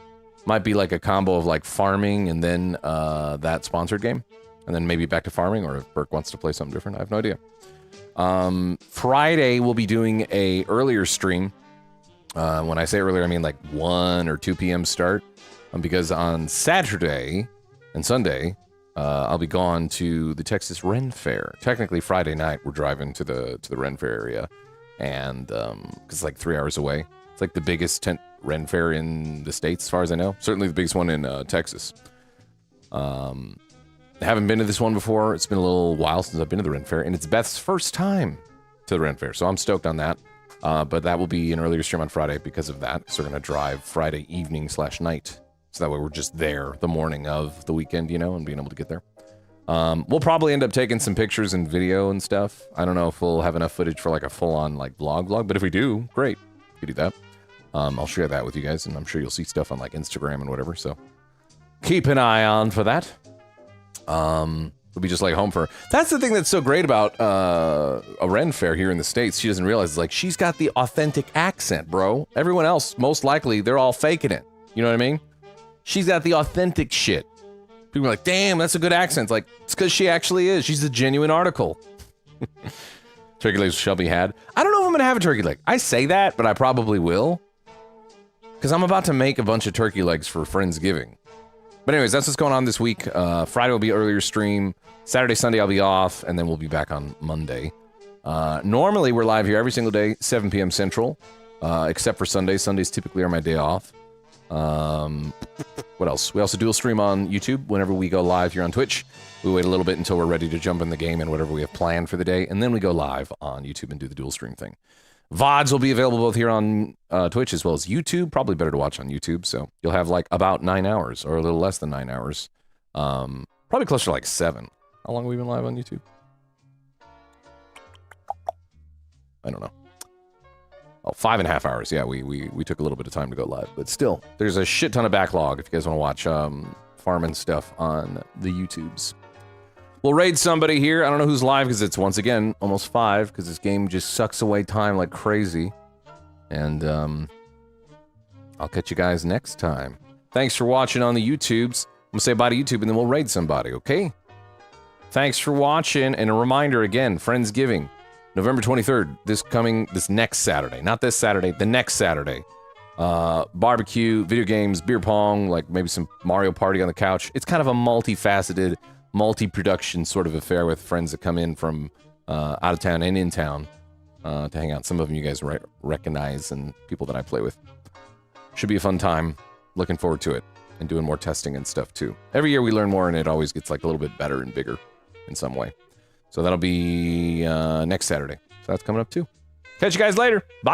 Might be like a combo of like farming and then that sponsored game. And then maybe back to farming, or if Burke wants to play something different. I have no idea. Friday, we'll be doing a earlier stream. When I say earlier, I mean like 1 or 2 p.m. start. Because on Saturday and Sunday, I'll be gone to the Texas Ren Fair. Technically, Friday night, we're driving to the Ren Fair area. And, because it's like 3 hours away. It's like the biggest Ren Fair in the States, as far as I know. Certainly the biggest one in Texas. I haven't been to this one before. It's been a little while since I've been to the Ren Fair. And it's Beth's first time to the Ren Fair. So I'm stoked on that. But that will be an earlier stream on Friday because of that. So we're going to drive Friday evening/night. So that way we're just there the morning of the weekend, you know, and being able to get there. We'll probably end up taking some pictures and video and stuff. I don't know if we'll have enough footage for like a full-on like vlog, but if we do, great. We do that. I'll share that with you guys, and I'm sure you'll see stuff on like Instagram and whatever, so keep an eye on for that. We'll be just like home for... That's the thing that's so great about a Ren Fair here in the States. She doesn't realize, like, she's got the authentic accent, bro. Everyone else, most likely, they're all faking it. You know what I mean? She's got the authentic shit. People are like, damn, that's a good accent. It's like, it's because she actually is. She's a genuine article. Turkey legs shall be had. I don't know if I'm going to have a turkey leg. I say that, but I probably will. Because I'm about to make a bunch of turkey legs for Friendsgiving. But anyways, that's what's going on this week. Friday will be earlier stream. Saturday, Sunday, I'll be off. And then we'll be back on Monday. Normally, we're live here every single day, 7 p.m. Central. Except for Sundays. Sundays typically are my day off. What else? We also dual stream on YouTube whenever we go live here on Twitch. We wait a little bit until we're ready to jump in the game and whatever we have planned for the day, and then we go live on YouTube and do the dual stream thing. VODs will be available both here on Twitch as well as YouTube. Probably better to watch on YouTube, so you'll have like about 9 hours or a little less than 9 hours. Probably closer to like 7. How long have we been live on YouTube? I don't know. Oh, 5.5 hours. Yeah, we took a little bit of time to go live, but still, there's a shit ton of backlog if you guys want to watch farming stuff on the YouTubes. We'll raid somebody here. I don't know who's live because it's, once again, almost 5 because this game just sucks away time like crazy. And I'll catch you guys next time. Thanks for watching on the YouTubes. I'm gonna say bye to YouTube, and then we'll raid somebody, okay? Thanks for watching, and a reminder again, Friendsgiving, November 23rd, this next Saturday. Not this Saturday, the next Saturday. Barbecue, video games, beer pong, like maybe some Mario Party on the couch. It's kind of a multifaceted, multi-production sort of affair with friends that come in from out of town and in town to hang out. Some of them you guys recognize, and people that I play with. Should be a fun time. Looking forward to it, and doing more testing and stuff too. Every year we learn more, and it always gets like a little bit better and bigger in some way. So that'll be next Saturday. So that's coming up too. Catch you guys later. Bye.